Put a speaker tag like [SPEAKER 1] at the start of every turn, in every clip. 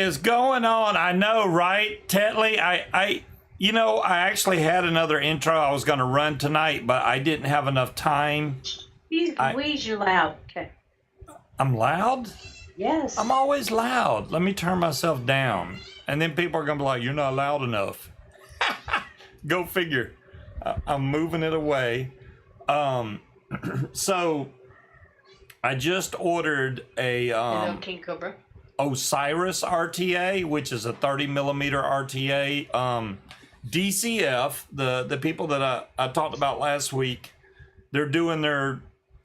[SPEAKER 1] is going on? I know, right, Tetley? I actually had another intro I was going to run tonight, but I didn't have enough time.
[SPEAKER 2] Louise, you're loud. Okay.
[SPEAKER 1] I'm loud?
[SPEAKER 2] Yes.
[SPEAKER 1] I'm always loud. Let me turn myself down. And then people are going to be like, you're not loud enough. Go figure. I'm moving it away. So I just ordered a
[SPEAKER 2] Hello, King Cobra.
[SPEAKER 1] Osiris RTA, which is a 30 millimeter RTA. DCF, the people that I talked about last week, they're doing their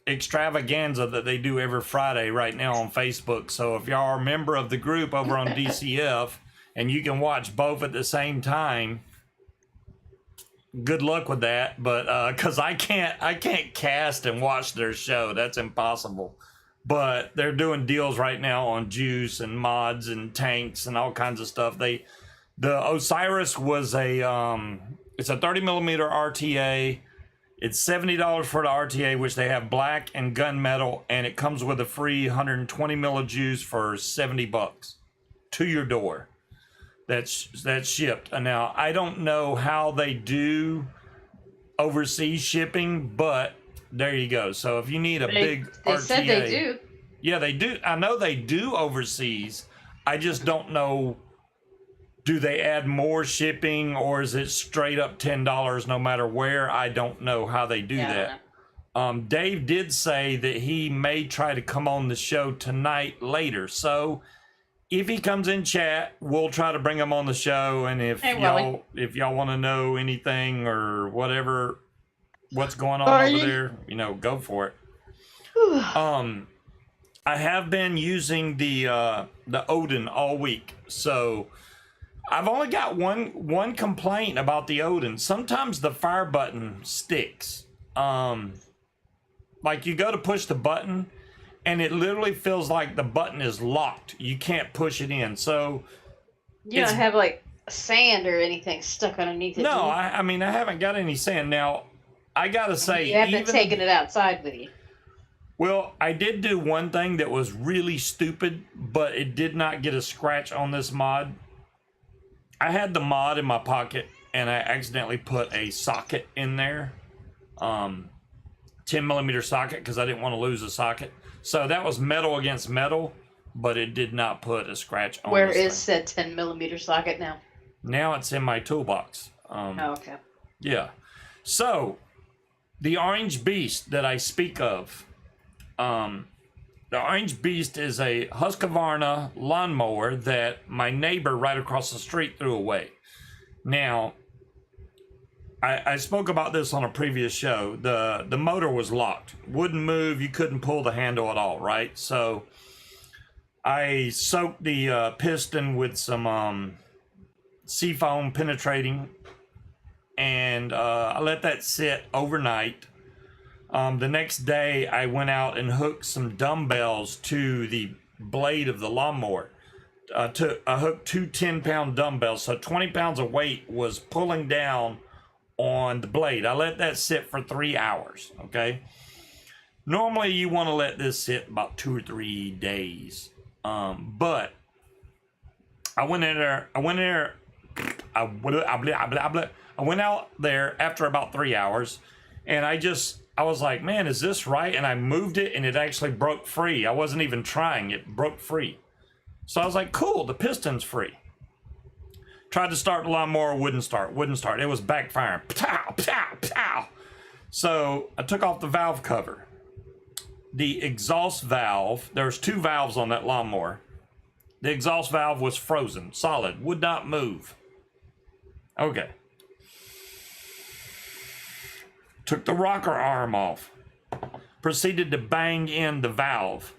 [SPEAKER 1] extravaganza that they do every Friday right now on Facebook. So if y'all are a member of the group over on DCF and you can watch both at the same time, good luck with that. But because I can't cast and watch their show, that's impossible. But they're doing deals right now on juice and mods and tanks and all kinds of stuff. The Osiris was it's a 30 millimeter RTA. It's $70 for the RTA, which they have black and gunmetal, and it comes with a free 120 mil of juice for $70 to your door. That's shipped. And now I don't know how they do overseas shipping, but there you go. So if you need big RTA,
[SPEAKER 2] they said they do.
[SPEAKER 1] Yeah, they do. I know they do overseas. I just don't know. Do they add more shipping, or is it straight up $10 no matter where? I don't know how they do that. Dave did say that he may try to come on the show tonight later. So if he comes in chat, we'll try to bring him on the show. And if y'all want to know anything or whatever, what's going on over there, go for it. I have been using the Odin all week, so I've only got one complaint about the Odin. Sometimes the fire button sticks. Like you go to push the button and it literally feels like the button is locked. You can't push it in. So
[SPEAKER 2] you don't have like sand or anything stuck underneath it.
[SPEAKER 1] No, I mean I haven't got any sand. Now I gotta say,
[SPEAKER 2] you haven't taken it outside with you.
[SPEAKER 1] Well, I did do one thing that was really stupid, but it did not get a scratch on this mod. I had the mod in my pocket and I accidentally put a socket in there, 10 millimeter socket, because I didn't want to lose a socket. So that was metal against metal, but it did not put a scratch on.
[SPEAKER 2] Where is said 10 millimeter socket now?
[SPEAKER 1] Now it's in my toolbox.
[SPEAKER 2] Okay.
[SPEAKER 1] Yeah. So the Orange Beast that I speak of, the Orange Beast is a Husqvarna lawnmower that my neighbor right across the street threw away. Now, I spoke about this on a previous show. The motor was locked. Wouldn't move. You couldn't pull the handle at all, right? So I soaked the piston with some seafoam penetrating, and I let that sit overnight. The next day, I went out and hooked some dumbbells to the blade of the lawnmower. I hooked two 10-pound dumbbells, so 20 pounds of weight was pulling down on the blade. I let that sit for 3 hours, okay? Normally, you want to let this sit about 2 or 3 days. But I went out there after about 3 hours, and I was like, man, is this right? And I moved it and it actually broke free. I wasn't even trying, it broke free. So I was like, cool, the piston's free. Tried to start the lawnmower, wouldn't start. It was backfiring. Pow, pow, pow. So I took off the valve cover. The exhaust valve, there's 2 valves on that lawnmower. The exhaust valve was frozen, solid, would not move. Okay. Took the rocker arm off. Proceeded to bang in the valve.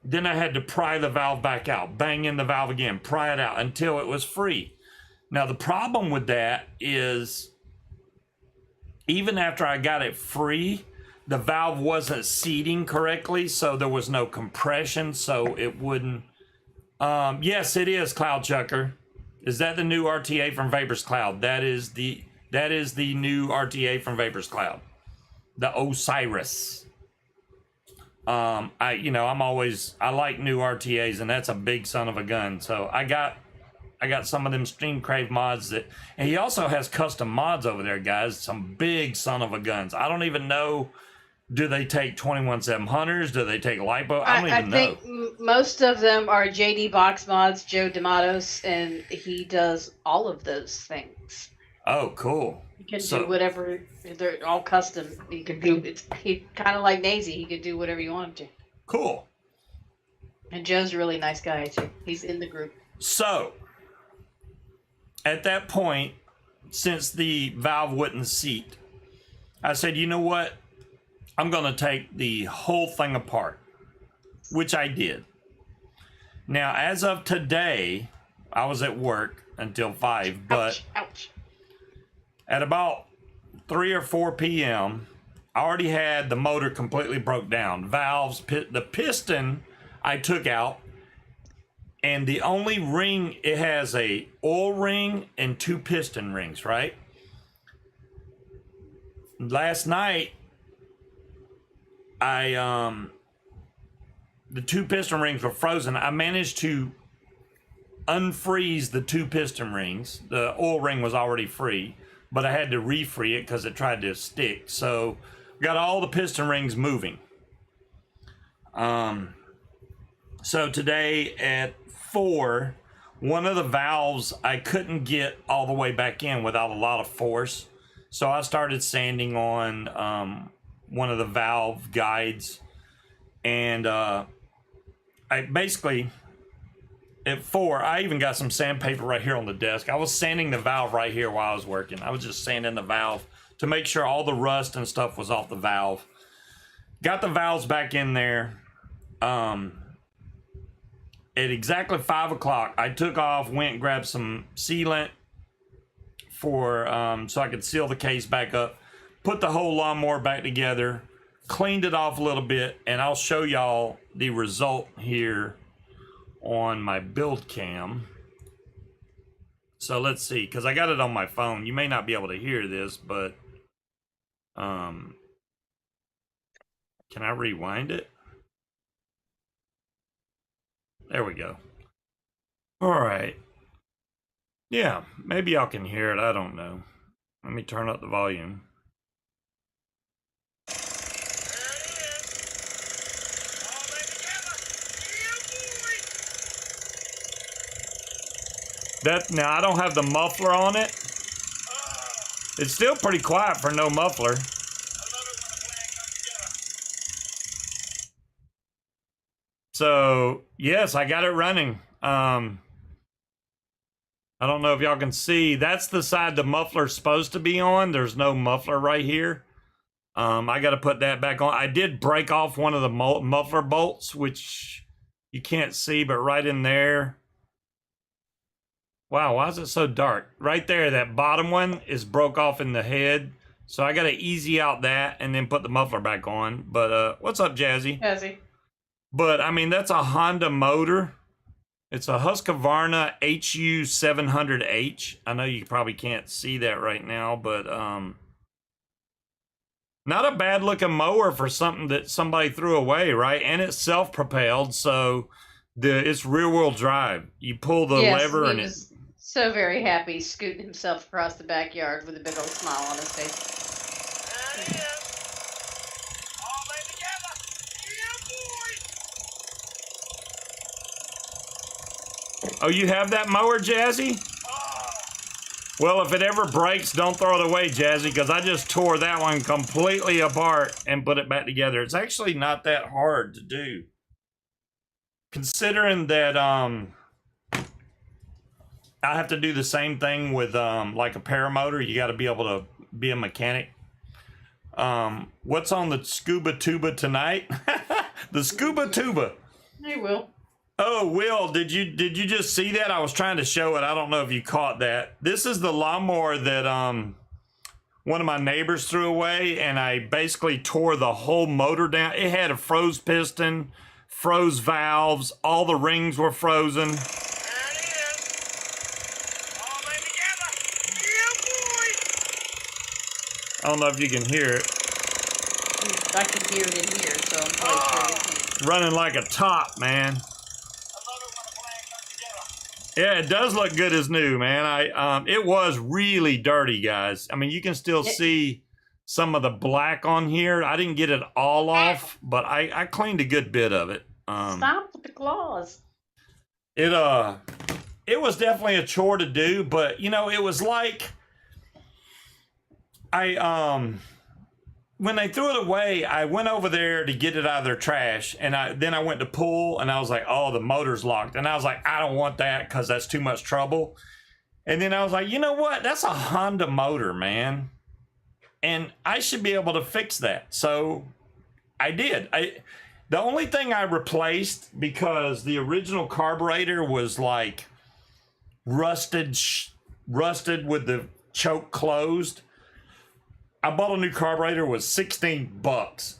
[SPEAKER 1] Then I had to pry the valve back out. Bang in the valve again. Pry it out until it was free. Now the problem with that is, even after I got it free, the valve wasn't seating correctly, so there was no compression, so it wouldn't. Yes, it is, Cloud Chucker. Is that the new RTA from Vapor's Cloud? That is the new RTA from Vapor's Cloud. The Osiris. I'm like new RTAs, and that's a big son of a gun. So I got some of them Stream Crave mods and he also has custom mods over there, guys. Some big son of a guns. I don't even know. Do they take 21-700s? Do they take lipo? I don't even know.
[SPEAKER 2] I think most of them are JD Box Mods, Joe D'Amatos, and he does all of those things.
[SPEAKER 1] Oh, cool.
[SPEAKER 2] He can do whatever. They're all custom. He can do. He kind of like Nazy. He could do whatever you want him to.
[SPEAKER 1] Cool.
[SPEAKER 2] And Joe's a really nice guy too. He's in the group.
[SPEAKER 1] So, at that point, since the valve wouldn't seat, I said, you know what? I'm going to take the whole thing apart, which I did. Now, as of today, I was at work until 5, but
[SPEAKER 2] ouch.
[SPEAKER 1] At about 3 or 4 p.m., I already had the motor completely broke down. Valves, the piston I took out, and the only ring, it has a oil ring and 2 piston rings, right? Last night, the 2 piston rings were frozen. I managed to unfreeze the 2 piston rings. The oil ring was already free, but I had to refree it because it tried to stick. So got all the piston rings moving. So today at 4, one of the valves I couldn't get all the way back in without a lot of force. So I started sanding on one of the valve guides, and I basically at 4, I even got some sandpaper right here on the desk. I was sanding the valve right here while I was working. I was just sanding the valve to make sure all the rust and stuff was off the valve. Got the valves back in there. At exactly 5 o'clock, I took off, went and grabbed some sealant for so I could seal the case back up. Put the whole lawnmower back together, cleaned it off a little bit, and I'll show y'all the result here on my build cam. So let's see, because I got it on my phone. You may not be able to hear this, but can I rewind it? There we go. All right. Yeah, maybe y'all can hear it. I don't know. Let me turn up the volume. Now I don't have the muffler on it. It's still pretty quiet for no muffler. So yes, I got it running. I don't know if y'all can see. That's the side the muffler's supposed to be on. There's no muffler right here. I got to put that back on. I did break off one of the muffler bolts, which you can't see, but right in there. Wow, why is it so dark? Right there, that bottom one is broke off in the head. So I got to easy out that and then put the muffler back on. But what's up, Jazzy?
[SPEAKER 2] Jazzy.
[SPEAKER 1] But, I mean, that's a Honda motor. It's a Husqvarna HU700H. I know you probably can't see that right now, but not a bad looking mower for something that somebody threw away, right? And it's self-propelled, so it's rear-wheel drive. You pull the lever and it...
[SPEAKER 2] So very happy, scooting himself across the backyard with a big old smile on his face.
[SPEAKER 1] Oh, you have that mower, Jazzy? Well, if it ever breaks, don't throw it away, Jazzy, because I just tore that one completely apart and put it back together. It's actually not that hard to do. Considering that I have to do the same thing with like a paramotor. You got to be able to be a mechanic. What's on the Scuba tuba tonight? The Scuba tuba.
[SPEAKER 2] Hey, Will.
[SPEAKER 1] Oh, Will, did you just see that? I was trying to show it. I don't know if you caught that. This is the lawnmower that one of my neighbors threw away, and I basically tore the whole motor down. It had a froze piston, froze valves, all the rings were frozen. I don't know if you can hear it.
[SPEAKER 2] I can hear it in here, so I'm quite sure you can.
[SPEAKER 1] Running like a top, man. Yeah, it does look good as new, man. It was really dirty, guys. I mean, you can still see some of the black on here. I didn't get it all off, but I cleaned a good bit of it.
[SPEAKER 2] Stop with the claws.
[SPEAKER 1] It was definitely a chore to do, but you know, it was like when they threw it away, I went over there to get it out of their trash, and then I went to pull, and I was like, oh, the motor's locked. And I was like, I don't want that because that's too much trouble. And then I was like, you know what? That's a Honda motor, man. And I should be able to fix that. So I did. The only thing I replaced, because the original carburetor was like rusted with the choke closed. I bought a new carburetor, was $16.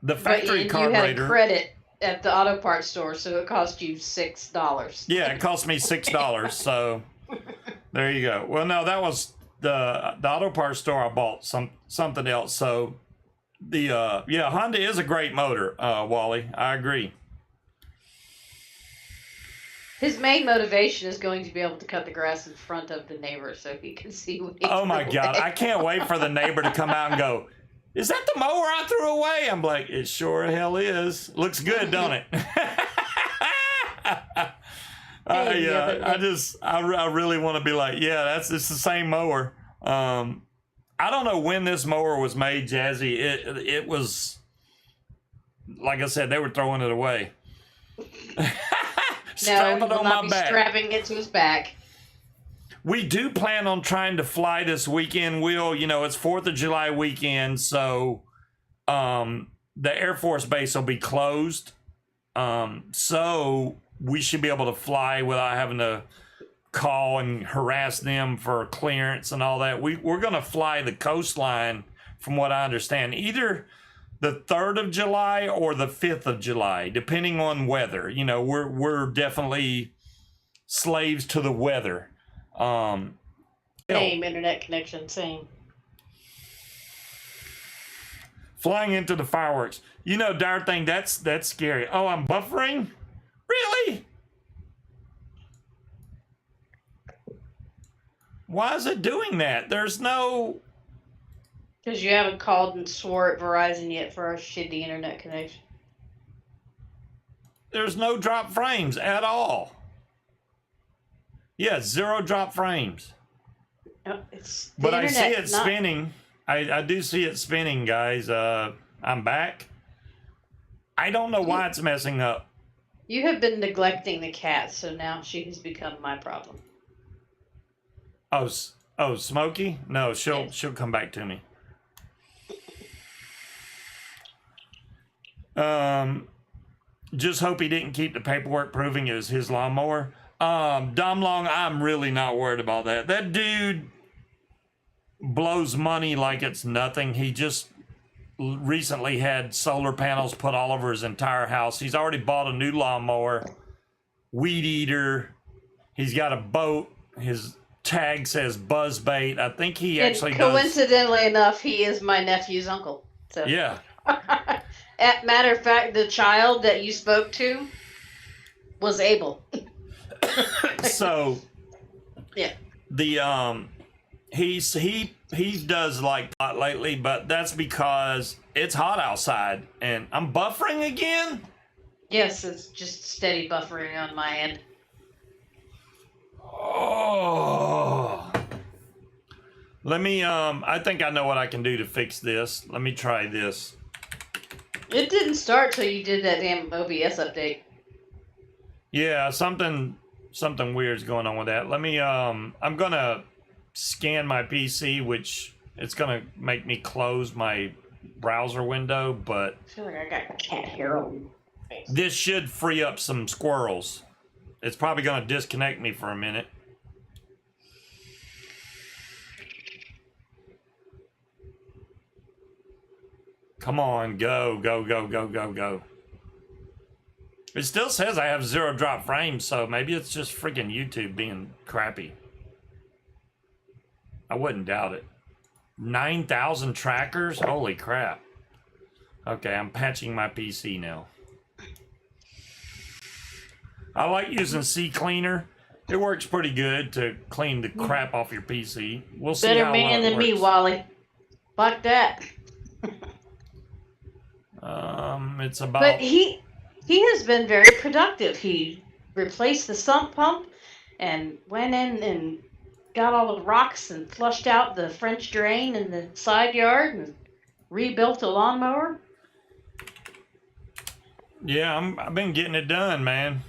[SPEAKER 1] The factory carburetor.
[SPEAKER 2] You had a credit at the auto parts store, so it cost you $6.
[SPEAKER 1] Yeah, it cost me $6. So there you go. Well, no, that was the auto parts store. I bought something else. So the Honda is a great motor, Wally. I agree.
[SPEAKER 2] His main motivation is going to be able to cut the grass in front of the neighbor so he can see what he
[SPEAKER 1] Oh my God. I can't wait for the neighbor to come out and go, is that the mower I threw away? I'm like, it sure hell is. Looks good, don't it? I really want to be like, yeah, it's the same mower. I don't know when this mower was made, Jazzy. It was, like I said, they were throwing it away.
[SPEAKER 2] No, he will not be strapping it to his back.
[SPEAKER 1] We do plan on trying to fly this weekend, Will. You know, it's 4th of July weekend, so the Air Force Base will be closed. So we should be able to fly without having to call and harass them for clearance and all that. We're going to fly the coastline, from what I understand, either the 3rd of July or the 5th of July, depending on weather. You know, we're definitely slaves to the weather.
[SPEAKER 2] Same internet connection, same.
[SPEAKER 1] Flying into the fireworks. You know, darn thing, that's scary. Oh, I'm buffering? Really? Why is it doing that? There's no...
[SPEAKER 2] Because you haven't called and swore at Verizon yet for our shitty internet connection.
[SPEAKER 1] There's no drop frames at all. Yeah, 0 drop frames.
[SPEAKER 2] No, it's
[SPEAKER 1] but I see it spinning. I do see it spinning, guys. I'm back. I don't know why it's messing up.
[SPEAKER 2] You have been neglecting the cat, so now she has become my problem.
[SPEAKER 1] Oh, Smokey? No, she'll come back to me. Just hope he didn't keep the paperwork proving it was his lawnmower. Dom Long, I'm really not worried about that. That dude blows money like it's nothing. He just recently had solar panels put all over his entire house. He's already bought a new lawnmower, weed eater. He's got a boat. His tag says buzzbait. I think he actually
[SPEAKER 2] coincidentally enough, he is my nephew's uncle. So
[SPEAKER 1] yeah.
[SPEAKER 2] Matter of fact, the child that you spoke to was Abel.
[SPEAKER 1] So
[SPEAKER 2] yeah,
[SPEAKER 1] the he does like pot lately, but that's because it's hot outside and I'm buffering again.
[SPEAKER 2] Yes, it's just steady buffering on my end.
[SPEAKER 1] Oh, let me I think I know what I can do to fix this. Let me try this.
[SPEAKER 2] It didn't start till you did that damn OBS update.
[SPEAKER 1] Yeah, something weird's going on with that. Let me I'm gonna scan my PC, which it's gonna make me close my browser window, but
[SPEAKER 2] I feel like I got cat hair on my face.
[SPEAKER 1] This should free up some squirrels. It's probably gonna disconnect me for a minute. Come on, go. It still says I have 0 drop frames, so maybe it's just freaking YouTube being crappy. I wouldn't doubt it. 9,000 trackers? Holy crap. Okay, I'm patching my PC now. I like using CCleaner. It works pretty good to clean the crap off your PC. We'll see
[SPEAKER 2] Better
[SPEAKER 1] how
[SPEAKER 2] man
[SPEAKER 1] well it
[SPEAKER 2] than me,
[SPEAKER 1] works.
[SPEAKER 2] Wally. Fuck that.
[SPEAKER 1] It's
[SPEAKER 2] But
[SPEAKER 1] about...
[SPEAKER 2] he has been very productive. He replaced the sump pump and went in and got all the rocks and flushed out the French drain in the side yard and rebuilt a lawnmower.
[SPEAKER 1] Yeah, I've been getting it done, man.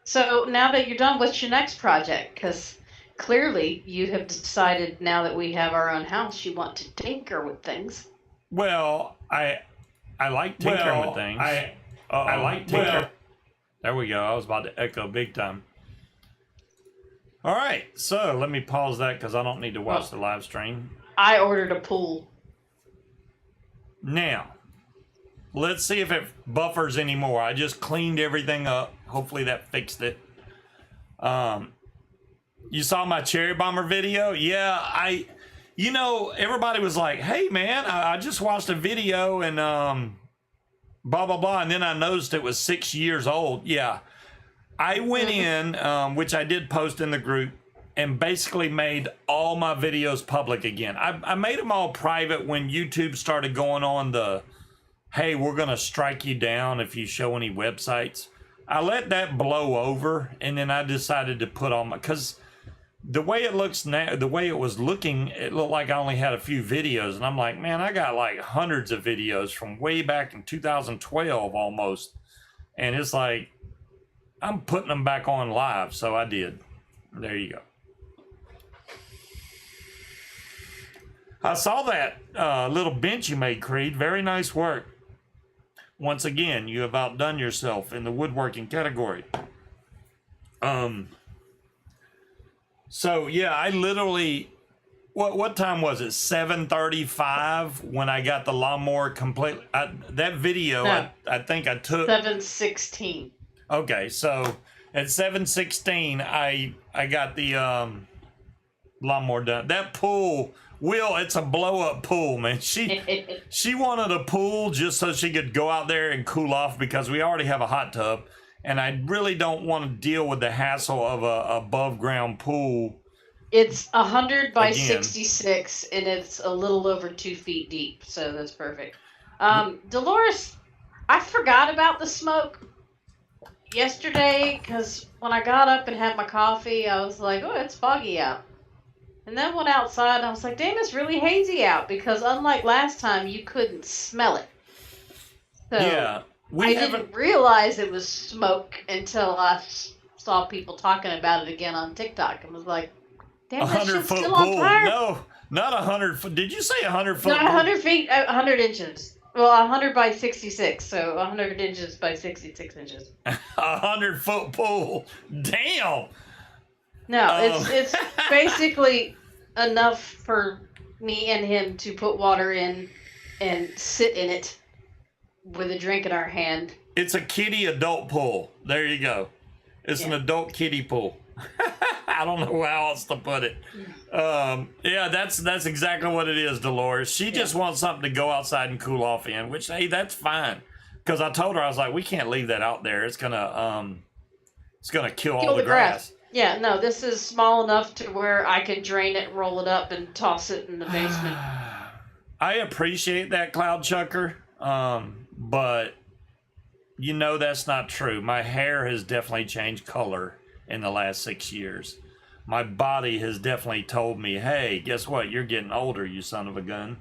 [SPEAKER 2] So now that you're done, what's your next project? Because clearly you have decided now that we have our own house, you want to tinker with things.
[SPEAKER 1] Well, I like tinkering with things. I like tinkering. There we go. I was about to echo big time. All right, so let me pause that because I don't need to watch the live stream.
[SPEAKER 2] I ordered a pool.
[SPEAKER 1] Now, let's see if it buffers anymore. I just cleaned everything up. Hopefully that fixed it. You saw my cherry bomber video? Yeah, everybody was like, hey man, I just watched a video and blah blah blah, and then I noticed it was 6 years old. Yeah, I went in, which I did post in the group, and basically made all my videos public again. I made them all private when YouTube started going on the, hey, we're gonna strike you down if you show any websites. I let that blow over, and then I decided to put on my, because the way it looks now, the way it was looking, it looked like I only had a few videos, and I'm like, man, I got like hundreds of videos from way back in 2012 almost, and it's like, I'm putting them back on live, so I did. There you go. I saw that little bench you made, Creed. Very nice work. Once again, you have outdone yourself in the woodworking category. So yeah, I literally, what time was it? 7:35 when I got the lawnmower complete. That video,
[SPEAKER 2] No.
[SPEAKER 1] I think I took
[SPEAKER 2] 7:16.
[SPEAKER 1] Okay, so at 7:16, I got the lawnmower done. That pool, Will, it's a blow up pool, man. She wanted a pool just so she could go out there and cool off because we already have a hot tub, and I really don't want to deal with the hassle of a above ground pool.
[SPEAKER 2] It's 100 by
[SPEAKER 1] Again.
[SPEAKER 2] 66, and it's a little over 2 feet deep, so that's perfect. Dolores, I forgot about the smoke yesterday because when I got up and had my coffee, I was like, oh, it's foggy out. And then went outside and I was like, damn, it's really hazy out because unlike last time, you couldn't smell it. So
[SPEAKER 1] Yeah,
[SPEAKER 2] I didn't realize it was smoke until I saw people talking about it again on TikTok and was like, damn, that
[SPEAKER 1] 100
[SPEAKER 2] shit's
[SPEAKER 1] foot
[SPEAKER 2] still on
[SPEAKER 1] pool.
[SPEAKER 2] fire.
[SPEAKER 1] No, not 100 foot. Did you say 100 foot?
[SPEAKER 2] Not 100 feet, 100 inches. Well, 100 by 66, so 100 inches by 66 inches.
[SPEAKER 1] 100 foot pool. Damn.
[SPEAKER 2] No, it's basically enough for me and him to put water in and sit in it with a drink in our hand.
[SPEAKER 1] It's a kiddie adult pool. There you go. It's an adult kiddie pool. I don't know how else to put it. Yeah, that's exactly what it is, Dolores. She just wants something to go outside and cool off in, which, hey, that's fine. Because I told her, I was like, we can't leave that out there. It's gonna kill all the grass.
[SPEAKER 2] Yeah, no, this is small enough to where I can drain it, roll it up, and toss it in the basement.
[SPEAKER 1] I appreciate that, Cloud Chucker, but you know that's not true. My hair has definitely changed color in the last 6 years. My body has definitely told me, hey, guess what? You're getting older, you son of a gun.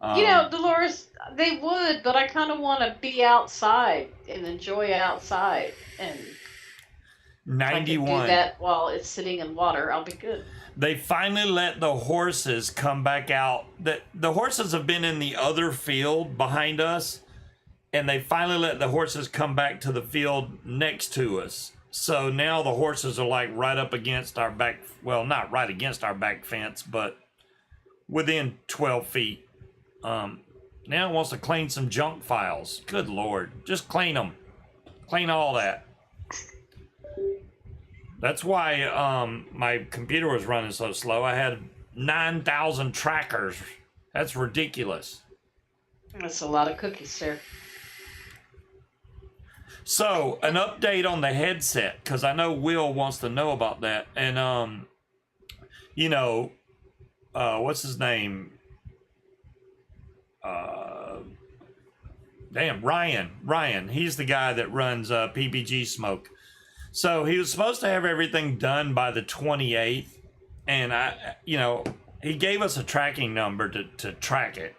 [SPEAKER 2] Dolores, they would, but I kind of want to be outside and enjoy outside. And
[SPEAKER 1] 91.
[SPEAKER 2] if I can do that while it's sitting in water, I'll be good.
[SPEAKER 1] They finally let the horses come back out. The horses have been in the other field behind us, and they finally let the horses come back to the field next to us. So now the horses are like right up against our back, well, not right against our back fence, but within 12 feet. Now it wants to clean some junk files. Good Lord. Just clean them. Clean all that. That's why my computer was running so slow. I had 9,000 trackers. That's ridiculous.
[SPEAKER 2] That's a lot of cookies, sir.
[SPEAKER 1] So, an update on the headset, because I know Will wants to know about that. And, you know, what's his name? Ryan. He's the guy that runs PPG Smoke. So, he was supposed to have everything done by the 28th. And, he gave us a tracking number to track it.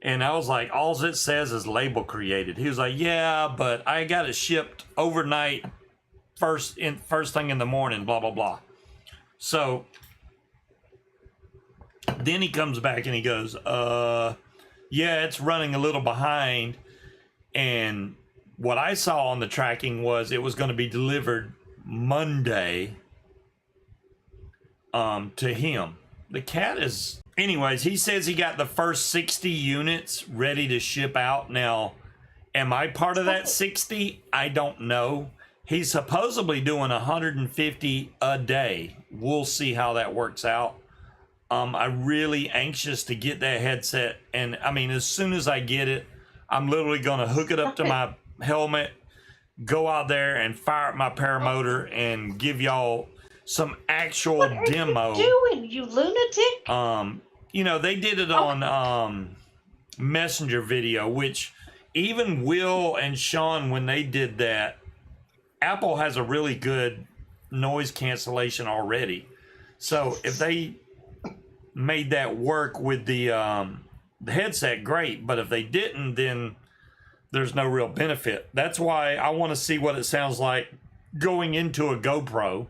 [SPEAKER 1] And I was like, all it says is label created. He was like, yeah, but I got it shipped overnight, first thing in the morning, blah, blah, blah. So then he comes back and he goes, yeah, it's running a little behind. And what I saw on the tracking was it was going to be delivered Monday to him. The cat is... Anyways, he says he got the first 60 units ready to ship out. Now, am I part of that 60? I don't know. He's supposedly doing 150 a day. We'll see how that works out. I'm really anxious to get that headset. And, I mean, as soon as I get it, I'm literally going to hook it up to my helmet, go out there and fire up my paramotor and give y'all some actual demo.
[SPEAKER 2] What are you doing, you lunatic?
[SPEAKER 1] They did it on Messenger video, which even Will and Sean, when they did that, Apple has a really good noise cancellation already. So if they made that work with the headset, great. But if they didn't, then there's no real benefit. That's why I want to see what it sounds like going into a GoPro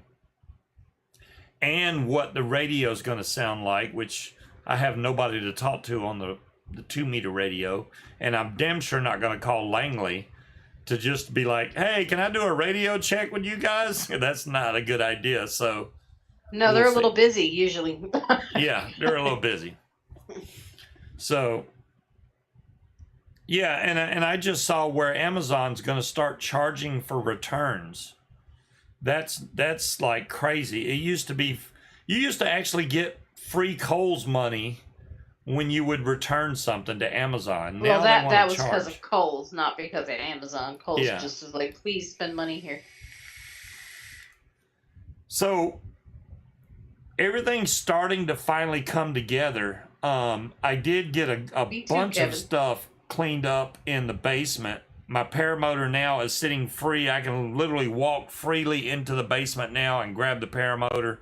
[SPEAKER 1] and what the radio is going to sound like, which... I have nobody to talk to on the 2-meter radio, and I'm damn sure not going to call Langley to just be like, hey, can I do a radio check with you guys? That's not a good idea. So,
[SPEAKER 2] no, they're a little busy usually.
[SPEAKER 1] Yeah, they're a little busy. So, yeah, and I just saw where Amazon's going to start charging for returns. That's like crazy. It used to be, you used to actually get free Kohl's money when you would return something to Amazon.
[SPEAKER 2] Well, that was because of Kohl's, not because of Amazon. Kohl's just was like, please spend money here.
[SPEAKER 1] So everything's starting to finally come together. I did get a bunch of stuff cleaned up in the basement. My paramotor now is sitting free. I can literally walk freely into the basement now and grab the paramotor.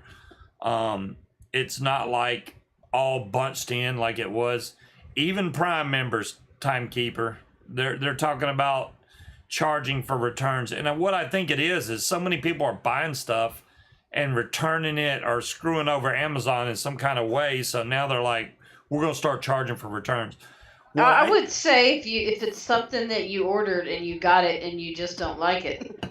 [SPEAKER 1] It's not like all bunched in like it was. Even Prime members, Timekeeper, they're talking about charging for returns. And what I think it is so many people are buying stuff and returning it or screwing over Amazon in some kind of way. So now they're like, we're going to start charging for returns. Well,
[SPEAKER 2] I would say if it's something that you ordered and you got it and you just don't like it,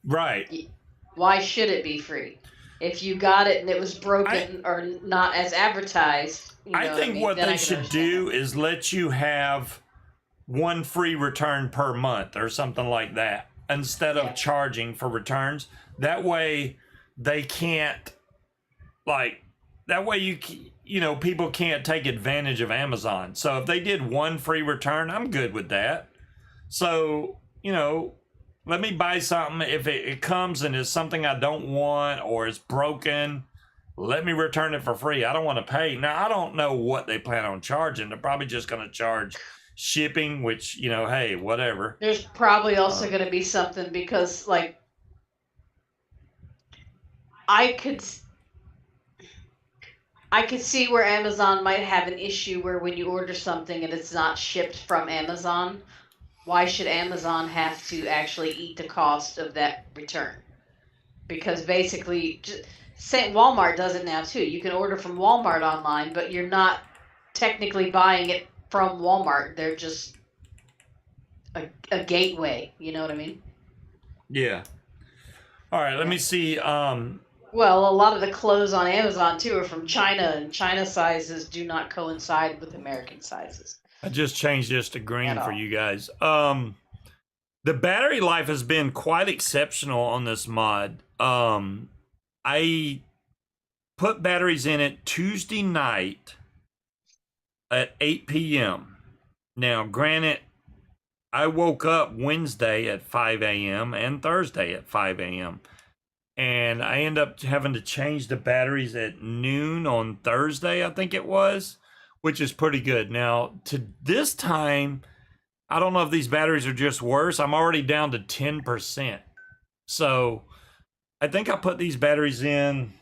[SPEAKER 1] right?
[SPEAKER 2] Why should it be free? If you got it and it was broken or not as advertised,
[SPEAKER 1] I think what they should do is let you have one free return per month or something like that instead of charging for returns. That way they can't, people can't take advantage of Amazon. So if they did one free return, I'm good with that. So, let me buy something. If it comes and is something I don't want or it's broken, let me return it for free. I don't want to pay. Now, I don't know what they plan on charging. They're probably just going to charge shipping, which, hey, whatever.
[SPEAKER 2] There's probably also going to be something because, I could see where Amazon might have an issue where when you order something and it's not shipped from Amazon, why should Amazon have to actually eat the cost of that return? Because basically, Walmart does it now too. You can order from Walmart online, but you're not technically buying it from Walmart. They're just a gateway. You know what I mean?
[SPEAKER 1] Yeah. All right, let me see.
[SPEAKER 2] Well, a lot of the clothes on Amazon too are from China, and China sizes do not coincide with American sizes.
[SPEAKER 1] I just changed this to green for you guys. The battery life has been quite exceptional on this mod. I put batteries in it Tuesday night at 8 p.m. Now, granted, I woke up Wednesday at 5 a.m. and Thursday at 5 a.m. And I end up having to change the batteries at noon on Thursday, I think it was, which is pretty good. Now, to this time, I don't know if these batteries are just worse. I'm already down to 10%. So I think I put these batteries in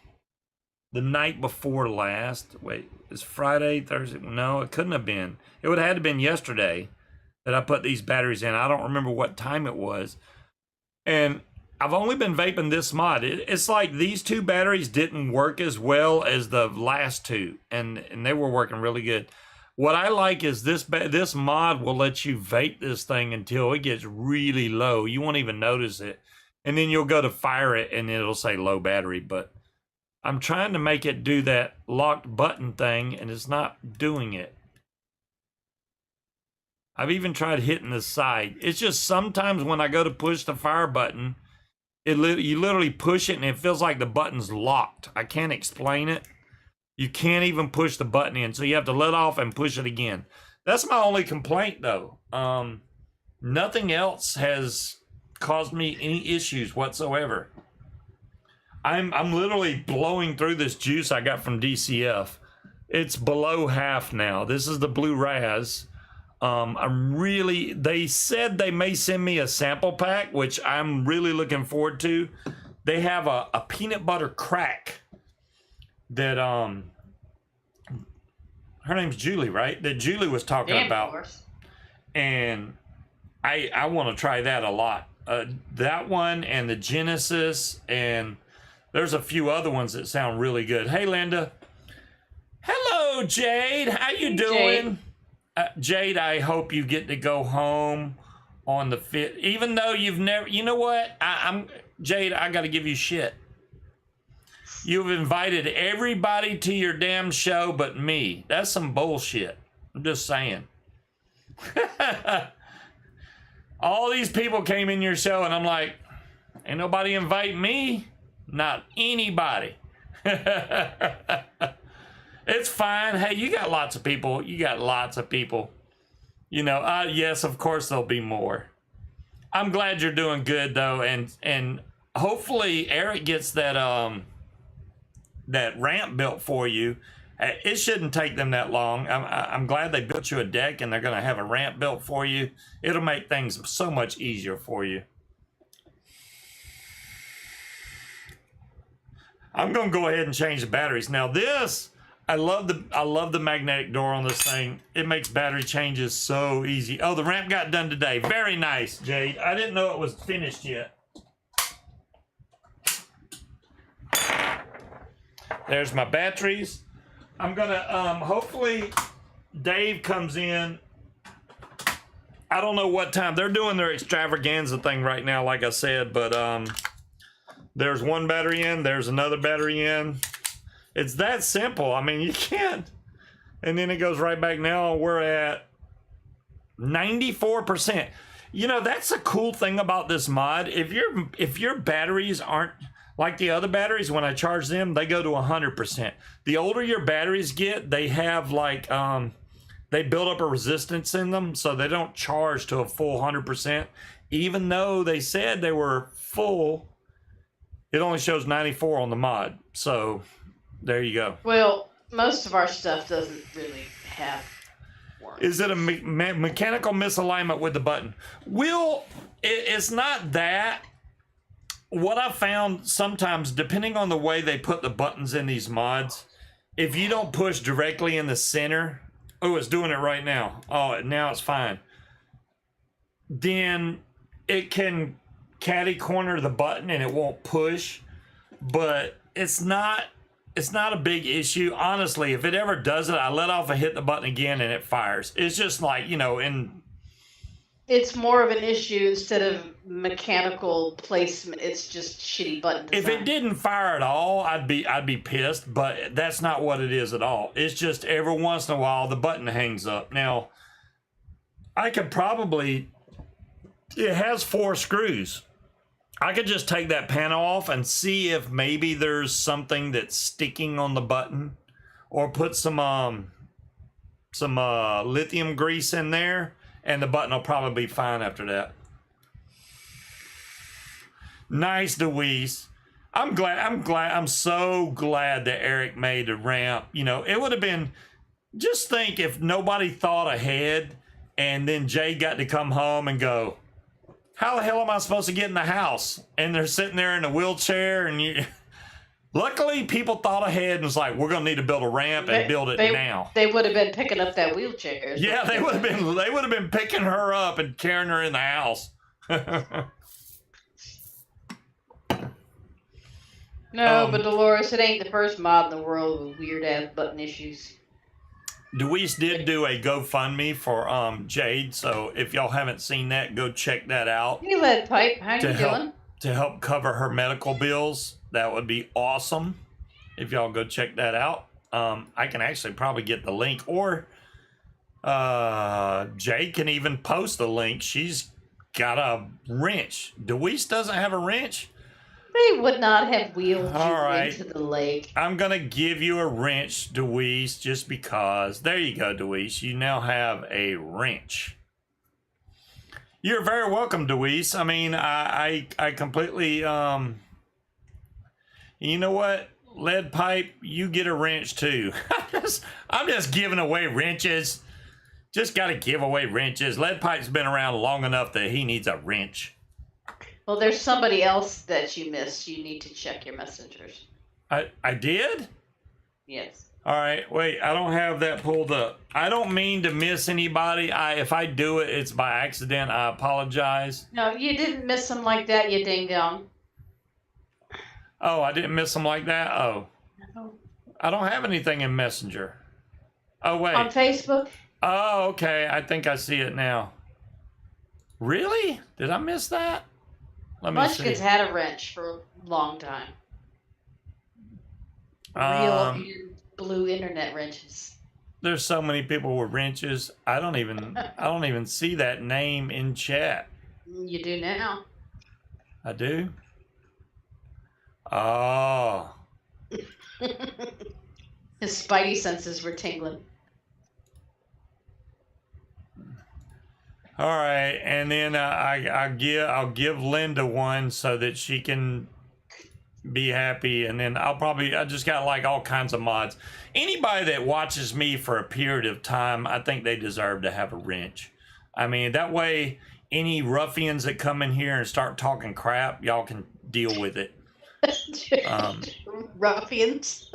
[SPEAKER 1] the night before last. Wait, it's Friday, Thursday? No, it couldn't have been. It would have had to have been yesterday that I put these batteries in. I don't remember what time it was. And I've only been vaping this mod. It's like these two batteries didn't work as well as the last two, and they were working really good. What I like is this mod will let you vape this thing until it gets really low. You won't even notice it. And then you'll go to fire it and it'll say low battery. But I'm trying to make it do that locked button thing and it's not doing it. I've even tried hitting the side. It's just sometimes when I go to push the fire button, you literally push it and it feels like the button's locked. I can't explain it. You can't even push the button in, so you have to let off and push it again. That's my only complaint, though. Nothing else has caused me any issues whatsoever. I'm literally blowing through this juice I got from DCF. It's below half now. This is the Blue Raz. They said they may send me a sample pack, which I'm really looking forward to. They have a peanut butter crack that her name's Julie, right? That Julie was talking about. Of course. And I want to try that a lot. That one and the Genesis, and there's a few other ones that sound really good. Hey, Linda. Hello, Jade. How you doing? Jade, I hope you get to go home on the 5th. Even though you've never, you know what? Jade, I got to give you shit. You've invited everybody to your damn show but me. That's some bullshit. I'm just saying. All these people came in your show and I'm like, ain't nobody invite me. Not anybody. It's fine. Hey, you got lots of people. You got lots of people. You know, yes, of course there'll be more. I'm glad you're doing good though, and hopefully Eric gets that that ramp built for you. It shouldn't take them that long. I'm glad they built you a deck and they're going to have a ramp built for you. It'll make things so much easier for you. I'm going to go ahead and change the batteries. Now this, I love the magnetic door on this thing. It makes battery changes so easy. Oh, the ramp got done today. Very nice, Jade. I didn't know it was finished yet. There's my batteries. I'm gonna hopefully Dave comes in. I don't know what time they're doing their extravaganza thing right now, like I said, but there's one battery in, there's another battery in. It's that simple. I mean, you can't. And then it goes right back. Now we're at 94%. You know, that's a cool thing about this mod. If your batteries aren't like the other batteries, when I charge them, they go to 100%. The older your batteries get, they have like, they build up a resistance in them, so they don't charge to a full 100%. Even though they said they were full, it only shows 94 on the mod. So there you go.
[SPEAKER 2] Well, most of our stuff doesn't really have warranty.
[SPEAKER 1] Is it a mechanical misalignment with the button? It's not that. What I found sometimes, depending on the way they put the buttons in these mods, if you don't push directly in the center, oh, it's doing it right now. Oh, now it's fine. Then it can catty corner the button and it won't push, but it's not a big issue. Honestly, if it ever does it, I let off and hit the button again and it fires. It's just like, you know,
[SPEAKER 2] it's more of an issue instead of mechanical placement. It's just shitty button design.
[SPEAKER 1] If it didn't fire at all, I'd be pissed, but that's not what it is at all. It's just every once in a while the button hangs up. Now, I could probably, it has 4 screws. I could just take that panel off and see if maybe there's something that's sticking on the button, or put some lithium grease in there, and the button will probably be fine after that. Nice, Deweese. I'm so glad that Eric made a ramp. You know, it would have been, just think if nobody thought ahead and then Jay got to come home and go, how the hell am I supposed to get in the house? And they're sitting there in a wheelchair and you... Luckily, people thought ahead and was like, we're going to need to build a ramp and build it now.
[SPEAKER 2] They would have been picking up that wheelchair.
[SPEAKER 1] Yeah, they would have been picking her up and carrying her in the house.
[SPEAKER 2] No, but Dolores, it ain't the first mod in the world with weird ass button issues.
[SPEAKER 1] Deweese did do a GoFundMe for Jade, so if y'all haven't seen that, go check that out.
[SPEAKER 2] Hey, Lead Pipe, how you doing?
[SPEAKER 1] To help cover her medical bills. That would be awesome if y'all go check that out. I can actually probably get the link, or Jade can even post the link. She's got a wrench. Deweese doesn't have a wrench.
[SPEAKER 2] They would not have wheeled you into the lake.
[SPEAKER 1] I'm going to give you a wrench, Deweese, just because. There you go, Deweese. You now have a wrench. You're very welcome, Deweese. I mean, I completely, you know what? Lead Pipe, you get a wrench too. I'm just giving away wrenches. Just got to give away wrenches. Lead Pipe's been around long enough that he needs a wrench.
[SPEAKER 2] Well, there's somebody else that you missed. You need to check your messengers.
[SPEAKER 1] I did?
[SPEAKER 2] Yes.
[SPEAKER 1] All right, wait, I don't have that pulled up. I don't mean to miss anybody. If I do it, it's by accident. I apologize.
[SPEAKER 2] No, you didn't miss them like that, you ding dong.
[SPEAKER 1] Oh, I didn't miss them like that? Oh.
[SPEAKER 2] No.
[SPEAKER 1] I don't have anything in Messenger. Oh, wait.
[SPEAKER 2] On Facebook?
[SPEAKER 1] Oh, okay. I think I see it now. Really? Did I miss that? Let me see.
[SPEAKER 2] Munchkin's had a wrench for a long time. Real blue internet wrenches.
[SPEAKER 1] There's so many people with wrenches. I don't even see that name in chat.
[SPEAKER 2] You do now.
[SPEAKER 1] I do? Oh.
[SPEAKER 2] His spidey senses were tingling.
[SPEAKER 1] All right, and then I'll give Linda one so that she can be happy, and then I just got like all kinds of mods. Anybody that watches me for a period of time, I think they deserve to have a wrench. I mean, that way any ruffians that come in here and start talking crap, y'all can deal with it.
[SPEAKER 2] Ruffians.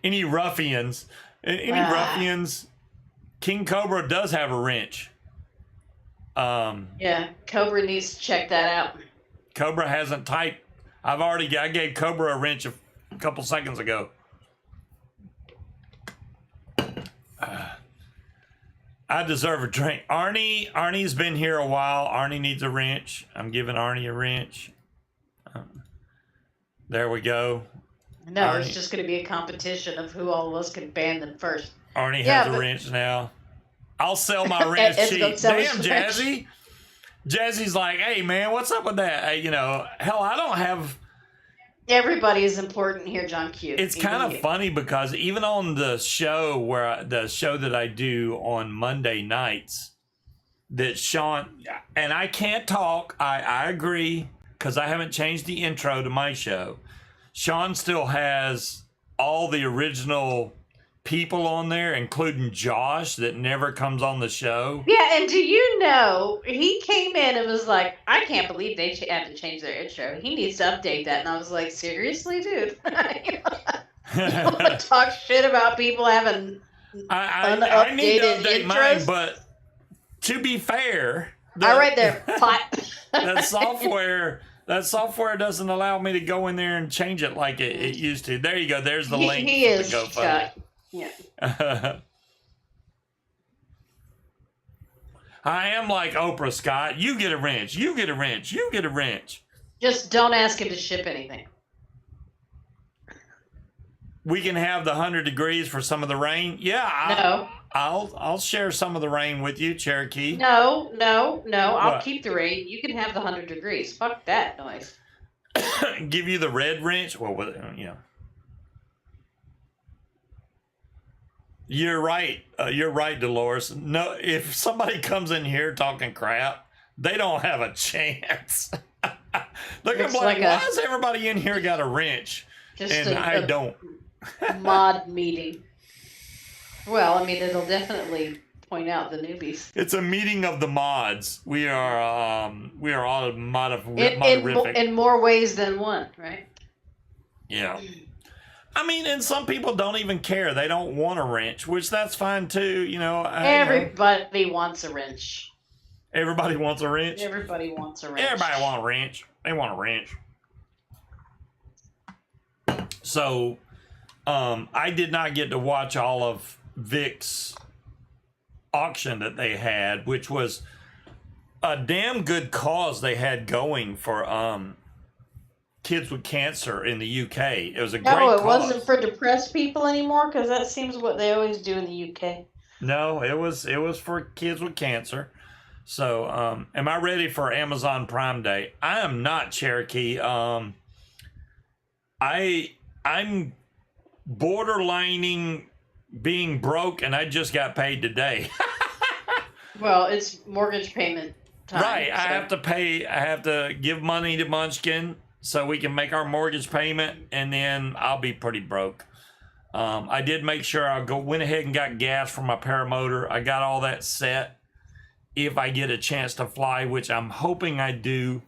[SPEAKER 1] Any ruffians, ruffians. King Cobra does have a wrench.
[SPEAKER 2] Yeah, Cobra needs to check that out.
[SPEAKER 1] Cobra hasn't typed. I gave Cobra a wrench a couple seconds ago. I deserve a drink. Arnie's been here a while. Arnie needs a wrench. I'm giving Arnie a wrench. There we go.
[SPEAKER 2] No,
[SPEAKER 1] Arnie.
[SPEAKER 2] It's just going to be a competition of who all of us can ban them first.
[SPEAKER 1] Arnie has a wrench now. I'll sell my wrench cheap. Damn, Jazzy. Jazzy's like, hey, man, what's up with that? Hey, hell, I don't have...
[SPEAKER 2] Everybody is important here, John Q.
[SPEAKER 1] It's kind of funny because even on the show that I do on Monday nights, that Sean... And I can't talk. I agree because I haven't changed the intro to my show. Sean still has all the original... people on there, including Josh, that never comes on the show.
[SPEAKER 2] Yeah, and do you know, he came in and was like, I can't believe they had to change their intro. He needs to update that. And I was like, seriously, dude? You want to talk shit about people having
[SPEAKER 1] I need to update
[SPEAKER 2] intros?
[SPEAKER 1] mine, but to be fair...
[SPEAKER 2] All right there, pot.
[SPEAKER 1] That software doesn't allow me to go in there and change it like it used to. There you go. There's the link.
[SPEAKER 2] He is
[SPEAKER 1] the GoFundMe.
[SPEAKER 2] Yeah.
[SPEAKER 1] I am like Oprah, Scott. You get a wrench. You get a wrench. You get a wrench.
[SPEAKER 2] Just don't ask him to ship anything.
[SPEAKER 1] We can have the 100 degrees for some of the rain. Yeah.
[SPEAKER 2] No.
[SPEAKER 1] I'll share some of the rain with you, Cherokee.
[SPEAKER 2] No. I'll keep the rain. You can have the 100 degrees. Fuck that noise.
[SPEAKER 1] Give you the red wrench. Well, You're right. You're right, Dolores. No, if somebody comes in here talking crap, they don't have a chance. They're gonna be like, why has everybody in here got a wrench? And I don't.
[SPEAKER 2] Mod meeting. Well, I mean, it'll definitely point out the newbies.
[SPEAKER 1] It's a meeting of the mods. We are all moderific.
[SPEAKER 2] In more ways than one, right?
[SPEAKER 1] Yeah. I mean, and some people don't even care. They don't want a wrench, which that's fine too.
[SPEAKER 2] Everybody wants a wrench.
[SPEAKER 1] Everybody wants a wrench.
[SPEAKER 2] Everybody wants a wrench.
[SPEAKER 1] Everybody wants a wrench. They want a wrench. So, I did not get to watch all of Vic's auction that they had, which was a damn good cause they had going for kids with cancer in the UK. It was a great cause.
[SPEAKER 2] It wasn't for depressed people anymore, because that seems what they always do in the UK.
[SPEAKER 1] No, it was for kids with cancer. So, am I ready for Amazon Prime Day? I am not, Cherokee. I'm borderlining being broke, and I just got paid today.
[SPEAKER 2] Well, it's mortgage payment time.
[SPEAKER 1] Right,
[SPEAKER 2] so.
[SPEAKER 1] I have to give money to Munchkin so we can make our mortgage payment, and then I'll be pretty broke. I did make sure went ahead and got gas for my paramotor. I got all that set. If I get a chance to fly, which I'm hoping I do.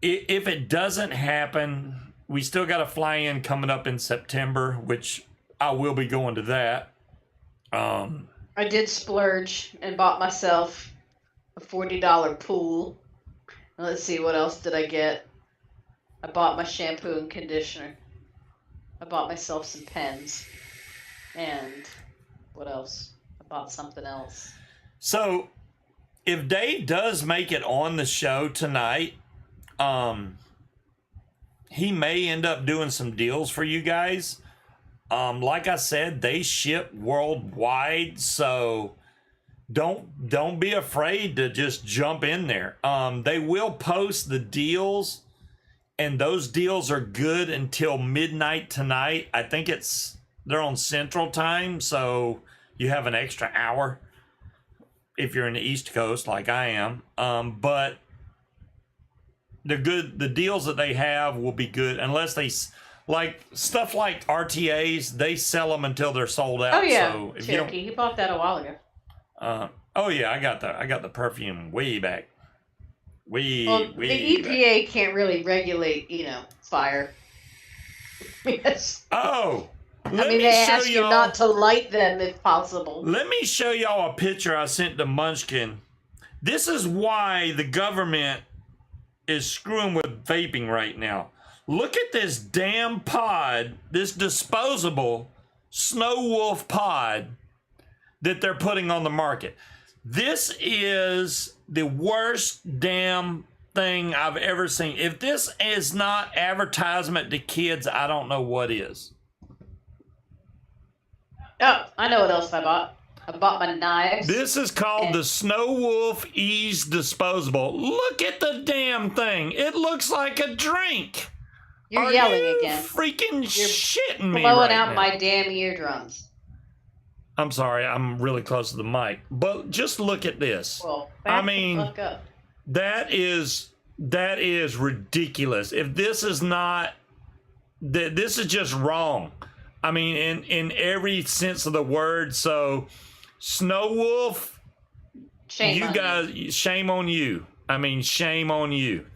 [SPEAKER 1] If it doesn't happen, we still got a fly-in coming up in September, which I will be going to that.
[SPEAKER 2] I did splurge and bought myself a $40 pool. Let's see, what else did I get? I bought my shampoo and conditioner. I bought myself some pens. And what else? I bought something else.
[SPEAKER 1] So, if Dave does make it on the show tonight, he may end up doing some deals for you guys. Like I said, they ship worldwide, so don't be afraid to just jump in there. They will post the deals, and those deals are good until midnight tonight. I think they're on Central Time, so you have an extra hour if you're in the East Coast like I am. But the deals that they have will be good unless they like stuff like RTAs, they sell them until they're sold out.
[SPEAKER 2] Oh yeah,
[SPEAKER 1] so if
[SPEAKER 2] Cherokee, you bought that a while ago.
[SPEAKER 1] Oh yeah, I got the perfume way back. The
[SPEAKER 2] EPA can't really regulate, fire. Yes.
[SPEAKER 1] Oh,
[SPEAKER 2] they ask you not to light them if possible.
[SPEAKER 1] Let me show y'all a picture I sent to Munchkin. This is why the government is screwing with vaping right now. Look at this damn pod, this disposable Snow Wolf pod that they're putting on the market. This is the worst damn thing I've ever seen. If this is not advertisement to kids, I don't know what is.
[SPEAKER 2] Oh, I know what else I bought. I bought my knives.
[SPEAKER 1] This is called the Snow Wolf Ease Disposable. Look at the damn thing. It looks like a drink.
[SPEAKER 2] You're yelling again.
[SPEAKER 1] Freaking shitting me
[SPEAKER 2] blowing
[SPEAKER 1] right
[SPEAKER 2] out
[SPEAKER 1] now.
[SPEAKER 2] my damn eardrums.
[SPEAKER 1] I'm sorry, I'm really close to the mic. But just look at this.
[SPEAKER 2] Well, back the fuck up.
[SPEAKER 1] that is ridiculous. If this is not, this is just wrong. I mean, in every sense of the word. So, Snow Wolf, shame on you. I mean, shame on you.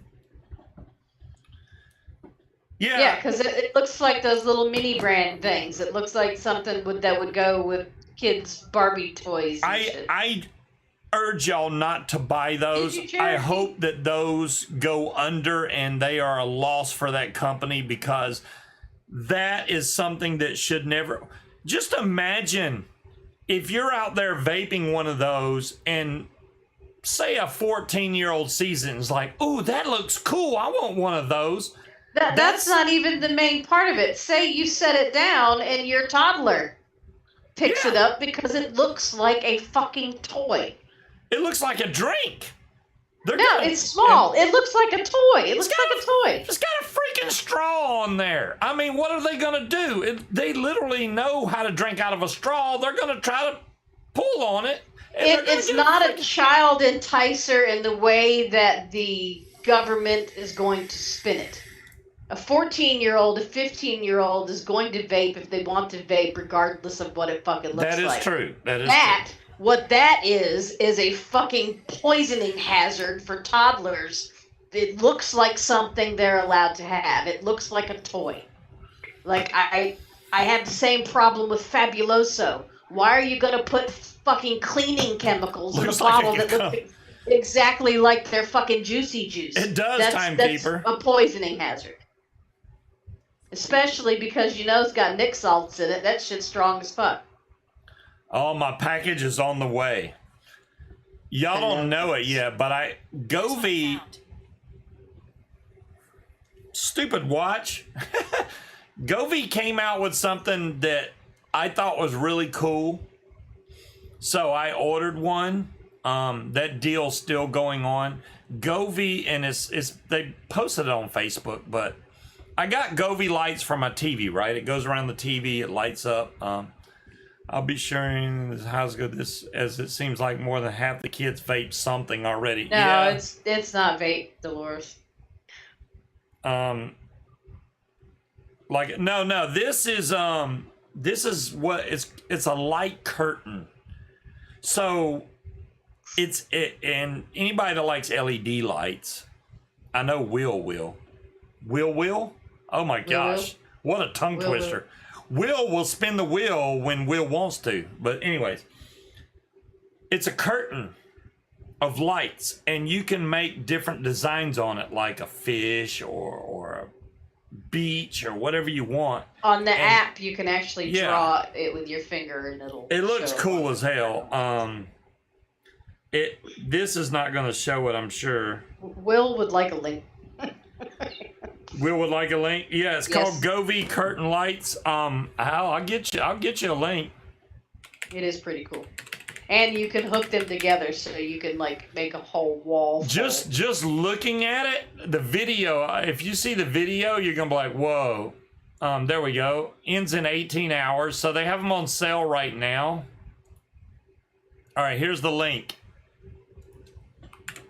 [SPEAKER 2] Yeah, because it looks like those little mini brand things. It looks like something that would go with kids' Barbie toys.
[SPEAKER 1] I urge y'all not to buy those. I hope that those go under and they are a loss for that company, because that is something that should never. Just imagine if you're out there vaping one of those and say a 14-year-old sees it and is like, "Ooh, that looks cool. I want one of those."
[SPEAKER 2] That's not even the main part of it. Say you set it down and your toddler picks it up because it looks like a fucking toy.
[SPEAKER 1] It looks like a drink.
[SPEAKER 2] No, it's small. It looks like a toy. It looks like a toy.
[SPEAKER 1] It's got a freaking straw on there. I mean, what are they gonna do? They literally know how to drink out of a straw. They're gonna try to pull on it.
[SPEAKER 2] It's not a child enticer in the way that the government is going to spin it. A 14-year-old, a 15-year-old is going to vape if they want to vape, regardless of what it fucking looks like.
[SPEAKER 1] That is true. That is true.
[SPEAKER 2] What that is a fucking poisoning hazard for toddlers. It looks like something they're allowed to have. It looks like a toy. Like, I have the same problem with Fabuloso. Why are you going to put fucking cleaning chemicals in a bottle that looks exactly like their fucking juicy juice?
[SPEAKER 1] It does, Timekeeper.
[SPEAKER 2] That's a poisoning hazard. Especially because you know it's got Nick salts in it. That shit's strong as fuck.
[SPEAKER 1] Oh, my package is on the way. Y'all don't know it yet, but Govee, stupid watch. Govee came out with something that I thought was really cool. So I ordered one. That deal's still going on. Govee, and they posted it on Facebook, but I got Govee lights for my TV, right? It goes around the TV, it lights up. I'll be sharing how's good this, as it seems like more than half the kids vape something already.
[SPEAKER 2] No,
[SPEAKER 1] yeah.
[SPEAKER 2] it's not vape, Dolores.
[SPEAKER 1] Like no, this is what it's a light curtain. So and anybody that likes LED lights, I know Will. Oh my gosh, what a tongue twister. Will spin the wheel when Will wants to. But anyways, it's a curtain of lights, and you can make different designs on it, like a fish or a beach or whatever you want.
[SPEAKER 2] On the app, you can actually draw it with your finger, and it
[SPEAKER 1] looks cool as hell. This is not going to show it, I'm sure.
[SPEAKER 2] Will would like a link.
[SPEAKER 1] Will would like a link. Yeah, it's called Govee Curtain Lights. I'll get you a link.
[SPEAKER 2] It is pretty cool, and you can hook them together so you can like make a whole wall.
[SPEAKER 1] Just looking at it, the video. If you see the video, you're gonna be like, whoa. There we go. Ends in 18 hours. So they have them on sale right now. All right, here's the link.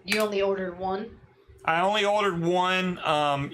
[SPEAKER 2] You only ordered one?
[SPEAKER 1] I only ordered one.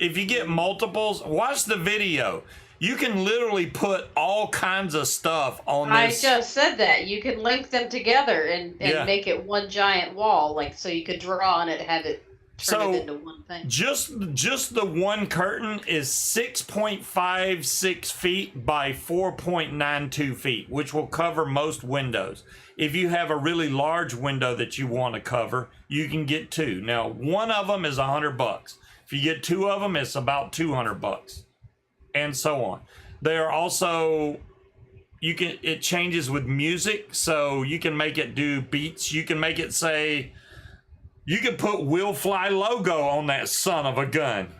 [SPEAKER 1] If you get multiples, watch the video. You can literally put all kinds of stuff on this.
[SPEAKER 2] I just said that. You can link them together and make it one giant wall, like so you could draw on it, have it turn it into one thing. Just
[SPEAKER 1] the one curtain is 6.56 feet by 4.92 feet, which will cover most windows. If you have a really large window that you want to cover, you can get two. Now, one of them is $100. If you get two of them, it's about $200, and so on. They are also, it changes with music, so you can make it do beats. You can make it say, you can put Will Fly logo on that son of a gun.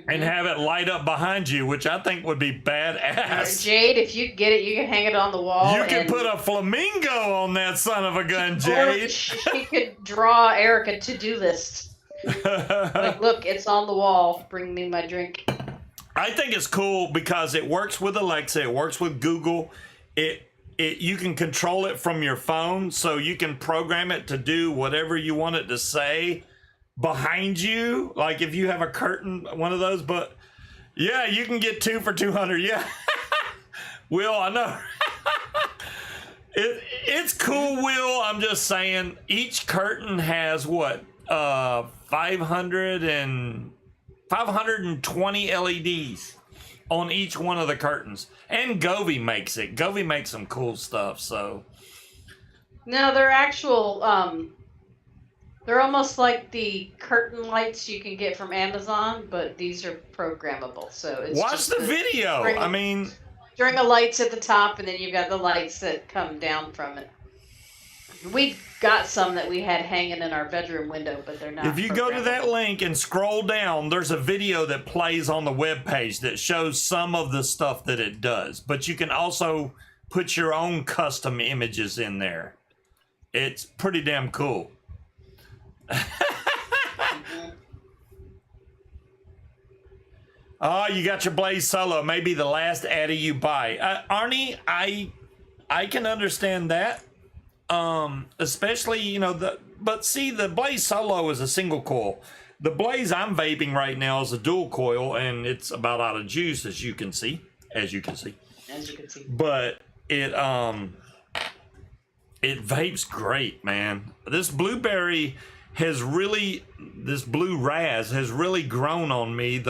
[SPEAKER 1] And have it light up behind you, which I think would be badass.
[SPEAKER 2] Jade, if you get it, you can hang it on the wall.
[SPEAKER 1] You can put a flamingo on that son of a gun, Jade.
[SPEAKER 2] Or she could draw Erica to-do list. Like, look, it's on the wall. Bring me my drink.
[SPEAKER 1] I think it's cool because it works with Alexa. It works with Google. You can control it from your phone, so you can program it to do whatever you want it to say behind you, like if you have a curtain, one of those. But yeah, you can get two for 200. Yeah. Will, I know. It's cool, Will. I'm just saying each curtain has what 520 LEDs on each one of the curtains, and Govee makes it. Govee makes some cool stuff. So
[SPEAKER 2] no, they're actual they're almost like the curtain lights you can get from Amazon, but these are programmable. So it's
[SPEAKER 1] watch the video. I mean,
[SPEAKER 2] during the lights at the top, and then you've got the lights that come down from it. We got some that we had hanging in our bedroom window, but they're not.
[SPEAKER 1] If you go to that link and scroll down, there's a video that plays on the webpage that shows some of the stuff that it does. But you can also put your own custom images in there. It's pretty damn cool. Oh, you got your Blaze Solo. Maybe the last Addy you buy. Arnie, I can understand that. Especially, you know, but see, the Blaze Solo is a single coil. The Blaze I'm vaping right now is a dual coil, and it's about out of juice, as you can see. But it vapes great, man. This blue raz has really grown on me.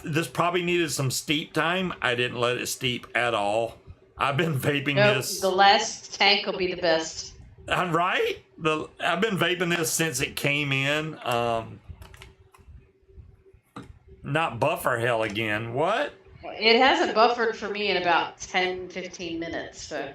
[SPEAKER 1] This probably needed some steep time. I didn't let it steep at all. I've been vaping this.
[SPEAKER 2] The last tank will be the best.
[SPEAKER 1] I'm right. I've been vaping this since it came in. Not buffer hell again. What?
[SPEAKER 2] It hasn't buffered for me in about 10-15 minutes. So.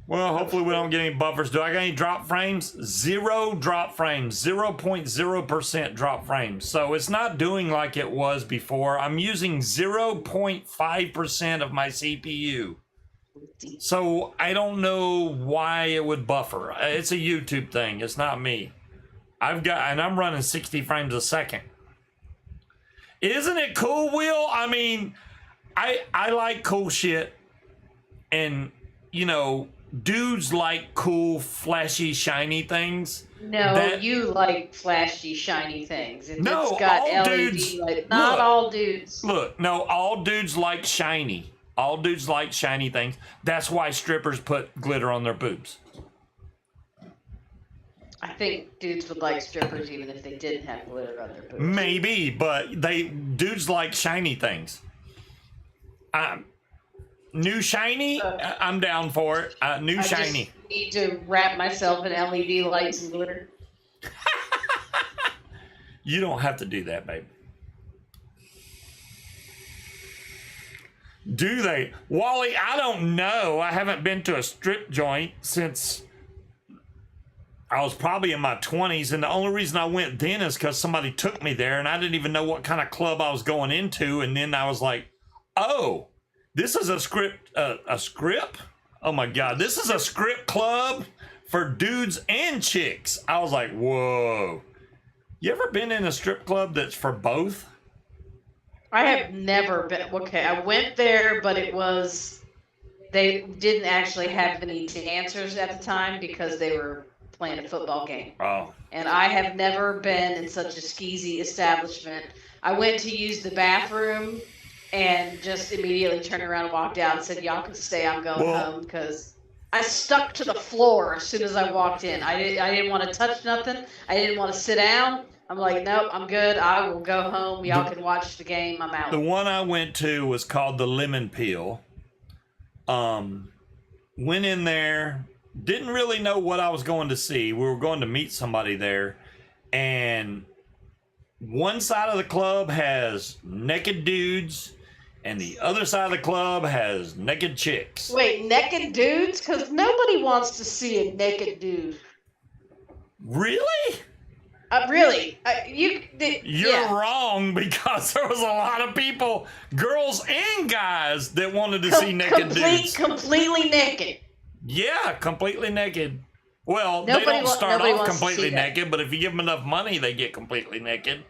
[SPEAKER 1] Well, hopefully we don't get any buffers. Do I got any drop frames? 0 drop frames. 0.0% drop frames. So it's not doing like it was before. I'm using 0.5% of my CPU. So I don't know why it would buffer. It's a YouTube thing. It's not me. I'm running 60 frames a second. Isn't it cool, Will? I mean, I like cool shit. And, you know, dudes like cool, flashy, shiny things.
[SPEAKER 2] No, you like flashy, shiny things. It's got
[SPEAKER 1] all
[SPEAKER 2] LED
[SPEAKER 1] dudes.
[SPEAKER 2] light. Not all dudes.
[SPEAKER 1] Look, no, all dudes like shiny. All dudes like shiny things. That's why strippers put glitter on their boobs.
[SPEAKER 2] I think dudes would like strippers even if they didn't have glitter on their boobs.
[SPEAKER 1] Maybe, but dudes like shiny things. New shiny, I'm down for it. New shiny.
[SPEAKER 2] Just need to wrap myself in LED lights and glitter.
[SPEAKER 1] You don't have to do that, babe. Do they? Wally, I don't know. I haven't been to a strip joint since I was probably in my 20s, and the only reason I went then is because somebody took me there, and I didn't even know what kind of club I was going into, and then I was like, oh, this is a script? Oh my God, this is a script club for dudes and chicks. I was like, whoa. You ever been in a strip club that's for both?
[SPEAKER 2] I have never been. Okay, I went there, but they didn't actually have any dancers at the time because they were playing a football game.
[SPEAKER 1] Oh.
[SPEAKER 2] And I have never been in such a skeezy establishment. I went to use the bathroom and just immediately turned around and walked out and said, y'all can stay, I'm going home, because I stuck to the floor as soon as I walked in. I didn't want to touch nothing. I didn't want to sit down. I'm like, nope, I'm good. I will go home. Y'all can watch the game. I'm out.
[SPEAKER 1] The one I went to was called the Lemon Peel. Went in there, didn't really know what I was going to see. We were going to meet somebody there, and one side of the club has naked dudes, and the other side of the club has naked chicks.
[SPEAKER 2] Wait, naked dudes? Because nobody wants to see a naked dude.
[SPEAKER 1] Really?
[SPEAKER 2] Really?
[SPEAKER 1] You're wrong, because there was a lot of people, girls and guys, that wanted to see naked dudes.
[SPEAKER 2] Completely naked.
[SPEAKER 1] Yeah, completely naked. Well, they don't start off completely naked, but if you give them enough money, they get completely naked.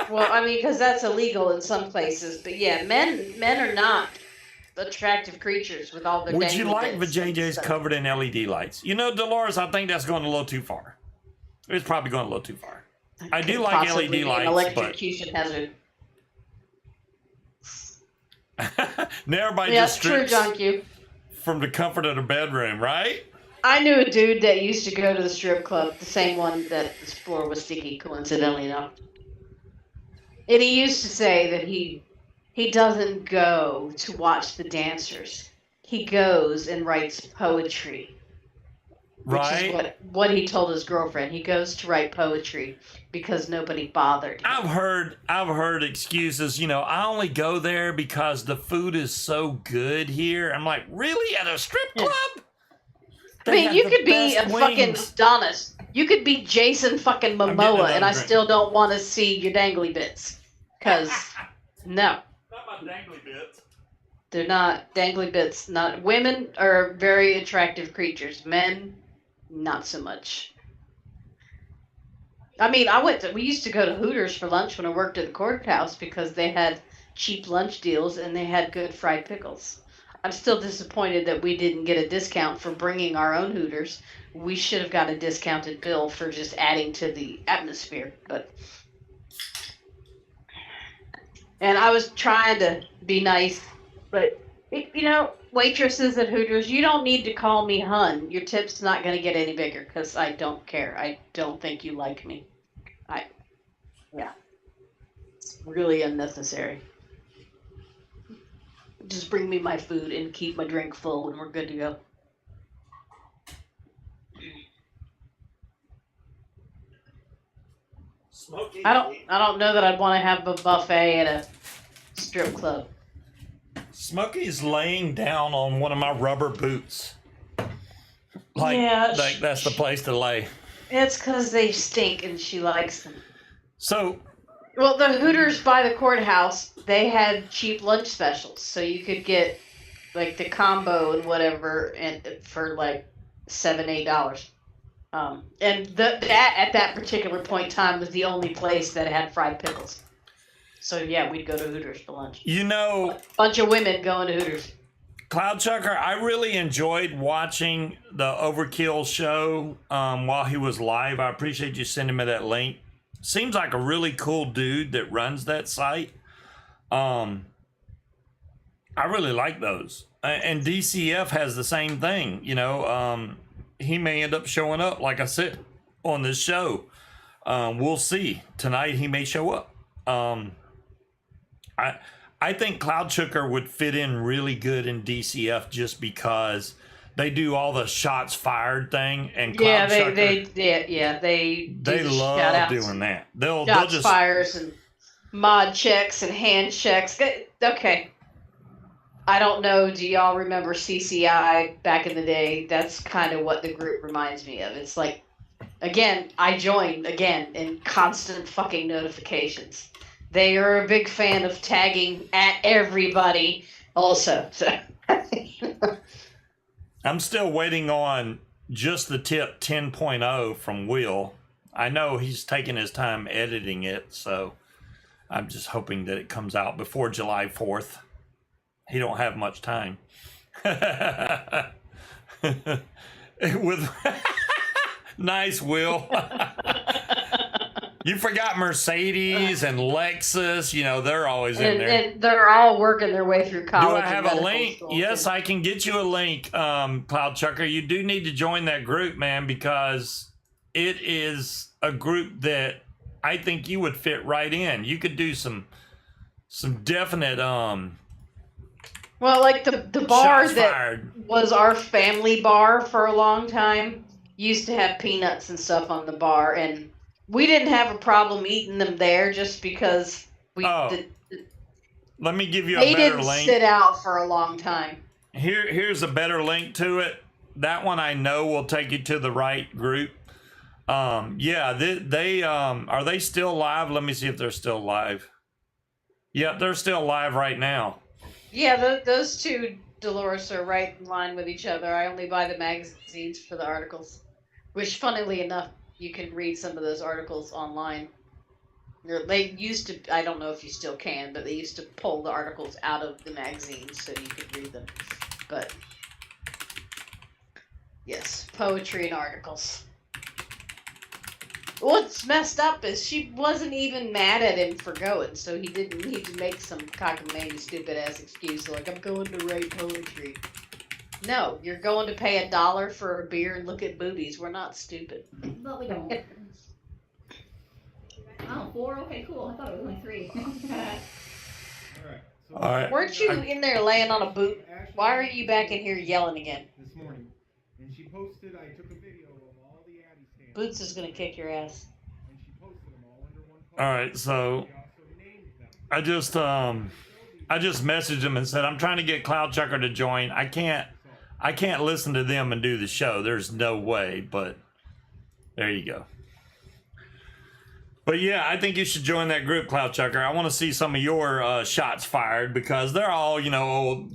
[SPEAKER 2] Well, I mean, because that's illegal in some places. But yeah, men are not attractive creatures with all their.
[SPEAKER 1] Would you like the JJ's covered in LED lights? You know, Dolores, I think that's going a little too far. It's probably going a little too far. I do like LED lights,
[SPEAKER 2] electrocution hazard.
[SPEAKER 1] Now everybody just strips
[SPEAKER 2] true,
[SPEAKER 1] from the comfort of the bedroom, right?
[SPEAKER 2] I knew a dude that used to go to the strip club, the same one that the floor was sticky, coincidentally enough. And he used to say that he doesn't go to watch the dancers. He goes and writes poetry.
[SPEAKER 1] Right.
[SPEAKER 2] Which is what he told his girlfriend. He goes to write poetry because nobody bothered him.
[SPEAKER 1] I've heard excuses, you know, I only go there because the food is so good here. I'm like, really? At a strip club?
[SPEAKER 2] I mean, you could be a fucking Adonis. You could be Jason fucking Momoa, and I still don't want to see your dangly bits. Because, no.
[SPEAKER 1] Not my dangly bits.
[SPEAKER 2] They're not dangly bits. Not women are very attractive creatures. Men, not so much. I mean, we used to go to Hooters for lunch when I worked at the courthouse because they had cheap lunch deals and they had good fried pickles. I'm still disappointed that we didn't get a discount for bringing our own Hooters. We should have got a discounted bill for just adding to the atmosphere, and I was trying to be nice, but waitresses at Hooters, you don't need to call me hun. Your tip's not going to get any bigger because I don't care. I don't think you like me. Yeah, it's really unnecessary. Just bring me my food and keep my drink full, and we're good to go.
[SPEAKER 1] Smoky.
[SPEAKER 2] I don't know that I'd want to have a buffet at a strip club.
[SPEAKER 1] Smokey's laying down on one of my rubber boots. Like that's the place to lay.
[SPEAKER 2] It's because they stink and she likes them.
[SPEAKER 1] So,
[SPEAKER 2] well, the Hooters by the courthouse, they had cheap lunch specials, so you could get like the combo and whatever, and for like $7-8. And that at that particular point in time was the only place that had fried pickles. So yeah, we'd go to Hooters for lunch. A bunch of women going to Hooters.
[SPEAKER 1] Cloud Chucker, I really enjoyed watching the Overkill show while he was live. I appreciate you sending me that link. Seems like a really cool dude that runs that site. I really like those. And DCF has the same thing. He may end up showing up, like I said, on this show. We'll see. Tonight he may show up. I think Cloud Chucker would fit in really good in DCF just because they do all the shots fired thing, and Cloud Chucker, they love doing that. They'll just
[SPEAKER 2] fires and mod checks and hand checks. Okay. I don't know. Do y'all remember CCI back in the day? That's kind of what the group reminds me of. It's like, again, I joined again in constant fucking notifications. They are a big fan of tagging at everybody also. So
[SPEAKER 1] I'm still waiting on just the tip 10.0 from Will. I know he's taking his time editing it, so I'm just hoping that it comes out before July 4th. He don't have much time. With nice, Will. You forgot Mercedes and Lexus. They're always in there.
[SPEAKER 2] And they're all working their way through college.
[SPEAKER 1] Do I have a link? Yes, I can get you a link, Cloud Chucker. You do need to join that group, man, because it is a group that I think you would fit right in. You could do some definite
[SPEAKER 2] well, like the bar that was our family bar for a long time used to have peanuts and stuff on the bar, and we didn't have a problem eating them there just because
[SPEAKER 1] let me give you a
[SPEAKER 2] they
[SPEAKER 1] better
[SPEAKER 2] didn't
[SPEAKER 1] link.
[SPEAKER 2] Sit out for a long time.
[SPEAKER 1] Here's a better link to it. That one I know will take you to the right group. They are they still live? Let me see if they're still live. Yeah, they're still live right now.
[SPEAKER 2] Yeah, those two Dolores are right in line with each other. I only buy the magazines for the articles, which, funnily enough, you can read some of those articles online. They used to, I don't know if you still can, but they used to pull the articles out of the magazines so you could read them. But, yes, poetry and articles. What's messed up is she wasn't even mad at him for going, so he didn't need to make some cockamamie stupid ass excuse like, I'm going to write poetry. No, you're going to pay $1 for a beer and look at boobies. We're not stupid.
[SPEAKER 3] But we don't. Oh, 4? Okay, cool. I thought it was only 3.
[SPEAKER 1] All right.
[SPEAKER 2] Weren't you in there laying on a boot? Why are you back in here yelling again?
[SPEAKER 4] This morning, and she posted. I took a video of all the Addy stands.
[SPEAKER 2] Boots is gonna kick your ass.
[SPEAKER 4] And she posted them all under one post.
[SPEAKER 1] All right, so I just messaged him and said I'm trying to get Cloud Chucker to join. I can't listen to them and do the show. There's no way, but there you go. But yeah, I think you should join that group, Cloud Chucker. I want to see some of your shots fired because they're all,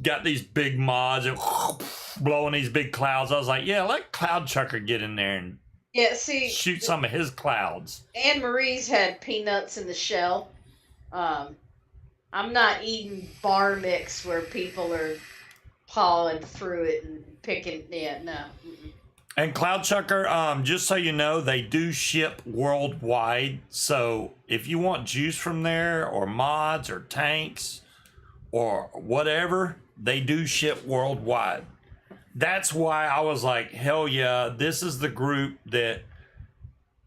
[SPEAKER 1] got these big mods and blowing these big clouds. I was like, yeah, let Cloud Chucker get in there and
[SPEAKER 2] Yeah, see,
[SPEAKER 1] shoot some of his clouds.
[SPEAKER 2] Anne Marie's had peanuts in the shell. I'm not eating bar mix where people are pawing through it and picking. Yeah, no. Mm-mm.
[SPEAKER 1] And Cloud Chucker, just so you know, they do ship worldwide. So if you want juice from there, or mods, or tanks, or whatever, they do ship worldwide. That's why I was like, hell yeah, this is the group that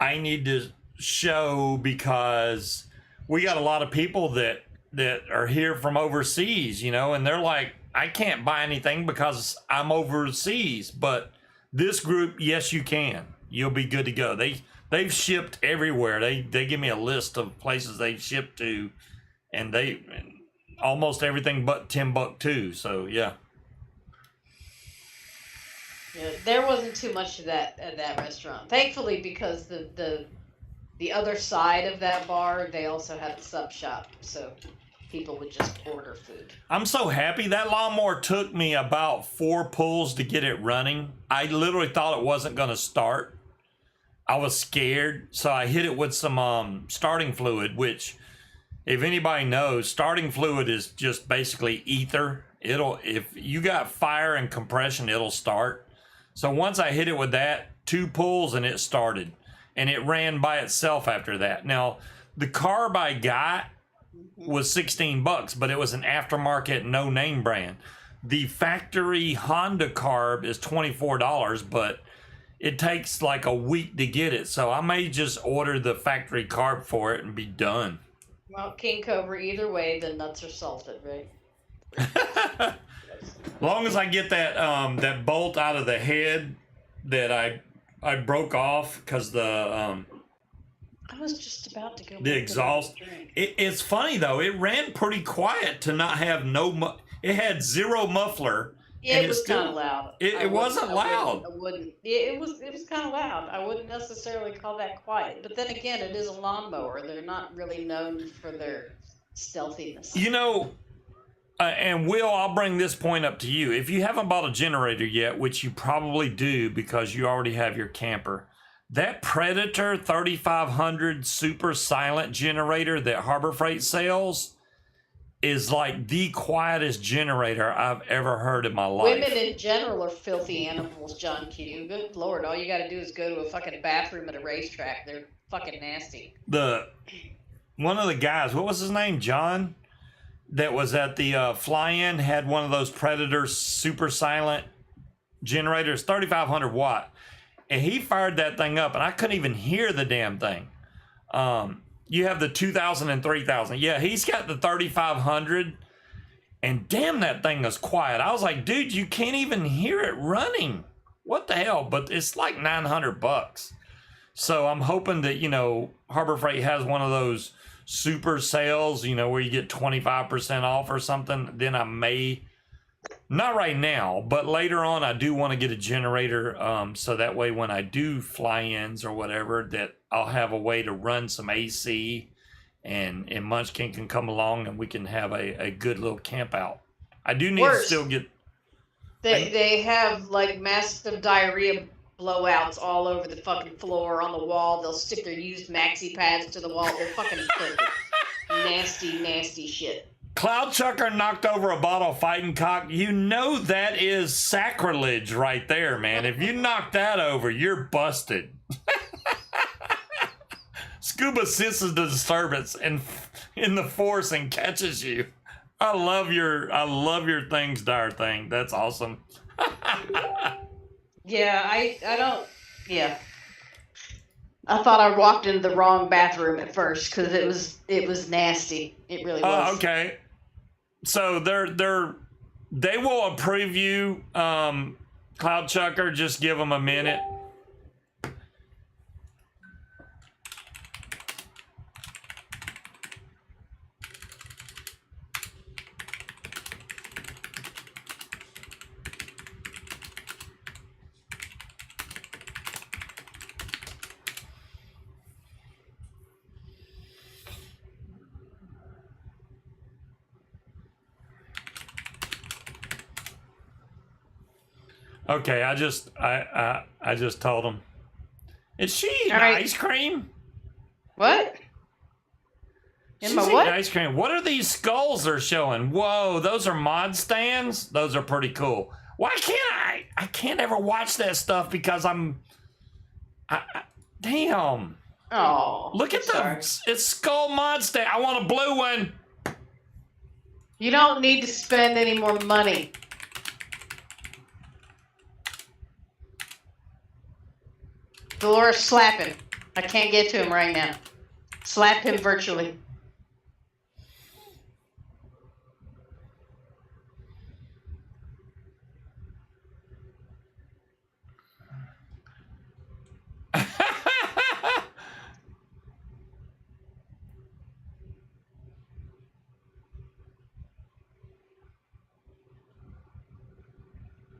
[SPEAKER 1] I need to show, because we got a lot of people that are here from overseas, you know, and they're like, I can't buy anything because I'm overseas. But this group, yes, you can. You'll be good to go. They've shipped everywhere. They give me a list of places they've shipped to, and they almost everything but Timbuktu. So yeah.
[SPEAKER 2] Yeah, there wasn't too much of that at that restaurant. Thankfully, because the other side of that bar, they also had a sub shop, so people would just order food.
[SPEAKER 1] I'm so happy. That lawnmower took me about 4 pulls to get it running. I literally thought it wasn't going to start. I was scared, so I hit it with some starting fluid, which, if anybody knows, starting fluid is just basically ether. If you got fire and compression, it'll start. So once I hit it with that, 2 pulls and it started, and it ran by itself after that. Now, the carb I got was $16, but it was an aftermarket no name brand. The factory Honda carb is $24, but it takes like a week to get it. So I may just order the factory carb for it and be done.
[SPEAKER 2] Well, King Cobra, either way, the nuts are salted, right?
[SPEAKER 1] Long as I get that bolt out of the head that I broke off, because the
[SPEAKER 2] I was just about to go.
[SPEAKER 1] the exhaust. It's funny though. It ran pretty quiet to not have it had 0 muffler.
[SPEAKER 2] Yeah,
[SPEAKER 1] and
[SPEAKER 2] it was
[SPEAKER 1] still-
[SPEAKER 2] kind of loud.
[SPEAKER 1] It wasn't loud.
[SPEAKER 2] I wouldn't. It was kind of loud. I wouldn't necessarily call that quiet. But then again, it is a lawnmower. They're not really known for their stealthiness.
[SPEAKER 1] You know, and Will, I'll bring this point up to you. If you haven't bought a generator yet, which you probably do because you already have your camper, that Predator 3500 super silent generator that Harbor Freight sells is like the quietest generator I've ever heard in my life.
[SPEAKER 2] Women in general are filthy animals, John Q. Good Lord, all you got to do is go to a fucking bathroom at a racetrack. They're fucking nasty.
[SPEAKER 1] One of the guys, what was his name, John, that was at the fly-in, had one of those Predator super silent generators, 3500 watt, and he fired that thing up, and I couldn't even hear the damn thing. You have the 2000 and 3000. Yeah, he's got the 3500, and damn, that thing is quiet. I was like, dude, you can't even hear it running. What the hell? But it's like $900. So I'm hoping that, you know, Harbor Freight has one of those super sales, you know, where you get 25% off or something. Then I may, not right now, but later on, I do want to get a generator. So that way when I do fly-ins or whatever, that I'll have a way to run some AC, and Munchkin can come along and we can have a good little camp out. I do need to still get...
[SPEAKER 2] They have like massive diarrhea blowouts all over the fucking floor, on the wall. They'll stick their used maxi pads to the wall. They're fucking filthy. Nasty, nasty shit.
[SPEAKER 1] Cloud Chucker knocked over a bottle of fighting cock. You know that is sacrilege right there, man. If you knock that over, you're busted. Scuba senses the disturbance and in the force and catches you. I love your things, Dire Thing. That's awesome.
[SPEAKER 2] Yeah, I don't. Yeah, I thought I walked into the wrong bathroom at first because it was nasty. It really was.
[SPEAKER 1] Okay. So they will approve you, Cloud Chucker. Just give them a minute. Okay, I just told them. Is she eating
[SPEAKER 2] All right.
[SPEAKER 1] ice cream?
[SPEAKER 2] What? In
[SPEAKER 1] She's
[SPEAKER 2] my
[SPEAKER 1] eating
[SPEAKER 2] what?
[SPEAKER 1] ice cream. What are these skulls they're showing? Whoa, those are mod stands? Those are pretty cool. Why can't I? I can't ever watch that stuff because damn.
[SPEAKER 2] Oh,
[SPEAKER 1] Look at it's skull mod stand. I want a blue one.
[SPEAKER 2] You don't need to spend any more money. Dolores, slap him. I can't get to him right now. Slap him virtually.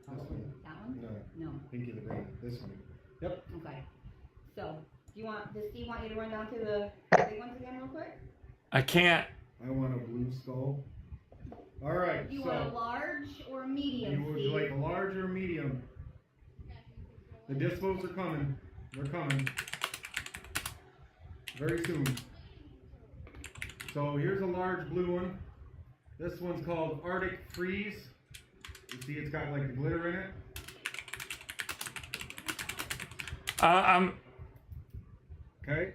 [SPEAKER 3] That one?
[SPEAKER 4] No,
[SPEAKER 3] No.
[SPEAKER 4] pinky the green. This one. Yep.
[SPEAKER 3] Okay. So, does Steve want you to run down to the big ones again real quick?
[SPEAKER 1] I can't.
[SPEAKER 4] I want a blue skull. All right.
[SPEAKER 3] Do you
[SPEAKER 4] so
[SPEAKER 3] want a large or a medium,
[SPEAKER 4] you would
[SPEAKER 3] Steve?
[SPEAKER 4] like a large or medium? The dispos are coming. They're coming. Very soon. So here's a large blue one. This one's called Arctic Freeze. You see it's got like the glitter in it.
[SPEAKER 1] I'm
[SPEAKER 4] Okay.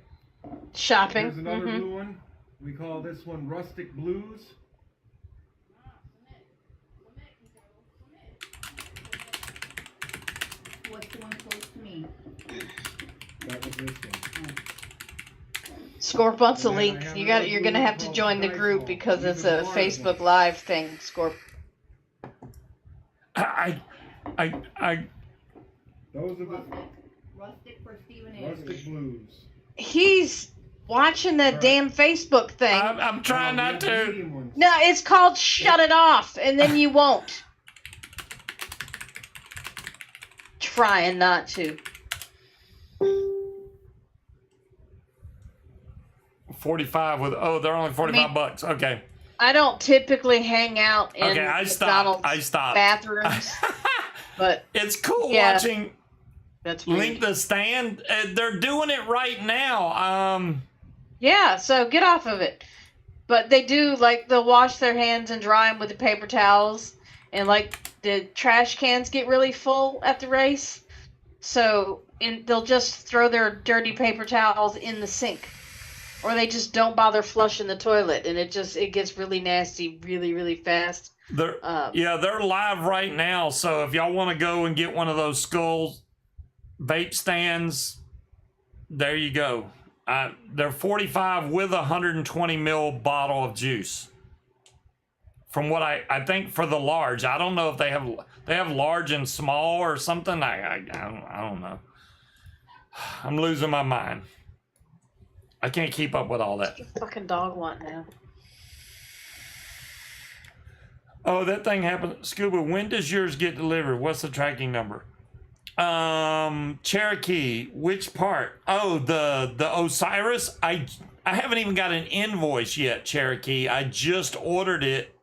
[SPEAKER 2] Shopping.
[SPEAKER 4] Here's another blue one. We call this one Rustic Blues.
[SPEAKER 3] What's the one close to me?
[SPEAKER 4] That was this one.
[SPEAKER 2] Scorp wants a
[SPEAKER 4] And then I
[SPEAKER 2] link.
[SPEAKER 4] have
[SPEAKER 2] You're
[SPEAKER 4] another
[SPEAKER 2] gonna
[SPEAKER 4] blue
[SPEAKER 2] have to
[SPEAKER 4] called
[SPEAKER 2] join the
[SPEAKER 4] Sky
[SPEAKER 2] group
[SPEAKER 4] Fall.
[SPEAKER 2] because
[SPEAKER 4] These
[SPEAKER 2] it's
[SPEAKER 4] are
[SPEAKER 2] a
[SPEAKER 4] the large
[SPEAKER 2] Facebook
[SPEAKER 4] ones.
[SPEAKER 2] Live thing, Scorp.
[SPEAKER 1] I
[SPEAKER 4] Those are the
[SPEAKER 3] Rustic for Steve and Andrew.
[SPEAKER 4] Rustic Blues.
[SPEAKER 2] He's watching that
[SPEAKER 4] Right.
[SPEAKER 2] damn Facebook thing.
[SPEAKER 1] I'm trying
[SPEAKER 4] Now,
[SPEAKER 1] not
[SPEAKER 4] we have the
[SPEAKER 1] to.
[SPEAKER 4] medium ones.
[SPEAKER 2] No, it's called Shut It Off, and then you won't. Trying not to.
[SPEAKER 1] 45 with they're only 45 bucks. Okay.
[SPEAKER 2] I don't typically hang out in
[SPEAKER 1] Okay, I stopped.
[SPEAKER 2] McDonald's
[SPEAKER 1] I stopped.
[SPEAKER 2] bathrooms, but
[SPEAKER 1] It's cool
[SPEAKER 2] Yeah.
[SPEAKER 1] watching
[SPEAKER 2] that's
[SPEAKER 1] Link
[SPEAKER 2] weird.
[SPEAKER 1] the Stand. They're doing it right now.
[SPEAKER 2] Yeah, so get off of it. But they do, like, they'll wash their hands and dry them with the paper towels. And, like, the trash cans get really full at the race. So they'll just throw their dirty paper towels in the sink. Or they just don't bother flushing the toilet. And it gets really nasty really, really fast.
[SPEAKER 1] they're live right now. So if y'all want to go and get one of those skulls vape stands, there you go. They're 45 with a 120 ml bottle of juice. From what I think for the large, I don't know if they have large and small or something. I don't know. I'm losing my mind. I can't keep up with all that.
[SPEAKER 2] What's your fucking dog want now?
[SPEAKER 1] Oh, that thing happened. Scuba, when does yours get delivered? What's the tracking number? Cherokee, which part? Oh, the Osiris. I haven't even got an invoice yet, Cherokee. I just ordered it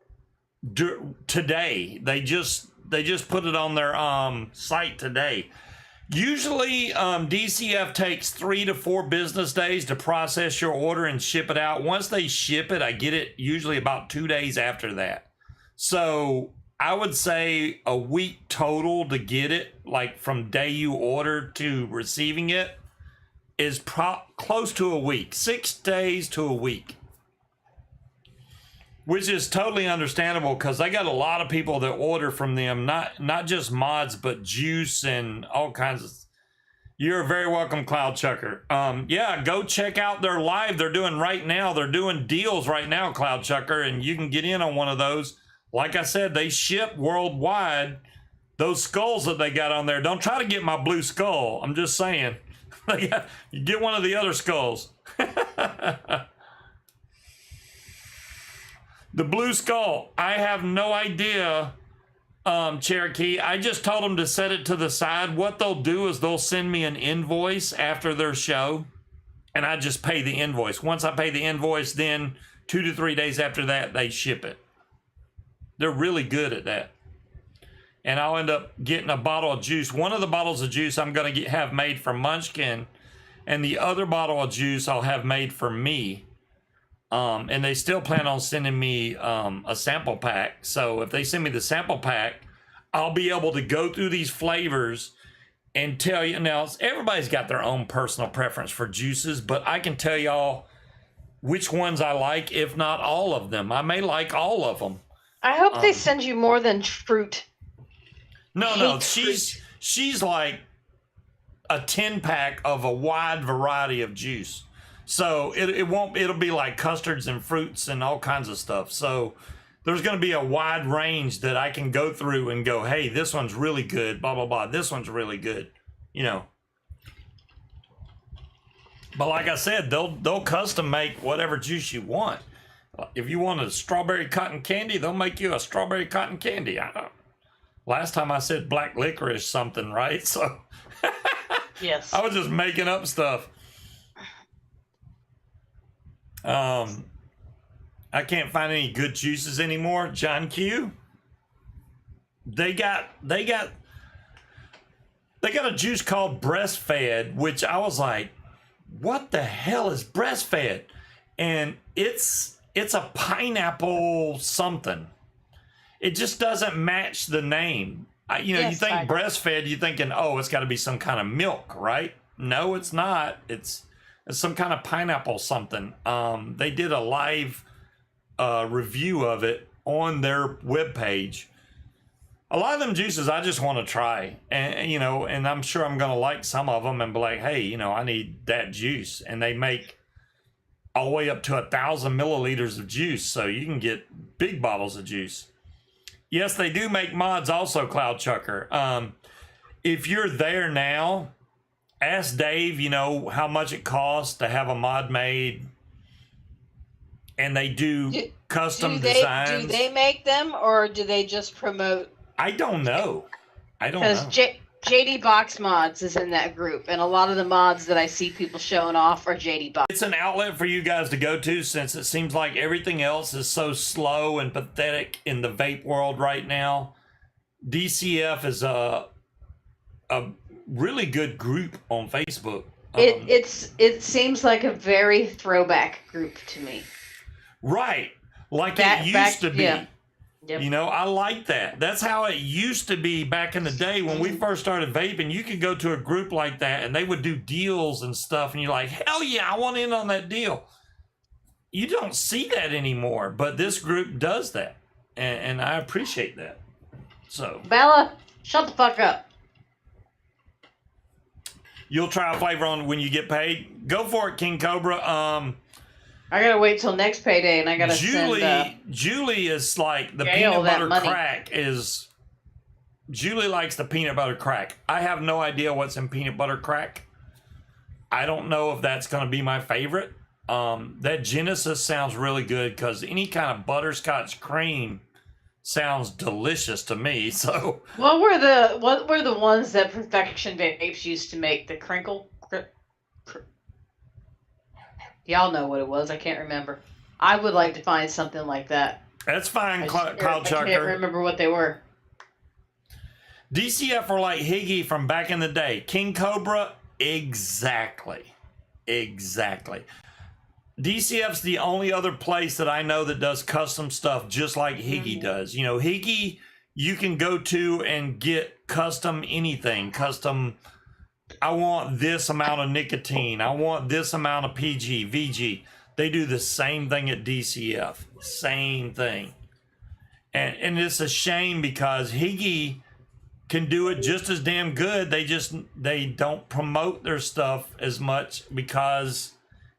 [SPEAKER 1] today. They just put it on their site today. Usually, DCF takes 3 to 4 business days to process your order and ship it out. Once they ship it, I get it usually about 2 days after that. So I would say a week total to get it, like from day you order to receiving it, is close to a week. 6 days to a week. Which is totally understandable because they got a lot of people that order from them, not just mods, but juice and all kinds of. You're very welcome, Cloud Chucker. Yeah, go check out their live they're doing right now. They're doing deals right now, Cloud Chucker, and you can get in on one of those. Like I said, they ship worldwide. Those skulls that they got on there. Don't try to get my blue skull. I'm just saying. You get one of the other skulls. The blue skull, I have no idea, Cherokee. I just told them to set it to the side. What they'll do is they'll send me an invoice after their show, and I just pay the invoice. Once I pay the invoice, then 2 to 3 days after that, they ship it. They're really good at that. And I'll end up getting a bottle of juice. One of the bottles of juice I'm going to have made from Munchkin. and the other bottle of juice I'll have made for me. And they still plan on sending me a sample pack. So if they send me the sample pack, I'll be able to go through these flavors and tell you. Now, everybody's got their own personal preference for juices, but I can tell y'all which ones I like, if not all of them. I may like all of them.
[SPEAKER 2] I hope they send you more than fruit.
[SPEAKER 1] No, she's like a 10-pack of a wide variety of juice. So it'll be like custards and fruits and all kinds of stuff. So there's going to be a wide range that I can go through and go, hey, this one's really good, blah, blah, blah. This one's really good, you know. But like I said, they'll custom make whatever juice you want. If you want a strawberry cotton candy, they'll make you a strawberry cotton candy. Last time I said black licorice something, right? So
[SPEAKER 2] Yes.
[SPEAKER 1] I was just making up stuff. I can't find any good juices anymore. John Q. They got a juice called breastfed, which I was like, what the hell is breastfed? And it's a pineapple something. It just doesn't match the name. You think breastfed, you're thinking, oh, it's got to be some kind of milk, right? No, it's not. It's some kind of pineapple something. They did a live review of it on their webpage. A lot of them juices I just want to try, and I'm sure I'm gonna like some of them and be like, hey, I need that juice. And they make all the way up to 1,000 milliliters of juice, so you can get big bottles of juice. Yes, they do make mods also, Cloud Chucker. If you're there now, ask Dave, how much it costs to have a mod made. And they do custom designs.
[SPEAKER 5] Do they make them, or do they just promote?
[SPEAKER 1] I don't know.
[SPEAKER 2] Because JD Box Mods is in that group, and a lot of the mods that I see people showing off are JD Box.
[SPEAKER 1] It's an outlet for you guys to go to, since it seems like everything else is so slow and pathetic in the vape world right now. DCF is a really good group on Facebook.
[SPEAKER 2] It seems like a very throwback group to me.
[SPEAKER 1] Right. Like it used to be.
[SPEAKER 2] Yeah. Yep.
[SPEAKER 1] I like that. That's how it used to be back in the day when we first started vaping. You could go to a group like that and they would do deals and stuff, and you're like, hell yeah, I want in on that deal. You don't see that anymore, but this group does that, and I appreciate that. So
[SPEAKER 2] Bella, shut the fuck up.
[SPEAKER 1] You'll try a flavor on when you get paid. Go for it, King Cobra.
[SPEAKER 2] I gotta wait till next payday, and I gotta
[SPEAKER 1] Julie is like the
[SPEAKER 2] Gail
[SPEAKER 1] peanut butter
[SPEAKER 2] money.
[SPEAKER 1] crack is. Julie likes the peanut butter crack. I have no idea what's in peanut butter crack. I don't know if that's going to be my favorite. That Genesis sounds really good because any kind of butterscotch cream sounds delicious to me. So
[SPEAKER 2] What were the ones that Perfection Vapes used to make? The crinkle. Y'all know what it was. I can't remember. I would like to find something like that.
[SPEAKER 1] that's fine, Cloud
[SPEAKER 2] I can't
[SPEAKER 1] Chucker.
[SPEAKER 2] remember what they were.
[SPEAKER 1] DCF are like Higgy from back in the day. King Cobra, exactly. DCF's the only other place that I know that does custom stuff just like Higgy does. Higgy, you can go to and get custom anything. Custom, I want this amount of nicotine. I want this amount of PG, VG. They do the same thing at DCF. Same thing. And it's a shame because Higgy can do it just as damn good. They don't promote their stuff as much because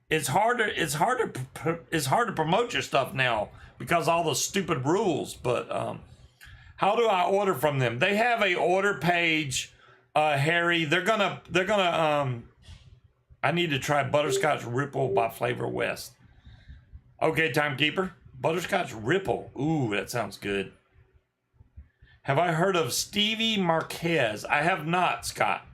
[SPEAKER 1] it's hard to promote your stuff now because all the stupid rules. But how do I order from them? They have a order page, Harry. They're gonna I need to try Butterscotch Ripple by Flavor West. Okay, Timekeeper. Butterscotch Ripple. Ooh, that sounds good. Have I heard of Stevie Marquez? I have not, Scott.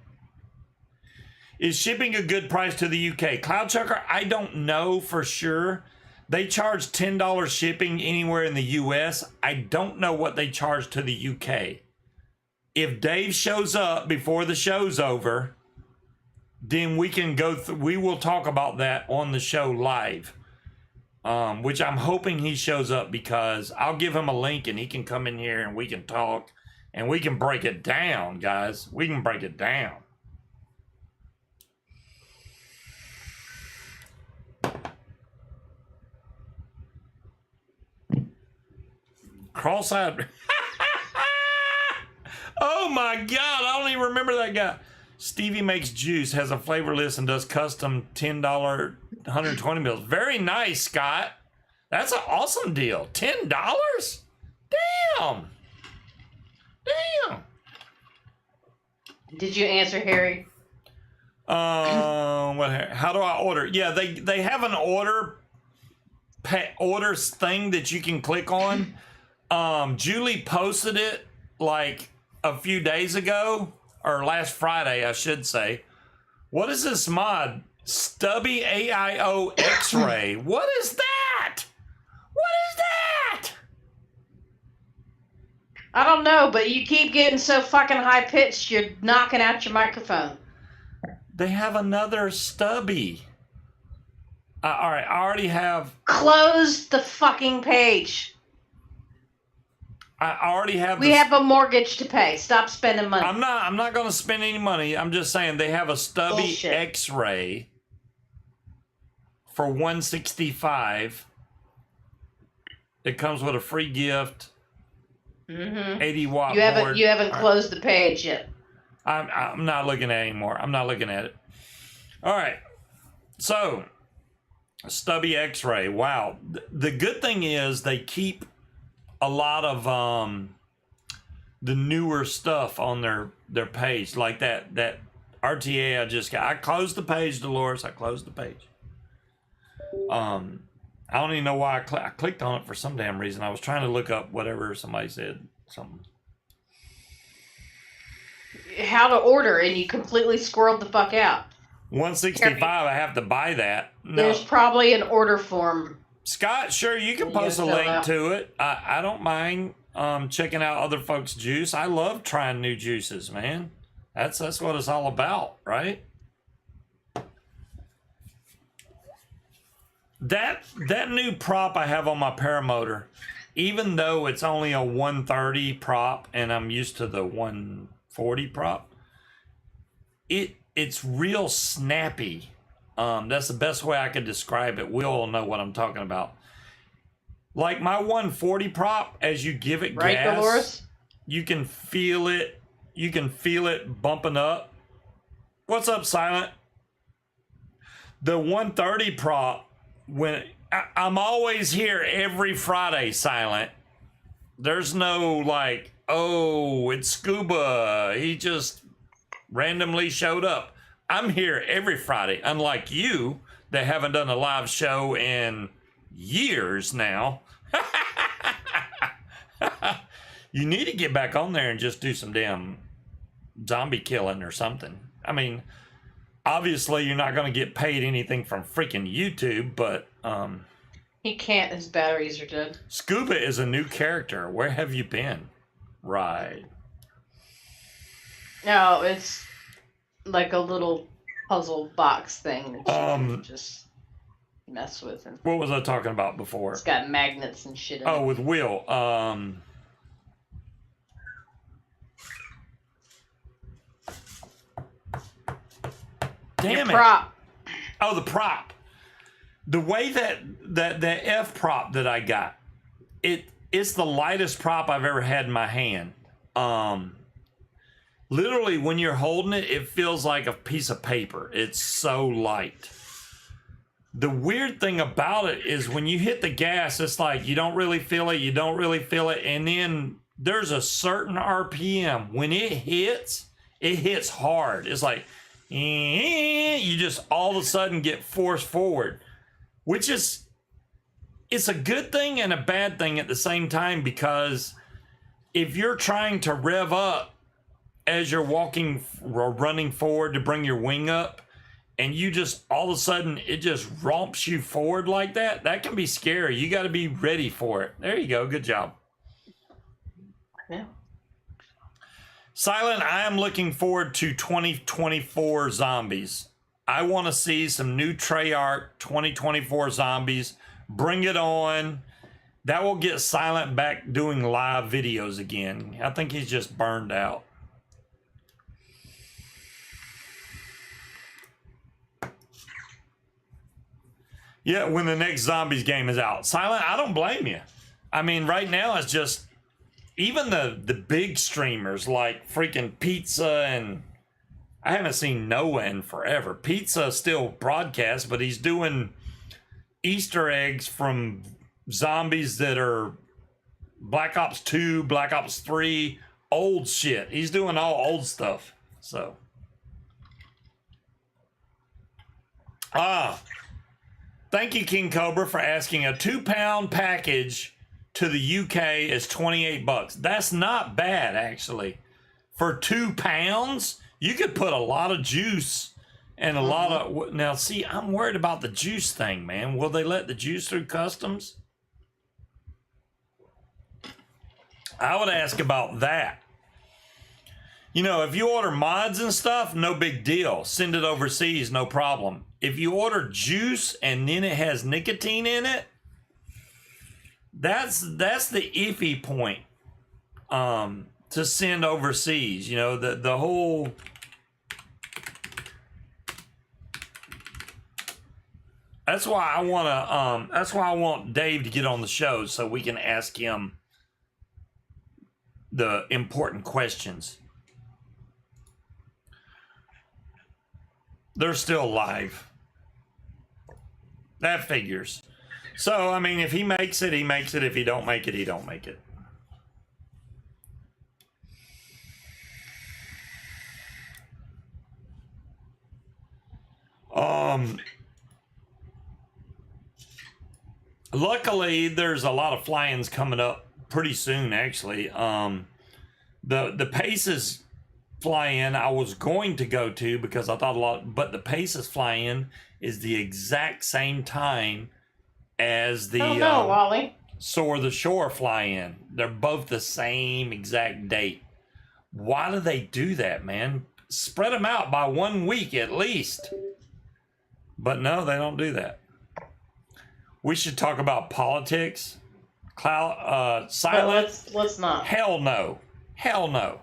[SPEAKER 1] Is shipping a good price to the UK? Cloud Chucker, I don't know for sure. They charge $10 shipping anywhere in the US. I don't know what they charge to the UK. If Dave shows up before the show's over, then we can go through, we will talk about that on the show live. Which I'm hoping he shows up, because I'll give him a link and he can come in here and we can talk and we can break it down, guys. We can break it down. Cross-eyed. Oh my God, I don't even remember that guy. Stevie makes juice, has a flavor list, and does custom $10 120 mils. Very nice, Scott. That's an awesome deal. $10? Damn. Damn.
[SPEAKER 2] Did you answer, Harry?
[SPEAKER 1] How do I order? Yeah, they have an orders thing that you can click on. Julie posted it like a few days ago, or last Friday, I should say. What is this mod? Stubby AIO X-ray. What is that? What is that?
[SPEAKER 2] I don't know, but you keep getting so fucking high pitched, you're knocking out your microphone.
[SPEAKER 1] They have another Stubby. All right, I already have.
[SPEAKER 2] Close the fucking page.
[SPEAKER 1] I already have.
[SPEAKER 2] We have a mortgage to pay. Stop spending money.
[SPEAKER 1] I'm not going to spend any money. I'm just saying they have a Stubby
[SPEAKER 2] Bullshit.
[SPEAKER 1] X-ray for $165. It comes with a free gift. 80-watt board.
[SPEAKER 2] You haven't closed the page yet.
[SPEAKER 1] I'm not looking at it anymore. I'm not looking at it. All right. So, Stubby X-ray. Wow. The good thing is they keep a lot of the newer stuff on their page, like that RTA I just got. I closed the page, Dolores. I closed the page. I don't even know why I clicked on it for some damn reason. I was trying to look up whatever somebody said. Something.
[SPEAKER 2] How to order, and you completely squirreled the fuck out.
[SPEAKER 1] $165. I have to buy that. No.
[SPEAKER 2] There's probably an order form.
[SPEAKER 1] Scott, sure, you can post a link to it. I don't mind checking out other folks' juice. I love trying new juices, man. That's what it's all about, right? That new prop I have on my paramotor, even though it's only a 130 prop and I'm used to the 140 prop, it's real snappy. That's the best way I could describe it. We all know what I'm talking about. Like my 140 prop, as you give it
[SPEAKER 2] right,
[SPEAKER 1] gas,
[SPEAKER 2] Dolores?
[SPEAKER 1] you can feel it. You can feel it bumping up. What's up, Silent? The 130 prop, when I'm always here every Friday, Silent. There's no like, oh, it's Scuba. He just randomly showed up. I'm here every Friday, unlike you that haven't done a live show in years now. You need to get back on there and just do some damn zombie killing or something. I mean, obviously you're not going to get paid anything from freaking YouTube, but
[SPEAKER 2] He can't. His batteries are dead.
[SPEAKER 1] Scuba is a new character. Where have you been? Right.
[SPEAKER 2] No, it's like a little puzzle box thing that you can just mess with. And
[SPEAKER 1] What was I talking about before?
[SPEAKER 2] it's got magnets and shit in
[SPEAKER 1] Oh,
[SPEAKER 2] it.
[SPEAKER 1] with Will. Damn
[SPEAKER 2] Your
[SPEAKER 1] it.
[SPEAKER 2] prop.
[SPEAKER 1] Oh, the prop. The way that F prop that I got, it's the lightest prop I've ever had in my hand. Literally, when you're holding it, it feels like a piece of paper. It's so light. The weird thing about it is when you hit the gas, it's like you don't really feel it, you don't really feel it, and then there's a certain RPM. When it hits hard. It's like, you just all of a sudden get forced forward, which is, it's a good thing and a bad thing at the same time, because if you're trying to rev up as you're walking or running forward to bring your wing up, and you just all of a sudden it just romps you forward like that, that can be scary. You got to be ready for it. There you go. Good job.
[SPEAKER 2] Yeah.
[SPEAKER 1] Silent, I am looking forward to 2024 zombies. I want to see some new Treyarch 2024 zombies. Bring it on. That will get Silent back doing live videos again. I think he's just burned out. Yeah, when the next Zombies game is out. Silent, I don't blame you. I mean, right now it's just, even the big streamers like freaking Pizza, and I haven't seen Noah in forever. Pizza still broadcasts, but he's doing Easter eggs from zombies that are Black Ops 2, Black Ops 3, old shit. He's doing all old stuff. So. Thank you, King Cobra, for asking. A 2-pound package to the UK is $28. That's not bad, actually. For 2 pounds, you could put a lot of juice and a lot of... Now, see, I'm worried about the juice thing, man. Will they let the juice through customs? I would ask about that. You know, if you order mods and stuff, no big deal. Send it overseas, no problem. If you order juice and then it has nicotine in it, that's the iffy point to send overseas. You know, the whole... That's why I want Dave to get on the show so we can ask him the important questions. They're still live. That figures. So, I mean, if he makes it, he makes it. If he don't make it, he don't make it. Luckily, there's a lot of fly-ins coming up pretty soon, actually. The Paces fly-in I was going to go to because I thought a lot, but the Paces fly-in is the exact same time as the
[SPEAKER 2] Wally.
[SPEAKER 1] Soar the Shore fly-in. They're both the same exact date. Why do they do that, man? Spread them out by 1 week at least. But no, they don't do that. We should talk about politics. Silent.
[SPEAKER 2] Let's not.
[SPEAKER 1] Hell no. Hell no.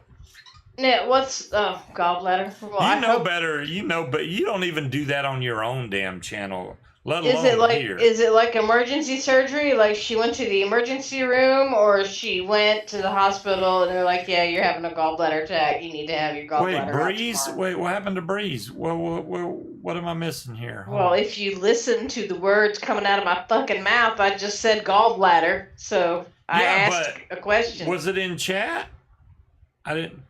[SPEAKER 2] Yeah, what's gallbladder? Well,
[SPEAKER 1] You know better. You know, but you don't even do that on your own damn channel. Let alone here.
[SPEAKER 2] Is it like emergency surgery? Like she went to the emergency room, or she went to the hospital and they're like, "Yeah, you're having a gallbladder attack. You need to have your gallbladder."
[SPEAKER 1] Wait, Breeze. Wait, what happened to Breeze? What am I missing here?
[SPEAKER 2] Well, if you listen to the words coming out of my fucking mouth, I just said gallbladder. So I asked a question.
[SPEAKER 1] Was it in chat? I didn't.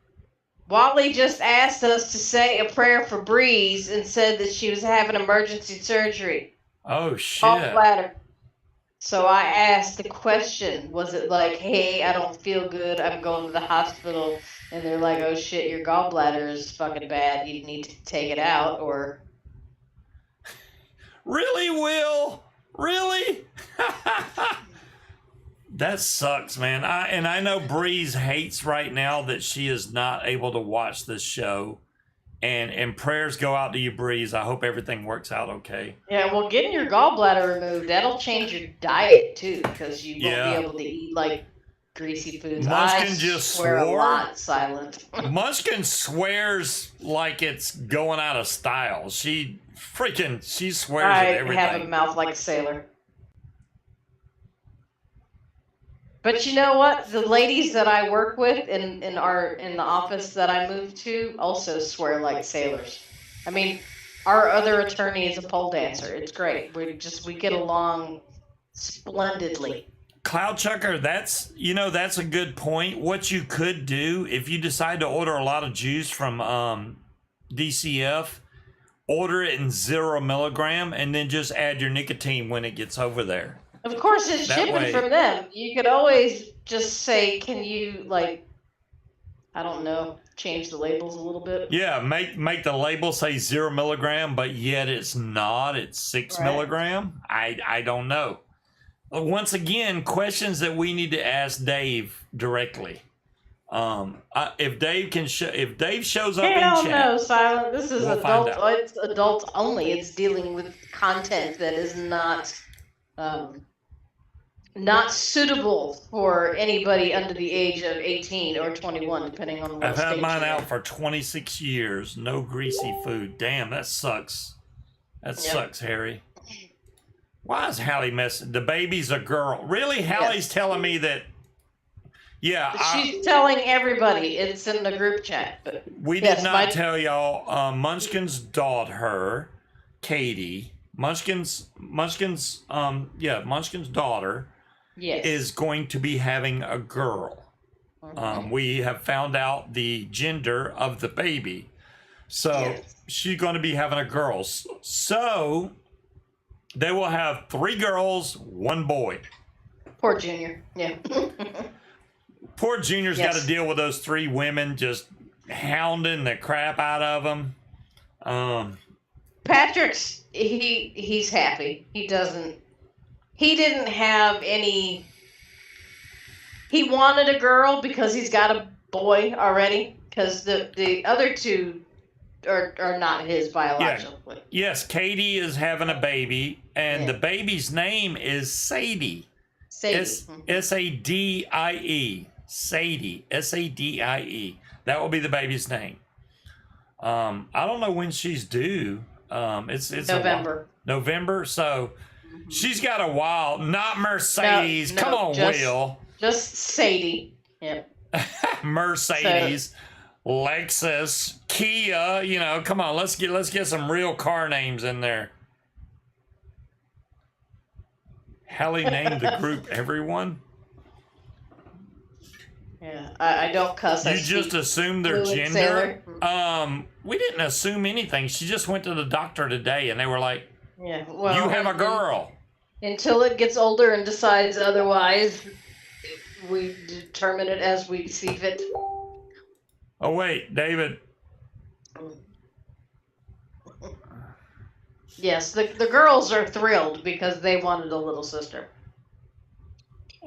[SPEAKER 2] Wally just asked us to say a prayer for Breeze and said that she was having emergency surgery.
[SPEAKER 1] Oh shit.
[SPEAKER 2] Gallbladder. So I asked the question, was it like, hey, I don't feel good, I'm going to the hospital, and they're like, oh shit, your gallbladder is fucking bad, you need to take it out, or...
[SPEAKER 1] Really, Will? Really? That sucks, man. I know Breeze hates right now that she is not able to watch this show. And prayers go out to you, Breeze. I hope everything works out okay.
[SPEAKER 2] Yeah, well, getting your gallbladder removed, that'll change your diet, too, because you won't be able to eat, like, greasy foods.
[SPEAKER 1] Munchkin just
[SPEAKER 2] swear a lot, Silent.
[SPEAKER 1] Munchkin swears like it's going out of style. She swears at everything.
[SPEAKER 2] I have a mouth like a sailor. But you know what? The ladies that I work with in the office that I moved to also swear like sailors. I mean, our other attorney is a pole dancer. It's great. We get along splendidly.
[SPEAKER 1] Cloud Chucker, that's a good point. What you could do if you decide to order a lot of juice from DCF, order it in 0 milligram and then just add your nicotine when it gets over there.
[SPEAKER 2] Of course, it's shipping from them. You could always just say, can you, like, I don't know, change the labels a little bit?
[SPEAKER 1] Yeah, make the label say 0 milligram, but yet it's not. It's 6 milligram. I don't know. Once again, questions that we need to ask Dave directly. If Dave if Dave shows up in
[SPEAKER 2] Hell
[SPEAKER 1] chat,
[SPEAKER 2] no, Silent. This is
[SPEAKER 1] We'll find
[SPEAKER 2] adult.
[SPEAKER 1] out.
[SPEAKER 2] It's adult only. It's dealing with content that is not suitable for anybody under the age of 18 or 21, depending on what
[SPEAKER 1] I've had
[SPEAKER 2] stage
[SPEAKER 1] mine
[SPEAKER 2] you're
[SPEAKER 1] out
[SPEAKER 2] in.
[SPEAKER 1] for 26 years. No greasy food. Damn, that sucks. That
[SPEAKER 2] Yep.
[SPEAKER 1] sucks, Harry. Why is Hallie messing? The baby's a girl. Really? Hallie's telling me that. Yeah,
[SPEAKER 2] She's telling everybody. It's in the group chat. But
[SPEAKER 1] we
[SPEAKER 2] yes,
[SPEAKER 1] did not tell y'all. Munchkin's daughter, Katie. Munchkin's daughter
[SPEAKER 2] yes.
[SPEAKER 1] is going to be having a girl. We have found out the gender of the baby. So
[SPEAKER 2] Yes.
[SPEAKER 1] she's going to be having a girl. So they will have 3 girls, 1 boy.
[SPEAKER 2] Poor Junior. Yeah.
[SPEAKER 1] Poor Junior's
[SPEAKER 2] Yes.
[SPEAKER 1] got to deal with those 3 women just hounding the crap out of him.
[SPEAKER 2] Patrick's he's happy. He didn't have any. He wanted a girl because he's got a boy already. Because the other 2 are not his biologically.
[SPEAKER 1] Yes, Katie is having a baby, and
[SPEAKER 2] Yeah.
[SPEAKER 1] the baby's name is Sadie.
[SPEAKER 2] Sadie.
[SPEAKER 1] Sadie. Sadie. Sadie. That will be the baby's name. I don't know when she's due. It's
[SPEAKER 2] November.
[SPEAKER 1] November. So she's got a while. Not Mercedes.
[SPEAKER 2] No,
[SPEAKER 1] Come on,
[SPEAKER 2] just-
[SPEAKER 1] Will.
[SPEAKER 2] Just Sadie. Yep.
[SPEAKER 1] Mercedes, Lexus, Kia. You know, come on. Let's get some real car names in there. Hallie named the group everyone.
[SPEAKER 2] Yeah. I don't cuss. I
[SPEAKER 1] You just
[SPEAKER 2] speak
[SPEAKER 1] assumed their
[SPEAKER 2] fluent
[SPEAKER 1] gender.
[SPEAKER 2] sailor.
[SPEAKER 1] We didn't assume anything. She just went to the doctor today, and they were like,
[SPEAKER 2] Yeah. Well,
[SPEAKER 1] "You have a girl."
[SPEAKER 2] Until it gets older and decides otherwise, we determine it as we see fit.
[SPEAKER 1] Oh wait, David.
[SPEAKER 2] Yes, the girls are thrilled because they wanted a little sister.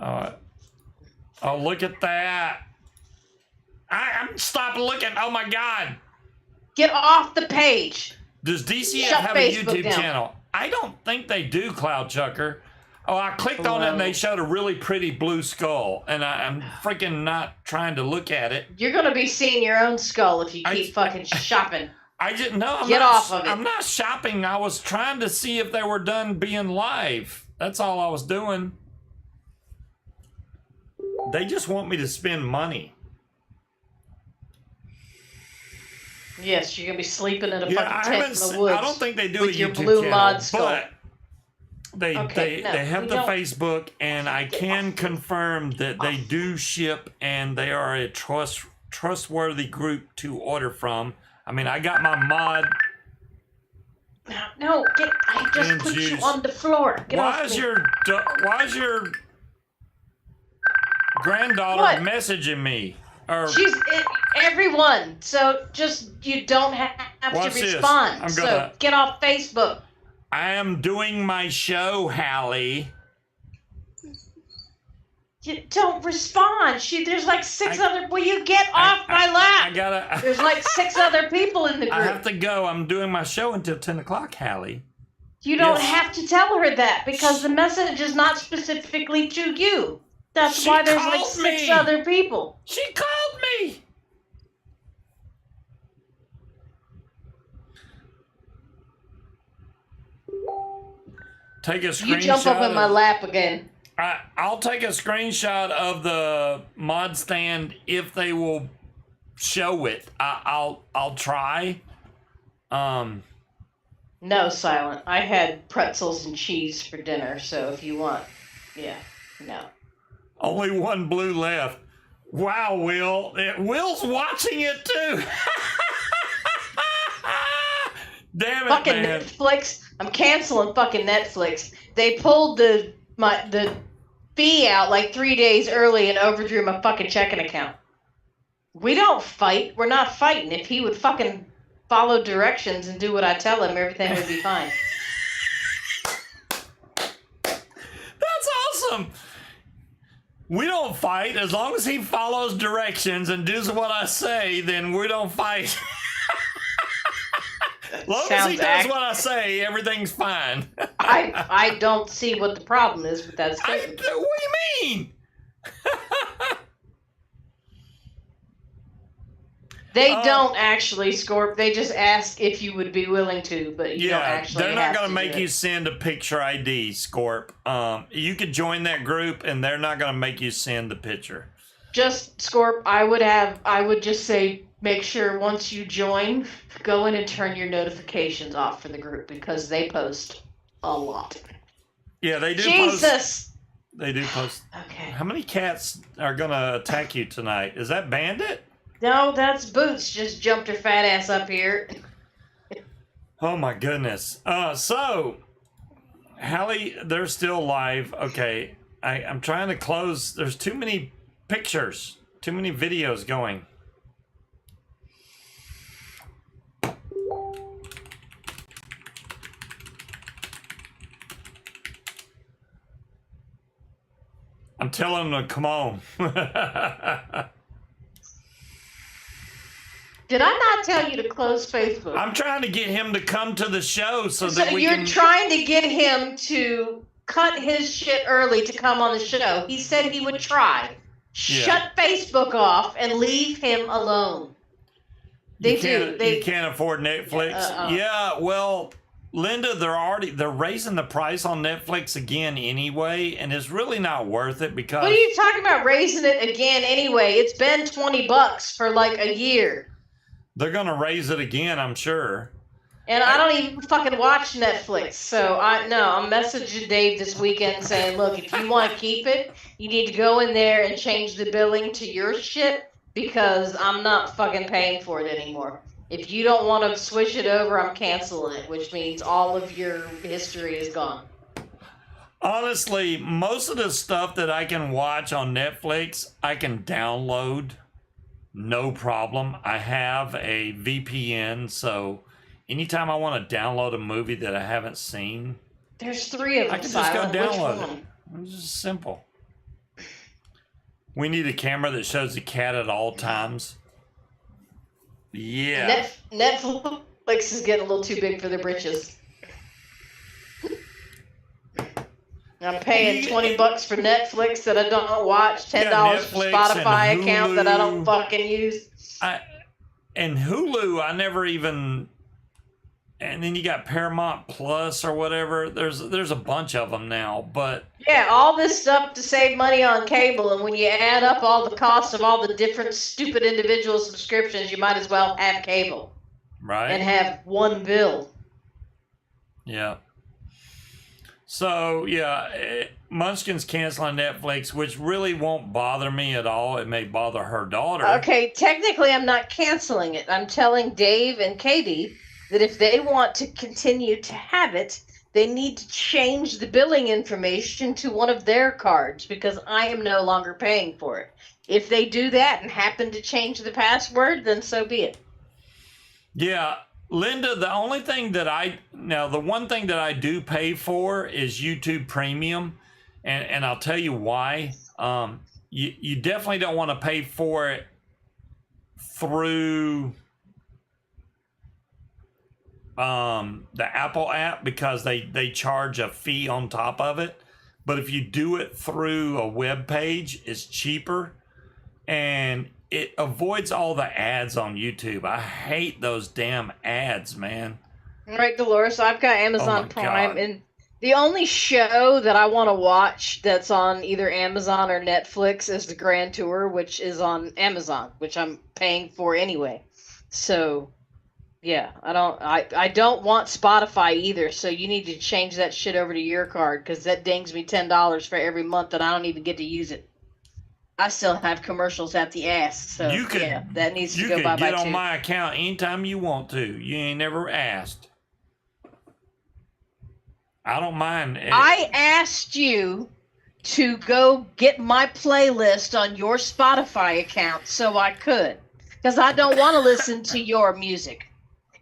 [SPEAKER 1] Oh, look at that! I'm stop looking. Oh my God!
[SPEAKER 2] Get off the page.
[SPEAKER 1] Does DCF
[SPEAKER 2] Shut
[SPEAKER 1] have a
[SPEAKER 2] Facebook
[SPEAKER 1] YouTube
[SPEAKER 2] down.
[SPEAKER 1] channel? I don't think they do, Cloud Chucker. Oh, I clicked on it and they showed a really pretty blue skull, and I'm freaking not trying to look at it.
[SPEAKER 2] You're gonna be seeing your own skull if you keep fucking shopping.
[SPEAKER 1] I just no.
[SPEAKER 2] Get off of it.
[SPEAKER 1] I'm not shopping. I was trying to see if they were done being live. That's all I was doing. They just want me to spend money.
[SPEAKER 2] Yes, you're gonna be sleeping in a
[SPEAKER 1] Yeah, I
[SPEAKER 2] fucking tent
[SPEAKER 1] haven't.
[SPEAKER 2] in the woods.
[SPEAKER 1] I don't think they do
[SPEAKER 2] with
[SPEAKER 1] a
[SPEAKER 2] your
[SPEAKER 1] YouTube
[SPEAKER 2] blue
[SPEAKER 1] channel,
[SPEAKER 2] mod skull.
[SPEAKER 1] but they
[SPEAKER 2] Okay, no,
[SPEAKER 1] they have
[SPEAKER 2] we
[SPEAKER 1] the
[SPEAKER 2] don't-
[SPEAKER 1] Facebook, and I can confirm that they do ship, and they are a trustworthy group to order from. I mean, I got my mod.
[SPEAKER 2] No, I just
[SPEAKER 1] And
[SPEAKER 2] put you
[SPEAKER 1] juice.
[SPEAKER 2] on the floor. Get
[SPEAKER 1] Why
[SPEAKER 2] off
[SPEAKER 1] is
[SPEAKER 2] me.
[SPEAKER 1] why is your granddaughter
[SPEAKER 2] What?
[SPEAKER 1] messaging me? Or
[SPEAKER 2] She's everyone, so just you don't have
[SPEAKER 1] Watch
[SPEAKER 2] to
[SPEAKER 1] this.
[SPEAKER 2] respond.
[SPEAKER 1] I'm
[SPEAKER 2] So
[SPEAKER 1] gonna-
[SPEAKER 2] get off Facebook.
[SPEAKER 1] I am doing my show, Hallie.
[SPEAKER 2] You don't respond. There's like 6 other. Will you get off my
[SPEAKER 1] I
[SPEAKER 2] lap?
[SPEAKER 1] gotta.
[SPEAKER 2] There's like 6 other people in the group.
[SPEAKER 1] I have to go. I'm doing my show until 10 o'clock, Hallie.
[SPEAKER 2] You don't
[SPEAKER 1] Yes.
[SPEAKER 2] have to tell her that because the message is not specifically to you. That's
[SPEAKER 1] She
[SPEAKER 2] why there's like
[SPEAKER 1] called
[SPEAKER 2] 6
[SPEAKER 1] me.
[SPEAKER 2] other people.
[SPEAKER 1] She called me. Take a screenshot.
[SPEAKER 2] You jump up in my
[SPEAKER 1] of-
[SPEAKER 2] lap again.
[SPEAKER 1] I'll take a screenshot of the mod stand if they will show it. I'll try.
[SPEAKER 2] No, Silent. I had pretzels and cheese for dinner, so if you want, yeah, no.
[SPEAKER 1] Only 1 blue left. Wow, Will. Will's watching it too. Damn it,
[SPEAKER 2] Fucking
[SPEAKER 1] man.
[SPEAKER 2] Netflix. I'm canceling fucking Netflix. They pulled the fee out like 3 days early and overdrew my fucking checking account. We don't fight. We're not fighting. If he would fucking follow directions and do what I tell him, everything would be fine.
[SPEAKER 1] That's awesome. We don't fight. As long as he follows directions and does what I say, then we don't fight. As long as he does what I say, everything's fine.
[SPEAKER 2] I don't see what the problem is with that statement.
[SPEAKER 1] What do you mean?
[SPEAKER 2] They don't actually, Scorp. They just ask if you would be willing to, but you don't actually
[SPEAKER 1] they're not
[SPEAKER 2] have
[SPEAKER 1] going
[SPEAKER 2] to
[SPEAKER 1] to make
[SPEAKER 2] do
[SPEAKER 1] you
[SPEAKER 2] it.
[SPEAKER 1] send a picture ID, Scorp. You could join that group, and they're not going to make you send the picture.
[SPEAKER 2] Just Scorp. I would just say make sure once you join, go in and turn your notifications off for the group because they post a lot.
[SPEAKER 1] Yeah, they do.
[SPEAKER 2] Jesus.
[SPEAKER 1] They do post.
[SPEAKER 2] Okay.
[SPEAKER 1] How many cats are going to attack you tonight? Is that Bandit?
[SPEAKER 2] No, that's Boots. Just jumped her fat ass up here.
[SPEAKER 1] Oh my goodness. So, Hallie, they're still live. Okay, I'm trying to close. There's too many pictures, too many videos going. I'm telling them to come on.
[SPEAKER 2] Did I not tell you to close Facebook?
[SPEAKER 1] I'm trying to get him to come to the show so that we
[SPEAKER 2] you're
[SPEAKER 1] can...
[SPEAKER 2] trying to get him to cut his shit early to come on the show. He said he would try. Shut Facebook off and leave him alone. They do.
[SPEAKER 1] You can't afford Netflix. Yeah, well, Linda, they're raising the price on Netflix again anyway, and it's really not worth it because...
[SPEAKER 2] What are you talking about raising it again anyway? It's been $20 for like a year.
[SPEAKER 1] They're gonna raise it again, I'm sure.
[SPEAKER 2] And I don't even fucking watch Netflix, so I'm messaging Dave this weekend saying, look, if you want to keep it, you need to go in there and change the billing to your shit because I'm not fucking paying for it anymore. If you don't want to switch it over, I'm canceling it, which means all of your history is gone.
[SPEAKER 1] Honestly, most of the stuff that I can watch on Netflix, I can download. No problem. I have a VPN, so anytime I want to download a movie that I haven't seen,
[SPEAKER 2] there's 3 of them.
[SPEAKER 1] I can just go
[SPEAKER 2] Which
[SPEAKER 1] download
[SPEAKER 2] one?
[SPEAKER 1] it. It's just simple. We need a camera that shows the cat at all times. Yeah.
[SPEAKER 2] Netflix is getting a little too big for their britches. I'm paying $20 for Netflix that I don't watch, $10 for Spotify account that I don't fucking use.
[SPEAKER 1] And Hulu, I never even. And then you got Paramount Plus or whatever. There's a bunch of them now, but
[SPEAKER 2] yeah, all this stuff to save money on cable, and when you add up all the costs of all the different stupid individual subscriptions, you might as well have cable,
[SPEAKER 1] right?
[SPEAKER 2] And have one bill.
[SPEAKER 1] Yeah. So, yeah, Munchkin's canceling Netflix, which really won't bother me at all. It may bother her daughter.
[SPEAKER 2] Okay, technically I'm not canceling it. I'm telling Dave and Katie that if they want to continue to have it, they need to change the billing information to one of their cards because I am no longer paying for it. If they do that and happen to change the password, then so be it.
[SPEAKER 1] Yeah. Linda, the one thing that I do pay for is YouTube Premium, and I'll tell you why. You definitely don't want to pay for it through the Apple app because they charge a fee on top of it. But if you do it through a web page, it's cheaper, and it avoids all the ads on YouTube. I hate those damn ads, man.
[SPEAKER 2] All right, Dolores, I've got Amazon Prime,
[SPEAKER 1] God.
[SPEAKER 2] and the only show that I want to watch that's on either Amazon or Netflix is The Grand Tour, which is on Amazon, which I'm paying for anyway. So, yeah, I don't want Spotify either, so you need to change that shit over to your card, because that dings me $10 for every month and I don't even get to use it. I still have commercials at the ass, so yeah, that needs to go bye-bye too.
[SPEAKER 1] You can get on my account anytime you want to. You ain't never asked. I don't mind.
[SPEAKER 2] I asked you to go get my playlist on your Spotify account so I could, because I don't want to listen to your music,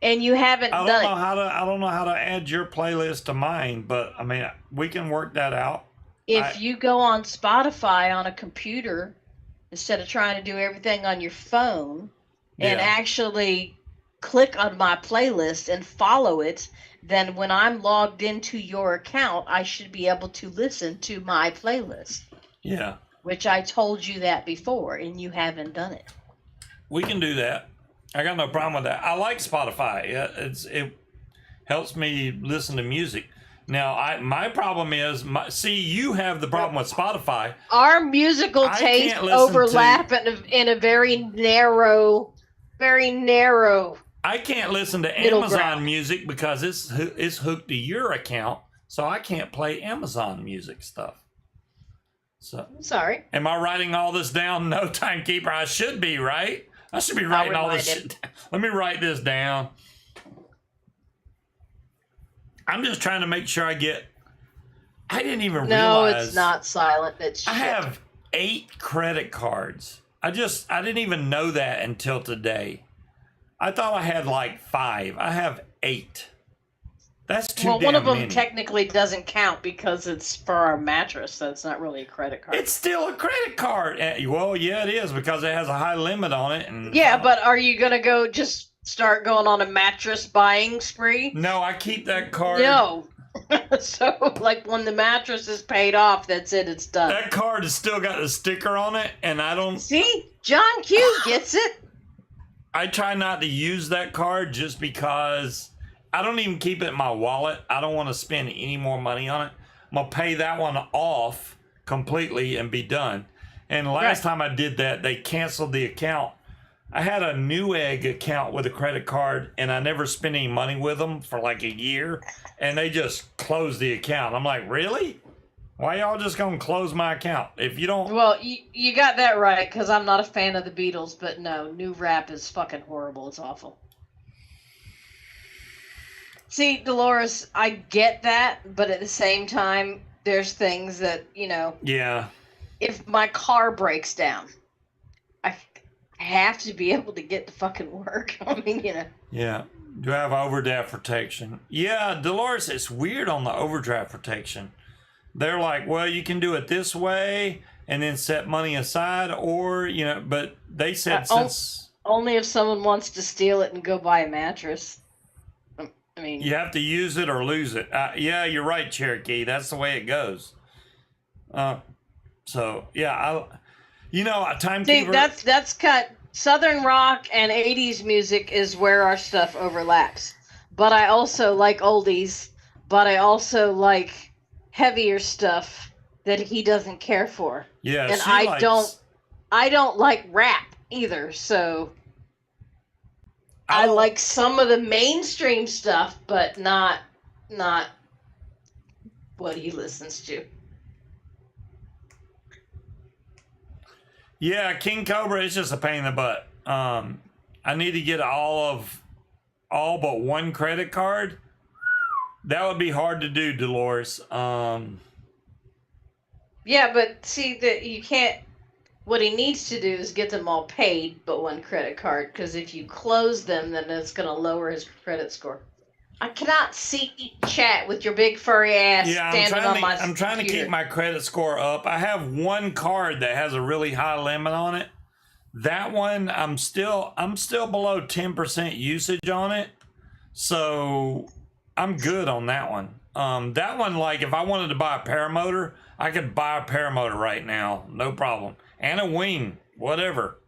[SPEAKER 2] and you haven't done it.
[SPEAKER 1] I don't know how to add your playlist to mine, but I mean, we can work that out.
[SPEAKER 2] If you go on Spotify on a computer instead of trying to do everything on your phone and
[SPEAKER 1] Yeah.
[SPEAKER 2] actually click on my playlist and follow it, then when I'm logged into your account, I should be able to listen to my playlist,
[SPEAKER 1] Yeah.
[SPEAKER 2] which I told you that before and you haven't done it.
[SPEAKER 1] We can do that. I got no problem with that. I like Spotify. Yeah, it helps me listen to music. Now, my problem is, you have the problem with Spotify.
[SPEAKER 2] Our musical
[SPEAKER 1] I
[SPEAKER 2] tastes
[SPEAKER 1] can't listen
[SPEAKER 2] overlap in a very narrow.
[SPEAKER 1] I can't listen to
[SPEAKER 2] Middle
[SPEAKER 1] Amazon
[SPEAKER 2] ground.
[SPEAKER 1] music because it's hooked to your account, so I can't play Amazon music stuff. So,
[SPEAKER 2] Sorry.
[SPEAKER 1] am I writing all this down? No, timekeeper. I should be, right? I should be writing all this
[SPEAKER 2] remind
[SPEAKER 1] shit down. Let me write this down. I'm just trying to make sure I didn't even
[SPEAKER 2] No,
[SPEAKER 1] realize.
[SPEAKER 2] it's not silent. It's
[SPEAKER 1] I
[SPEAKER 2] shit.
[SPEAKER 1] have 8 credit cards. I didn't even know that until today. I thought I had like 5. I have 8. That's too
[SPEAKER 2] Well,
[SPEAKER 1] damn
[SPEAKER 2] one of them
[SPEAKER 1] many.
[SPEAKER 2] technically doesn't count because it's for our mattress, so it's not really a credit card.
[SPEAKER 1] It's still a credit card. Well, yeah, it is because it has a high limit on it. And
[SPEAKER 2] Yeah, but are you gonna go just start going on a mattress buying spree?
[SPEAKER 1] no, I keep that card.
[SPEAKER 2] No. So, like, when the mattress is paid off, that's it. It's done.
[SPEAKER 1] That card has still got a sticker on it, and I don't.
[SPEAKER 2] See, John Q gets it.
[SPEAKER 1] I try not to use that card just because I don't even keep it in my wallet. I don't want to spend any more money on it. I'm gonna pay that one off completely and be done. And last time I did that, they canceled the account. I had a Newegg account with a credit card, and I never spent any money with them for like a year, and they just closed the account. I'm like, really? Why y'all just gonna close my account? If you don't,
[SPEAKER 2] Well, you got that right, because I'm not a fan of the Beatles, but no, new rap is fucking horrible. It's awful. See, Dolores, I get that, but at the same time, there's things that,
[SPEAKER 1] yeah,
[SPEAKER 2] if my car breaks down, I have to be able to get to fucking work. I mean,
[SPEAKER 1] yeah. Do I have overdraft protection? Yeah, Dolores, it's weird on the overdraft protection. They're like, well, you can do it this way and then set money aside, or but they said since
[SPEAKER 2] only if someone wants to steal it and go buy a mattress. I mean,
[SPEAKER 1] you have to use it or lose it. Yeah, you're right, Cherokee. That's the way it goes. So yeah, a timekeeper.
[SPEAKER 2] see, that's cut. Southern rock and 80s music is where our stuff overlaps. But I also like oldies, but I also like heavier stuff that he doesn't care for.
[SPEAKER 1] Yeah,
[SPEAKER 2] and
[SPEAKER 1] she
[SPEAKER 2] I
[SPEAKER 1] likes,
[SPEAKER 2] don't like rap either, so I
[SPEAKER 1] don't-
[SPEAKER 2] like some of the mainstream stuff, but not what he listens to.
[SPEAKER 1] Yeah, King Cobra is just a pain in the butt. I need to get all but one credit card. That would be hard to do, Dolores.
[SPEAKER 2] Yeah, but see that you can't. What he needs to do is get them all paid, but one credit card. Because if you close them, then it's going to lower his credit score. I cannot see chat with your big furry ass
[SPEAKER 1] Yeah,
[SPEAKER 2] standing on my.
[SPEAKER 1] I'm trying to keep my credit score up. I have one card that has a really high limit on it. That one, I'm still below 10% usage on it, so I'm good on that one. That one, like if I wanted to buy a paramotor, I could buy a paramotor right now, no problem, and a wing, whatever.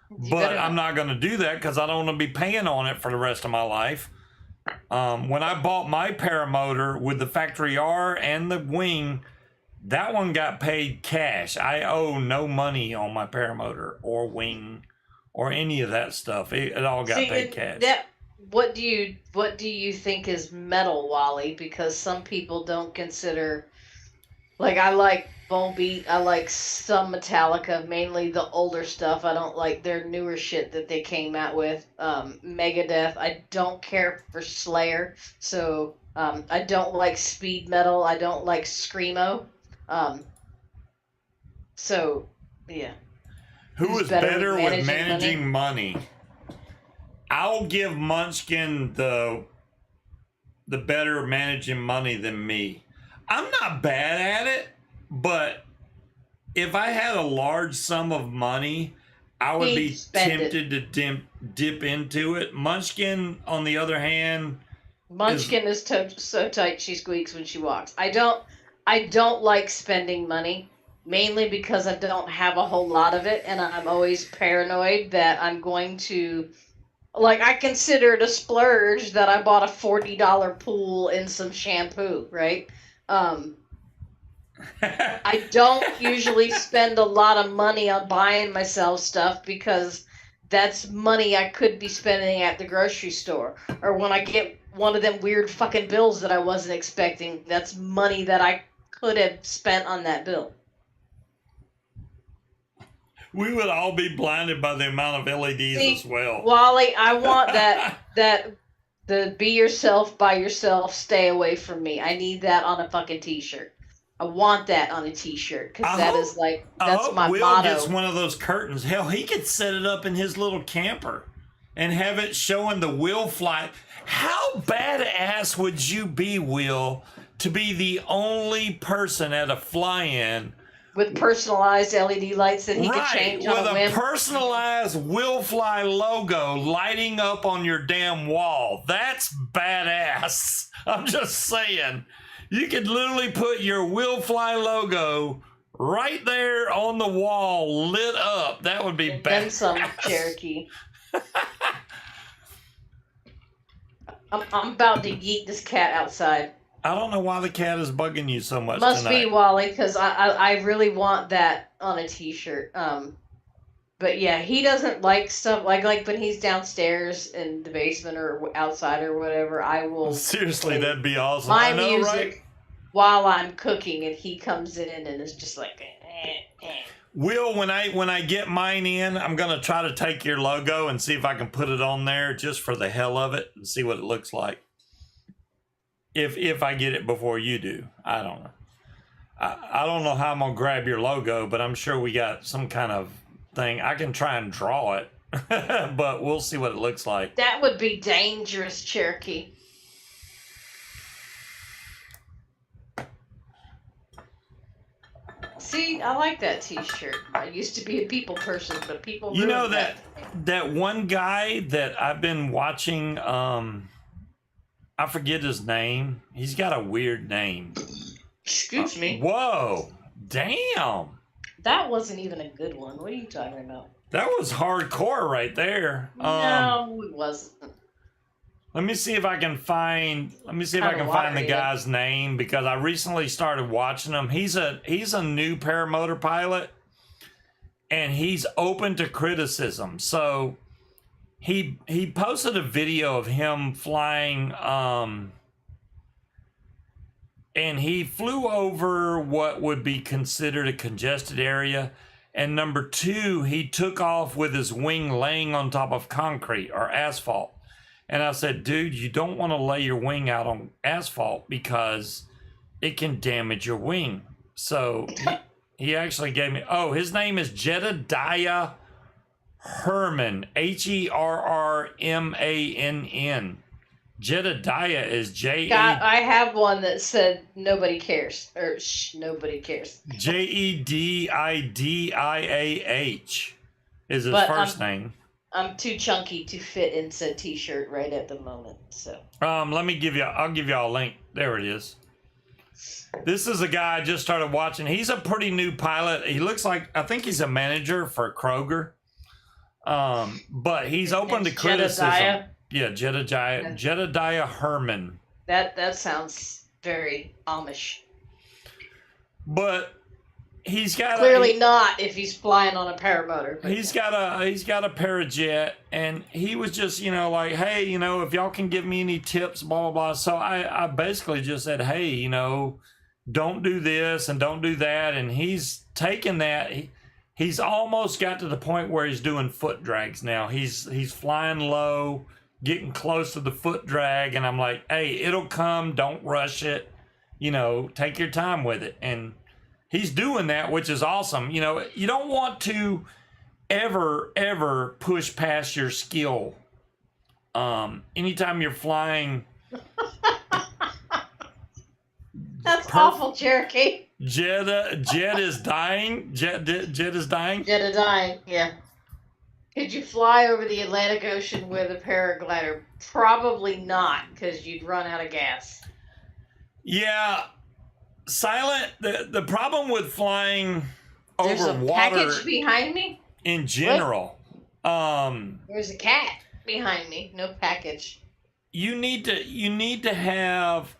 [SPEAKER 1] But I'm not going to do that because I don't want to be paying on it for the rest of my life. When I bought my paramotor with the factory R and the wing, that one got paid cash. I owe no money on my paramotor or wing or any of that stuff. It all got paid cash.
[SPEAKER 2] What do you think is metal, Wally? Because some people don't consider. Like, I like Volbeat, I like some Metallica, mainly the older stuff. I don't like their newer shit that they came out with. Megadeth, I don't care for Slayer, so I don't like speed metal, I don't like screamo. So, yeah.
[SPEAKER 1] Who is better with managing money? I'll give Munchkin the better managing money than me. I'm not bad at it. But if I had a large sum of money, I would
[SPEAKER 2] He'd
[SPEAKER 1] be
[SPEAKER 2] spend it.
[SPEAKER 1] tempted to dip into it. Munchkin, on the other hand,
[SPEAKER 2] Munchkin is so tight she squeaks when she walks. I don't like spending money, mainly because I don't have a whole lot of it, and I'm always paranoid that I'm going to, like, I consider it a splurge that I bought a $40 pool and some shampoo, right? I don't usually spend a lot of money on buying myself stuff because that's money I could be spending at the grocery store. Or when I get one of them weird fucking bills that I wasn't expecting, that's money that I could have spent on that bill.
[SPEAKER 1] we would all be blinded by the amount of LEDs
[SPEAKER 2] See,
[SPEAKER 1] as well.
[SPEAKER 2] Wally, I want that the be yourself, by yourself, stay away from me. I need that on a fucking t-shirt. I want that on a t-shirt because
[SPEAKER 1] I
[SPEAKER 2] that
[SPEAKER 1] hope-
[SPEAKER 2] is like,
[SPEAKER 1] I
[SPEAKER 2] that's
[SPEAKER 1] hope
[SPEAKER 2] my
[SPEAKER 1] Will
[SPEAKER 2] motto.
[SPEAKER 1] gets one of those curtains. Hell, he could set it up in his little camper and have it showing the Will fly. How badass would you be, Will, to be the only person at a fly-in
[SPEAKER 2] With personalized LED lights that he could change
[SPEAKER 1] with
[SPEAKER 2] on a
[SPEAKER 1] a
[SPEAKER 2] whim.
[SPEAKER 1] personalized Will Fly logo lighting up on your damn wall? That's badass. I'm just saying. You could literally put your Will Fly logo right there on the wall, lit up. That would be
[SPEAKER 2] Then
[SPEAKER 1] badass.
[SPEAKER 2] some, Cherokee. I'm about to yeet this cat outside.
[SPEAKER 1] I don't know why the cat is bugging you so much
[SPEAKER 2] Must
[SPEAKER 1] tonight.
[SPEAKER 2] be Wally, because I really want that on a t-shirt. But yeah, he doesn't like stuff like when he's downstairs in the basement or outside or whatever. I will
[SPEAKER 1] Seriously,
[SPEAKER 2] play
[SPEAKER 1] that'd be awesome.
[SPEAKER 2] my
[SPEAKER 1] I know,
[SPEAKER 2] music
[SPEAKER 1] right?
[SPEAKER 2] while I'm cooking, and he comes in and is just like,
[SPEAKER 1] Will, when I get mine in, I'm gonna try to take your logo and see if I can put it on there just for the hell of it and see what it looks like. If I get it before you do, I don't know. I don't know how I'm gonna grab your logo, but I'm sure we got some kind of thing. I can try and draw it, but we'll see what it looks like.
[SPEAKER 2] that would be dangerous, Cherokee. See, I like that t-shirt. I used to be a people person, but people
[SPEAKER 1] You know
[SPEAKER 2] ruined
[SPEAKER 1] that one guy that I've been watching, I forget his name. He's got a weird name.
[SPEAKER 2] Excuse me.
[SPEAKER 1] Whoa. Damn.
[SPEAKER 2] That wasn't even a good one. What are you talking about?
[SPEAKER 1] That was hardcore right there.
[SPEAKER 2] No, it wasn't.
[SPEAKER 1] Let me see if I can find. Let me see if I
[SPEAKER 2] Kinda
[SPEAKER 1] can find the
[SPEAKER 2] watery.
[SPEAKER 1] guy's name because I recently started watching him. He's a new paramotor pilot, and he's open to criticism. So he posted a video of him flying, and he flew over what would be considered a congested area. And number two, he took off with his wing laying on top of concrete or asphalt. And I said, dude, you don't want to lay your wing out on asphalt because it can damage your wing. So he actually gave me, his name is Jedediah Herman, Herrmann. Jedediah is
[SPEAKER 2] God, I have one that said nobody cares, or nobody cares.
[SPEAKER 1] Jediddiah is his
[SPEAKER 2] But,
[SPEAKER 1] first name.
[SPEAKER 2] I'm too chunky to fit in said t-shirt right at the moment, so.
[SPEAKER 1] I'll give you a link. There it is. This is a guy I just started watching. He's a pretty new pilot. He looks like, I think he's a manager for Kroger. But he's open to criticism.
[SPEAKER 2] Jedediah?
[SPEAKER 1] Yeah, Jedediah Herman.
[SPEAKER 2] That sounds very Amish.
[SPEAKER 1] But he's got
[SPEAKER 2] Clearly not if he's flying on a paramotor. but
[SPEAKER 1] He's got a Parajet, and he was just, like, hey, if y'all can give me any tips, blah, blah, blah. So I basically just said, hey, don't do this and don't do that. And he's taken that. He's almost got to the point where he's doing foot drags now. He's flying low, getting close to the foot drag. And I'm like, hey, it'll come. Don't rush it. Take your time with it. And he's doing that, which is awesome. You don't want to ever push past your skill. Anytime you're flying.
[SPEAKER 2] That's awful, Cherokee.
[SPEAKER 1] Jed is dying. Jed is dying.
[SPEAKER 2] Jedediah, yeah. Could you fly over the Atlantic Ocean with a paraglider? Probably not, because you'd run out of gas.
[SPEAKER 1] Yeah, Silent. The problem with flying
[SPEAKER 2] There's
[SPEAKER 1] over
[SPEAKER 2] a
[SPEAKER 1] water
[SPEAKER 2] package behind me.
[SPEAKER 1] in general,
[SPEAKER 2] There's a cat behind me. No package.
[SPEAKER 1] you need to have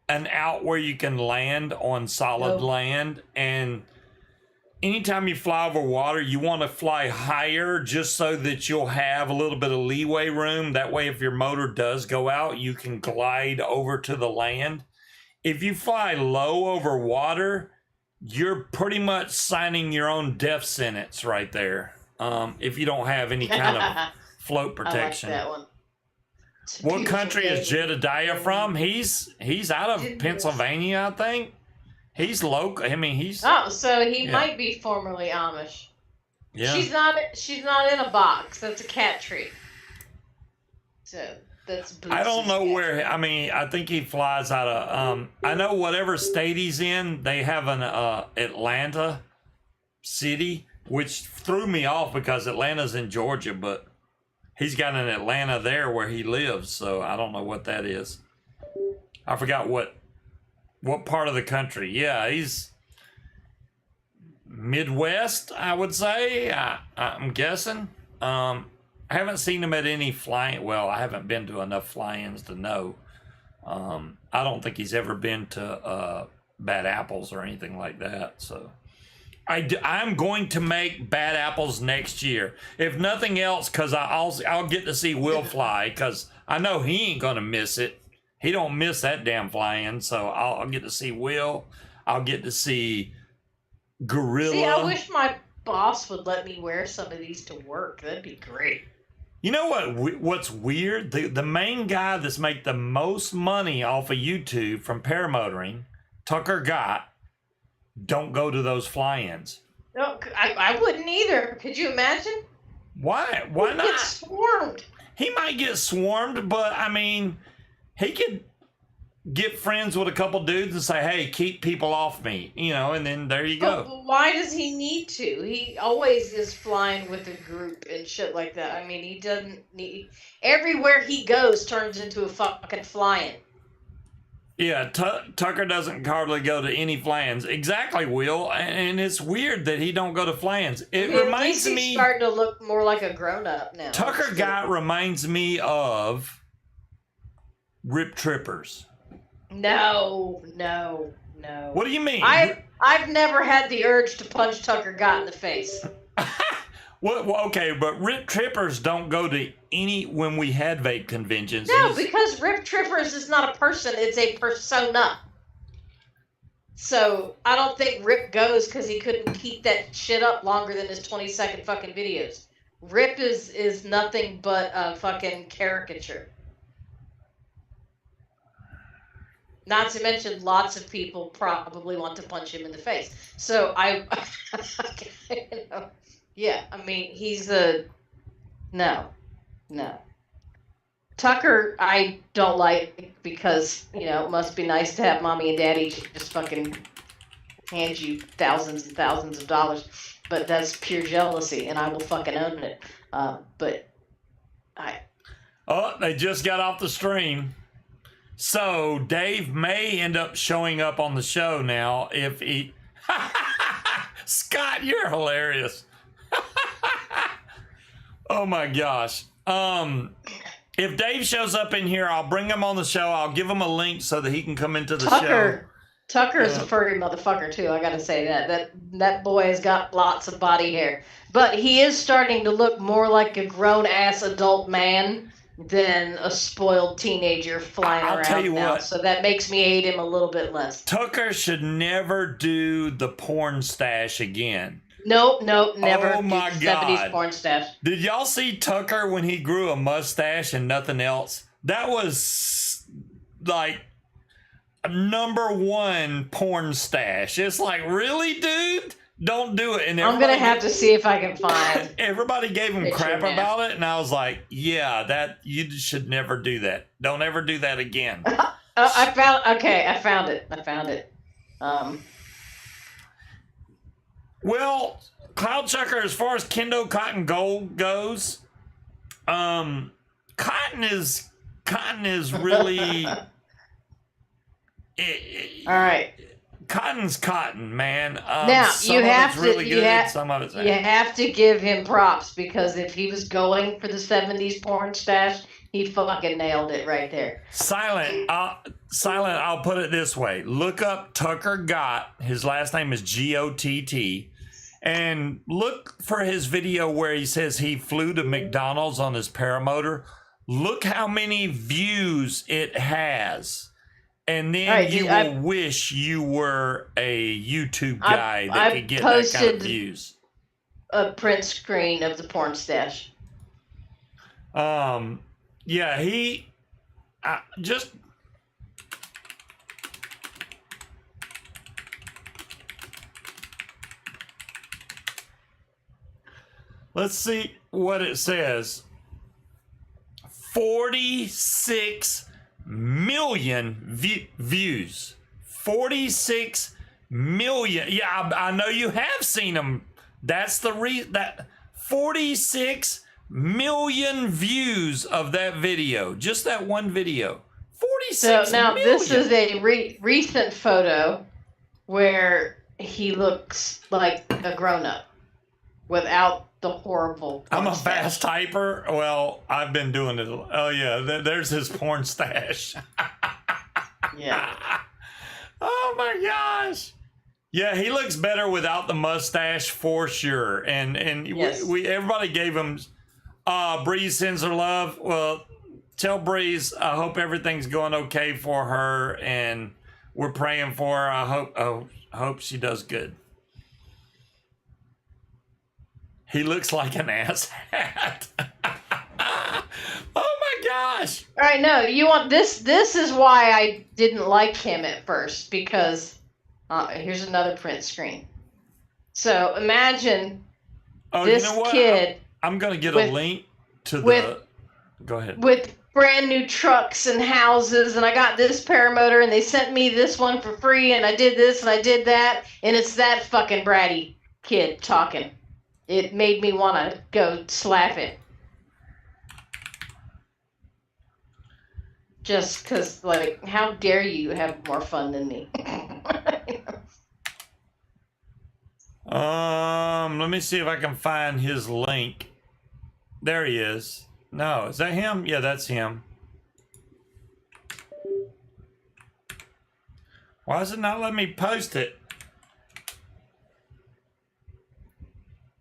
[SPEAKER 1] an out where you can land on solid land, and anytime you fly over water, you want to fly higher just so that you'll have a little bit of leeway room. That way, if your motor does go out, you can glide over to the land. If you fly low over water, you're pretty much signing your own death sentence right there. If you don't have any kind of float protection.
[SPEAKER 2] I like that one. It's a
[SPEAKER 1] What
[SPEAKER 2] beautiful
[SPEAKER 1] country
[SPEAKER 2] day.
[SPEAKER 1] is Jedediah from? He's out of Pennsylvania, I think. He's local. I mean, he's
[SPEAKER 2] Oh, so he
[SPEAKER 1] Yeah.
[SPEAKER 2] might be formerly Amish.
[SPEAKER 1] yeah.
[SPEAKER 2] She's not in a box. That's a cat tree. So that's Boots'
[SPEAKER 1] I don't know
[SPEAKER 2] cat
[SPEAKER 1] where.
[SPEAKER 2] tree.
[SPEAKER 1] I mean, I think he flies out of. I know whatever state he's in, they have an Atlanta city, which threw me off because Atlanta's in Georgia, but he's got an Atlanta there where he lives. So I don't know what that is. I forgot what part of the country. Yeah, he's Midwest, I would say. I'm guessing. I haven't seen him at any flying. Well, I haven't been to enough fly-ins to know. I don't think he's ever been to Bad Apples or anything like that. So I'm going to make Bad Apples next year, if nothing else, because I'll get to see Will fly, because I know he ain't gonna miss it. He don't miss that damn fly-in, so I'll get to see Will. I'll get to see Gorilla.
[SPEAKER 2] See, I wish my boss would let me wear some of these to work. That'd be great.
[SPEAKER 1] You know what's weird? The main guy that's make the most money off of YouTube from paramotoring, Tucker Gott, don't go to those fly-ins.
[SPEAKER 2] No, I wouldn't either. Could you imagine?
[SPEAKER 1] Why? Why
[SPEAKER 2] We'd get
[SPEAKER 1] not?
[SPEAKER 2] swarmed.
[SPEAKER 1] He might get swarmed, but I mean, he could get friends with a couple dudes and say, "Hey, keep people off me," and then there you go.
[SPEAKER 2] But why does he need to? He always is flying with a group and shit like that. I mean, he doesn't need. Everywhere he goes turns into a fucking fly-in.
[SPEAKER 1] Yeah, Tucker doesn't hardly go to any fly-ins. Exactly, Will, and it's weird that he don't go to fly-ins. It
[SPEAKER 2] I mean, at
[SPEAKER 1] reminds
[SPEAKER 2] least he's
[SPEAKER 1] me.
[SPEAKER 2] starting to look more like a grown-up now.
[SPEAKER 1] Tucker Gott reminds me of Rip Trippers.
[SPEAKER 2] No.
[SPEAKER 1] What do you mean?
[SPEAKER 2] I've never had the urge to punch Tucker Gott in the face.
[SPEAKER 1] Well, okay, but Rip Trippers don't go to any when we had vape conventions.
[SPEAKER 2] No, because Rip Trippers is not a person; it's a persona. So I don't think Rip goes because he couldn't keep that shit up longer than his 20-second fucking videos. Rip is nothing but a fucking caricature. Not to mention, lots of people probably want to punch him in the face. So yeah, I mean, he's no. Tucker, I don't like because, it must be nice to have mommy and daddy just fucking hand you thousands and thousands of dollars. But that's pure jealousy, and I will fucking own it. Oh,
[SPEAKER 1] they just got off the stream. So Dave may end up showing up on the show now if he... Scott, you're hilarious. Oh my gosh. If Dave shows up in here, I'll bring him on the show. I'll give him a link so that he can come into the show.
[SPEAKER 2] Tucker is a furry motherfucker too. I gotta say that boy has got lots of body hair, but he is starting to look more like a grown ass adult man than a spoiled teenager flying
[SPEAKER 1] I'll
[SPEAKER 2] around
[SPEAKER 1] tell you
[SPEAKER 2] now.
[SPEAKER 1] what.
[SPEAKER 2] So that makes me hate him a little bit less.
[SPEAKER 1] Tucker should never do the porn stash again.
[SPEAKER 2] Nope, never.
[SPEAKER 1] Oh my
[SPEAKER 2] do
[SPEAKER 1] God.
[SPEAKER 2] 70s porn stash.
[SPEAKER 1] Did y'all see Tucker when he grew a mustache and nothing else? That was like a #1 porn stash. It's like, really, dude? Don't do it. And
[SPEAKER 2] I'm gonna have to see if I can find.
[SPEAKER 1] everybody gave him
[SPEAKER 2] Picture
[SPEAKER 1] crap
[SPEAKER 2] now.
[SPEAKER 1] about it, and I was like, yeah, that you should never do that. Don't ever do that again.
[SPEAKER 2] I found it.
[SPEAKER 1] Well, Cloud Chucker, as far as Kendo Cotton Gold goes, cotton is really.
[SPEAKER 2] All right.
[SPEAKER 1] Cotton's cotton, man.
[SPEAKER 2] Now
[SPEAKER 1] some
[SPEAKER 2] you
[SPEAKER 1] of
[SPEAKER 2] have
[SPEAKER 1] it's really
[SPEAKER 2] to.
[SPEAKER 1] good. Some of it's
[SPEAKER 2] You have to give him props because if he was going for the '70s porn stash, he fucking nailed it right there.
[SPEAKER 1] Silent. I'll put it this way. Look up Tucker Gott. His last name is Gott. And look for his video where he says he flew to McDonald's on his paramotor. Look how many views it has. And then
[SPEAKER 2] Right,
[SPEAKER 1] you will wish you were a YouTube guy that could get that kind of views.
[SPEAKER 2] A print screen of the porn stash.
[SPEAKER 1] Yeah, he just. Let's see what it says. 46 million views. 46 million. Yeah, I know you have seen them. That's the that 46 million views of that video. Just that one video. 46
[SPEAKER 2] So now
[SPEAKER 1] million.
[SPEAKER 2] this is a recent photo where he looks like a grown-up without the horrible porn
[SPEAKER 1] I'm a
[SPEAKER 2] stash.
[SPEAKER 1] fast typer. Well, I've been doing it. Oh yeah, there's his porn stash.
[SPEAKER 2] Yeah.
[SPEAKER 1] Oh my gosh. Yeah, he looks better without the mustache for sure. And
[SPEAKER 2] Yes.
[SPEAKER 1] we everybody gave him. Breeze sends her love. Well, tell Breeze I hope everything's going okay for her, and we're praying for her. I hope she does good. He looks like an ass hat. Oh my gosh.
[SPEAKER 2] All right, no, you want this. This is why I didn't like him at first because here's another print screen. So imagine this
[SPEAKER 1] you know what?
[SPEAKER 2] kid
[SPEAKER 1] I'm gonna get
[SPEAKER 2] with-
[SPEAKER 1] a link to
[SPEAKER 2] with-
[SPEAKER 1] the. Go ahead.
[SPEAKER 2] with brand new trucks and houses, and I got this paramotor, and they sent me this one for free, and I did this and I did that, and it's that fucking bratty kid talking. It made me want to go slap it. Just because, like, how dare you have more fun than me?
[SPEAKER 1] Let me see if I can find his link. There he is. No, is that him? Yeah, that's him. Why is it not letting me post it?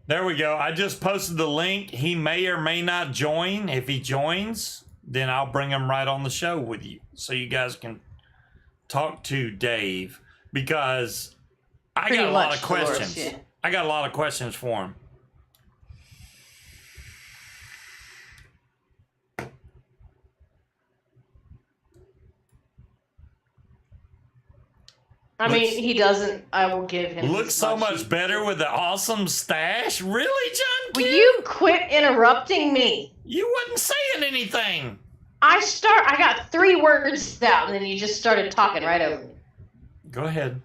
[SPEAKER 1] There we go. I just posted the link. He may or may not join. If he joins, then I'll bring him right on the show with you so you guys can talk to Dave, because I got a lot of questions.
[SPEAKER 2] Dolores, yeah.
[SPEAKER 1] I got a lot of questions for him.
[SPEAKER 2] I mean, he doesn't. I will give him.
[SPEAKER 1] Looks so much better with the awesome stash. Really, John?
[SPEAKER 2] Will you quit interrupting me?
[SPEAKER 1] You wasn't saying anything.
[SPEAKER 2] I got 3 words out, and then you just started talking right over me.
[SPEAKER 1] Go ahead.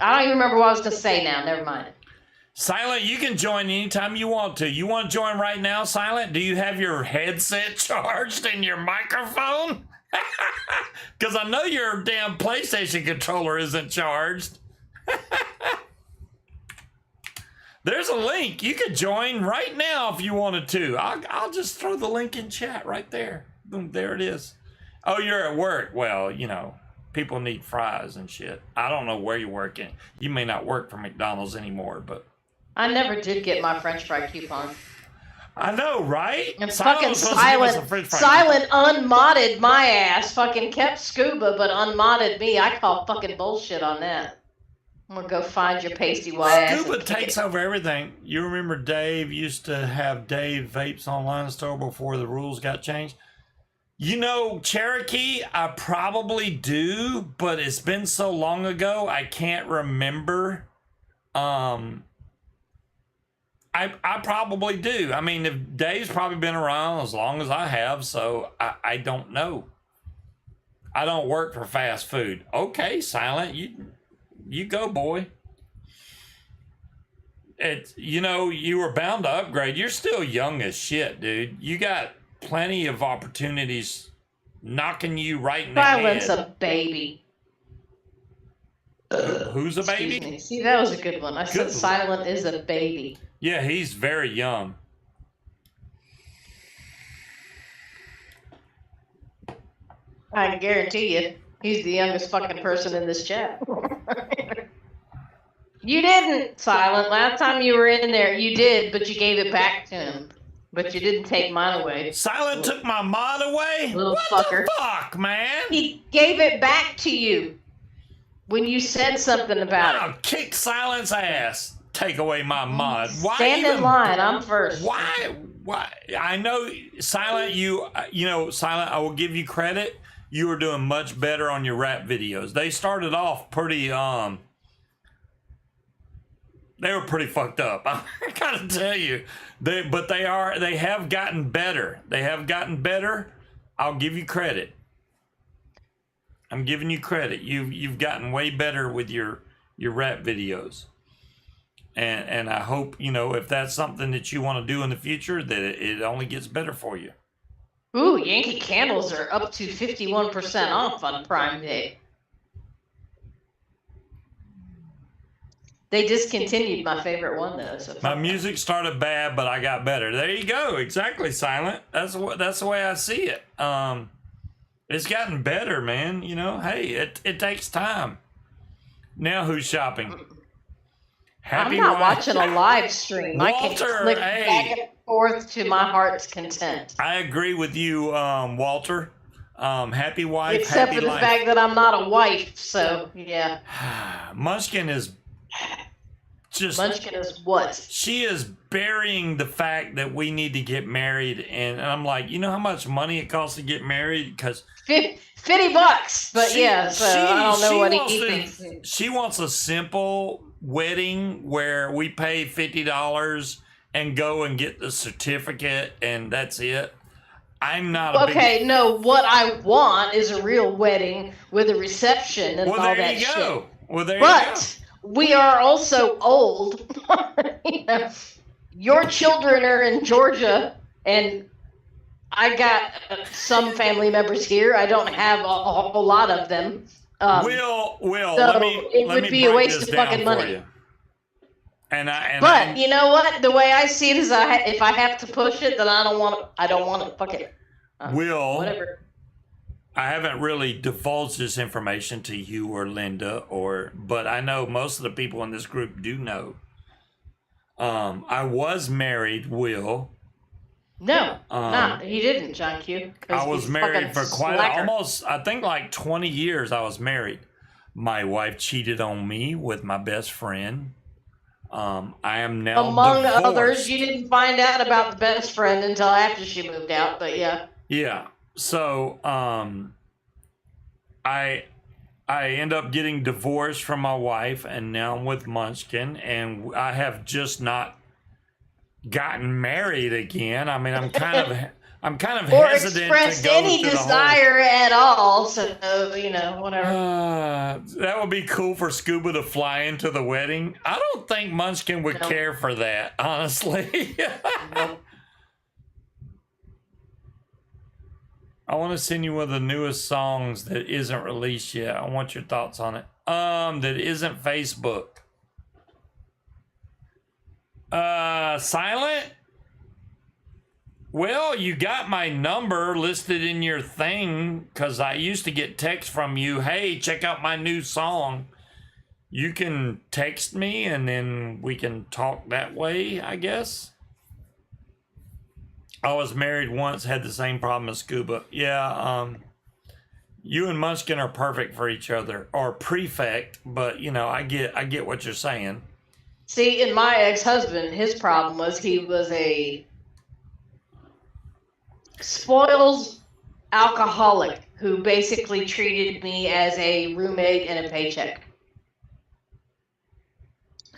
[SPEAKER 2] I don't even remember what I was going to say now. Never mind.
[SPEAKER 1] Silent, you can join anytime you want to. You want to join right now, Silent? Do you have your headset charged and your microphone? Because I know your damn PlayStation controller isn't charged. There's a link. You could join right now if you wanted to. I'll just throw the link in chat right there. Boom, there it is. Oh, you're at work. Well, you know, people need fries and shit. I don't know where you're working. You may not work for McDonald's anymore, but...
[SPEAKER 2] I never did get my French fry coupon.
[SPEAKER 1] I know, right?
[SPEAKER 2] And
[SPEAKER 1] Silent
[SPEAKER 2] fucking
[SPEAKER 1] was supposed to give us a French fry.
[SPEAKER 2] Silent unmodded my ass. Fucking kept Scuba, but unmodded me. I call fucking bullshit on that. I'm gonna go find your pasty white ass.
[SPEAKER 1] Scuba
[SPEAKER 2] and kick
[SPEAKER 1] takes
[SPEAKER 2] it.
[SPEAKER 1] over everything. You remember Dave used to have Dave Vapes online store before the rules got changed? You know, Cherokee, I probably do, but it's been so long ago, I can't remember. I probably do. I mean, if Dave's probably been around as long as I have, so I don't know. I don't work for fast food. Okay, Silent, you go, boy. You were bound to upgrade. You're still young as shit, dude. You got plenty of opportunities knocking you right in the
[SPEAKER 2] Silent's
[SPEAKER 1] head.
[SPEAKER 2] a baby.
[SPEAKER 1] Who's a
[SPEAKER 2] Excuse
[SPEAKER 1] baby?
[SPEAKER 2] me. See, that was a good one. I said
[SPEAKER 1] Good.
[SPEAKER 2] Silent is a baby.
[SPEAKER 1] Yeah, he's very young.
[SPEAKER 2] I can guarantee you, he's the youngest fucking person in this chat. You didn't, Silent. Last time you were in there, you did, but you gave it back to him. But you didn't take mine away.
[SPEAKER 1] Silent took my mod away?
[SPEAKER 2] Little
[SPEAKER 1] What
[SPEAKER 2] fucker.
[SPEAKER 1] the fuck, man?
[SPEAKER 2] He gave it back to you when you said something about it.
[SPEAKER 1] I'll kick Silent's ass. Take away my mod. Why
[SPEAKER 2] Stand in line. I'm first.
[SPEAKER 1] Why? I know, Silent, Silent, I will give you credit. You were doing much better on your rap videos. They started off pretty, they were pretty fucked up. I gotta tell you. They have gotten better. They have gotten better. I'll give you credit. I'm giving you credit. You've gotten way better with your rap videos. And I hope, if that's something that you want to do in the future, that it only gets better for you.
[SPEAKER 2] Ooh, Yankee Candles are up to 51% off on Prime Day. They discontinued my favorite one though. So
[SPEAKER 1] My music started bad, but I got better. There you go. Exactly, Silent. That's the way I see it. It's gotten better, man. Hey, it takes time. Now who's shopping?
[SPEAKER 2] I'm not watching a live stream. I can
[SPEAKER 1] Walter,
[SPEAKER 2] click
[SPEAKER 1] hey.
[SPEAKER 2] back and forth to my heart's content.
[SPEAKER 1] I agree with you, Walter. Happy wife,
[SPEAKER 2] Except
[SPEAKER 1] happy
[SPEAKER 2] for the
[SPEAKER 1] life.
[SPEAKER 2] fact that I'm not a wife, so yeah.
[SPEAKER 1] Munchkin is just.
[SPEAKER 2] Munchkin is what?
[SPEAKER 1] She is burying the fact that we need to get married, and I'm like, you know how much money it costs to get married? Because
[SPEAKER 2] $50. But yeah, so I don't know what he thinks.
[SPEAKER 1] She wants a simple wedding where we pay $50 and go and get the certificate, and that's it. I'm not a
[SPEAKER 2] Okay, no, what I want is a real wedding with a reception and
[SPEAKER 1] Well,
[SPEAKER 2] all
[SPEAKER 1] there
[SPEAKER 2] that
[SPEAKER 1] you
[SPEAKER 2] shit.
[SPEAKER 1] go. Well, there
[SPEAKER 2] But we are also old. Your children are in Georgia, and I got some family members here. I don't have a whole lot of them.
[SPEAKER 1] Will,
[SPEAKER 2] so
[SPEAKER 1] let me
[SPEAKER 2] it
[SPEAKER 1] let
[SPEAKER 2] would
[SPEAKER 1] me
[SPEAKER 2] be a
[SPEAKER 1] break
[SPEAKER 2] waste
[SPEAKER 1] this
[SPEAKER 2] of
[SPEAKER 1] down
[SPEAKER 2] fucking
[SPEAKER 1] for
[SPEAKER 2] money.
[SPEAKER 1] you. And
[SPEAKER 2] But you know what? The way I see it is, if I have to push it, then I don't want to. Fuck it.
[SPEAKER 1] Will,
[SPEAKER 2] Whatever.
[SPEAKER 1] I haven't really divulged this information to you or Linda, but I know most of the people in this group do know. I was married, Will.
[SPEAKER 2] No, not he didn't, John Q. 'Cause
[SPEAKER 1] I was
[SPEAKER 2] he's
[SPEAKER 1] married
[SPEAKER 2] fucking
[SPEAKER 1] for quite
[SPEAKER 2] slacker.
[SPEAKER 1] almost, I think, like 20 years. I was married. My wife cheated on me with my best friend. I am now
[SPEAKER 2] Among
[SPEAKER 1] divorced.
[SPEAKER 2] others, you didn't find out about the best friend until after she moved out. But yeah.
[SPEAKER 1] Yeah. So, I end up getting divorced from my wife, and now I'm with Munchkin, and I have just not gotten married again. I mean, I'm kind of
[SPEAKER 2] Or
[SPEAKER 1] hesitant
[SPEAKER 2] expressed
[SPEAKER 1] to go
[SPEAKER 2] any
[SPEAKER 1] through
[SPEAKER 2] desire at all. So whatever.
[SPEAKER 1] that would be cool for Scuba to fly into the wedding. I don't think Munchkin would
[SPEAKER 2] No.
[SPEAKER 1] care for that, honestly. I want to send you one of the newest songs that isn't released yet. I want your thoughts on it. That isn't Facebook. Silent? Well, you got my number listed in your thing because I used to get texts from you. Hey, check out my new song. You can text me and then we can talk that way, I guess. I was married once, had the same problem as Scuba. Yeah, you and Munchkin are perfect for each other, or prefect, but I get what you're saying.
[SPEAKER 2] See, in my ex-husband, his problem was he was a spoiled alcoholic who basically treated me as a roommate and a paycheck.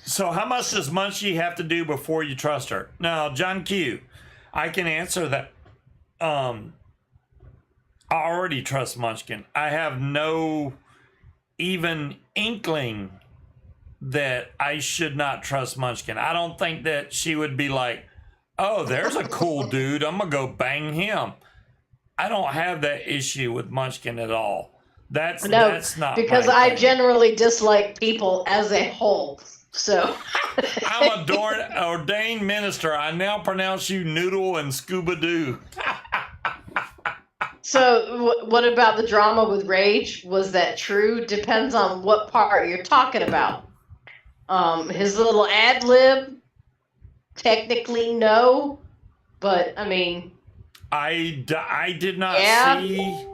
[SPEAKER 1] So how much does Munchie have to do before you trust her? Now, John Q, I can answer that. I already trust Munchkin. I have no even inkling that I should not trust Munchkin. I don't think that she would be like, oh, there's a cool dude, I'm gonna go bang him. I don't have that issue with Munchkin at all. That's not
[SPEAKER 2] because
[SPEAKER 1] my
[SPEAKER 2] I
[SPEAKER 1] thing.
[SPEAKER 2] generally dislike people as a whole. So
[SPEAKER 1] I'm a ordained minister. I now pronounce you Noodle and Scuba Doo.
[SPEAKER 2] So what about the drama with Rage? Was that true? Depends on what part you're talking about. His little ad lib, technically no, but I mean,
[SPEAKER 1] I did not see.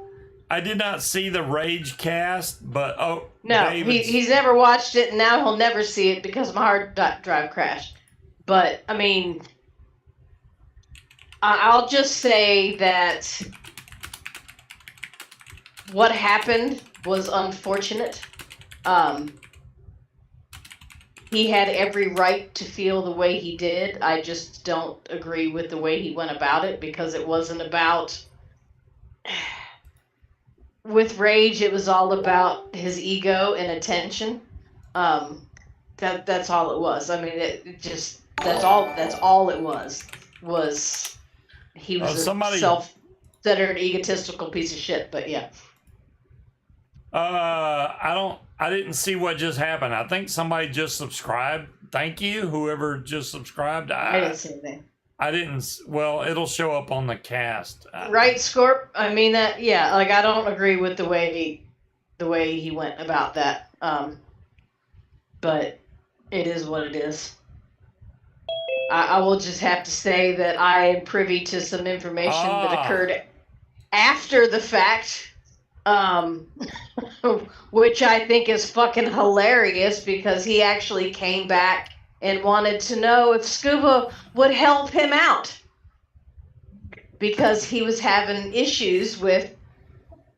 [SPEAKER 1] I did not see the Rage cast, but
[SPEAKER 2] no, he's never watched it, and now he'll never see it because my hard drive crashed. But I mean, I'll just say that what happened was unfortunate. He had every right to feel the way he did. I just don't agree with the way he went about it because it wasn't about. With Rage, it was all about his ego and attention. That's all it was. I mean, it just that's all it was. Was he was a self-centered, egotistical piece of shit? But yeah.
[SPEAKER 1] I didn't see what just happened. I think somebody just subscribed. Thank you, whoever just subscribed.
[SPEAKER 2] I didn't see anything.
[SPEAKER 1] I didn't. Well, it'll show up on the cast.
[SPEAKER 2] Right, Scorp? I mean that. Yeah, like I don't agree with the way he went about that. But it is what it is. I will just have to say that I am privy to some information that occurred after the fact, which I think is fucking hilarious because he actually came back and wanted to know if Scuba would help him out because he was having issues with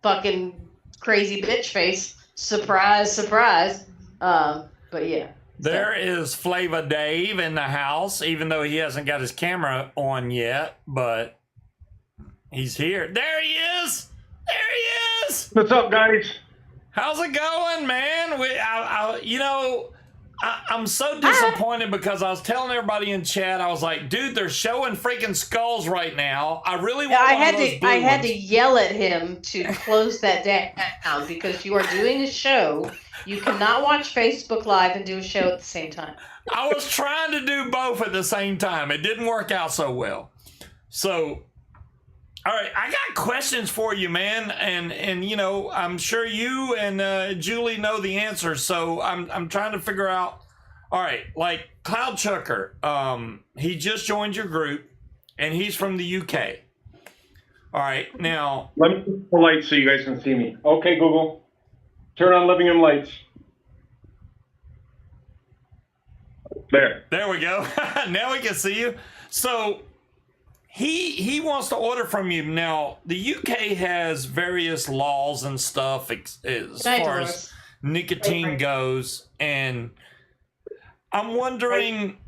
[SPEAKER 2] fucking crazy bitch face. Surprise, surprise. But yeah.
[SPEAKER 1] There is Flava Dave in the house, even though he hasn't got his camera on yet, but he's here. There he is! There he is!
[SPEAKER 4] What's up, guys?
[SPEAKER 1] How's it going, man? I'm so disappointed because I was telling everybody in chat, I was like, dude, they're showing freaking skulls right now. I really want
[SPEAKER 2] I had to yell at him to close that down because you are doing a show. You cannot watch Facebook Live and do a show at the same time.
[SPEAKER 1] I was trying to do both at the same time. It didn't work out so well. So, all right, I got questions for you, man, and you know, I'm sure you and Julie know the answers. So I'm trying to figure out. All right, like Cloud Chucker, he just joined your group, and he's from the UK. All right, now
[SPEAKER 4] Let me put the lights so you guys can see me. Okay, Google, turn on living room lights.
[SPEAKER 1] There we go. Now we can see you. So he wants to order from you. Now the UK has various laws and stuff as far as nicotine goes, and I'm wondering,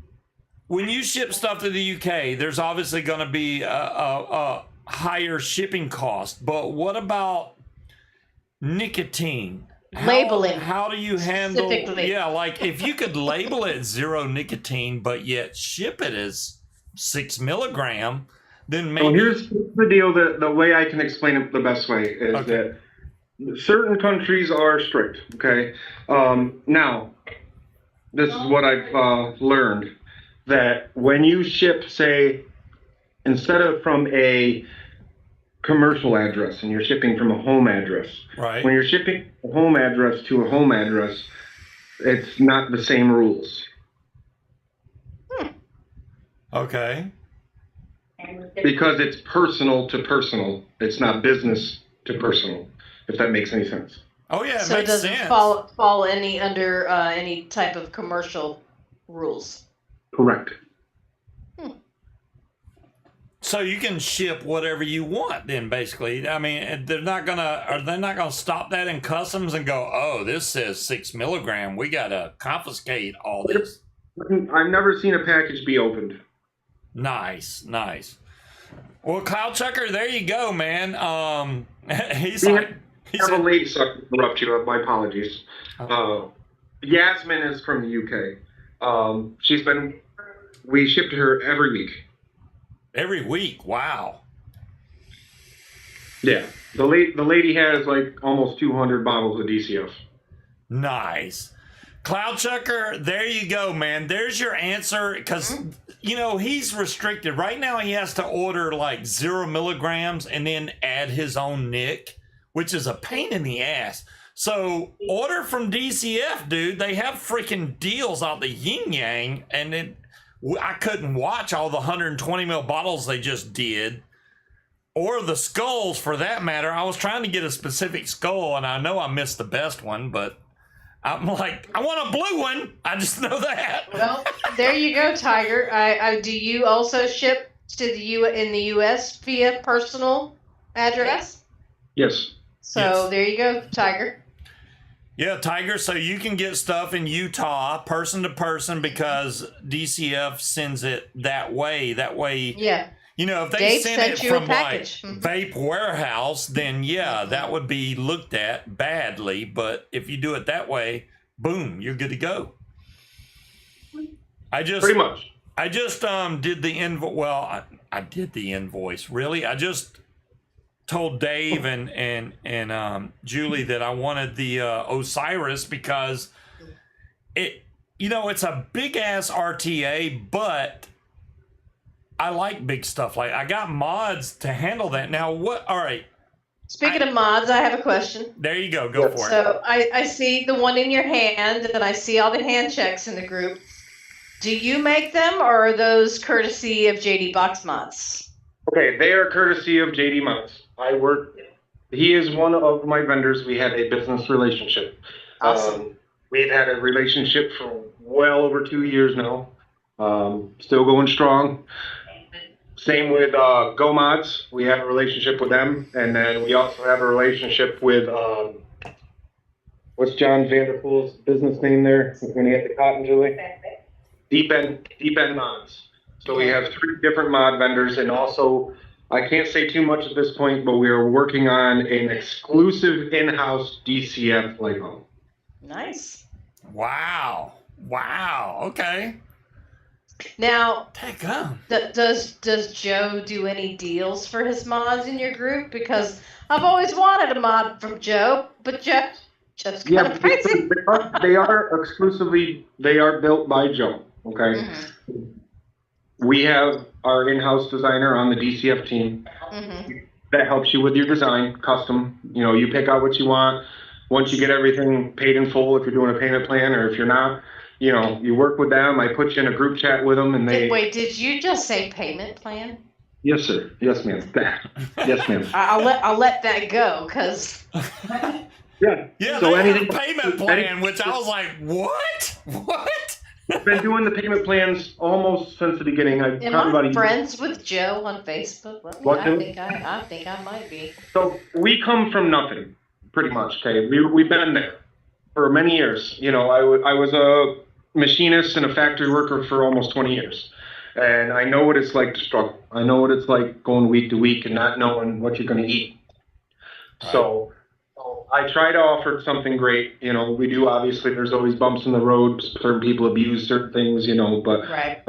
[SPEAKER 1] when you ship stuff to the UK, there's obviously going to be a higher shipping cost. But what about nicotine?
[SPEAKER 2] Labeling.
[SPEAKER 1] How do you handle? Yeah, like if you could label it 0 nicotine, but yet ship it as 6 milligram, then maybe.
[SPEAKER 4] Well, here's the deal. The way I can explain it the best way is that certain countries are strict. Okay. Now, this is what I've learned, that when you ship, say, instead of from a commercial address and you're shipping from a home address,
[SPEAKER 1] right?
[SPEAKER 4] When you're shipping a home address to a home address, it's not the same rules.
[SPEAKER 1] Okay.
[SPEAKER 4] Because it's personal to personal. It's not business to personal, if that makes any sense.
[SPEAKER 1] Oh yeah,
[SPEAKER 2] so it doesn't fall any under any type of commercial rules.
[SPEAKER 4] Correct.
[SPEAKER 1] So you can ship whatever you want then, basically. I mean, are they not gonna stop that in customs and go, oh, this says 6 milligram, we gotta confiscate all this?
[SPEAKER 4] I've never seen a package be opened.
[SPEAKER 1] Nice. Well, Cloud Chucker, there you go, man. He's
[SPEAKER 4] I
[SPEAKER 1] like,
[SPEAKER 4] have a lady, sorry to interrupt you. My apologies. Yasmin is from the UK. We ship to her every week.
[SPEAKER 1] Every week. Wow.
[SPEAKER 4] Yeah. The lady has like almost 200 bottles of DCF.
[SPEAKER 1] Nice. Cloud Chucker, there you go, man. There's your answer. Because, you know, he's restricted. Right now, he has to order like 0 milligrams and then add his own nick, which is a pain in the ass. So order from DCF, dude. They have freaking deals out the yin yang. And I couldn't watch all the 120 ml bottles they just did. Or the skulls, for that matter. I was trying to get a specific skull, and I know I missed the best one, but I'm like, I want a blue one. I just know that.
[SPEAKER 2] Well, there you go, Tiger. Do you also ship to in the U.S. via personal address?
[SPEAKER 4] Yes.
[SPEAKER 2] So
[SPEAKER 1] Yes.
[SPEAKER 2] there you go, Tiger.
[SPEAKER 1] Yeah, Tiger, so you can get stuff in Utah person to person because DCF sends it that way. That way,
[SPEAKER 2] Yeah.
[SPEAKER 1] you know, if they
[SPEAKER 2] Dave
[SPEAKER 1] send
[SPEAKER 2] sent
[SPEAKER 1] it
[SPEAKER 2] you a
[SPEAKER 1] from like
[SPEAKER 2] package.
[SPEAKER 1] Vape Warehouse, then yeah, that would be looked at badly. But if you do it that way, boom, you're good to go.
[SPEAKER 4] Pretty much.
[SPEAKER 1] I just did the invoice. Well, I did the invoice. Really, I just told Dave and Julie that I wanted the Osiris because it's a big ass RTA, but I like big stuff. Like I got mods to handle that. Now what? All right.
[SPEAKER 2] Speaking of mods, I have a question.
[SPEAKER 1] There you go. Go for it.
[SPEAKER 2] So I see the one in your hand, and I see all the hand checks in the group. Do you make them, or are those courtesy of JD Box Mods?
[SPEAKER 4] Okay, they are courtesy of JD Mods. He is one of my vendors. We have a business relationship.
[SPEAKER 2] Awesome.
[SPEAKER 4] We've had a relationship for well over 2 years now. Still going strong. Same with Go Mods. We have a relationship with them. And then we also have a relationship with, what's John Vanderpool's business name there when he had the cotton, Julie? Deep End Mods. So we have 3 different mod vendors, and also I can't say too much at this point, but we are working on an exclusive in-house DCF Lego.
[SPEAKER 2] Nice.
[SPEAKER 1] Wow. Okay.
[SPEAKER 2] Now,
[SPEAKER 1] Take 'em.
[SPEAKER 2] does Joe do any deals for his mods in your group? Because I've always wanted a mod from Joe, but Joe's kind of pricey.
[SPEAKER 4] They are built by Joe. Okay.
[SPEAKER 2] Mm-hmm.
[SPEAKER 4] We have our in-house designer on the DCF team that helps you with your design, custom. You know, you pick out what you want. Once you get everything paid in full, if you're doing a payment plan, or if you're not, you know, you work with them. I put you in a group chat with them, and they.
[SPEAKER 2] Wait, did you just say payment plan?
[SPEAKER 4] Yes, sir. Yes, ma'am. Yes, ma'am.
[SPEAKER 2] I'll let that go, because.
[SPEAKER 4] Yeah.
[SPEAKER 1] Yeah,
[SPEAKER 4] So
[SPEAKER 1] they had
[SPEAKER 4] anything-
[SPEAKER 1] a payment plan, which I was like, what?
[SPEAKER 4] I've been doing the payment plans almost since the beginning.
[SPEAKER 2] Am I friends with Joe on Facebook? Well,
[SPEAKER 4] What,
[SPEAKER 2] I
[SPEAKER 4] Joe?
[SPEAKER 2] think I might be.
[SPEAKER 4] So we come from nothing, pretty much. Okay, we've been there for many years. You know, I was a machinist and a factory worker for almost 20 years, and I know what it's like to struggle. I know what it's like going week to week and not knowing what you're going to eat.
[SPEAKER 1] Right.
[SPEAKER 4] So I try to offer something great. You know, we do. Obviously, there's always bumps in the road. Certain people abuse certain things. You know, but
[SPEAKER 2] Right.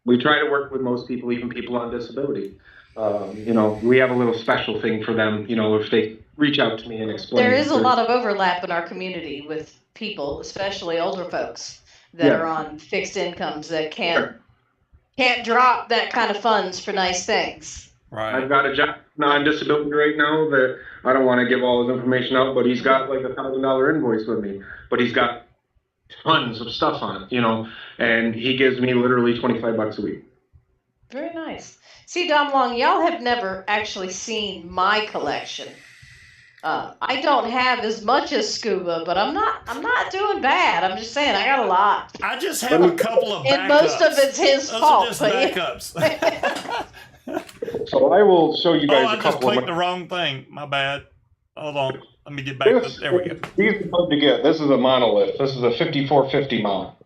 [SPEAKER 4] we try to work with most people, even people on disability. You know, we have a little special thing for them. You know, if they reach out to me and explain.
[SPEAKER 2] There is a lot of overlap in our community with people, especially older folks that
[SPEAKER 4] Yeah.
[SPEAKER 2] are on fixed incomes that can't drop that kind of funds for nice things.
[SPEAKER 1] Right.
[SPEAKER 4] I've got a job on disability right now that I don't want to give all his information out, but he's got like $1,000 invoice with me, but he's got tons of stuff on it, you know, and he gives me literally $25 a week.
[SPEAKER 2] Very nice. See, Dom Long, y'all have never actually seen my collection. I don't have as much as Scuba, but I'm not doing bad. I'm just saying I got a lot.
[SPEAKER 1] I just have a couple of backups.
[SPEAKER 2] And most of it's his
[SPEAKER 1] Those
[SPEAKER 2] fault.
[SPEAKER 1] are just
[SPEAKER 2] but
[SPEAKER 1] backups.
[SPEAKER 4] So I will show you guys
[SPEAKER 1] I
[SPEAKER 4] a
[SPEAKER 1] just
[SPEAKER 4] couple
[SPEAKER 1] clicked
[SPEAKER 4] of
[SPEAKER 1] the wrong thing. My bad. Hold on. Let me get back. There we go.
[SPEAKER 4] These are hard to get. This is a monolith. This is a 5450 mono.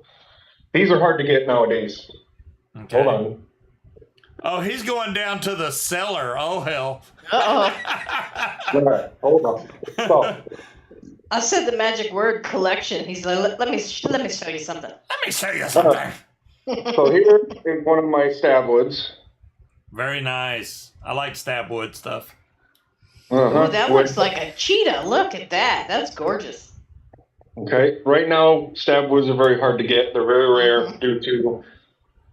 [SPEAKER 4] These are hard to get nowadays.
[SPEAKER 1] Okay.
[SPEAKER 4] Hold on.
[SPEAKER 1] Oh, he's going down to the cellar. Oh, hell.
[SPEAKER 2] Uh-oh.
[SPEAKER 4] All right, hold on. So
[SPEAKER 2] I said the magic word collection. He's like, let me show you something.
[SPEAKER 1] Let me show you something.
[SPEAKER 4] So here is one of my stab woods.
[SPEAKER 1] Very nice. I like stab wood stuff.
[SPEAKER 2] Ooh, that looks like a cheetah. Look at that. That's gorgeous.
[SPEAKER 4] Okay, right now stab woods are very hard to get. They're very rare due to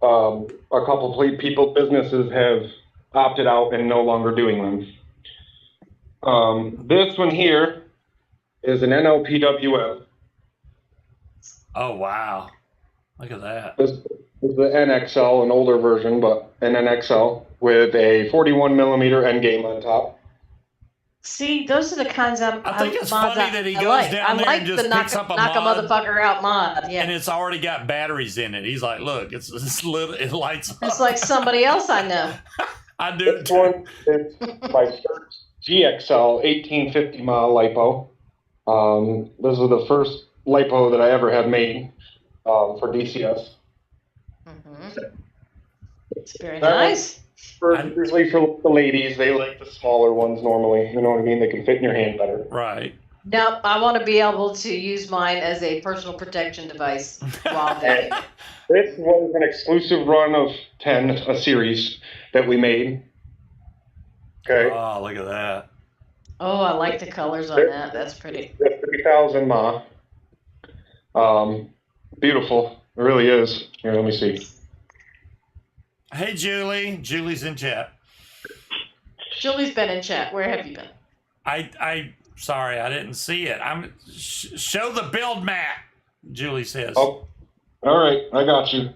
[SPEAKER 4] a couple of businesses have opted out and no longer doing them. This one here is an NLPWF.
[SPEAKER 1] Oh, wow. Look at that.
[SPEAKER 4] This is the NXL, an older version, but an NXL with a 41 millimeter end game on top.
[SPEAKER 2] See, those are the kinds of
[SPEAKER 1] I think it's
[SPEAKER 2] mods
[SPEAKER 1] funny that he
[SPEAKER 2] I
[SPEAKER 1] goes
[SPEAKER 2] like.
[SPEAKER 1] down
[SPEAKER 2] I
[SPEAKER 1] there
[SPEAKER 2] like
[SPEAKER 1] and just
[SPEAKER 2] the
[SPEAKER 1] picks up a
[SPEAKER 2] knock
[SPEAKER 1] mod.
[SPEAKER 2] a motherfucker out mod. Yeah.
[SPEAKER 1] And it's already got batteries in it. He's like, look, it's little, it lights up.
[SPEAKER 2] It's like somebody else I know.
[SPEAKER 1] I do
[SPEAKER 4] This
[SPEAKER 1] too.
[SPEAKER 4] one is my first GXL 1850 mile lipo. This is the first lipo that I ever had made for DCS.
[SPEAKER 2] It's very nice.
[SPEAKER 4] Usually for the ladies, they like the smaller ones normally. You know what I mean? They can fit in your hand better.
[SPEAKER 1] Right.
[SPEAKER 2] No, I want to be able to use mine as a personal protection device while I'm vaping.
[SPEAKER 4] This was an exclusive run of 10, a series that we made. Okay.
[SPEAKER 1] Oh, look at that.
[SPEAKER 2] Oh, I like the colors on that. That's pretty.
[SPEAKER 4] 30,000 mAh. Beautiful. It really is. Here, let me see.
[SPEAKER 1] Hey, Julie. Julie's in chat.
[SPEAKER 2] Julie's been in chat. Where have you been?
[SPEAKER 1] Sorry, I didn't see it. Show the build mat, Julie says.
[SPEAKER 4] Oh, all right. I got you.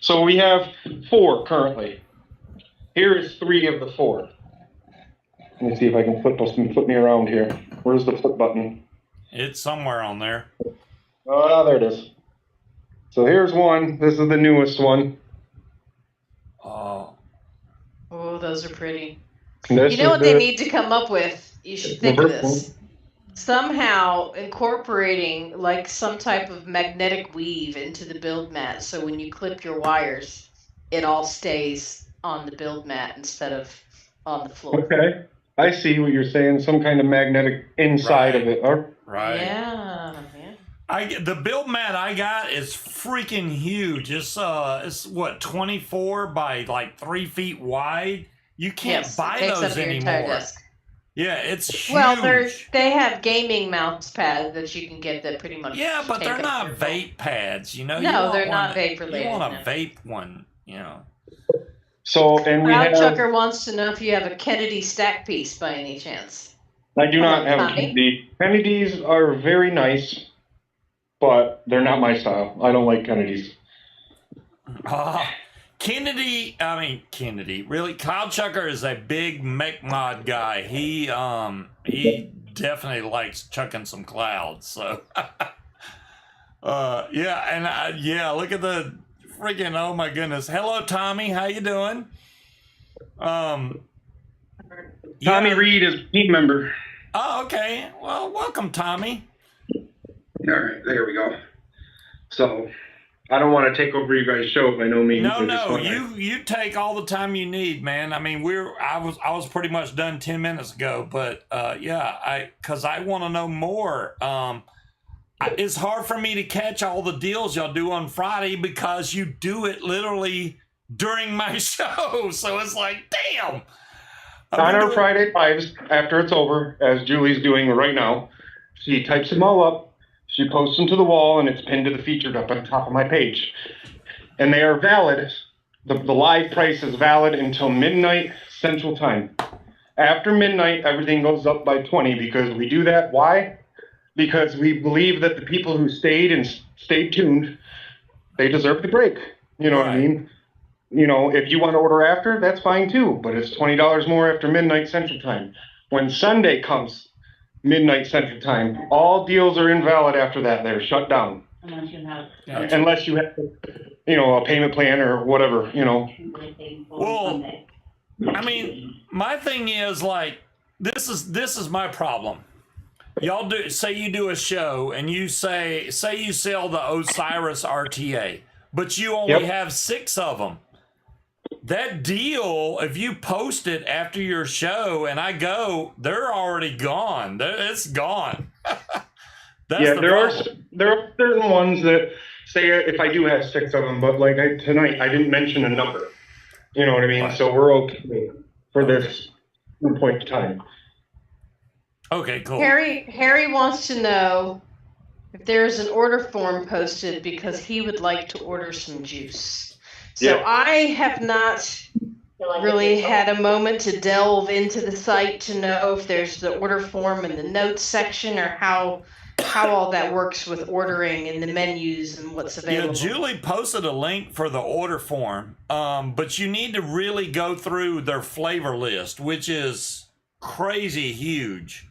[SPEAKER 4] So we have 4 currently. Here is 3 of the 4. Let me see if I can flip me around here. Where's the flip button?
[SPEAKER 1] It's somewhere on there.
[SPEAKER 4] Oh, there it is. So here's one. This is the newest one.
[SPEAKER 1] Oh.
[SPEAKER 2] Oh, those are pretty.
[SPEAKER 4] This
[SPEAKER 2] You know what
[SPEAKER 4] is
[SPEAKER 2] they need to come up with? You should think of this. Somehow incorporating like some type of magnetic weave into the build mat, so when you clip your wires, it all stays on the build mat instead of on the floor.
[SPEAKER 4] Okay. I see what you're saying. Some kind of magnetic inside of it.
[SPEAKER 1] Right.
[SPEAKER 2] Yeah.
[SPEAKER 1] The build mat I got is freaking huge. It's what, 24 by like 3 feet wide. You can't buy
[SPEAKER 2] takes
[SPEAKER 1] those
[SPEAKER 2] up your entire
[SPEAKER 1] anymore.
[SPEAKER 2] desk.
[SPEAKER 1] Yeah, it's huge.
[SPEAKER 2] Well, they have gaming mouse pads that you can get that pretty much.
[SPEAKER 1] Yeah, but
[SPEAKER 2] take
[SPEAKER 1] they're
[SPEAKER 2] up
[SPEAKER 1] not
[SPEAKER 2] your
[SPEAKER 1] vape pads. You know.
[SPEAKER 2] No, they're not vape related.
[SPEAKER 1] You want a
[SPEAKER 2] no.
[SPEAKER 1] vape one, you know.
[SPEAKER 4] So, and we
[SPEAKER 2] Crowd
[SPEAKER 4] have.
[SPEAKER 2] Chucker wants to know if you have a Kennedy stack piece by any chance.
[SPEAKER 4] I do not have a
[SPEAKER 2] Tommy?
[SPEAKER 4] Kennedy. Kennedys are very nice, but they're not my style. I don't like Kennedys.
[SPEAKER 1] Kennedy, really, Cloud Chucker is a big mech mod guy. He definitely likes chucking some clouds. So, look at the freaking, oh my goodness. Hello, Tommy. How you doing?
[SPEAKER 4] Tommy
[SPEAKER 1] yeah.
[SPEAKER 4] Reed is a team member.
[SPEAKER 1] Oh, okay. Well, welcome, Tommy.
[SPEAKER 4] All right, there we go. So, I don't want to take over you guys' show by no means.
[SPEAKER 1] No, you take all the time you need, man. I mean, I was pretty much done 10 minutes ago, but because I want to know more. It's hard for me to catch all the deals y'all do on Friday because you do it literally during my show. So it's like, damn.
[SPEAKER 4] On our Friday lives, after it's over, as Julie's doing right now, she types them all up. She posts them to the wall, and it's pinned to the featured up on top of my page. And they are valid. The live price is valid until midnight Central Time. After midnight, everything goes up by 20 because we do that. Why? Because we believe that the people who stayed and stayed tuned, they deserve the break. You know what I mean? You know, if you want to order after, that's fine too. But it's $20 more after midnight Central Time. When Sunday comes, midnight Central Time, all deals are invalid after that. They're shut down. Unless you have, you know, a payment plan or whatever, you know.
[SPEAKER 1] Well, I mean, my thing is like, this is my problem. Y'all you do a show and you say you sell the Osiris RTA, but you only have 6 of them. That deal, if you post it after your show and I go, they're already gone. It's gone. That's
[SPEAKER 4] Yeah,
[SPEAKER 1] the
[SPEAKER 4] there are
[SPEAKER 1] problem.
[SPEAKER 4] there are certain ones that say if I do have 6 of them, but like tonight I didn't mention a number. You know what I mean?
[SPEAKER 1] Right.
[SPEAKER 4] So we're okay for this point in time.
[SPEAKER 1] Okay, cool.
[SPEAKER 2] Harry wants to know if there's an order form posted because he would like to order some juice. So
[SPEAKER 4] Yeah.
[SPEAKER 2] I have not really had a moment to delve into the site to know if there's the order form in the notes section or how all that works with ordering and the menus and what's
[SPEAKER 1] Yeah,
[SPEAKER 2] available.
[SPEAKER 1] Julie posted a link for the order form, but you need to really go through their flavor list, which is crazy huge.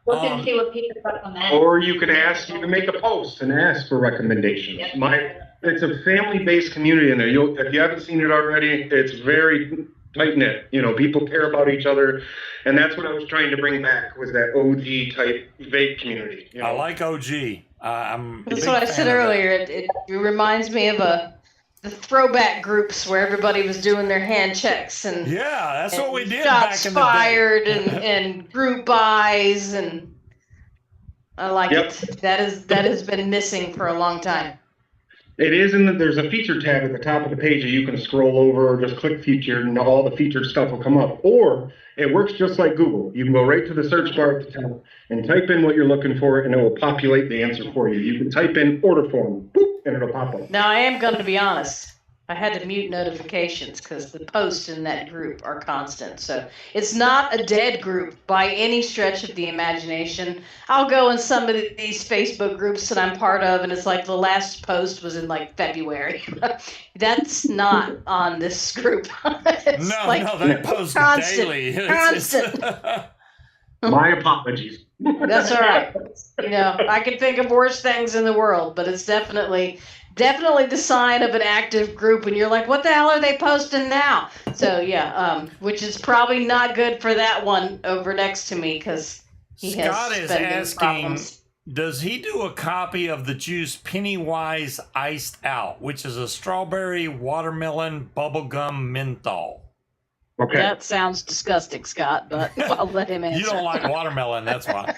[SPEAKER 3] Look and see what people recommend.
[SPEAKER 4] Or you could make a post and ask for recommendations. It's a family-based community in there. If you haven't seen it already, it's very tight-knit. You know, people care about each other, and that's what I was trying to bring back was that OG type vape community. You know?
[SPEAKER 1] I like OG. I'm a
[SPEAKER 2] That's
[SPEAKER 1] big
[SPEAKER 2] what I
[SPEAKER 1] fan
[SPEAKER 2] said
[SPEAKER 1] of that.
[SPEAKER 2] earlier. It reminds me of the throwback groups where everybody was doing their hand checks and
[SPEAKER 1] Yeah, that's what we did
[SPEAKER 2] shots
[SPEAKER 1] back in the
[SPEAKER 2] fired
[SPEAKER 1] day.
[SPEAKER 2] and group buys, and I like
[SPEAKER 4] Yep.
[SPEAKER 2] it. That has been missing for a long time.
[SPEAKER 4] It is there's a feature tab at the top of the page that you can scroll over or just click featured and all the featured stuff will come up. Or it works just like Google. You can go right to the search bar at the top and type in what you're looking for and it will populate the answer for you. You can type in order form, boop, and it'll pop up.
[SPEAKER 2] Now I am going to be honest. I had to mute notifications because the posts in that group are constant. So it's not a dead group by any stretch of the imagination. I'll go in some of these Facebook groups that I'm part of, and it's like the last post was in like February. That's not on this group. It's
[SPEAKER 1] No, they post
[SPEAKER 2] constant,
[SPEAKER 1] daily.
[SPEAKER 2] constant.
[SPEAKER 4] My apologies.
[SPEAKER 2] That's all right. You know, I can think of worse things in the world, but it's definitely the sign of an active group when you're like, what the hell are they posting now? So yeah, which is probably not good for that one over next to me because he
[SPEAKER 1] Scott
[SPEAKER 2] has
[SPEAKER 1] is
[SPEAKER 2] spending
[SPEAKER 1] asking,
[SPEAKER 2] problems.
[SPEAKER 1] does he do a copy of the juice Pennywise Iced Out, which is a strawberry, watermelon, bubblegum, menthol?
[SPEAKER 4] Okay.
[SPEAKER 2] That sounds disgusting, Scott, but I'll let him answer.
[SPEAKER 1] You don't like watermelon, that's why.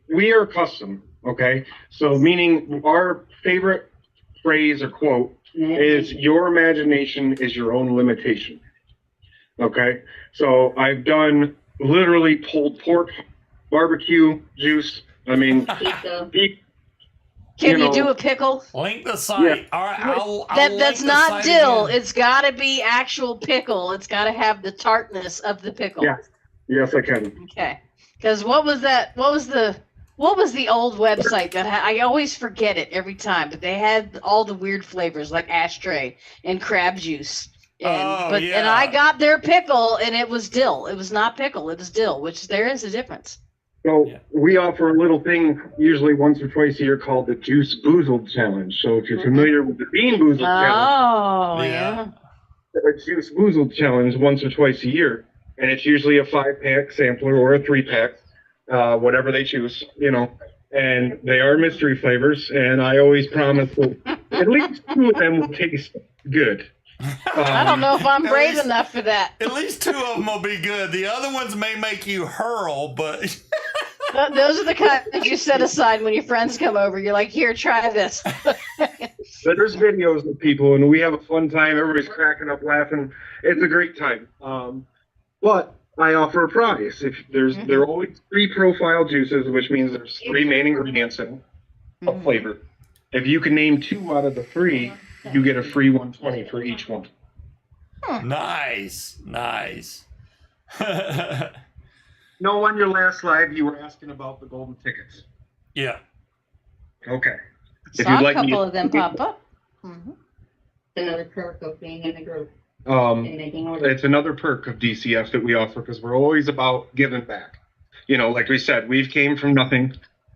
[SPEAKER 4] We are custom, okay? So meaning our favorite phrase or quote is your imagination is your own limitation. Okay? So I've done literally pulled pork, barbecue, juice. I mean, beef.
[SPEAKER 2] Can you
[SPEAKER 4] know,
[SPEAKER 2] do a pickle?
[SPEAKER 1] Link the site. All right, I'll link
[SPEAKER 2] That's
[SPEAKER 1] the
[SPEAKER 2] not
[SPEAKER 1] site
[SPEAKER 2] dill.
[SPEAKER 1] again.
[SPEAKER 2] It's got to be actual pickle. It's got to have the tartness of the pickle.
[SPEAKER 4] Yeah. Yes, I can.
[SPEAKER 2] Okay. Because what was that? What was the old website that I always forget it every time? But they had all the weird flavors like ashtray and crab juice. And and I got their pickle and it was dill. It was not pickle. It was dill, which there is a difference.
[SPEAKER 4] So we offer a little thing usually once or twice a year called the Juice Boozled Challenge. So if you're familiar with the Bean Boozled Challenge,
[SPEAKER 2] Oh yeah.
[SPEAKER 4] the Juice Boozled Challenge once or twice a year, and it's usually a 5-pack sampler or a 3-pack, whatever they choose, you know. And they are mystery flavors, and I always promise that at least 2 of them will taste good.
[SPEAKER 2] I don't know if I'm
[SPEAKER 1] At
[SPEAKER 2] brave
[SPEAKER 1] least-
[SPEAKER 2] enough for that.
[SPEAKER 1] At least 2 of them will be good. The other ones may make you hurl, but
[SPEAKER 2] Those are the kind that you set aside when your friends come over. You're like, here, try this.
[SPEAKER 4] But there's videos of people, and we have a fun time. Everybody's cracking up, laughing. It's a great time. But I offer a prize. If there are always 3 profile juices, which means there's 3 main ingredients in a flavor. If you can name 2 out of the 3, you get a free 120 for each one.
[SPEAKER 1] nice.
[SPEAKER 4] No, on your last live, you were asking about the golden tickets.
[SPEAKER 1] Yeah.
[SPEAKER 4] Okay. If
[SPEAKER 2] Saw
[SPEAKER 4] you'd
[SPEAKER 2] a
[SPEAKER 4] like me
[SPEAKER 2] couple
[SPEAKER 4] to-
[SPEAKER 2] of them pop up.
[SPEAKER 3] Another perk of being in the group
[SPEAKER 4] Um,
[SPEAKER 3] and making orders.
[SPEAKER 4] it's another perk of DCF that we offer because we're always about giving back. You know, like we said, we've came from nothing,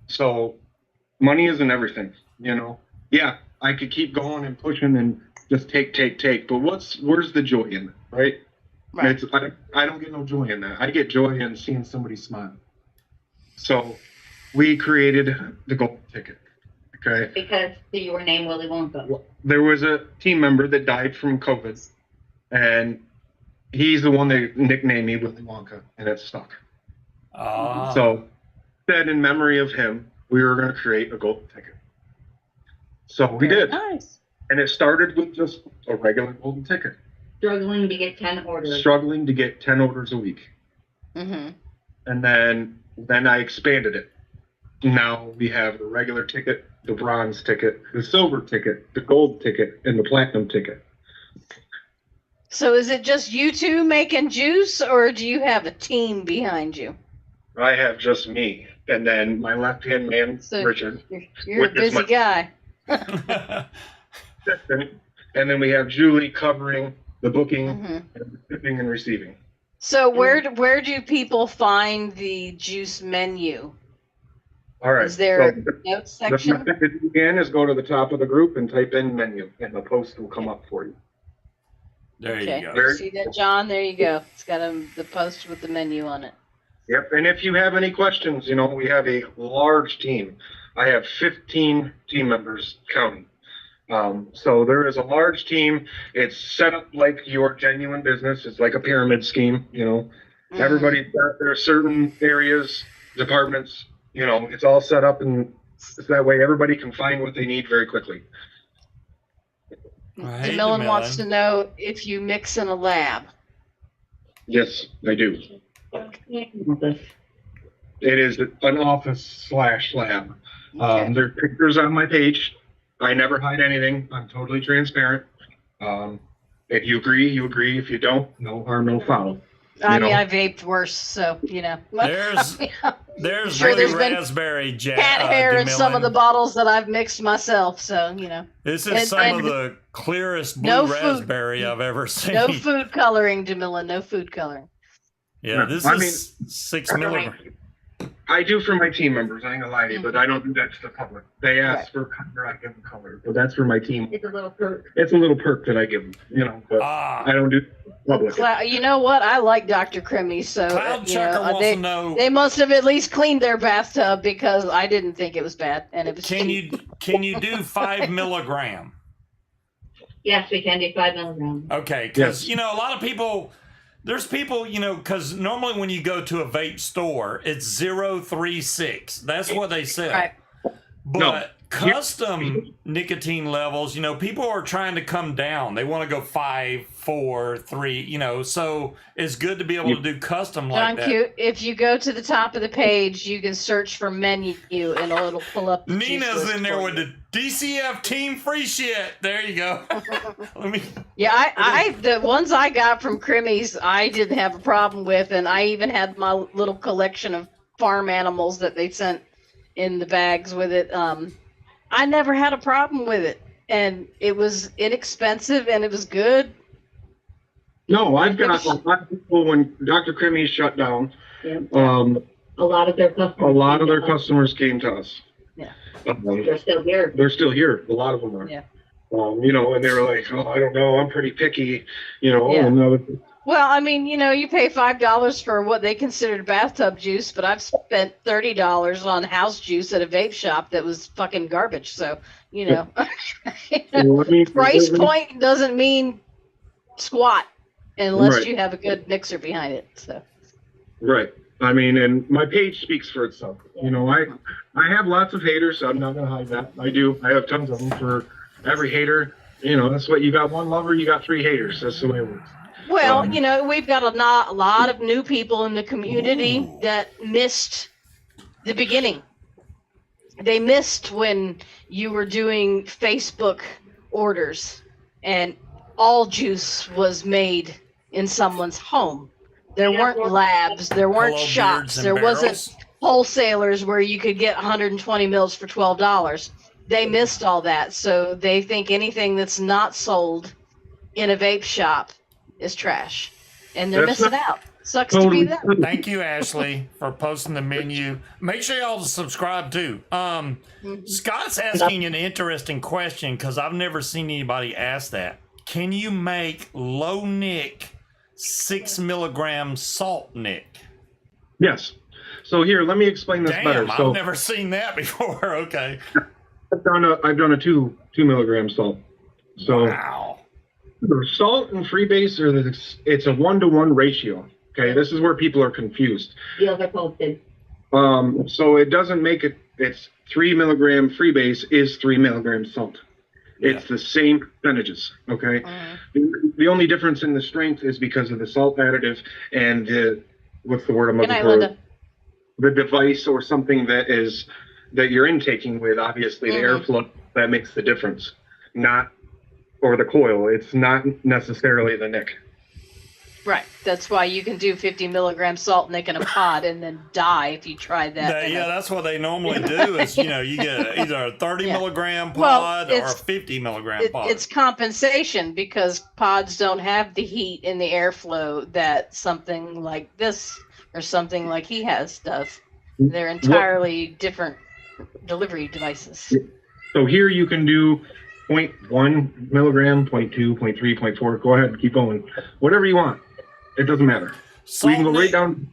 [SPEAKER 4] so money isn't everything. You know, yeah, I could keep going and pushing and just take, but where's the joy in it, right?
[SPEAKER 2] Right.
[SPEAKER 4] I don't get no joy in that. I get joy in seeing somebody smile. So we created the golden ticket. Okay.
[SPEAKER 3] Because you were named Willy Wonka.
[SPEAKER 4] There was a team member that died from COVID, and he's the one that nicknamed me Willy Wonka, and it stuck.
[SPEAKER 1] Ah.
[SPEAKER 4] So said in memory of him, we were going to create a golden ticket. So we did.
[SPEAKER 2] Nice.
[SPEAKER 4] And it started with just a regular golden ticket.
[SPEAKER 3] Struggling to get 10 orders.
[SPEAKER 4] Struggling to get 10 orders a week.
[SPEAKER 2] Mm-hmm.
[SPEAKER 4] And then I expanded it. Now we have the regular ticket, the bronze ticket, the silver ticket, the gold ticket, and the platinum ticket.
[SPEAKER 2] So is it just you two making juice, or do you have a team behind you?
[SPEAKER 4] I have just me, and then my left-hand man,
[SPEAKER 2] So
[SPEAKER 4] Richard.
[SPEAKER 2] You're a busy guy.
[SPEAKER 4] And then we have Julie covering the booking,
[SPEAKER 2] Mm-hmm.
[SPEAKER 4] and the shipping and receiving.
[SPEAKER 2] So where do people find the juice menu?
[SPEAKER 4] All right.
[SPEAKER 2] Is there
[SPEAKER 4] so
[SPEAKER 2] a notes
[SPEAKER 4] the
[SPEAKER 2] section?
[SPEAKER 4] method to do again is go to the top of the group and type in menu, and the post will come up for you.
[SPEAKER 1] There
[SPEAKER 2] Okay.
[SPEAKER 1] you go.
[SPEAKER 2] See that, John? There you go. It's got the post with the menu on it.
[SPEAKER 4] Yep. And if you have any questions, we have a large team. I have 15 team members counting. So there is a large team. It's set up like your genuine business. It's like a pyramid scheme,
[SPEAKER 2] Mm-hmm.
[SPEAKER 4] Everybody's got their certain areas, departments, it's all set up, and that way everybody can find what they need very quickly.
[SPEAKER 1] Hey,
[SPEAKER 2] DeMillen wants to
[SPEAKER 1] DeMillen.
[SPEAKER 2] know if you mix in a lab.
[SPEAKER 4] Yes, I do. It is an office/lab.
[SPEAKER 2] Okay.
[SPEAKER 4] There are pictures on my page. I never hide anything. I'm totally transparent. If you agree, you agree. If you don't, no harm, no foul.
[SPEAKER 2] I
[SPEAKER 4] you
[SPEAKER 2] mean,
[SPEAKER 4] know.
[SPEAKER 2] I vaped worse, so
[SPEAKER 1] There's
[SPEAKER 2] Sure,
[SPEAKER 1] Blue
[SPEAKER 2] there's been
[SPEAKER 1] Raspberry
[SPEAKER 2] cat hair in some of the
[SPEAKER 1] DeMillen.
[SPEAKER 2] bottles that I've mixed myself. So
[SPEAKER 1] This is
[SPEAKER 2] and-
[SPEAKER 1] some
[SPEAKER 2] and
[SPEAKER 1] of the clearest blue
[SPEAKER 2] no food.
[SPEAKER 1] raspberry I've ever seen.
[SPEAKER 2] no food coloring, DeMillen. No food coloring.
[SPEAKER 1] Yeah, this
[SPEAKER 4] I
[SPEAKER 1] is 6 milligrams.
[SPEAKER 4] I do for my team members. I ain't gonna lie to you, but I don't do that to the public. They ask for color, I give them color. But that's for my team.
[SPEAKER 3] It's a little perk.
[SPEAKER 4] It's a little perk that I give them, but I don't do public.
[SPEAKER 2] You know what? I like Dr. Crimmy, so
[SPEAKER 1] Cloud Checker wants to know,
[SPEAKER 2] they must have at least cleaned their bathtub, because I didn't think it was bad, and it was.
[SPEAKER 1] can you do 5 milligram?
[SPEAKER 3] Yes, we can do 5 milligrams.
[SPEAKER 1] Okay, because
[SPEAKER 4] Yes.
[SPEAKER 1] a lot of people, there's people, because normally when you go to a vape store, it's 036. That's what they say.
[SPEAKER 2] Right.
[SPEAKER 1] But
[SPEAKER 4] No.
[SPEAKER 1] custom nicotine levels, people are trying to come down. They want to go 5, 4, 3, so it's good to be able to do custom like
[SPEAKER 2] John
[SPEAKER 1] that.
[SPEAKER 2] Q, if you go to the top of the page, you can search for menu, and it'll pull up. The juice
[SPEAKER 1] Nina's
[SPEAKER 2] list
[SPEAKER 1] in there
[SPEAKER 2] for
[SPEAKER 1] with
[SPEAKER 2] you.
[SPEAKER 1] the DCF team free shit. There you go. Let me.
[SPEAKER 2] Yeah, I the ones I got from Crimmy's, I didn't have a problem with, and I even had my little collection of farm animals that they sent in the bags with it. I never had a problem with it, and it was inexpensive, and it was good.
[SPEAKER 4] No, I've got a lot of people when Dr. Crimmy shut down.
[SPEAKER 3] Yeah.
[SPEAKER 4] A
[SPEAKER 3] A lot of their customers.
[SPEAKER 4] lot of their customers came to us.
[SPEAKER 2] Yeah.
[SPEAKER 3] They're still here.
[SPEAKER 4] They're still here. A lot of them are.
[SPEAKER 2] Yeah.
[SPEAKER 4] And they were like, "Oh, I don't know. I'm pretty picky."
[SPEAKER 2] Yeah.
[SPEAKER 4] No,
[SPEAKER 2] Well, I mean, you pay $5 for what they considered bathtub juice, but I've spent $30 on house juice at a vape shop that was fucking garbage. So, price point doesn't mean squat unless
[SPEAKER 4] Right.
[SPEAKER 2] you have a good mixer behind it. So,
[SPEAKER 4] Right. I mean, and my page speaks for itself. I have lots of haters, so I'm not gonna hide that. I do. I have tons of them. For every hater, that's what you got. One lover, you got 3 haters. That's the way it works.
[SPEAKER 2] well, we've got a lot of new people in the community that missed the beginning. They missed when you were doing Facebook orders and all juice was made in someone's home. There weren't labs, there weren't
[SPEAKER 1] Hello,
[SPEAKER 2] shops,
[SPEAKER 1] beards and
[SPEAKER 2] there
[SPEAKER 1] barrels.
[SPEAKER 2] wasn't wholesalers where you could get 120 mils for $12. They missed all that, so they think anything that's not sold in a vape shop is trash, and they're
[SPEAKER 4] That's
[SPEAKER 2] missing
[SPEAKER 4] not
[SPEAKER 2] out. Sucks to be them.
[SPEAKER 1] Thank you, Ashley, for posting the menu. Make sure y'all subscribe too. Scott's asking an interesting question because I've never seen anybody ask that. Can you make low nick 6 milligram salt nick?
[SPEAKER 4] Yes. So here, let me explain this better.
[SPEAKER 1] Damn,
[SPEAKER 4] So
[SPEAKER 1] I've never seen that before. Okay.
[SPEAKER 4] I've done a 2 milligram salt. So
[SPEAKER 1] Wow.
[SPEAKER 4] the salt and freebase it's a 1-to-1 ratio. Okay, this is where people are confused.
[SPEAKER 3] The other posted.
[SPEAKER 4] So it doesn't make it. It's 3 milligram freebase is 3 milligrams salt. It's the same percentages. Okay. The only difference in the strength is because of the salt additive and the what's the word I'm
[SPEAKER 2] Good
[SPEAKER 4] looking
[SPEAKER 2] night,
[SPEAKER 4] for?
[SPEAKER 2] Linda.
[SPEAKER 4] The device or something that you're intaking with. Obviously, the airflow that makes the difference, not or the coil. It's not necessarily the nick.
[SPEAKER 2] Right. That's why you can do 50 milligram salt nick in a pod and then die if you try that.
[SPEAKER 1] Yeah, that's what they normally do. Is you get either a 30 milligram
[SPEAKER 2] Well,
[SPEAKER 1] pod or a 50 milligram pod.
[SPEAKER 2] It's compensation because pods don't have the heat and the airflow that something like this or something like he has does. They're entirely different delivery devices.
[SPEAKER 4] So here you can do 0.1 milligram, 0.2, 0.3, 0.4. Go ahead, keep going. Whatever you want. It doesn't matter.
[SPEAKER 1] Salt
[SPEAKER 4] We can go
[SPEAKER 1] nick,
[SPEAKER 4] right down.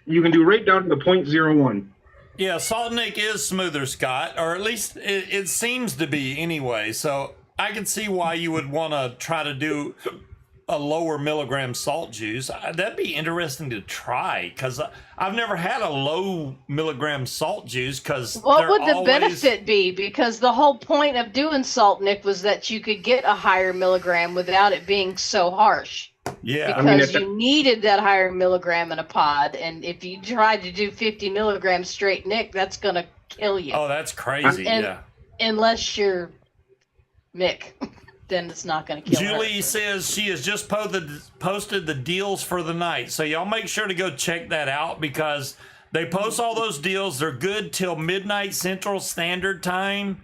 [SPEAKER 4] You can do right down to the 0.01.
[SPEAKER 1] Yeah, salt nick is smoother, Scott, or at least it seems to be anyway. So I can see why you would want to try to do a lower milligram salt juice. That'd be interesting to try because I've never had a low milligram salt juice. Because
[SPEAKER 2] What would the benefit be? Because the whole point of doing salt nick was that you could get a higher milligram without it being so harsh.
[SPEAKER 1] Yeah,
[SPEAKER 2] Because you needed that higher milligram in a pod, and if you tried to do 50 milligrams straight nick, that's gonna kill you.
[SPEAKER 1] Oh, that's crazy. Yeah.
[SPEAKER 2] Unless you're Mick, then it's not gonna kill
[SPEAKER 1] Julie
[SPEAKER 2] her.
[SPEAKER 1] says she has just posted the deals for the night. So y'all make sure to go check that out because they post all those deals. They're good till midnight Central Standard Time.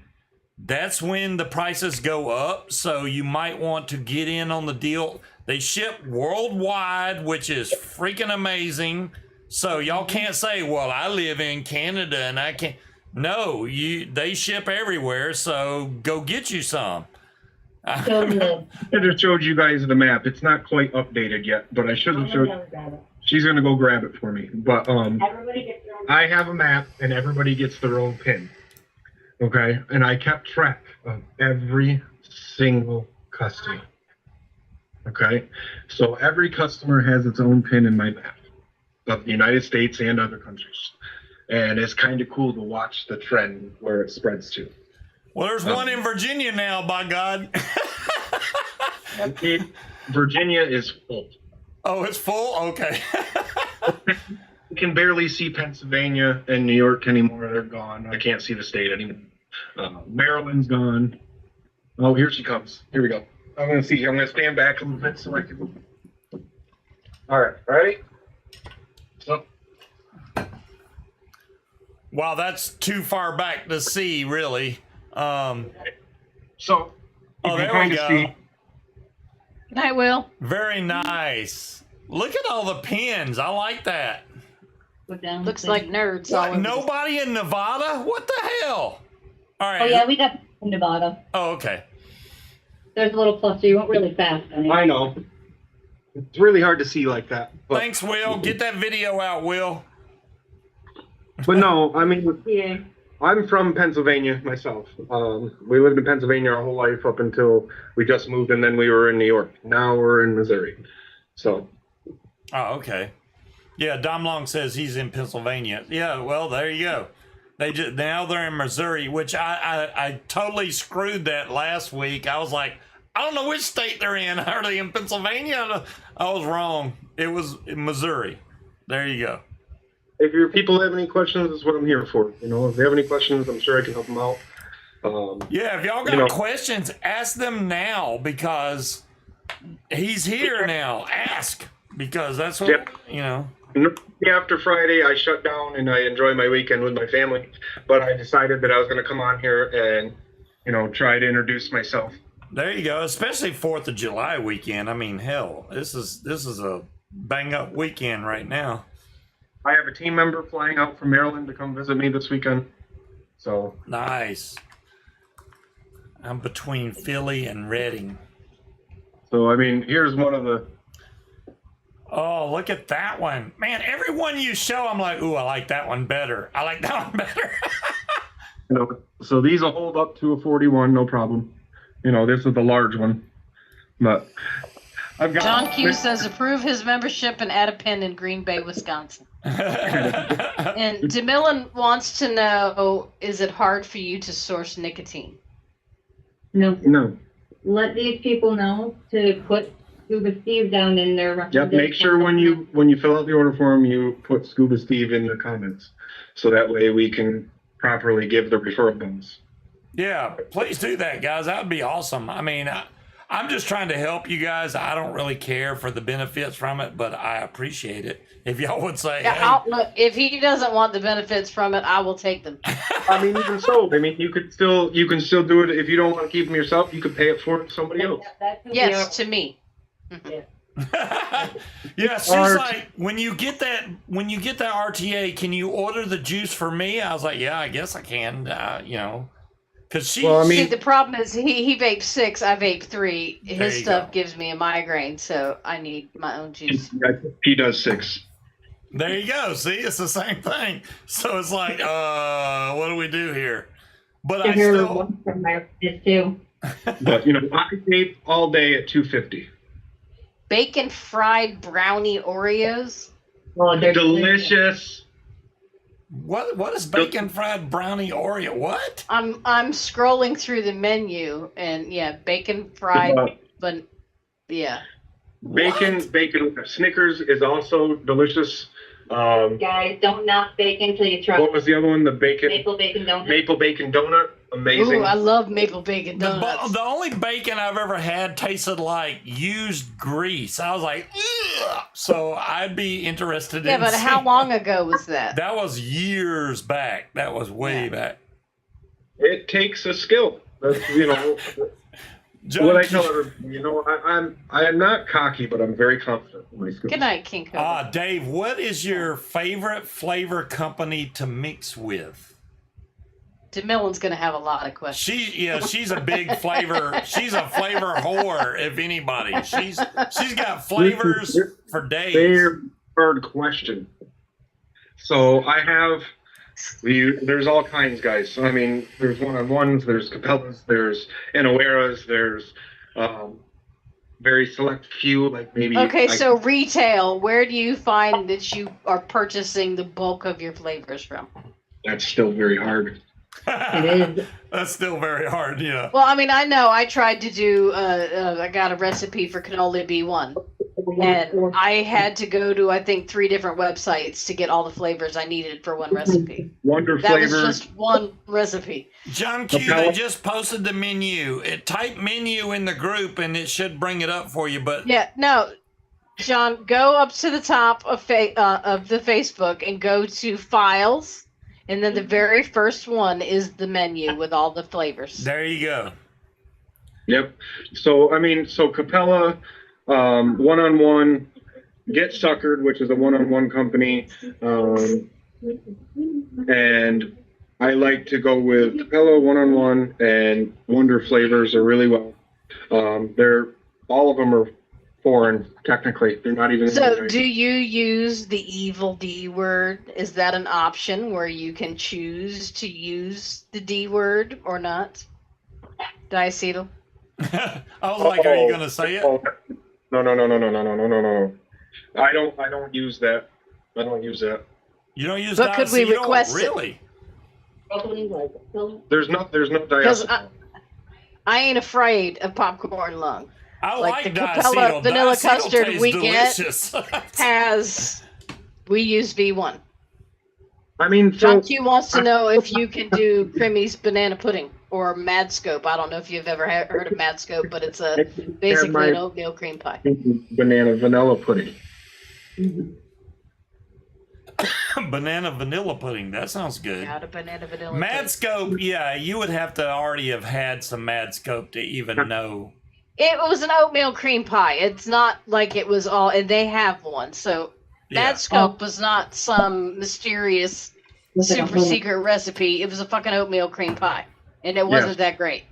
[SPEAKER 1] That's when the prices go up. So you might want to get in on the deal. They ship worldwide, which is freaking amazing. So y'all can't say, well, I live in Canada and I can't. No, they ship everywhere. So go get you some.
[SPEAKER 4] I just showed you guys the map. It's not quite updated yet, but I should have showed. She's gonna go grab it for me. But
[SPEAKER 3] Everybody gets their own.
[SPEAKER 4] I have a map and everybody gets their own pin. Okay, and I kept track of every single customer. Okay, so every customer has its own pin in my map of the United States and other countries, and it's kind of cool to watch the trend where it spreads to.
[SPEAKER 1] Well, there's one in Virginia now, by God.
[SPEAKER 4] Virginia is full.
[SPEAKER 1] Oh, it's full? Okay.
[SPEAKER 4] You can barely see Pennsylvania and New York anymore. They're gone. I can't see the state anymore. Maryland's gone. Oh, here she comes. Here we go. I'm going to stand back a little bit so I can. All right. Ready? So.
[SPEAKER 1] Wow, that's too far back to see, really.
[SPEAKER 4] So.
[SPEAKER 1] Oh, there we go.
[SPEAKER 4] See.
[SPEAKER 2] Night, Will.
[SPEAKER 1] Very nice. Look at all the pins. I like that.
[SPEAKER 2] Looks like nerds all over.
[SPEAKER 1] Nobody in Nevada? What the hell? All right.
[SPEAKER 3] Oh yeah, we got in Nevada.
[SPEAKER 1] Oh, okay.
[SPEAKER 3] There's a little cluster. You went really fast.
[SPEAKER 4] I know. It's really hard to see like that. But,
[SPEAKER 1] Thanks, Will. Get that video out, Will.
[SPEAKER 4] but no, I mean,
[SPEAKER 3] Yeah.
[SPEAKER 4] I'm from Pennsylvania myself. We lived in Pennsylvania our whole life up until we just moved, and then we were in New York. Now we're in Missouri. So.
[SPEAKER 1] Oh, okay. Yeah, Dom Long says he's in Pennsylvania. Yeah, well, there you go. Now they're in Missouri, which I totally screwed that last week. I was like, I don't know which state they're in. Are they in Pennsylvania? I was wrong. It was in Missouri. There you go.
[SPEAKER 4] If your people have any questions, that's what I'm here for. You know, if they have any questions, I'm sure I can help them out.
[SPEAKER 1] Yeah, if y'all got questions, ask them now because he's here now. Ask because that's what, you know.
[SPEAKER 4] After Friday, I shut down and I enjoy my weekend with my family. But I decided that I was going to come on here and, you know, try to introduce myself.
[SPEAKER 1] There you go. Especially 4th of July weekend. I mean, hell, this is a bang up weekend right now.
[SPEAKER 4] I have a team member flying out from Maryland to come visit me this weekend. So
[SPEAKER 1] nice. I'm between Philly and Reading.
[SPEAKER 4] So I mean, here's one of the.
[SPEAKER 1] Oh, look at that one, man! Every one you show, I'm like, ooh, I like that one better. I like that one better.
[SPEAKER 4] You know, so these will hold up to a 41, no problem. You know, this is the large one, but I've got
[SPEAKER 2] John Q says approve his membership and add a pin in Green Bay, Wisconsin. And DeMillan wants to know, is it hard for you to source nicotine?
[SPEAKER 4] No.
[SPEAKER 3] Let these people know to put Scuba Steve down in their
[SPEAKER 4] Yep. Make sure when you fill out the order form, you put Scuba Steve in the comments, so that way we can properly give the referral bonus.
[SPEAKER 1] Yeah, please do that, guys. That would be awesome. I mean, I'm just trying to help you guys. I don't really care for the benefits from it, but I appreciate it. If y'all would say,
[SPEAKER 2] Yeah,
[SPEAKER 1] hey,
[SPEAKER 2] look, if he doesn't want the benefits from it, I will take them.
[SPEAKER 4] I mean, even so, I mean, you can still do it if you don't want to keep them yourself. You could pay it for somebody else.
[SPEAKER 2] Yes, to me.
[SPEAKER 1] yeah, she's like, when you get that RTA, can you order the juice for me? I was like, yeah, I guess I can. You know, because she.
[SPEAKER 4] Well, I mean,
[SPEAKER 2] See, the problem is he vapes 6, I vape 3.
[SPEAKER 1] There
[SPEAKER 2] His
[SPEAKER 1] you
[SPEAKER 2] stuff
[SPEAKER 1] go.
[SPEAKER 2] gives me a migraine, so I need my own juice.
[SPEAKER 4] he does 6.
[SPEAKER 1] There you go. See, it's the same thing. So it's like, what do we do here? But I still.
[SPEAKER 3] from there too.
[SPEAKER 4] But I vape all day at 250.
[SPEAKER 2] Bacon fried brownie Oreos.
[SPEAKER 3] Oh, they're
[SPEAKER 4] Delicious.
[SPEAKER 1] What is bacon fried brownie Oreo? What?
[SPEAKER 2] I'm scrolling through the menu and yeah, bacon fried, but yeah.
[SPEAKER 4] Bacon Snickers is also delicious.
[SPEAKER 3] Guys, don't knock bacon till you try.
[SPEAKER 4] What was the other one? The
[SPEAKER 3] Maple bacon donut.
[SPEAKER 4] maple bacon donut. Amazing.
[SPEAKER 2] Ooh, I love maple bacon donuts.
[SPEAKER 1] The only bacon I've ever had tasted like used grease. I was like, ugh! So I'd be interested
[SPEAKER 2] Yeah,
[SPEAKER 1] in.
[SPEAKER 2] but how
[SPEAKER 1] seeing-
[SPEAKER 2] long ago was that?
[SPEAKER 1] That was years back. That was way back.
[SPEAKER 4] It takes a skill. That's
[SPEAKER 1] John,
[SPEAKER 4] what I tell everybody. I am not cocky, but I'm very confident in my skills.
[SPEAKER 2] Good night, King Cobra.
[SPEAKER 1] Dave, what is your favorite flavor company to mix with?
[SPEAKER 2] DeMillan's gonna have a lot of questions.
[SPEAKER 1] She's a big flavor. She's a flavor whore, if anybody. She's got flavors for days.
[SPEAKER 4] Very hard question. So I have. There's all kinds, guys. So, I mean, there's one-on-ones, there's Capellas, there's Enoweras, there's very select few, like maybe.
[SPEAKER 2] Okay, so retail, where do you find that you are purchasing the bulk of your flavors from?
[SPEAKER 4] That's still very hard.
[SPEAKER 3] It is.
[SPEAKER 1] That's still very hard, yeah.
[SPEAKER 2] Well, I mean, I know I tried to do, I got a recipe for cannoli B1. And I had to go to, I think, 3 different websites to get all the flavors I needed for one recipe.
[SPEAKER 4] Wonder
[SPEAKER 2] That was
[SPEAKER 4] flavor.
[SPEAKER 2] just one recipe.
[SPEAKER 1] John Q, they just posted the menu. Type menu in the group and it should bring it up for you. But
[SPEAKER 2] Yeah, no, John, go up to the top of the Facebook and go to files, and then the very first one is the menu with all the flavors.
[SPEAKER 1] there you go.
[SPEAKER 4] Yep. So Capella, one-on-one, Get Suckered, which is a one-on-one company, and I like to go with Capella, one-on-one, and Wonder flavors are really well. All of them are foreign technically. They're not even.
[SPEAKER 2] So, do you use the evil D word? Is that an option where you can choose to use the D word or not? Diacetyl?
[SPEAKER 1] I was like, are you going to say it?
[SPEAKER 4] No. I don't use that. I don't use that.
[SPEAKER 1] You don't use
[SPEAKER 2] But could we
[SPEAKER 1] diacetyl?
[SPEAKER 2] request it?
[SPEAKER 1] Really?
[SPEAKER 4] There's no
[SPEAKER 2] Because
[SPEAKER 4] diacetyl.
[SPEAKER 2] I ain't afraid of popcorn lung.
[SPEAKER 1] I
[SPEAKER 2] Like
[SPEAKER 1] like,
[SPEAKER 2] the
[SPEAKER 1] diacetyl.
[SPEAKER 2] Capella vanilla
[SPEAKER 1] Diacetyl
[SPEAKER 2] custard
[SPEAKER 1] tastes
[SPEAKER 2] we get
[SPEAKER 1] delicious.
[SPEAKER 2] We use V1.
[SPEAKER 4] I mean,
[SPEAKER 2] John Q wants to know if you can do Creamy's banana pudding or Mad Scope. I don't know if you've ever heard of Mad Scope, but it's basically an oatmeal cream pie.
[SPEAKER 4] banana vanilla pudding.
[SPEAKER 1] Banana vanilla pudding. That sounds good.
[SPEAKER 2] Out of banana vanilla.
[SPEAKER 1] Mad
[SPEAKER 2] pudding.
[SPEAKER 1] Scope, yeah, you would have to already have had some Mad Scope to even know.
[SPEAKER 2] It was an oatmeal cream pie. It's not like it was all, and they have one. So
[SPEAKER 1] Yeah.
[SPEAKER 2] Mad Scope was not some mysterious super secret recipe. It was a fucking oatmeal cream pie, and it wasn't that great.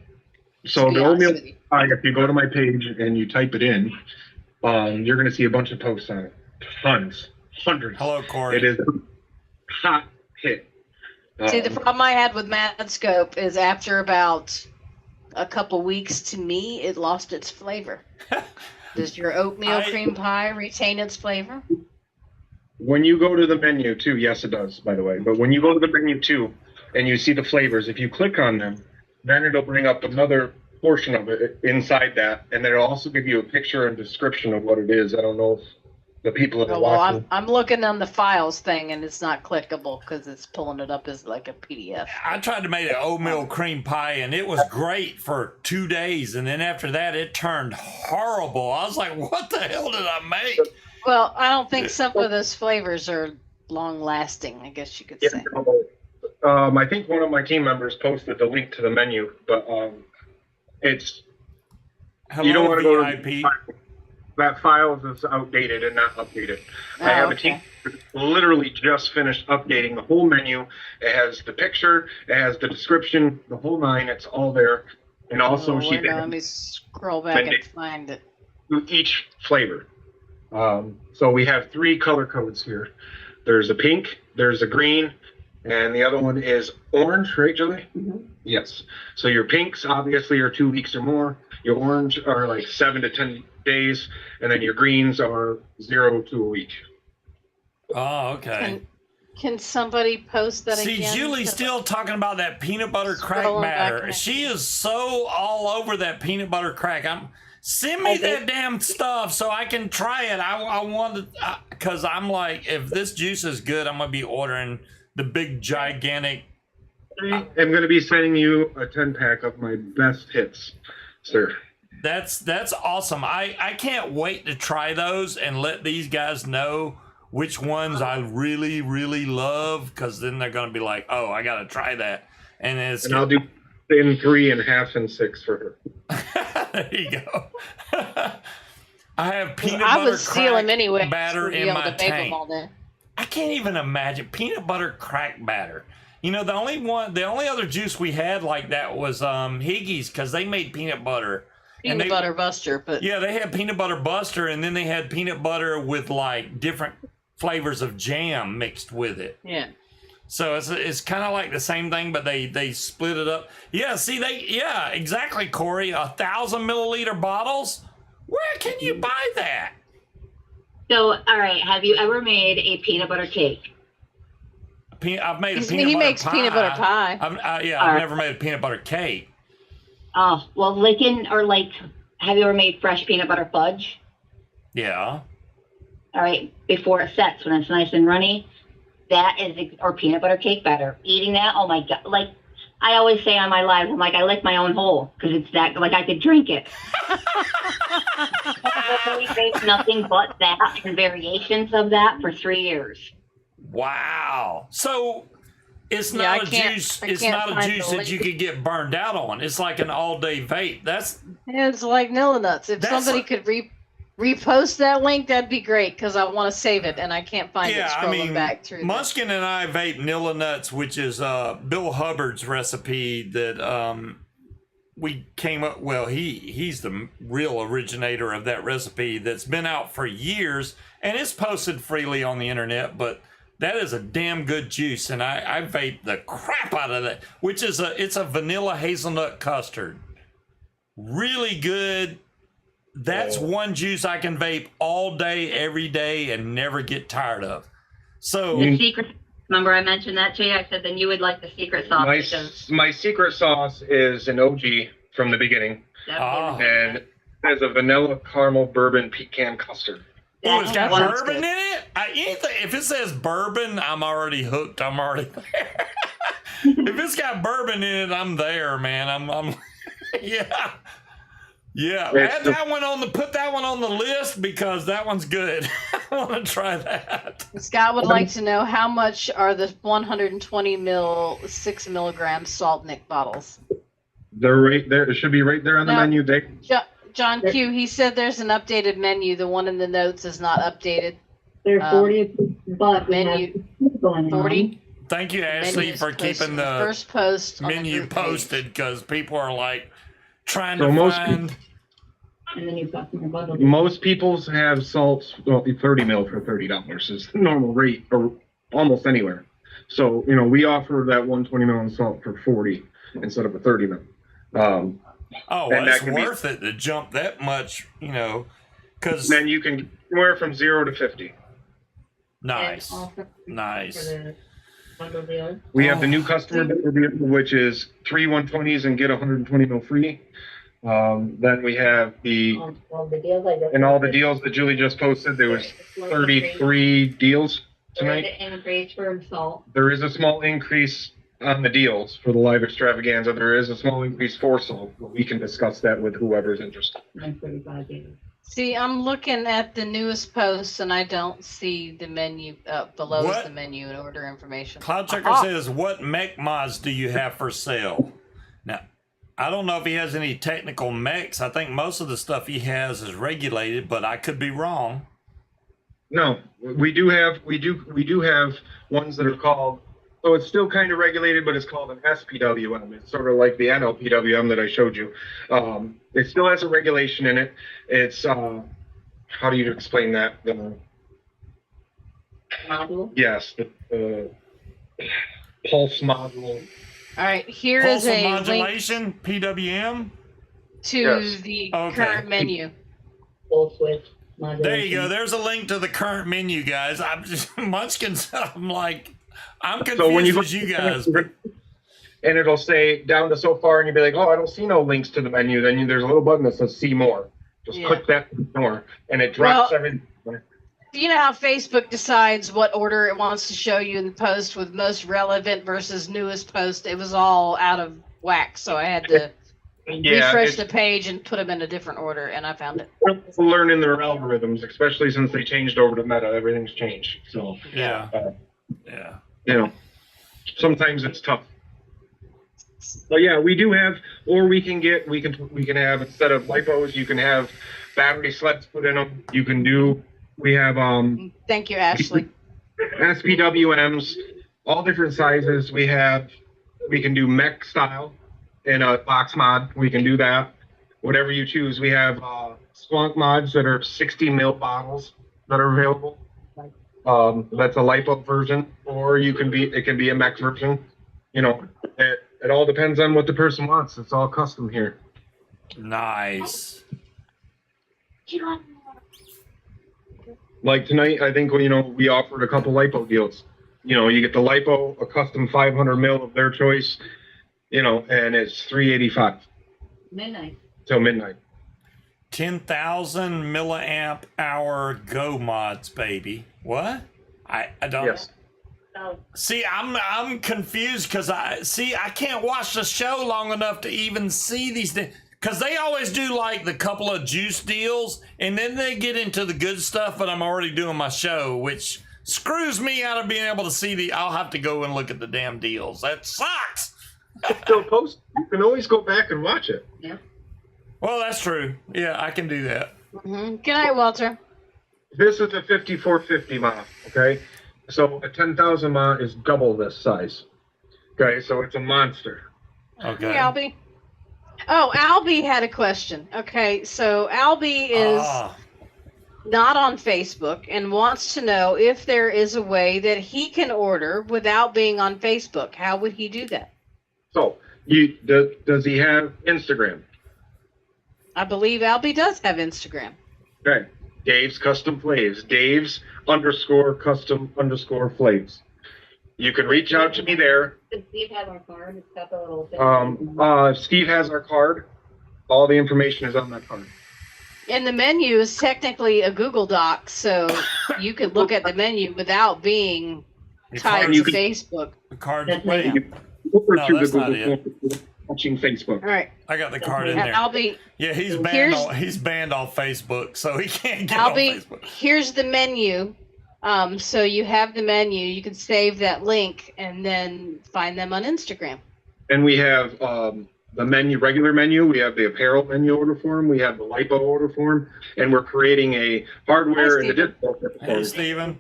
[SPEAKER 4] So
[SPEAKER 2] to be
[SPEAKER 4] the
[SPEAKER 2] honest
[SPEAKER 4] oatmeal
[SPEAKER 2] with you.
[SPEAKER 4] pie, if you go to my page and you type it in, you're going to see a bunch of posts on it. Tons. Hundreds.
[SPEAKER 1] Hello, Corey.
[SPEAKER 4] It is a hot hit.
[SPEAKER 2] See, the problem I had with Mad Scope is after about a couple weeks, to me, it lost its flavor. Does your oatmeal cream pie retain its flavor?
[SPEAKER 4] When you go to the menu too, yes, it does, by the way. But when you go to the menu too, and you see the flavors, if you click on them, then it'll bring up another portion of it inside that, and then it'll also give you a picture and description of what it is. I don't know if the people that are watching.
[SPEAKER 2] I'm looking on the files thing, and it's not clickable because it's pulling it up as like a PDF.
[SPEAKER 1] I tried to make an oatmeal cream pie, and it was great for 2 days, and then after that, it turned horrible. I was like, "What the hell did I make?"
[SPEAKER 2] Well, I don't think some of those flavors are long lasting, I guess you could say.
[SPEAKER 4] I think one of my team members posted the link to the menu, but it's
[SPEAKER 1] Hello,
[SPEAKER 4] you don't want to go
[SPEAKER 1] VIP.
[SPEAKER 4] to that file is outdated and not updated. I have a team that literally just finished updating the whole menu. It has the picture, it has the description, the whole nine. It's all there, and also
[SPEAKER 2] let me scroll back and find it.
[SPEAKER 4] Each flavor. So we have 3 color codes here. There's a pink, there's a green, and the other one is orange, right, Julie? Mm-hmm. Yes. So your pinks obviously are 2 weeks or more. Your orange are like 7 to 10 days, and then your greens are 0 to a week.
[SPEAKER 1] Oh, okay.
[SPEAKER 2] Can somebody post that again?
[SPEAKER 1] See, Julie's still talking about that peanut butter crack batter. She is so all over that peanut butter crack. Send me that damn stuff so I can try it. I want to, because I'm like, if this juice is good, I'm going to be ordering the big, gigantic.
[SPEAKER 4] I'm going to be sending you a 10-pack of my best hits, sir.
[SPEAKER 1] That's awesome. I can't wait to try those and let these guys know which ones I really, really love, because then they're going to be like, oh, I got to try that. And
[SPEAKER 4] I'll do in 3 and half and 6 for her.
[SPEAKER 1] There you go. I have peanut butter crack batter in my tank. I can't even imagine peanut butter crack batter. You know, the only other juice we had like that was Higgy's, because they made peanut butter.
[SPEAKER 2] Peanut butter buster, but
[SPEAKER 1] yeah, they had peanut butter buster, and then they had peanut butter with like different flavors of jam mixed with it.
[SPEAKER 2] Yeah.
[SPEAKER 1] So it's kind of like the same thing, but they split it up. Yeah, see, exactly, Corey. 1,000 milliliter bottles. Where can you buy that?
[SPEAKER 6] So, all right, have you ever made a peanut butter cake?
[SPEAKER 1] I've made a peanut butter pie.
[SPEAKER 2] He makes peanut butter pie.
[SPEAKER 1] I've never made a peanut butter cake.
[SPEAKER 6] Oh, well, have you ever made fresh peanut butter fudge?
[SPEAKER 1] Yeah.
[SPEAKER 6] All right, before it sets, when it's nice and runny. That is, or peanut butter cake batter. Eating that, oh my God. Like, I always say on my lives, I'm like, I lick my own hole, because it's that, like, I could drink it. There's nothing but that and variations of that for 3 years.
[SPEAKER 1] Wow. So it's not a juice. It's not a juice that you could get burned out on. It's like an all-day vape.
[SPEAKER 2] It's like Nilla Nuts. If somebody could repost that link, that'd be great, because I want to save it and I can't find it scrolling back through.
[SPEAKER 1] Munchkin and I vape Nilla Nuts, which is Bill Hubbard's recipe that we came up. Well, he's the real originator of that recipe that's been out for years, and it's posted freely on the internet. But that is a damn good juice, and I vape the crap out of that. Which is it's a vanilla hazelnut custard, really good. That's one juice I can vape all day, every day, and never get tired of. So
[SPEAKER 6] the secret. Remember, I mentioned that to you. I said then you would like the secret sauce.
[SPEAKER 4] My secret sauce is an OG from the beginning, and it has a vanilla caramel bourbon pecan custard.
[SPEAKER 1] Oh, it's got bourbon in it? If it says bourbon, I'm already hooked. I'm already there. If it's got bourbon in it, I'm there, man. I'm yeah. Yeah, put that one on the list, because that one's good. I want to try that.
[SPEAKER 2] Scott would like to know, how much are the 120 ml 6 milligram salt Nick bottles?
[SPEAKER 4] They're right there. It should be right there on the menu.
[SPEAKER 2] John Q, he said there's an updated menu. The one in the notes is not updated.
[SPEAKER 6] They're 40 bucks.
[SPEAKER 2] Menu 40.
[SPEAKER 1] Thank you, Ashley, for keeping the
[SPEAKER 2] first post
[SPEAKER 1] menu posted, because people are like trying to find.
[SPEAKER 6] And then you've got some bundles.
[SPEAKER 4] Most people's have salts, 30 mil for $30 is the normal rate, or almost anywhere. So, we offer that 120 mil in salt for 40 instead of a 30 mil.
[SPEAKER 1] Oh,
[SPEAKER 4] And
[SPEAKER 1] well, it's
[SPEAKER 4] that can be-
[SPEAKER 1] worth it to jump that much, you know, because
[SPEAKER 4] Then you can get anywhere from 0 to 50.
[SPEAKER 1] nice,
[SPEAKER 3] And also
[SPEAKER 1] nice.
[SPEAKER 3] For the bundle deal.
[SPEAKER 4] We have the new
[SPEAKER 1] Oh.
[SPEAKER 4] customer bundle deal, which is 3 120s and get 120 mil free. Then we have
[SPEAKER 3] All the deals I just.
[SPEAKER 4] and all the deals that Julie just posted. There was 33 deals tonight.
[SPEAKER 3] An increase for salt.
[SPEAKER 4] There is a small increase on the deals for the live extravaganza. There is a small increase for salt, but we can discuss that with whoever's interested.
[SPEAKER 3] 945 deals.
[SPEAKER 2] See, I'm looking at the newest posts and I don't see the menu below is
[SPEAKER 1] What?
[SPEAKER 2] the menu and order information.
[SPEAKER 1] Cloud Checker
[SPEAKER 2] Aha.
[SPEAKER 1] says, "What mech mods do you have for sale?" Now, I don't know if he has any technical mechs. I think most of the stuff he has is regulated, but I could be wrong.
[SPEAKER 4] No, we do have ones that are called. So it's still kind of regulated, but it's called an SPWM. It's sort of like the NLPWM that I showed you. It still has a regulation in it. It's how do you explain that?
[SPEAKER 3] Module.
[SPEAKER 4] Yes, the pulse module.
[SPEAKER 2] All right, here
[SPEAKER 1] Pulse
[SPEAKER 2] is
[SPEAKER 1] of
[SPEAKER 2] a link
[SPEAKER 1] modulation, PWM.
[SPEAKER 2] to
[SPEAKER 4] Yes.
[SPEAKER 2] the
[SPEAKER 1] Okay.
[SPEAKER 2] current menu.
[SPEAKER 3] Full switch.
[SPEAKER 1] There you go. There's a link to the current menu, guys. I'm just Munchkins. I'm like, I'm confused
[SPEAKER 4] So when you
[SPEAKER 1] as you guys.
[SPEAKER 4] and it'll say down to so far, and you'll be like, oh, I don't see no links to the menu. Then there's a little button that says see more. Just
[SPEAKER 2] Yeah.
[SPEAKER 4] click that more, and it drops
[SPEAKER 2] Well-
[SPEAKER 4] everything.
[SPEAKER 2] You know how Facebook decides what order it wants to show you in the post with most relevant versus newest post? It was all out of whack, so I had to refresh the page and put them in a different order, and I found it.
[SPEAKER 4] It's learning their algorithms, especially since they changed over to Meta. Everything's changed. So,
[SPEAKER 1] Yeah,
[SPEAKER 4] uh,
[SPEAKER 1] yeah.
[SPEAKER 4] you know, sometimes it's tough. But yeah, we do have, or we can have, instead of lipos, you can have battery sleds put in them. You can do, we have
[SPEAKER 2] Thank you, Ashley.
[SPEAKER 4] SPWMs, all different sizes. We can do mech style in a box mod. We can do that. Whatever you choose. We have squonk mods that are 60 mil bottles that are available. That's a lipo version, or it can be a mech version. You know, it all depends on what the person wants. It's all custom here.
[SPEAKER 1] Nice.
[SPEAKER 4] Like tonight, I think we offered a couple lipo deals. You get the lipo, a custom 500 mil of their choice. And it's $385
[SPEAKER 3] Midnight.
[SPEAKER 4] till midnight.
[SPEAKER 1] 10,000 milliamp hour Go mods, baby. What? I don't.
[SPEAKER 4] Yes.
[SPEAKER 3] Oh,
[SPEAKER 1] See, I'm confused because I can't watch the show long enough to even see these things. Because they always do like the couple of juice deals, and then they get into the good stuff, but I'm already doing my show, which screws me out of being able to see I'll have to go and look at the damn deals. That sucks.
[SPEAKER 4] Still post. You can always go back and watch it.
[SPEAKER 3] yeah.
[SPEAKER 1] Well, that's true. Yeah, I can do that.
[SPEAKER 2] Good night, Walter.
[SPEAKER 4] This is a 5450 mod. Okay, so a 10,000 mod is double this size. Okay, so it's a monster.
[SPEAKER 1] Okay.
[SPEAKER 2] Hey, Albie. Oh, Albie had a question. Okay, so Albie is not on Facebook and wants to know if there is a way that he can order without being on Facebook. How would he do that?
[SPEAKER 4] So, does he have Instagram?
[SPEAKER 2] I believe Albie does have Instagram.
[SPEAKER 4] Okay. Dave's Custom Flaves. Dave's _custom _flaves. You can reach out to me there.
[SPEAKER 3] Does Steve have our card? It's got the little thing.
[SPEAKER 4] Steve has our card. All the information is on that card.
[SPEAKER 2] And the menu is technically a Google Doc, so you could look at the menu without being tied to Facebook.
[SPEAKER 1] The card.
[SPEAKER 3] That's
[SPEAKER 1] Wait,
[SPEAKER 3] me.
[SPEAKER 4] Over
[SPEAKER 1] No,
[SPEAKER 4] to the
[SPEAKER 1] that's not
[SPEAKER 4] Google Form, watching Facebook.
[SPEAKER 2] All right,
[SPEAKER 1] I got the card in there.
[SPEAKER 2] Albie.
[SPEAKER 1] Yeah, he's
[SPEAKER 2] Here's-
[SPEAKER 1] banned off Facebook, so he can't get on
[SPEAKER 2] Albie,
[SPEAKER 1] Facebook.
[SPEAKER 2] here's the menu. So you have the menu. You can save that link and then find them on Instagram.
[SPEAKER 4] And we have the regular menu. We have the apparel menu order form. We have the lipo order form, and we're creating a hardware and the digital
[SPEAKER 1] Hey,
[SPEAKER 4] form.
[SPEAKER 1] Steven.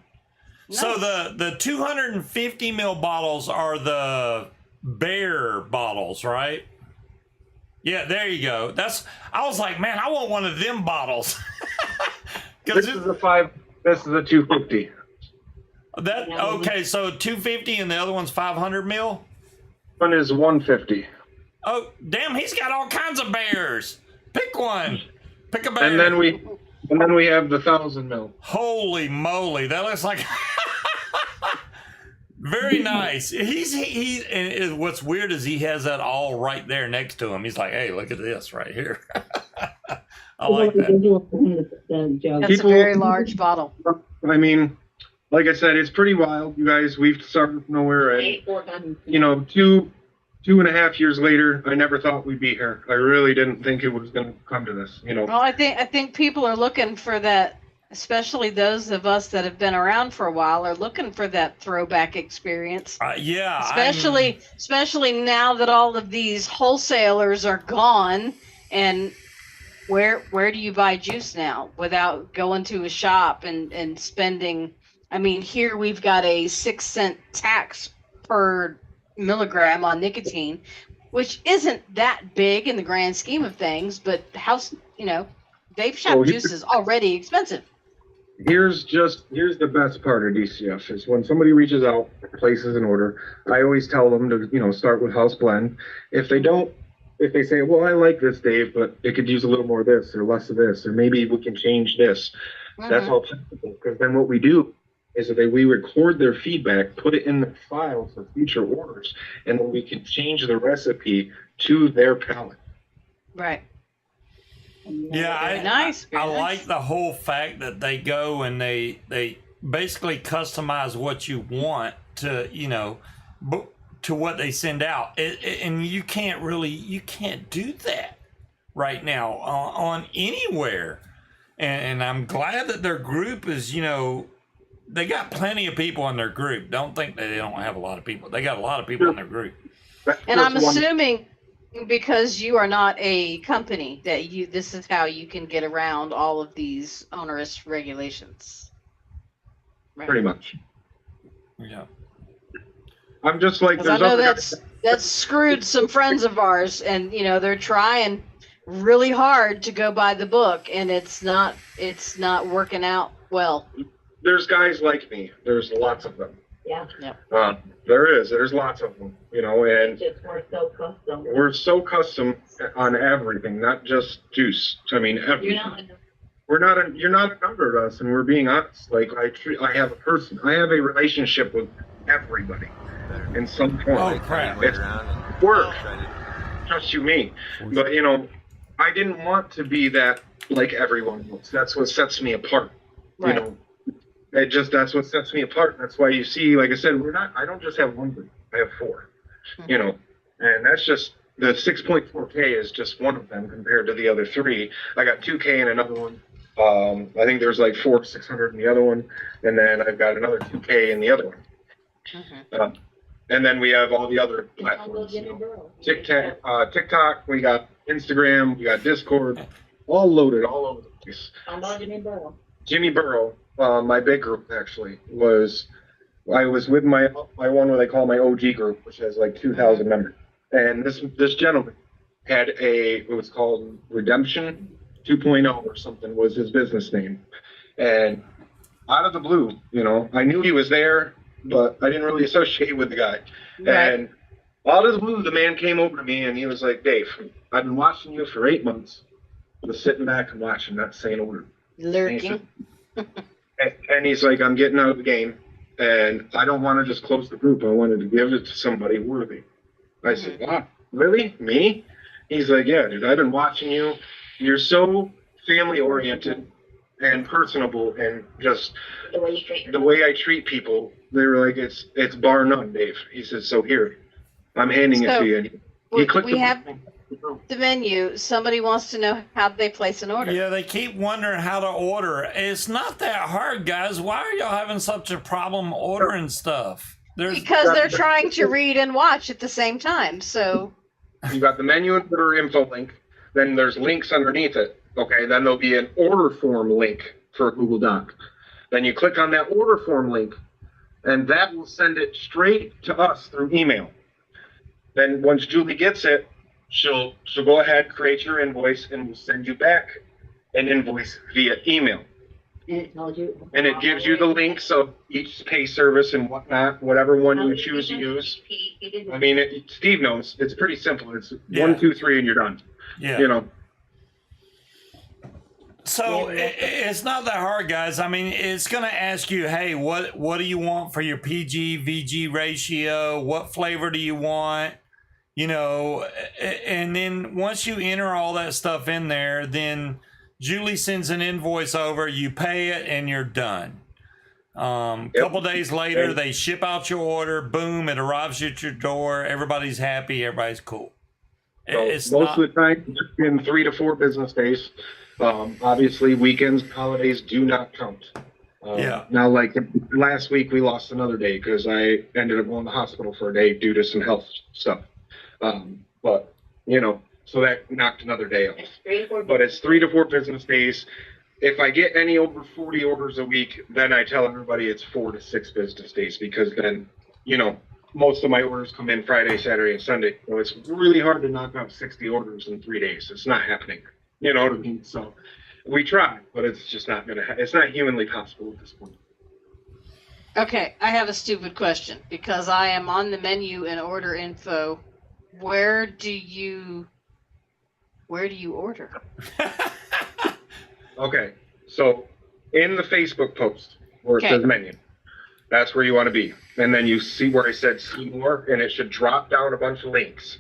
[SPEAKER 1] So the 250 mil bottles are the bear bottles, right? Yeah, there you go. I was like, man, I want one of them bottles.
[SPEAKER 4] This is a 250.
[SPEAKER 1] Okay, so 250 and the other one's 500 mil.
[SPEAKER 4] One is 150.
[SPEAKER 1] Oh, damn, he's got all kinds of bears. Pick one. Pick a bear.
[SPEAKER 4] And then we have the 1,000 mil.
[SPEAKER 1] Holy moly, that looks like very nice. And what's weird is he has that all right there next to him. He's like, hey, look at this right here. I like that.
[SPEAKER 2] That's a very large bottle.
[SPEAKER 4] I mean, like I said, it's pretty wild, you guys. We've started from nowhere, and you know, 2.5 years later, I never thought we'd be here. I really didn't think it was going to come to this. You know.
[SPEAKER 2] Well, I think people are looking for that, especially those of us that have been around for a while are looking for that throwback experience.
[SPEAKER 1] Yeah.
[SPEAKER 2] Especially now that all of these wholesalers are gone, and where do you buy juice now without going to a shop and spending? I mean, here we've got a 6-cent tax per milligram on nicotine, which isn't that big in the grand scheme of things, but vape shop juice is already expensive.
[SPEAKER 4] Here's the best part of DCF is when somebody reaches out, places an order, I always tell them to, start with house blend. If they say, well, I like this, Dave, but it could use a little more of this or less of this, or maybe we can change this. That's all technical, because then what we do is that we record their feedback, put it in the file for future orders, and then we can change the recipe to their palate.
[SPEAKER 2] Right.
[SPEAKER 1] Yeah, I like the whole fact that they go and they basically customize what you want to, to what they send out. And you can't do that right now on anywhere. And I'm glad that their group is, they got plenty of people in their group. Don't think that they don't have a lot of people. They got a lot of people in their group.
[SPEAKER 2] And I'm assuming because you are not a company that this is how you can get around all of these onerous regulations. Right.
[SPEAKER 4] Pretty much.
[SPEAKER 1] Yeah.
[SPEAKER 4] I'm just like,
[SPEAKER 2] I know that's screwed some friends of ours, and they're trying really hard to go by the book, and it's not working out well.
[SPEAKER 4] There's guys like me. There's lots of them.
[SPEAKER 6] Yeah.
[SPEAKER 4] There's lots of them, and
[SPEAKER 6] We're so custom.
[SPEAKER 4] we're so custom on everything, not just juice. I mean, everything. You're not a number to us, and we're being honest. Like I have a relationship with everybody in some point.
[SPEAKER 1] Oh crap!
[SPEAKER 4] It's work. Trust you me. But I didn't want to be that like everyone else. That's what sets me apart.
[SPEAKER 2] Right.
[SPEAKER 4] That's what sets me apart. That's why you see, like I said, I don't just have one group. I have 4. And that's just the 6.4K is just one of them compared to the other 3. I got 2K in another one. I think there's like 600 in the other one, and then I've got another 2K in the other one. And then we have all the other platforms. TikTok, we got Instagram, we got Discord, all loaded all over the place. Jimmy Burrow, my big group actually I was with my one what they call my OG group, which has like 2,000 members, and this gentleman had it was called Redemption 2.0 or something was his business name, and out of the blue, I knew he was there, but I didn't really associate with the guy, and out of the blue, the man came over to me and he was like, Dave, I've been watching you for 8 months, just sitting back and watching, not saying a word.
[SPEAKER 2] Lurking.
[SPEAKER 4] And he's like, I'm getting out of the game, and I don't want to just close the group. I wanted to give it to somebody worthy. I said, wow, really? Me? He's like, yeah, dude, I've been watching you. You're so family-oriented and personable, and just the way I treat people, they were like, it's bar none, Dave. He said, so here, I'm handing it to you. And he clicked
[SPEAKER 2] the menu. Somebody wants to know how they place an order.
[SPEAKER 1] Yeah, they keep wondering how to order. It's not that hard, guys. Why are y'all having such a problem ordering stuff?
[SPEAKER 2] Because they're trying to read and watch at the same time. So
[SPEAKER 4] you got the menu and order info link. Then there's links underneath it. Okay, then there'll be an order form link for Google Doc. Then you click on that order form link, and that will send it straight to us through email. Then once Julie gets it, she'll go ahead, create your invoice, and we'll send you back an invoice via email.
[SPEAKER 6] And it tells you.
[SPEAKER 4] And it gives you the links of each pay service and whatnot, whatever one you choose to use. I mean, Steve knows. It's pretty simple. It's
[SPEAKER 1] Yeah.
[SPEAKER 4] 1, 2, 3, and you're done.
[SPEAKER 1] Yeah.
[SPEAKER 4] You know.
[SPEAKER 1] So it's not that hard, guys. I mean, it's going to ask you, hey, what do you want for your PG VG ratio? What flavor do you want? You know, and then once you enter all that stuff in there, then Julie sends an invoice over, you pay it, and you're done. Couple days later, they ship out your order. Boom, it arrives at your door. Everybody's happy. Everybody's cool.
[SPEAKER 4] So
[SPEAKER 1] It's
[SPEAKER 4] most
[SPEAKER 1] not,
[SPEAKER 4] of the time, it's in 3 to 4 business days. Obviously, weekends, holidays do not count.
[SPEAKER 1] Yeah.
[SPEAKER 4] Now, like last week, we lost another day because I ended up going to the hospital for a day due to some health stuff. But you know, so that knocked another day off. But it's 3 to 4 business days. If I get any over 40 orders a week, then I tell everybody it's 4 to 6 business days because then, you know, most of my orders come in Friday, Saturday, and Sunday. So it's really hard to knock out 60 orders in 3 days. It's not happening. You know what I mean? So we try, but it's just not gonna. It's not humanly possible at this point.
[SPEAKER 2] Okay, I have a stupid question because I am on the menu and order info. Where do you order?
[SPEAKER 4] Okay, so in the Facebook post where it
[SPEAKER 2] Okay.
[SPEAKER 4] says menu, that's where you want to be. And then you see where I said see more, and it should drop down a bunch of links.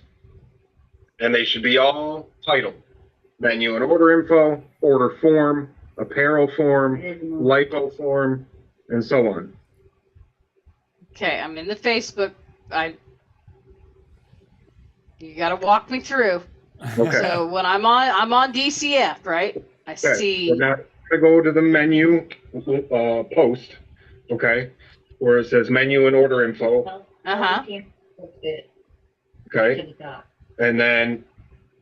[SPEAKER 4] And they should be all titled. Menu and order info, order form, apparel form, lipo form, and so on.
[SPEAKER 2] Okay, I'm in the Facebook. You got to walk me through.
[SPEAKER 4] Okay.
[SPEAKER 2] So when I'm on DCF, right? I
[SPEAKER 4] Okay.
[SPEAKER 2] see.
[SPEAKER 4] We're not gonna go to the menu post, okay, where it says menu and order info,
[SPEAKER 2] Uh-huh.
[SPEAKER 4] okay, and then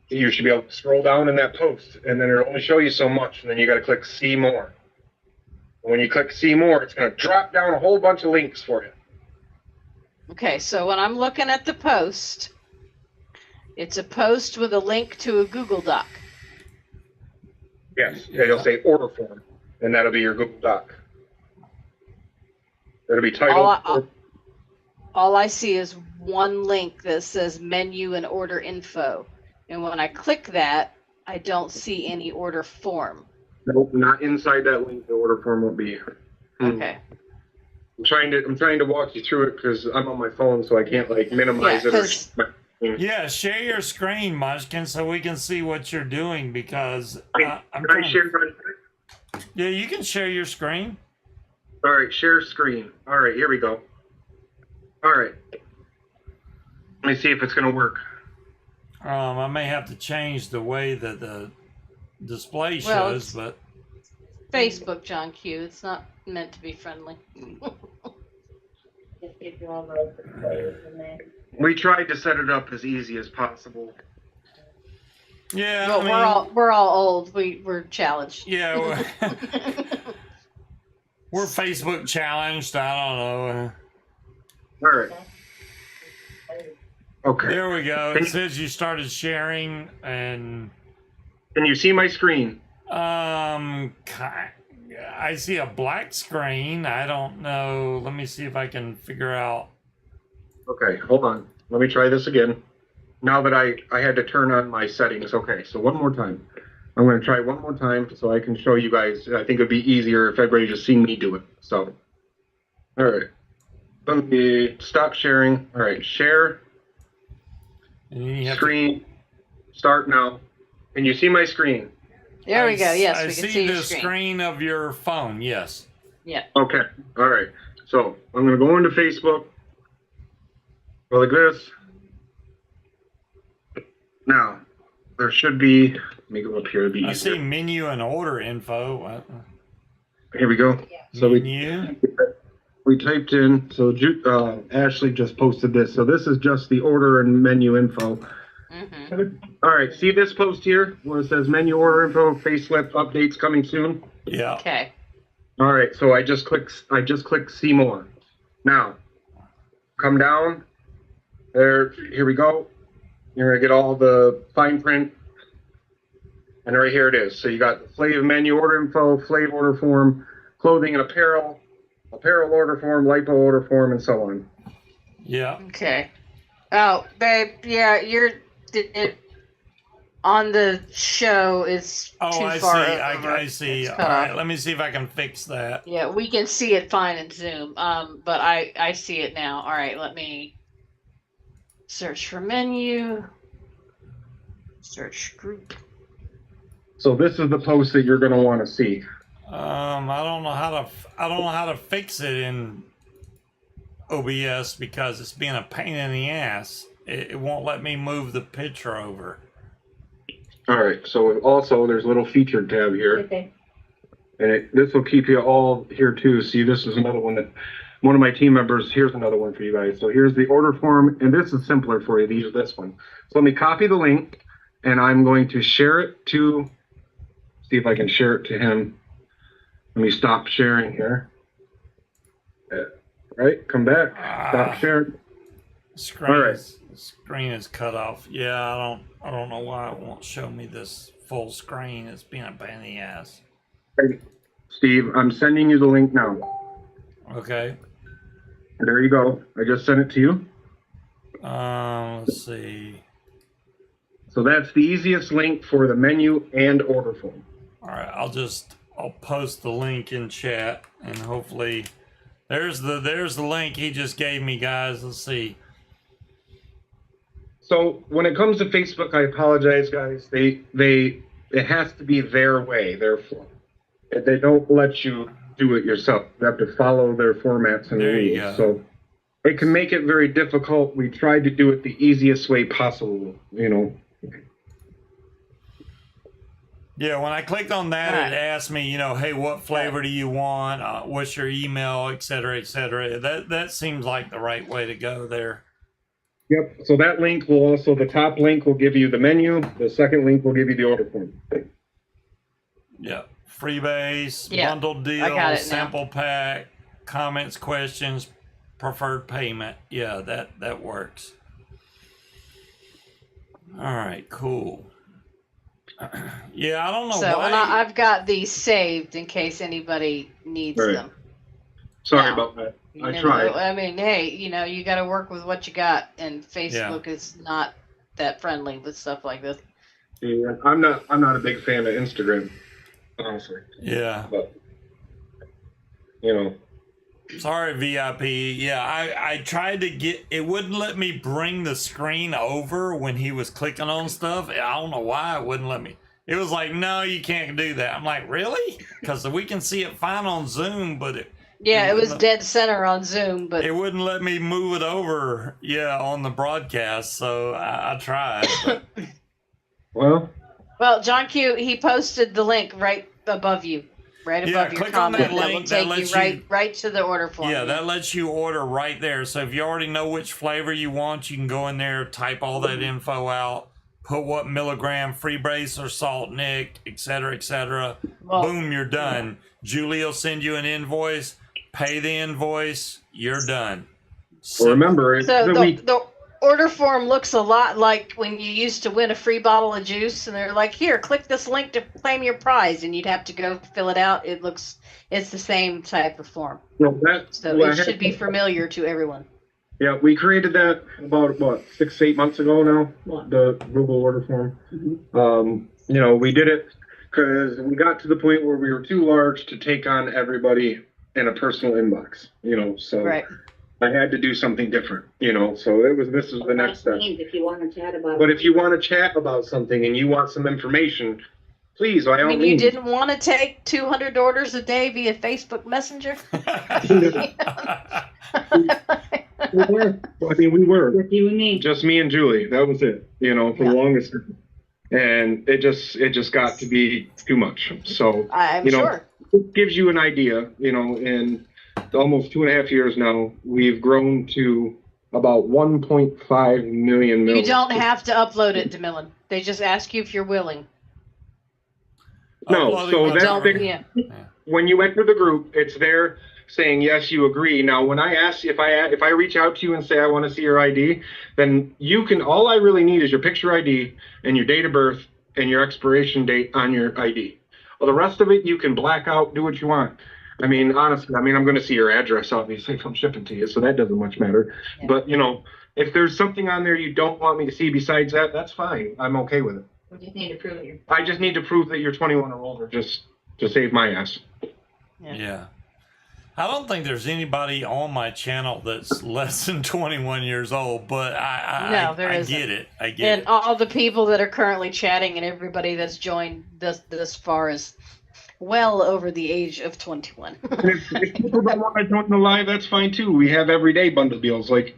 [SPEAKER 4] you should be able to scroll down in that post, and then it'll only show you so much, and then you got to click see more. When you click see more, it's gonna drop down a whole bunch of links for you.
[SPEAKER 2] Okay, so when I'm looking at the post, it's a post with a link to a Google Doc.
[SPEAKER 4] Yes, it'll say order form, and that'll be your Google Doc. It'll be titled.
[SPEAKER 2] All I see is one link that says menu and order info. And when I click that, I don't see any order form.
[SPEAKER 4] Nope, not inside that link. The order form won't be here.
[SPEAKER 2] Okay.
[SPEAKER 4] I'm trying to walk you through it because I'm on my phone, so I can't like minimize
[SPEAKER 2] Yeah,
[SPEAKER 4] it.
[SPEAKER 2] 'cause-
[SPEAKER 1] yeah, share your screen, Munchkin, so we can see what you're doing because I'm
[SPEAKER 4] Can I
[SPEAKER 1] trying.
[SPEAKER 4] share my?
[SPEAKER 1] Yeah, you can share your screen.
[SPEAKER 4] All right, share screen. All right, here we go. All right. Let me see if it's gonna work.
[SPEAKER 1] I may have to change the way that the display
[SPEAKER 2] Well,
[SPEAKER 1] shows, but
[SPEAKER 2] Facebook, John Q. It's not meant to be friendly.
[SPEAKER 4] We tried to set it up as easy as possible.
[SPEAKER 1] yeah,
[SPEAKER 2] Well,
[SPEAKER 1] I mean,
[SPEAKER 2] we're all old. We're challenged.
[SPEAKER 1] yeah, we're Facebook challenged. I don't know.
[SPEAKER 4] All right. Okay.
[SPEAKER 1] There we go. It says you started sharing, and
[SPEAKER 4] Can you see my screen?
[SPEAKER 1] I see a black screen. I don't know. Let me see if I can figure out.
[SPEAKER 4] Okay, hold on. Let me try this again. Now that I had to turn on my settings. Okay, so one more time. I'm going to try one more time so I can show you guys. I think it'd be easier if everybody just seen me do it. So, all right. Let me stop sharing. All right, share
[SPEAKER 1] And then you have
[SPEAKER 4] screen. Start now. Can you see my screen?
[SPEAKER 2] There we go. Yes,
[SPEAKER 1] I
[SPEAKER 2] we can
[SPEAKER 1] see
[SPEAKER 2] see
[SPEAKER 1] the
[SPEAKER 2] your screen.
[SPEAKER 1] screen of your phone. Yes.
[SPEAKER 2] Yeah.
[SPEAKER 4] Okay. All right. So I'm going to go into Facebook. Go like this. Now, there should be, let me go up here to be
[SPEAKER 1] I see
[SPEAKER 4] easier.
[SPEAKER 1] menu and order info.
[SPEAKER 4] Here we go. So
[SPEAKER 1] Menu.
[SPEAKER 4] we typed in, so Ashley just posted this. So this is just the order and menu info.
[SPEAKER 2] Mm-hmm.
[SPEAKER 4] All right, see this post here where it says menu order info, facelift updates coming soon?
[SPEAKER 1] Yeah.
[SPEAKER 2] Okay.
[SPEAKER 4] All right, so I just click see more. Now, come down. Here we go. You're gonna get all the fine print. And right here it is. So you got the flavor menu order info, flavor order form, clothing and apparel order form, lipo order form, and so on.
[SPEAKER 1] Yeah.
[SPEAKER 2] Okay. Oh, babe, yeah, it on the show is
[SPEAKER 1] Oh,
[SPEAKER 2] too
[SPEAKER 1] I
[SPEAKER 2] far
[SPEAKER 1] see.
[SPEAKER 2] over.
[SPEAKER 1] I see.
[SPEAKER 2] It's
[SPEAKER 1] All
[SPEAKER 2] cut
[SPEAKER 1] right.
[SPEAKER 2] off.
[SPEAKER 1] Let me see if I can fix that.
[SPEAKER 2] Yeah, we can see it fine in Zoom. But I see it now. All right, let me search for menu. Search group.
[SPEAKER 4] So this is the post that you're going to want to see.
[SPEAKER 1] I don't know how to fix it in OBS because it's being a pain in the ass. It won't let me move the picture over.
[SPEAKER 4] All right. So also there's a little featured tab here.
[SPEAKER 6] Okay.
[SPEAKER 4] And this will keep you all here too. See, this is another one that one of my team members, here's another one for you guys. So here's the order form, and this is simpler for you to use this one. So let me copy the link, and I'm going to share it to, see if I can share it to him. Let me stop sharing here. Right, come back, stop sharing.
[SPEAKER 1] Screen is cut off. Yeah, I don't know why it won't show me this full screen. It's being a pain in the ass.
[SPEAKER 4] Hey, Steve, I'm sending you the link now.
[SPEAKER 1] Okay.
[SPEAKER 4] There you go. I just sent it to you.
[SPEAKER 1] Let's see.
[SPEAKER 4] So that's the easiest link for the menu and order form.
[SPEAKER 1] All right, I'll post the link in chat, and hopefully, there's the link he just gave me, guys. Let's see.
[SPEAKER 4] So when it comes to Facebook, I apologize, guys. It has to be their way, their flow. They don't let you do it yourself. You have to follow their formats and
[SPEAKER 1] There you
[SPEAKER 4] rules.
[SPEAKER 1] go.
[SPEAKER 4] So it can make it very difficult. We tried to do it the easiest way possible, you know.
[SPEAKER 1] Yeah, when I clicked on that, it asked me, hey, what flavor do you want? What's your email, et cetera, et cetera. That seems like the right way to go there.
[SPEAKER 4] Yep. So that link will also, the top link will give you the menu. The second link will give you the order form.
[SPEAKER 1] Yeah. Freebase,
[SPEAKER 2] Yeah,
[SPEAKER 1] bundled
[SPEAKER 2] I got
[SPEAKER 1] deal,
[SPEAKER 2] it now.
[SPEAKER 1] sample pack, comments, questions, preferred payment. Yeah, that works. All right, cool. Yeah, I don't know
[SPEAKER 2] So
[SPEAKER 1] why.
[SPEAKER 2] I've got these saved in case anybody needs
[SPEAKER 4] Right.
[SPEAKER 2] them.
[SPEAKER 4] Sorry
[SPEAKER 2] Now,
[SPEAKER 4] about that.
[SPEAKER 2] You
[SPEAKER 4] I
[SPEAKER 2] never
[SPEAKER 4] tried.
[SPEAKER 2] know. I mean, hey, you got to work with what you got, and Facebook is not that friendly with stuff like this.
[SPEAKER 4] Yeah, I'm not a big fan of Instagram, honestly.
[SPEAKER 1] Yeah.
[SPEAKER 4] But you know.
[SPEAKER 1] Sorry, VIP. Yeah, I tried to it wouldn't let me bring the screen over when he was clicking on stuff. I don't know why it wouldn't let me. It was like, no, you can't do that. I'm like, really? Because we can see it fine on Zoom, but it
[SPEAKER 2] was dead center on Zoom, but
[SPEAKER 1] it wouldn't let me move it over, on the broadcast. So I tried. But
[SPEAKER 4] Well,
[SPEAKER 2] John Q, he posted the link right above you, right above your
[SPEAKER 1] click on
[SPEAKER 2] comment.
[SPEAKER 1] that
[SPEAKER 2] That will
[SPEAKER 1] link. That
[SPEAKER 2] take
[SPEAKER 1] lets
[SPEAKER 2] you right to the order form.
[SPEAKER 1] yeah, that lets you order right there. So if you already know which flavor you want, you can go in there, type all that info out, put what milligram, freebase or salt nick, et cetera,
[SPEAKER 2] Well,
[SPEAKER 1] boom, you're done. Julie will send you an invoice, pay the invoice, you're done.
[SPEAKER 4] well, remember, it's
[SPEAKER 2] So
[SPEAKER 4] the week.
[SPEAKER 2] the order form looks a lot like when you used to win a free bottle of juice, and they're like, "Here, click this link to claim your prize," and you'd have to go fill it out. It's the same type of form,
[SPEAKER 4] Well,
[SPEAKER 2] so it should be familiar to everyone.
[SPEAKER 4] Yeah, we created that about 6 to 8 months ago now. The Google order form. We did it because we got to the point where we were too large to take on everybody in a personal inbox. So
[SPEAKER 2] Right.
[SPEAKER 4] I had to do something different. So this is the next step.
[SPEAKER 6] If you want to chat about
[SPEAKER 4] But if you want to chat about something and you want some information, please, by all
[SPEAKER 2] You
[SPEAKER 4] means.
[SPEAKER 2] didn't want to take 200 orders a day via Facebook Messenger?
[SPEAKER 4] We were.
[SPEAKER 6] with you and me.
[SPEAKER 4] Just me and Julie. That was it. For the longest. And it just got to be too much. So
[SPEAKER 2] I'm sure.
[SPEAKER 4] it gives you an idea. In almost 2.5 years now, we've grown to about 1.5 million.
[SPEAKER 2] You don't have to upload it to Millen. They just ask you if you're willing.
[SPEAKER 4] No, so that's
[SPEAKER 2] Don't, yeah.
[SPEAKER 4] when you enter the group, it's there saying yes, you agree. Now, when I ask if I reach out to you and say I want to see your ID, then you can. All I really need is your picture ID and your date of birth and your expiration date on your ID. Well, the rest of it you can black out, do what you want. I mean, honestly, I mean, I'm going to see your address, obviously, if I'm shipping to you, so that doesn't much matter.
[SPEAKER 2] Yeah.
[SPEAKER 4] But, you know, if there's something on there you don't want me to see besides that, that's fine. I'm okay with it.
[SPEAKER 6] We just need to prove it.
[SPEAKER 4] I just need to prove that you're 21 or older, just to save my ass.
[SPEAKER 1] Yeah. I don't think there's anybody on my channel that's less than 21 years old, but
[SPEAKER 2] No, there
[SPEAKER 1] I
[SPEAKER 2] isn't.
[SPEAKER 1] get it. I get
[SPEAKER 2] And
[SPEAKER 1] it.
[SPEAKER 2] all the people that are currently chatting and everybody that's joined this far is well over the age of 21.
[SPEAKER 4] If people don't want to join the live, that's fine too. We have everyday bundle deals, like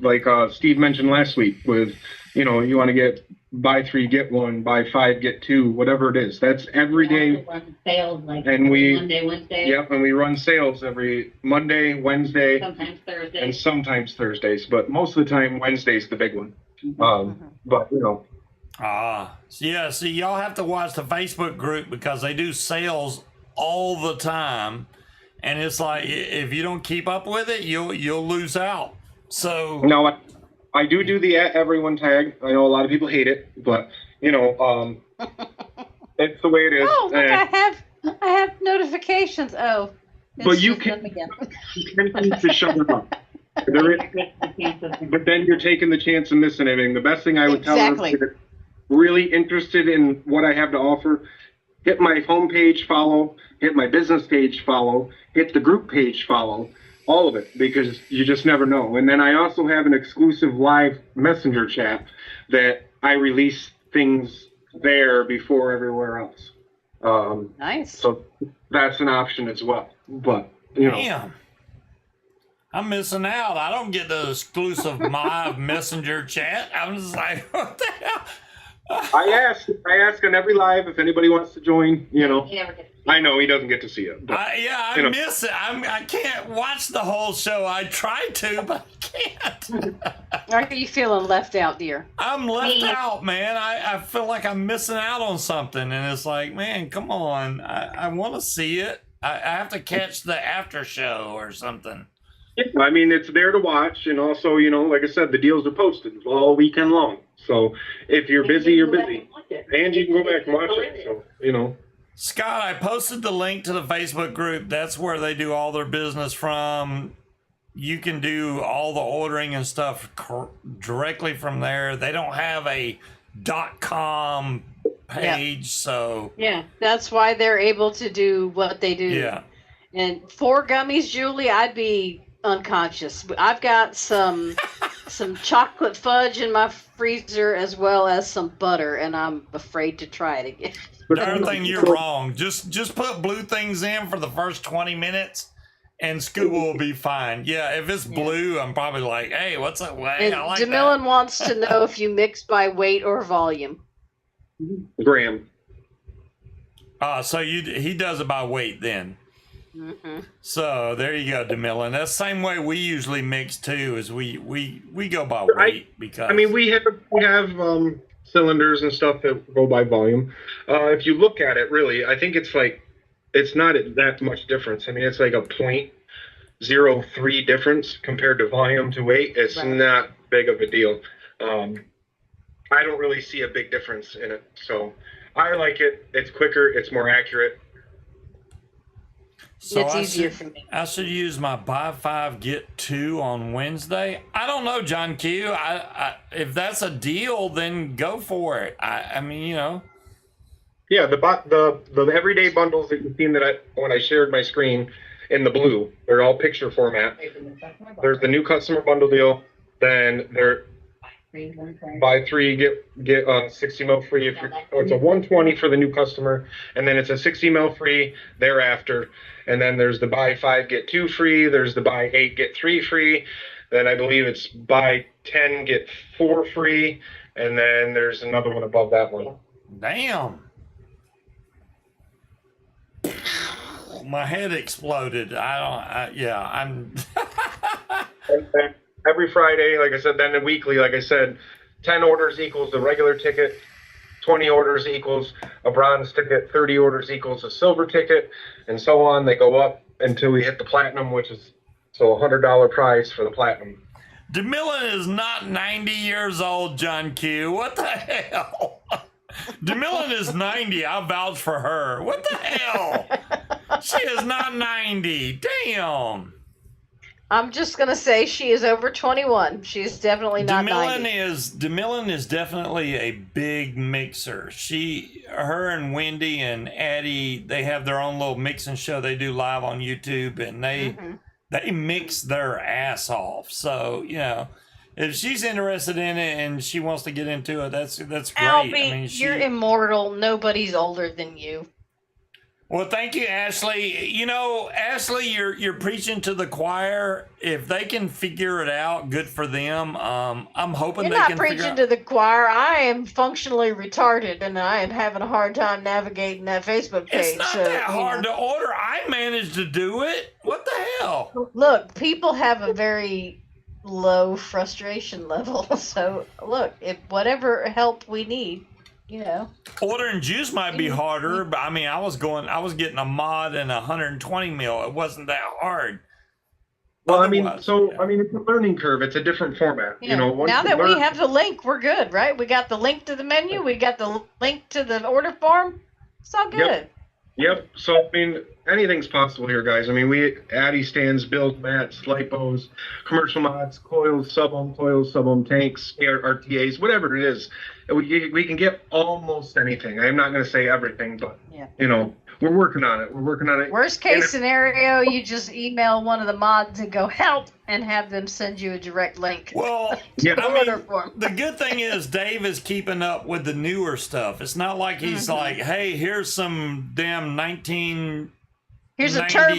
[SPEAKER 4] Steve mentioned last week. With, you know, you want to get buy 3 get 1, buy 5 get 2, whatever it is. That's every day.
[SPEAKER 6] Run sales like
[SPEAKER 4] And we-
[SPEAKER 6] Monday, Wednesday,
[SPEAKER 4] Yep, and we run sales every Monday, Wednesday,
[SPEAKER 6] sometimes Thursday.
[SPEAKER 4] and sometimes Thursdays. But most of the time, Wednesday's the big one. But you know,
[SPEAKER 1] Yeah, see, y'all have to watch the Facebook group because they do sales all the time. And it's like, if you don't keep up with it, you'll lose out. So,
[SPEAKER 4] now I do the at everyone tag. I know a lot of people hate it, but you know, it's the way it is.
[SPEAKER 2] Oh, look,
[SPEAKER 4] And-
[SPEAKER 2] I have notifications. Oh,
[SPEAKER 4] But
[SPEAKER 2] it's
[SPEAKER 4] you
[SPEAKER 2] just
[SPEAKER 4] can-
[SPEAKER 2] them again.
[SPEAKER 4] you can to shut it up. There is- But then you're taking the chance of missing anything. The best thing I would tell
[SPEAKER 2] Exactly.
[SPEAKER 4] them, if they're really interested in what I have to offer, hit my homepage, follow, hit my business page, follow, hit the group page, follow, all of it, because you just never know. And then I also have an exclusive live messenger chat that I release things there before everywhere else.
[SPEAKER 2] Nice.
[SPEAKER 4] So that's an option as well. But, you know.
[SPEAKER 1] damn. I'm missing out. I don't get the exclusive live messenger chat. I'm just like, what the hell?
[SPEAKER 4] I ask on every live if anybody wants to join, you know.
[SPEAKER 6] You never get to see
[SPEAKER 4] I know he doesn't get to see it. But,
[SPEAKER 1] I
[SPEAKER 4] you know.
[SPEAKER 1] miss it. I can't watch the whole show. I tried to, but I can't.
[SPEAKER 2] Are you feeling left out, dear?
[SPEAKER 1] I'm left
[SPEAKER 6] Me.
[SPEAKER 1] out, man. I feel like I'm missing out on something. And it's like, man, come on. I want to see it. I have to catch the after show or something.
[SPEAKER 4] I mean, it's there to watch, and also, you know, like I said, the deals are posted all weekend long. So if you're busy, you're busy, and you can go back and watch it. So you know.
[SPEAKER 1] Scott, I posted the link to the Facebook group. That's where they do all their business from. You can do all the ordering and stuff directly from there. They don't have a .com page, so
[SPEAKER 2] Yeah, that's why they're able to do what they do.
[SPEAKER 1] yeah.
[SPEAKER 2] And 4 gummies, Julie, I'd be unconscious. I've got some chocolate fudge in my freezer as well as some butter, and I'm afraid to try it again.
[SPEAKER 1] Darn thing, you're wrong. Just put blue things in for the first 20 minutes, and Scuba will be fine. Yeah, if it's blue, I'm probably like, hey, what's up? Well,
[SPEAKER 2] And
[SPEAKER 1] I like
[SPEAKER 2] DeMillan wants to know if you mix by weight or volume.
[SPEAKER 4] Graham.
[SPEAKER 1] that. So he does it by weight then.
[SPEAKER 2] Mm-hmm.
[SPEAKER 1] So there you go, DeMillan. That's the same way we usually mix too. Is we go by weight because
[SPEAKER 4] I mean, we have cylinders and stuff that go by volume. If you look at it, really, I think it's not that much difference. I mean, it's like a 0.03 difference compared to volume to weight. It's
[SPEAKER 2] Right.
[SPEAKER 4] not big of a deal. I don't really see a big difference in it. So I like it. It's quicker. It's more accurate.
[SPEAKER 1] so
[SPEAKER 2] It's
[SPEAKER 1] I
[SPEAKER 2] easier
[SPEAKER 1] should-
[SPEAKER 2] for me.
[SPEAKER 1] I should use my buy 5 get 2 on Wednesday. I don't know, John Q. If that's a deal, then go for it. I mean, you know.
[SPEAKER 4] Yeah, the everyday bundles that you've seen when I shared my screen in the blue, they're all picture format. There's the new customer bundle deal. Then there buy 3 get 60 mil free. It's a 120 for the new customer, and then it's a 60 mil free thereafter. And then there's the buy 5 get 2 free. There's the buy 8 get 3 free. Then I believe it's buy 10 get 4 free. And then there's another one above that one.
[SPEAKER 1] Damn. My head exploded. I'm.
[SPEAKER 4] And then every Friday, like I said, then weekly, like I said, 10 orders equals the regular ticket, 20 orders equals a bronze ticket, 30 orders equals a silver ticket, and so on. They go up until we hit the platinum, which is so $100 prize for the platinum.
[SPEAKER 1] DeMillan is not 90 years old, John Q. What the hell? DeMillan is 90. I vouch for her. What the hell? She is not 90. Damn.
[SPEAKER 2] I'm just gonna say she is over 21. She's definitely not 90.
[SPEAKER 1] DeMillan is definitely a big mixer. Her and Wendy and Addie, they have their own little mixing show they do live on YouTube, and they mix their ass off. So, you know, if she's interested in it and she wants to get into it, that's great.
[SPEAKER 2] Albie,
[SPEAKER 1] I mean,
[SPEAKER 2] you're immortal. Nobody's older than you.
[SPEAKER 1] Well, thank you, Ashley. You know, Ashley, you're preaching to the choir. If they can figure it out, good for them. I'm hoping
[SPEAKER 2] You're
[SPEAKER 1] they
[SPEAKER 2] not
[SPEAKER 1] can figure
[SPEAKER 2] preaching
[SPEAKER 1] out.
[SPEAKER 2] to the choir. I am functionally retarded, and I am having a hard time navigating that Facebook page.
[SPEAKER 1] It's not that hard to order. I managed to do it. What the hell?
[SPEAKER 2] Look, people have a very low frustration level. So, look, if whatever help we need, you know.
[SPEAKER 1] Ordering juice might be harder, but I mean, I was getting a mod and 120 mil. It wasn't that hard.
[SPEAKER 4] Well,
[SPEAKER 1] Otherwise,
[SPEAKER 4] it's a learning curve. It's a different format.
[SPEAKER 2] Yeah.
[SPEAKER 4] You know, once
[SPEAKER 2] Now
[SPEAKER 4] you
[SPEAKER 2] that we
[SPEAKER 4] learn-
[SPEAKER 2] have the link, we're good, right? We got the link to the menu. We got the link to the order form. It's all good.
[SPEAKER 4] Yep. So, I mean, anything's possible here, guys. I mean, we Addy stands, build mats, lipos, commercial mods, coils, sub-ohm tanks, RTAs, whatever it is. We can get almost anything. I'm not going to say everything, but, you know, we're working on it.
[SPEAKER 2] Worst case scenario, you just email one of the mods and go help and have them send you a direct link.
[SPEAKER 1] Well,
[SPEAKER 4] Yeah.
[SPEAKER 1] I
[SPEAKER 2] order
[SPEAKER 1] mean,
[SPEAKER 2] form.
[SPEAKER 1] the good thing is Dave is keeping up with the newer stuff. It's not like he's like, hey, here's some damn 1995.
[SPEAKER 2] Here's a turbo.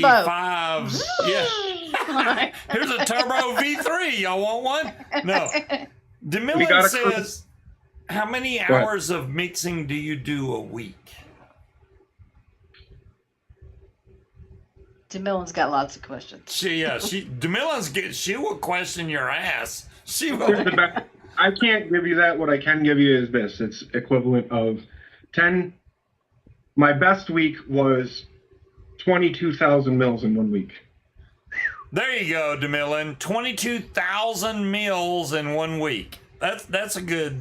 [SPEAKER 1] Yeah. Here's a turbo V3. Y'all want one? No.
[SPEAKER 4] We
[SPEAKER 1] DeMillan
[SPEAKER 4] got a
[SPEAKER 1] says, how many hours of mixing do you do a week?
[SPEAKER 2] DeMillan's got lots of questions.
[SPEAKER 1] She will question your ass. She
[SPEAKER 4] Here's
[SPEAKER 1] will.
[SPEAKER 4] the best. I can't give you that. What I can give you is this. It's equivalent of 10. My best week was 22,000 mils in 1 week.
[SPEAKER 1] There you go, DeMillan. 22,000 meals in 1 week. That's a good.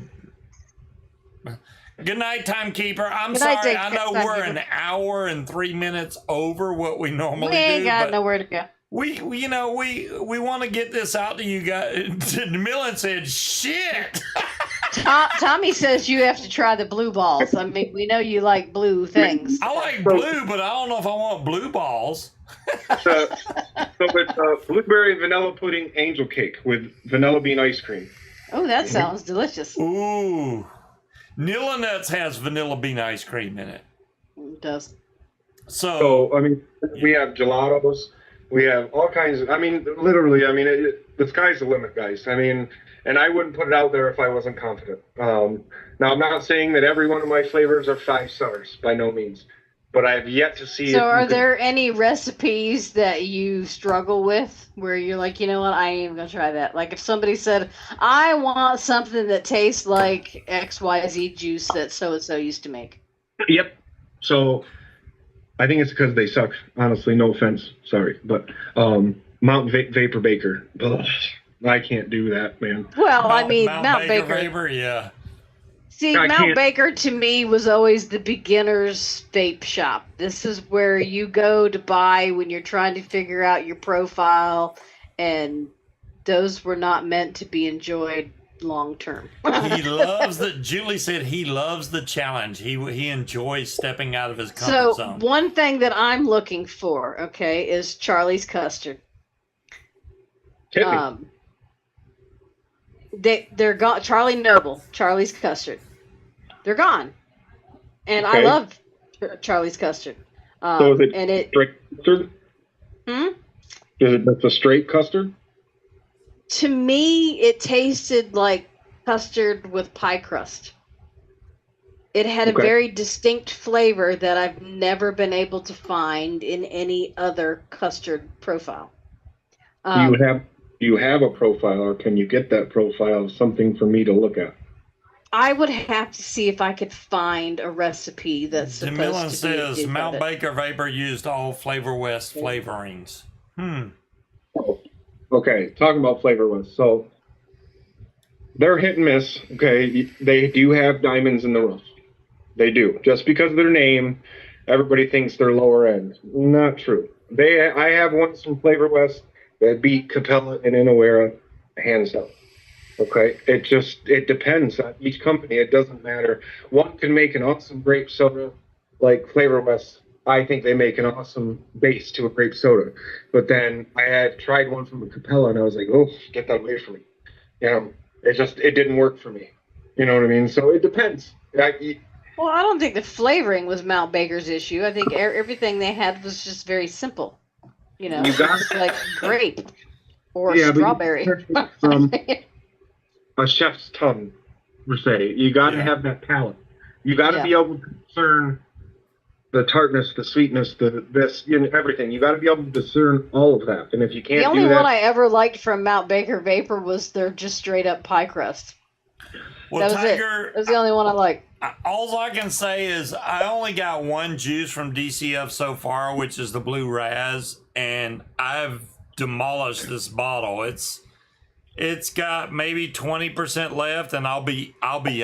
[SPEAKER 1] Good night, timekeeper. I'm
[SPEAKER 2] Good night,
[SPEAKER 1] sorry. I know we're
[SPEAKER 2] timekeeper.
[SPEAKER 1] an hour and 3 minutes over what we normally
[SPEAKER 2] We ain't
[SPEAKER 1] do.
[SPEAKER 2] got
[SPEAKER 1] but
[SPEAKER 2] nowhere to go.
[SPEAKER 1] we want to get this out to you guys. DeMillan said, "Shit."
[SPEAKER 2] Tommy says you have to try the blue balls. I mean, we know you like blue things.
[SPEAKER 1] I like blue, but I don't know if I want blue balls.
[SPEAKER 4] So it's blueberry vanilla pudding angel cake with vanilla bean ice cream.
[SPEAKER 2] Oh, that sounds delicious.
[SPEAKER 1] Ooh. Nilla Nuts has vanilla bean ice cream in it.
[SPEAKER 2] It does.
[SPEAKER 1] So,
[SPEAKER 4] So, I mean, we have gelatos. We have all kinds of, I mean, literally, I mean, the sky's the limit, guys. I mean, and I wouldn't put it out there if I wasn't confident. Now, I'm not saying that every one of my flavors are 5 stars, by no means. But I have yet to see
[SPEAKER 2] So,
[SPEAKER 4] it.
[SPEAKER 2] are there any recipes that you struggle with where you're like, you know what, I ain't even gonna try that? Like, if somebody said, I want something that tastes like XYZ juice that so and so used to make.
[SPEAKER 4] Yep. So, I think it's because they suck. Honestly, no offense. Sorry. But Vapor Baker. Ugh, I can't do that, man.
[SPEAKER 2] Well, I mean, Mount Baker.
[SPEAKER 1] Vapor, yeah.
[SPEAKER 2] See,
[SPEAKER 4] I
[SPEAKER 2] Mount
[SPEAKER 4] can't-
[SPEAKER 2] Baker to me was always the beginner's vape shop. This is where you go to buy when you're trying to figure out your profile, and those were not meant to be enjoyed long term.
[SPEAKER 1] Julie said he loves the challenge. He enjoys stepping out of his comfort
[SPEAKER 2] So,
[SPEAKER 1] zone.
[SPEAKER 2] one thing that I'm looking for, okay, is Charlie's custard.
[SPEAKER 4] Hit me.
[SPEAKER 2] They're gone. Charlie Noble, Charlie's custard. They're gone, and I
[SPEAKER 4] Okay.
[SPEAKER 2] love Charlie's custard.
[SPEAKER 4] So is it
[SPEAKER 2] and it
[SPEAKER 4] straight custard?
[SPEAKER 2] Hmm?
[SPEAKER 4] Is it just a straight custard?
[SPEAKER 2] To me, it tasted like custard with pie crust. It had a
[SPEAKER 4] Okay.
[SPEAKER 2] very distinct flavor that I've never been able to find in any other custard profile.
[SPEAKER 4] Do you have a profile, or can you get that profile? Something for me to look at.
[SPEAKER 2] I would have to see if I could find a recipe that's supposed
[SPEAKER 1] DeMillan
[SPEAKER 2] to be
[SPEAKER 1] says
[SPEAKER 2] a
[SPEAKER 1] Mount
[SPEAKER 2] dupe of it.
[SPEAKER 1] Baker Vapor used all Flavor West flavorings.
[SPEAKER 4] Okay, talking about Flavor West. So they're hit and miss. Okay, they do have diamonds in the rough. They do. Just because of their name, everybody thinks they're lower end. Not true. I have ones from Flavor West that beat Capella and Inawera hands down. Okay, it depends on each company. It doesn't matter. One can make an awesome grape soda, like Flavor West. I think they make an awesome base to a grape soda. But then I had tried one from a Capella, and I was like, oh, get that away from me. You know, it didn't work for me. You know what I mean? So it depends.
[SPEAKER 2] Well, I don't think the flavoring was Mount Baker's issue. I think everything they had was just very simple. You know, it's like grape or strawberry.
[SPEAKER 4] From a chef's tongue, per se. You got to have that palate. You got to be able to discern the tartness, the sweetness, everything. You got to be able to discern all of that. And if you can't,
[SPEAKER 2] the only one I ever liked from Mount Baker Vapor was their just straight up pie crust.
[SPEAKER 1] Well,
[SPEAKER 2] that was
[SPEAKER 1] Tiger,
[SPEAKER 2] it. That was the only one I liked.
[SPEAKER 1] All I can say is I only got one juice from DCF so far, which is the Blue Raz, and I've demolished this bottle. It's got maybe 20% left, and I'll be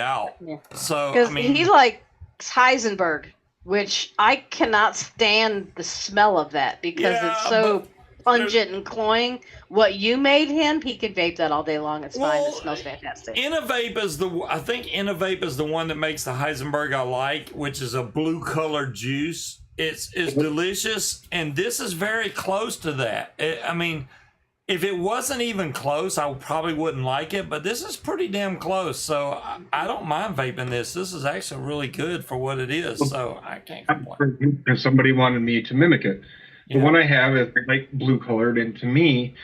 [SPEAKER 1] out. Yeah. So
[SPEAKER 2] because he likes Heisenberg, which I cannot stand the smell of that because it's so pungent and cloying. What you made him, he could vape that all day long. It's fine. It smells fantastic.
[SPEAKER 1] Innovape is I think Innovape is the one that makes the Heisenberg I like, which is a blue colored juice. It's delicious, and this is very close to that. I mean, if it wasn't even close, I probably wouldn't like it, but this is pretty damn close. So I don't mind vaping this. This is actually really good for what it is. So I can't complain.
[SPEAKER 4] If somebody wanted me to mimic it. The one I have is like blue colored, and to me,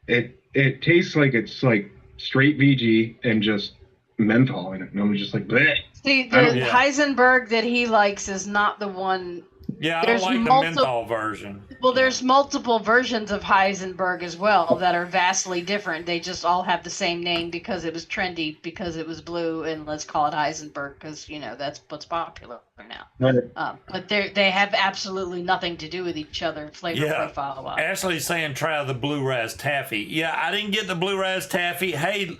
[SPEAKER 4] it tastes like it's like straight VG and just menthol in it. And I'm just like, bleh.
[SPEAKER 2] See, the Heisenberg that he likes is not the one.
[SPEAKER 1] Yeah, I don't like the menthol version.
[SPEAKER 2] Well, there's multiple versions of Heisenberg as well that are vastly different. They just all have the same name because it was trendy, because it was blue, and let's call it Heisenberg because, you know, that's what's popular now.
[SPEAKER 4] Right.
[SPEAKER 2] But they have absolutely nothing to do with each other, flavor profile-wise.
[SPEAKER 1] Ashley's saying try the Blue Raz Taffy. Yeah, I didn't get the Blue Raz Taffy. Hey,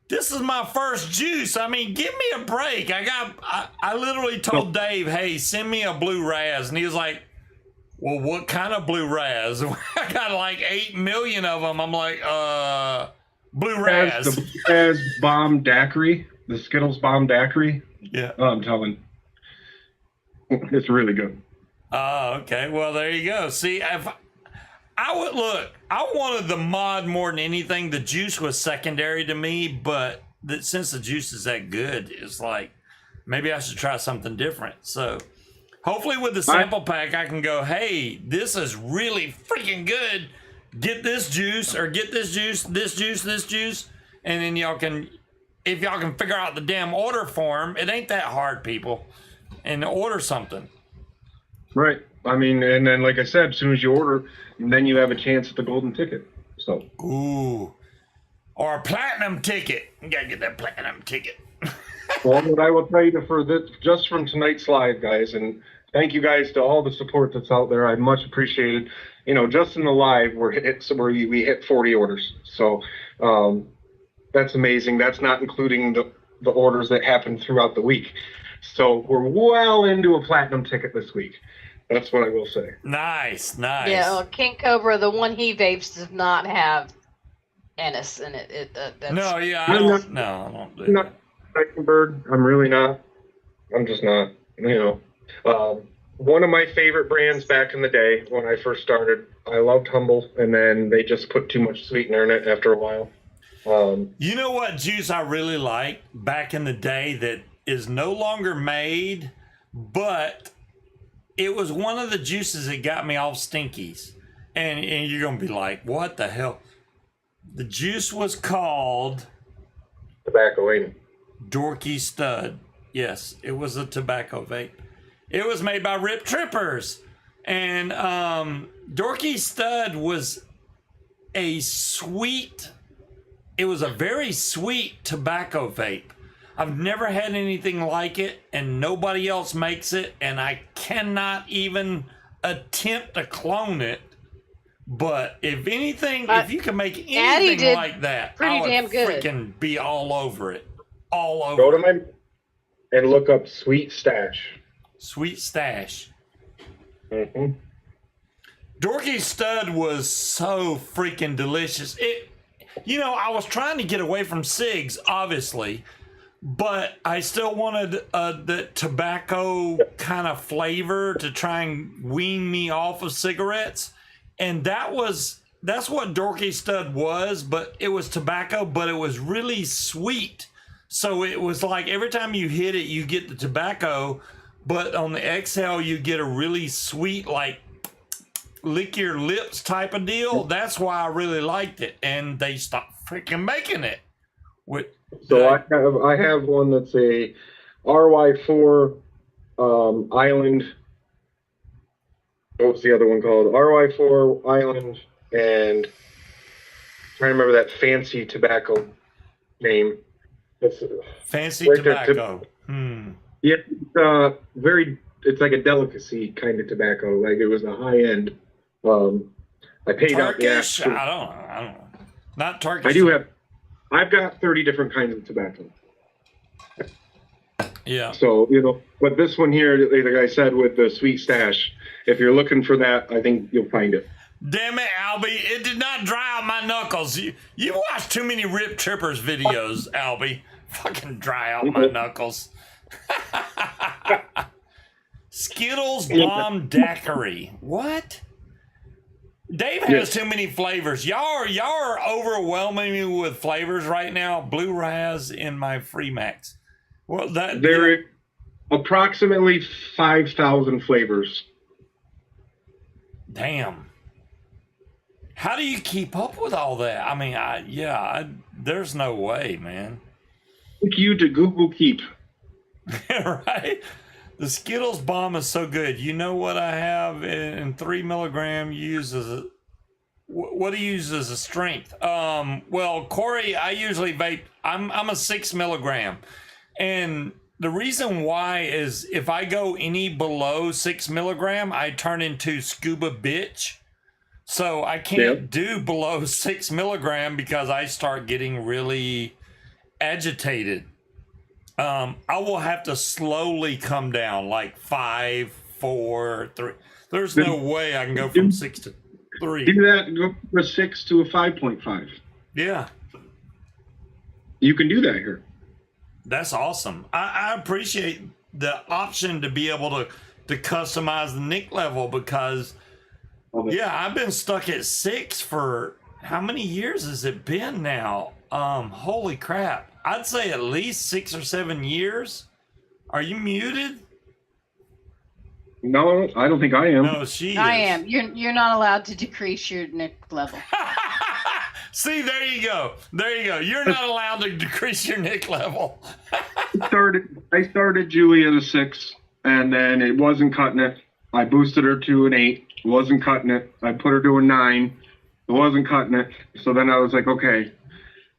[SPEAKER 1] this is my first juice. I mean, give me a break. I literally told Dave, hey, send me a Blue Raz. And he was like, well, what kind of Blue Raz? I got like 8 million of them. I'm like, Blue Raz.
[SPEAKER 4] The Blue Raz Bomb Daiquiri, the Skittles Bomb Daiquiri.
[SPEAKER 1] Yeah.
[SPEAKER 4] Oh, I'm telling. It's really good.
[SPEAKER 1] Oh, okay. Well, there you go. See, if I would look, I wanted the mod more than anything. The juice was secondary to me, but since the juice is that good, it's like maybe I should try something different. So hopefully with the sample pack, I can go, hey, this is really freaking good. Get this juice or get this juice, this juice, this juice. And then y'all can, if y'all can figure out the damn order form, it ain't that hard, people. And order something.
[SPEAKER 4] Right. I mean, and then like I said, as soon as you order, then you have a chance at the golden ticket. So.
[SPEAKER 1] Ooh. Or a platinum ticket. You gotta get that platinum ticket.
[SPEAKER 4] Well, what I will tell you for this, just from tonight's live, guys, and thank you guys to all the support that's out there. I much appreciate it. You know, just in the live, we hit 40 orders. So that's amazing. That's not including the orders that happen throughout the week. So we're well into a platinum ticket this week. That's what I will say. Nice.
[SPEAKER 2] Yeah, well, King Cobra, the one he vapes, does not have anise in it. That's...
[SPEAKER 1] No, yeah, I don't do
[SPEAKER 4] not Bird. I'm really not. I'm just not. You know, one of my favorite brands back in the day when I first started, I loved Humble, and then they just put too much sweetener in it after a while.
[SPEAKER 1] You know what juice I really liked back in the day that is no longer made, but it was one of the juices that got me off stinkies. And you're going to be like, what the hell? The juice was called...
[SPEAKER 4] Tobacco, ain't it?
[SPEAKER 1] Dorky Stud. Yes, it was a tobacco vape. It was made by Rip Trippers. And Dorky Stud was a very sweet tobacco vape. I've never had anything like it, and nobody else makes it, and I cannot even attempt to clone it. But if anything, if you can make anything like that, I would freaking be all over it. All over.
[SPEAKER 4] Go to and look up Sweet Stash.
[SPEAKER 1] Sweet Stash.
[SPEAKER 4] Mm-hmm.
[SPEAKER 1] Dorky Stud was so freaking delicious. I was trying to get away from cigs, obviously, but I still wanted the tobacco kind of flavor to try and wean me off of cigarettes. And that's what Dorky Stud was, but it was tobacco, but it was really sweet. So it was like every time you hit it, you get the tobacco, but on the exhale, you get a really sweet, like, lick your lips type of deal. That's why I really liked it, and they stopped freaking making it.
[SPEAKER 4] So I have one that's a RY4 Island. What's the other one called? RY4 Island, and I'm trying to remember that fancy tobacco name. It's
[SPEAKER 1] fancy
[SPEAKER 4] right
[SPEAKER 1] tobacco.
[SPEAKER 4] Yeah, it's like a delicacy kind of tobacco. Like it was a high end. I paid out the
[SPEAKER 1] Turkish? I don't know. Not Turkish.
[SPEAKER 4] I've got 30 different kinds of tobacco.
[SPEAKER 1] Yeah.
[SPEAKER 4] So, but this one here, like I said, with the sweet stash, if you're looking for that, I think you'll find it.
[SPEAKER 1] Damn it, Albie. It did not dry out my knuckles. You watched too many Rip Trippers videos, Albie. Fucking dry out my knuckles. Skittles Bomb Daiquiri. What? Dave has too many flavors. Y'all are overwhelming me with flavors right now. Blue Raz in my Free Max. Well,
[SPEAKER 4] there are approximately 5,000 flavors.
[SPEAKER 1] Damn. How do you keep up with all that? I mean, there's no way, man.
[SPEAKER 4] Thank you to Google Keep.
[SPEAKER 1] Right? The Skittles Bomb is so good. You know what I have in 3 milligram uses? What do you use as a strength? Well, Corey, I usually vape. I'm a 6 milligram, and the reason why is if I go any below 6 milligram, I turn into Scuba bitch. So I can't do below 6 milligram because I start getting really agitated. I will have to slowly come down, like 5, 4, 3. There's no way I can go from 6 to 3.
[SPEAKER 4] Do that, go from a 6 to a 5.5.
[SPEAKER 1] Yeah.
[SPEAKER 4] You can do that here.
[SPEAKER 1] That's awesome. I appreciate the option to be able to customize the nick level because, I've been stuck at 6 for how many years has it been now? Holy crap. I'd say at least 6 or 7 years. Are you muted?
[SPEAKER 4] No, I don't think I am.
[SPEAKER 1] No, she is.
[SPEAKER 2] I am. You're not allowed to decrease your nick level.
[SPEAKER 1] See, there you go. There you go. You're not allowed to decrease your nick level.
[SPEAKER 4] I started Julie at a 6, and then it wasn't cutting it. I boosted her to an 8. It wasn't cutting it. I put her to a 9. It wasn't cutting it. So then I was like, okay.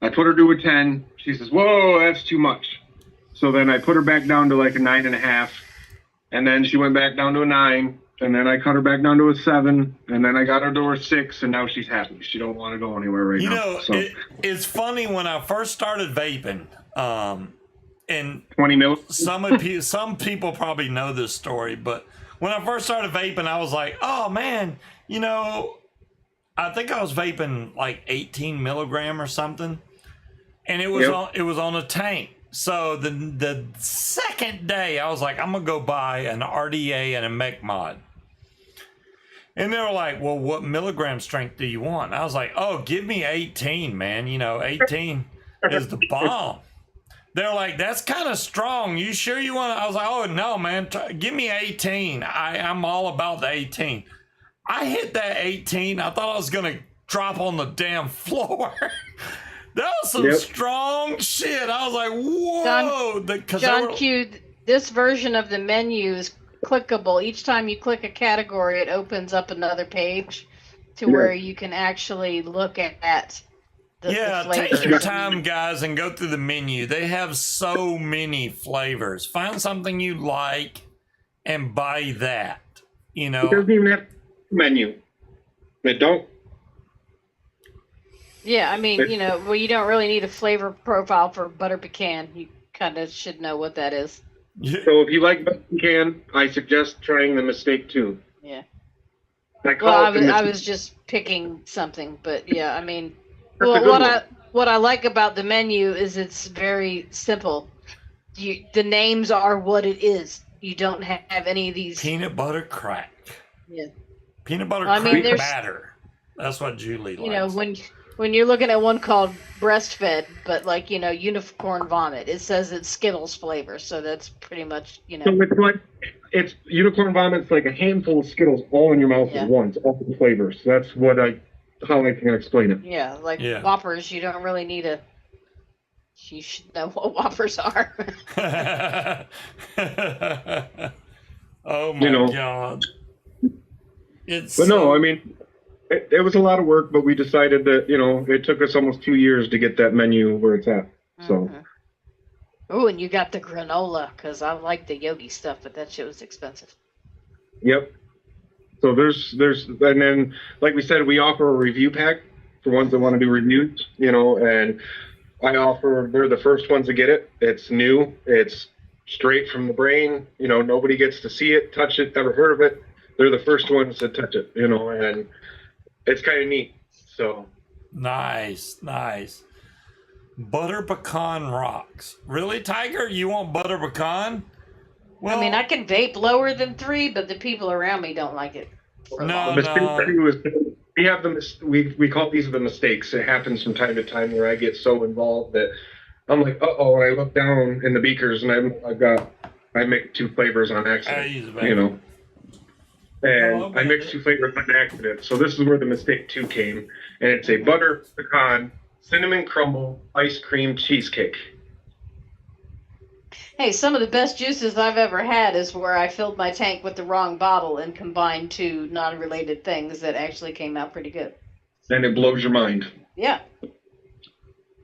[SPEAKER 4] I put her to a 10. She says, whoa, that's too much. So then I put her back down to like a 9.5. And then she went back down to a 9. And then I cut her back down to a 7. And then I got her to a 6. And now she's happy. She don't want to go anywhere right now.
[SPEAKER 1] It's funny when I first started vaping, and
[SPEAKER 4] 20 mil.
[SPEAKER 1] some people probably know this story, but when I first started vaping, I was like, oh man, I think I was vaping like 18 milligram or something. And it was on a tank. So the second day, I was like, I'm gonna go buy an RDA and a mech mod. And they were like, well, what milligram strength do you want? And I was like, oh, give me 18, man. 18 is the bomb. They're like, that's kind of strong. You sure you want to? I was like, oh no, man, give me 18. I'm all about the 18. I hit that 18. I thought I was gonna drop on the damn floor. That was some strong shit. I was like, whoa.
[SPEAKER 2] John Q, this version of the menu is clickable. Each time you click a category, it opens up another page to where you can actually look at the flavors.
[SPEAKER 1] Take your time, guys, and go through the menu. They have so many flavors. Find something you like and buy that. It
[SPEAKER 4] doesn't even have a menu. They don't.
[SPEAKER 2] Yeah, I mean, you don't really need a flavor profile for butter pecan. You kind of should know what that is.
[SPEAKER 1] Yeah.
[SPEAKER 4] So if you like butter pecan, I suggest trying the Mistake 2.
[SPEAKER 2] Yeah.
[SPEAKER 4] I call
[SPEAKER 2] Well,
[SPEAKER 4] it the
[SPEAKER 2] I was just picking something, but yeah, I mean,
[SPEAKER 4] That's a
[SPEAKER 2] well,
[SPEAKER 4] good one.
[SPEAKER 2] what I like about the menu is it's very simple. The names are what it is. You don't have any of these.
[SPEAKER 1] Peanut butter crack.
[SPEAKER 2] Yeah.
[SPEAKER 1] Peanut butter
[SPEAKER 2] I mean,
[SPEAKER 1] crack
[SPEAKER 2] there's-
[SPEAKER 1] batter. That's what Julie
[SPEAKER 2] You know,
[SPEAKER 1] likes.
[SPEAKER 2] when you're looking at one called breastfed, but like unicorn vomit, it says it's Skittles flavor, so that's pretty much
[SPEAKER 4] So it's like it's unicorn vomit's like a handful of Skittles all in your mouth
[SPEAKER 2] Yeah.
[SPEAKER 4] at once, all the flavors. That's how I can explain it.
[SPEAKER 2] yeah, like
[SPEAKER 1] Yeah.
[SPEAKER 2] Whoppers. You don't really need a. You should know what Whoppers are.
[SPEAKER 1] Oh my
[SPEAKER 4] know.
[SPEAKER 1] God. It's
[SPEAKER 4] But no,
[SPEAKER 1] so-
[SPEAKER 4] I mean, it was a lot of work, but we decided that it took us almost 2 years to get that menu where it's at. So
[SPEAKER 2] Oh, and you got the granola because I like the Yogi stuff, but that shit was expensive.
[SPEAKER 4] yep. So there's and then like we said, we offer a review pack for ones that want to do reviews, and they're the first ones to get it. It's new. It's straight from the brain. Nobody gets to see it, touch it, ever heard of it. They're the first ones to touch it, and it's kind of neat. So
[SPEAKER 1] nice. Butter pecan rocks. Really, Tiger? You want butter pecan? Well,
[SPEAKER 2] I mean, I can vape lower than 3, but the people around me don't like it.
[SPEAKER 1] No,
[SPEAKER 4] the mistake too is we have we call these the mistakes. It happens from time to time where I get so involved that I'm like, and I look down in the beakers and I make 2 flavors on
[SPEAKER 1] I
[SPEAKER 4] accident.
[SPEAKER 1] use Vape.
[SPEAKER 4] And
[SPEAKER 1] Oh,
[SPEAKER 4] I mixed 2 flavors on accident. So this is where the mistake 2 came, and it's a butter pecan cinnamon crumble ice cream cheesecake.
[SPEAKER 2] Hey, some of the best juices I've ever had is where I filled my tank with the wrong bottle and combined 2 non-related things that actually came out pretty good.
[SPEAKER 4] And it blows your mind.
[SPEAKER 2] Yeah.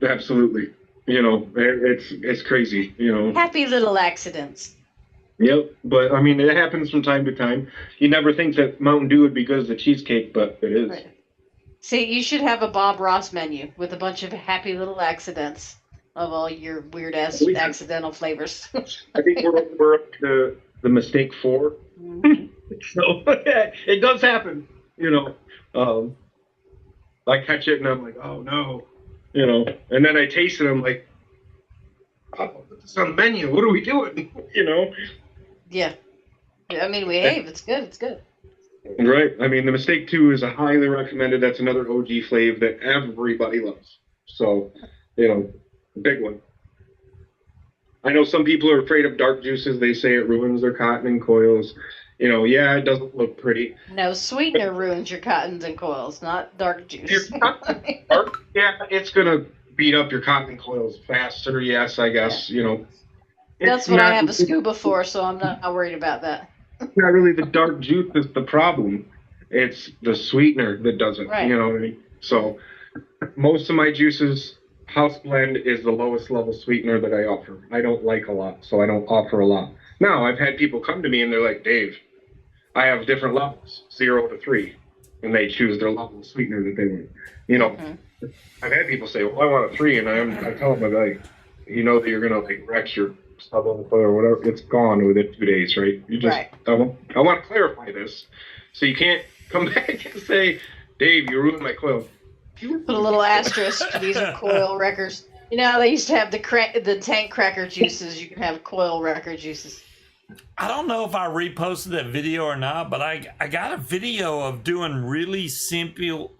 [SPEAKER 4] Absolutely. It's crazy.
[SPEAKER 2] Happy little accidents.
[SPEAKER 4] Yep, but I mean, it happens from time to time. You never think that Mountain Dew would be good as a cheesecake, but it is.
[SPEAKER 2] Right. See, you should have a Bob Ross menu with a bunch of happy little accidents of all your weird ass accidental flavors.
[SPEAKER 4] I think we're up to the mistake 4.
[SPEAKER 2] Mhm.
[SPEAKER 4] So it does happen. I catch it and I'm like, oh no, and then I taste it. I'm like, oh, it's on the menu. What are we doing?
[SPEAKER 2] Yeah. I mean, it's good. It's good.
[SPEAKER 4] Right. I mean, the mistake 2 is a highly recommended. That's another OG flavor that everybody loves. So, big one. I know some people are afraid of dark juices. They say it ruins their cotton and coils. It doesn't look pretty.
[SPEAKER 2] No, sweetener ruins your cottons and coils, not dark juice.
[SPEAKER 4] Your dark, it's gonna beat up your cotton and coils faster. Yes, I guess.
[SPEAKER 2] That's what I have a Scuba for, so I'm not worried about that.
[SPEAKER 4] It's not really the dark juice that's the problem. It's the sweetener that does it.
[SPEAKER 2] Right.
[SPEAKER 4] You know what I mean? So most of my juices, house blend is the lowest level sweetener that I offer. I don't like a lot, so I don't offer a lot. Now, I've had people come to me and they're like, Dave, I have different levels, 0 to 3, and they choose their level of sweetener that they want. I've had people say, well, I want a 3, and I tell them, I'm like, that you're going to wreck your stuff on the toilet or whatever. It's gone within 2 days, right? You just,
[SPEAKER 2] Right.
[SPEAKER 4] I want to clarify this. So you can't come back and say, Dave, you ruined my coil.
[SPEAKER 2] Put a little asterisk. These are coil wreckers. They used to have the tank cracker juices. You can have coil wrecker juices.
[SPEAKER 1] I don't know if I reposted that video or not, but I got a video of doing really simple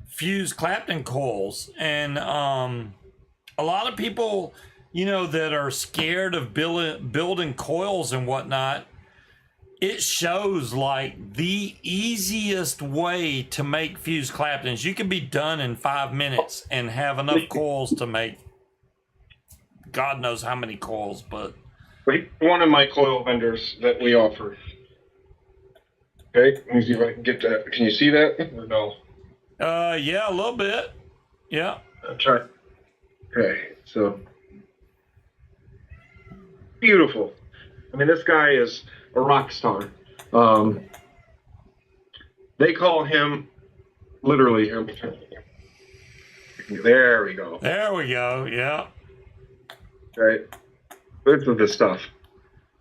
[SPEAKER 1] fused Clapton coils, and a lot of people, that are scared of building coils and whatnot. It shows like the easiest way to make fused Claptons. You can be done in 5 minutes and have enough coils to make God knows how many coils, but.
[SPEAKER 4] One of my coil vendors that we offer. Okay, let me see if I can get that. Can you see that or no?
[SPEAKER 1] Yeah, a little bit. Yeah.
[SPEAKER 4] I'll try. Okay, so beautiful. I mean, this guy is a rock star. They call him literally. There we go.
[SPEAKER 1] There we go. Yeah.
[SPEAKER 4] Right. This is the stuff.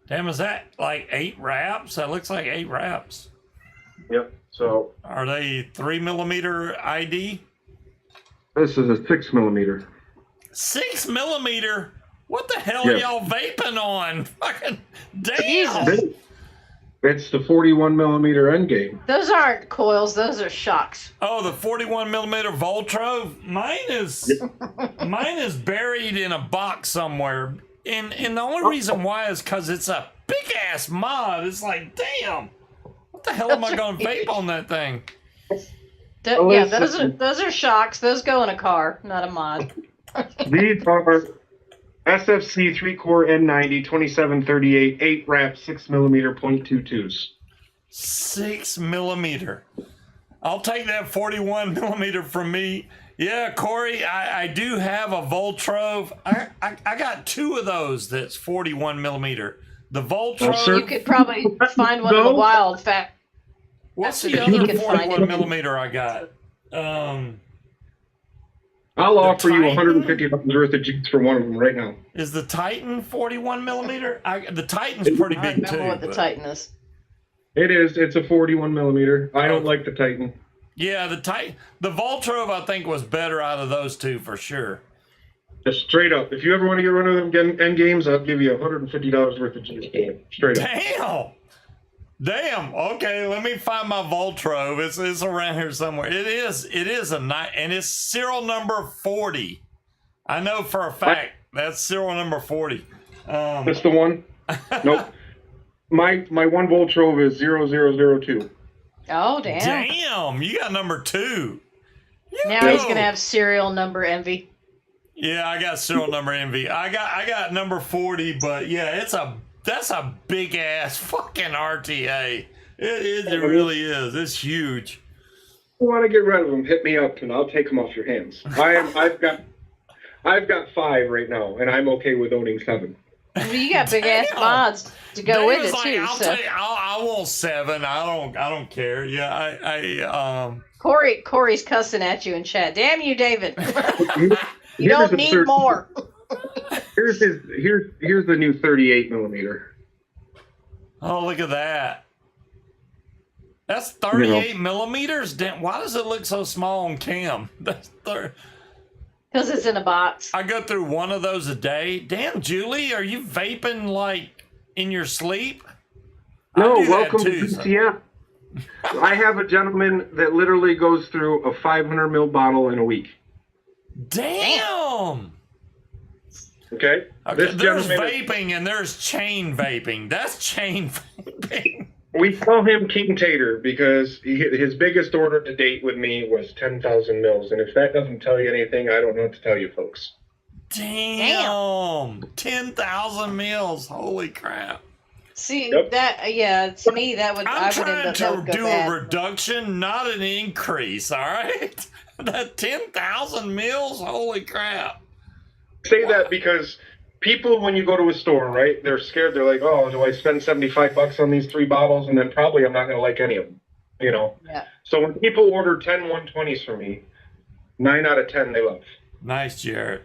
[SPEAKER 1] Damn, is that like 8 wraps? That looks like 8 wraps.
[SPEAKER 4] Yep. So
[SPEAKER 1] Are they 3mm ID?
[SPEAKER 4] this is a 6mm.
[SPEAKER 1] 6mm? What the hell
[SPEAKER 4] Yes.
[SPEAKER 1] are y'all vaping on? Fucking damn!
[SPEAKER 2] Jesus.
[SPEAKER 4] It's the 41mm end game.
[SPEAKER 2] Those aren't coils, those are shocks.
[SPEAKER 1] Oh, the 41mm Voltro. Mine is buried in a box somewhere, and the only reason why is because it's a big ass mod. It's like, damn, what the hell am I gonna vape on that thing?
[SPEAKER 2] Yeah, those are shocks. Those go in a car, not a mod.
[SPEAKER 4] These are SFC 3-core N90 2738 8 wrap 6mm .22s.
[SPEAKER 1] 6mm. I'll take that 41mm from me. Yeah, Corey, I do have a Voltro. I got two of those that's 41mm. The Voltro.
[SPEAKER 4] Sir?
[SPEAKER 2] You could probably find one in the wild.
[SPEAKER 1] What's
[SPEAKER 2] That's
[SPEAKER 1] the
[SPEAKER 2] if you
[SPEAKER 1] other
[SPEAKER 2] can find it.
[SPEAKER 1] 41mm I got?
[SPEAKER 4] I'll
[SPEAKER 1] The
[SPEAKER 4] offer you
[SPEAKER 1] Titan?
[SPEAKER 4] $150 worth of juice for one of them right now.
[SPEAKER 1] Is the Titan 41mm? The Titan's pretty
[SPEAKER 2] I
[SPEAKER 1] big
[SPEAKER 2] remember
[SPEAKER 1] too.
[SPEAKER 2] what the
[SPEAKER 1] but-
[SPEAKER 2] Titan is.
[SPEAKER 4] It is. It's a 41mm. I don't like the Titan.
[SPEAKER 1] Yeah, the Voltro I think was better out of those two for sure.
[SPEAKER 4] Just straight up. If you ever want to get one of them end games, I'll give you $150 worth of juice for it. Straight up.
[SPEAKER 1] Damn. Okay, let me find my Voltro. It's around here somewhere. It is a night, and it's serial number 40. I know for a fact that's serial number 40.
[SPEAKER 4] That's the one? Nope. My one Voltrove is 0002.
[SPEAKER 2] Oh, damn.
[SPEAKER 1] Damn, you got number 2.
[SPEAKER 2] Now he's going to have serial number envy.
[SPEAKER 1] Yeah, I got serial number envy. I got number 40, but yeah, that's a big ass fucking RTA. It really is. It's huge.
[SPEAKER 4] If you want to get rid of them, hit me up and I'll take them off your hands. I've got 5 right now, and I'm okay with owning 7.
[SPEAKER 2] Well, you got big ass
[SPEAKER 1] Damn.
[SPEAKER 2] mods to go with
[SPEAKER 1] David's
[SPEAKER 2] it
[SPEAKER 1] like,
[SPEAKER 2] too. So
[SPEAKER 1] I want 7. I don't care. Yeah,
[SPEAKER 2] Corey's cussing at you in chat. Damn you, David. You
[SPEAKER 4] Here's
[SPEAKER 2] don't
[SPEAKER 4] the
[SPEAKER 2] need
[SPEAKER 4] third-
[SPEAKER 2] more.
[SPEAKER 4] Here's the new 38mm.
[SPEAKER 1] Oh, look at that. That's 38mm. Damn, why does it look so small on cam?
[SPEAKER 2] Because it's in a box.
[SPEAKER 1] I go through one of those a day. Damn, Julie, are you vaping like in your sleep?
[SPEAKER 4] No,
[SPEAKER 1] I do that
[SPEAKER 4] welcome
[SPEAKER 1] too,
[SPEAKER 4] to
[SPEAKER 1] so-
[SPEAKER 4] BTF. I have a gentleman that literally goes through a 500ml bottle in a week.
[SPEAKER 1] Damn.
[SPEAKER 4] Okay?
[SPEAKER 1] Okay, there's
[SPEAKER 4] gentleman,
[SPEAKER 1] vaping and there's chain vaping. That's chain vaping.
[SPEAKER 4] we call him King Tater because his biggest order to date with me was 10,000 mils. And if that doesn't tell you anything, I don't know what to tell you folks.
[SPEAKER 1] Damn. 10,000 mils. Holy crap.
[SPEAKER 2] See,
[SPEAKER 4] Yep.
[SPEAKER 2] to me, that would, I
[SPEAKER 1] I'm
[SPEAKER 2] would
[SPEAKER 1] trying
[SPEAKER 2] end up, that
[SPEAKER 1] to
[SPEAKER 2] would go
[SPEAKER 1] do
[SPEAKER 2] bad.
[SPEAKER 1] a reduction, not an increase, all right? That 10,000 mils? Holy crap.
[SPEAKER 4] Say that because people, when you go to a store, right, they're scared. They're like, oh, do I spend $75 on these 3 bottles? And then probably I'm not going to like any of them, you know?
[SPEAKER 2] Yeah.
[SPEAKER 4] So when people order 10 120s from me, 9 out of 10 they love.
[SPEAKER 1] Nice, Jared.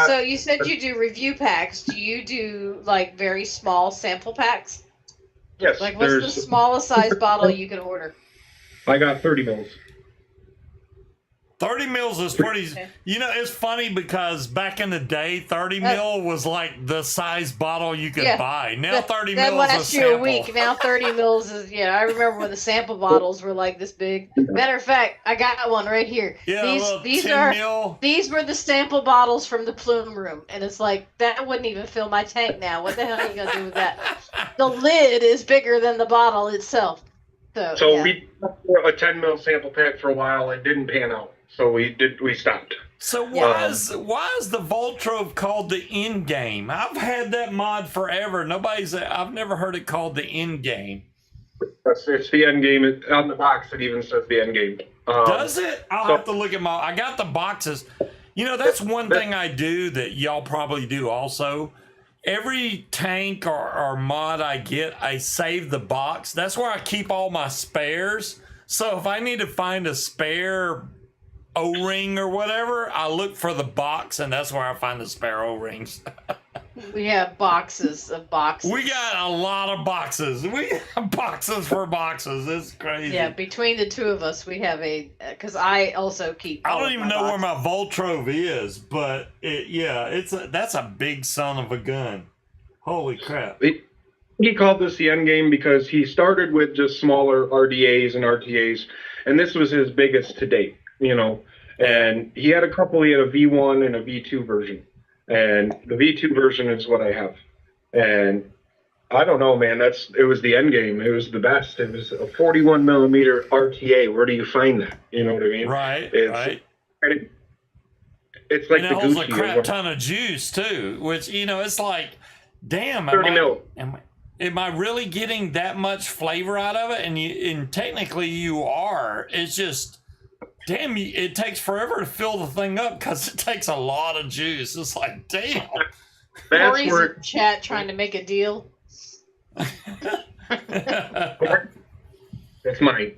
[SPEAKER 2] So you said you do review packs. Do you do like very small sample packs?
[SPEAKER 4] Yes,
[SPEAKER 2] Like what's the smallest size bottle you can order?
[SPEAKER 4] I got 30 mils.
[SPEAKER 1] 30 mils is pretty.
[SPEAKER 2] Okay.
[SPEAKER 1] You know, it's funny because back in the day, 30 mil was like the size bottle you could
[SPEAKER 2] Yeah.
[SPEAKER 1] buy. Now 30
[SPEAKER 2] That
[SPEAKER 1] mils is a
[SPEAKER 2] lasts you
[SPEAKER 1] sample.
[SPEAKER 2] a week. Now 30 mils is, I remember when the sample bottles were like this big. Matter of fact, I got one right here.
[SPEAKER 1] Yeah, a little
[SPEAKER 2] These
[SPEAKER 1] 10
[SPEAKER 2] are
[SPEAKER 1] mil.
[SPEAKER 2] these were the sample bottles from the plume room, and it's like that wouldn't even fill my tank now. What the hell are you gonna do with that? The lid is bigger than the bottle itself. So yeah.
[SPEAKER 4] We did a 10 mil sample pack for a while. It didn't pan out, so we stopped.
[SPEAKER 1] So why is the Voltro called the end game? I've had that mod forever. I've never heard it called the end game.
[SPEAKER 4] It's the end game. On the box, it even says the end game.
[SPEAKER 1] Does it? I'll have to look at I got the boxes. You know, that's one thing I do that y'all probably do also. Every tank or mod I get, I save the box. That's where I keep all my spares. So if I need to find a spare O-ring or whatever, I look for the box, and that's where I find the spare O-rings.
[SPEAKER 2] We have boxes of boxes.
[SPEAKER 1] We got a lot of boxes. We have boxes for boxes. It's crazy.
[SPEAKER 2] Yeah, between the two of us, we have because I also keep.
[SPEAKER 1] I
[SPEAKER 2] all
[SPEAKER 1] don't
[SPEAKER 2] of
[SPEAKER 1] even
[SPEAKER 2] my
[SPEAKER 1] know where
[SPEAKER 2] boxes.
[SPEAKER 1] my Voltrove is, but that's a big son of a gun. Holy crap.
[SPEAKER 4] He called this the end game because he started with just smaller RDAs and RTAs, and this was his biggest to date, And he had a couple. He had a V1 and a V2 version, and the V2 version is what I have. And I don't know, man. It was the end game. It was the best. It was a 41 millimeter RTA. Where do you find that? You know what I mean?
[SPEAKER 1] Right, right.
[SPEAKER 4] It's like
[SPEAKER 1] And
[SPEAKER 4] the
[SPEAKER 1] it holds
[SPEAKER 4] Gucci.
[SPEAKER 1] a crap ton of juice too, which it's like, damn,
[SPEAKER 4] 30 mil.
[SPEAKER 1] am I really getting that much flavor out of it? And technically you are. It's just, damn, it takes forever to fill the thing up because it takes a lot of juice. It's like, damn.
[SPEAKER 4] That's
[SPEAKER 2] Corey's
[SPEAKER 4] where
[SPEAKER 2] in chat trying to make a deal.
[SPEAKER 4] it's mine.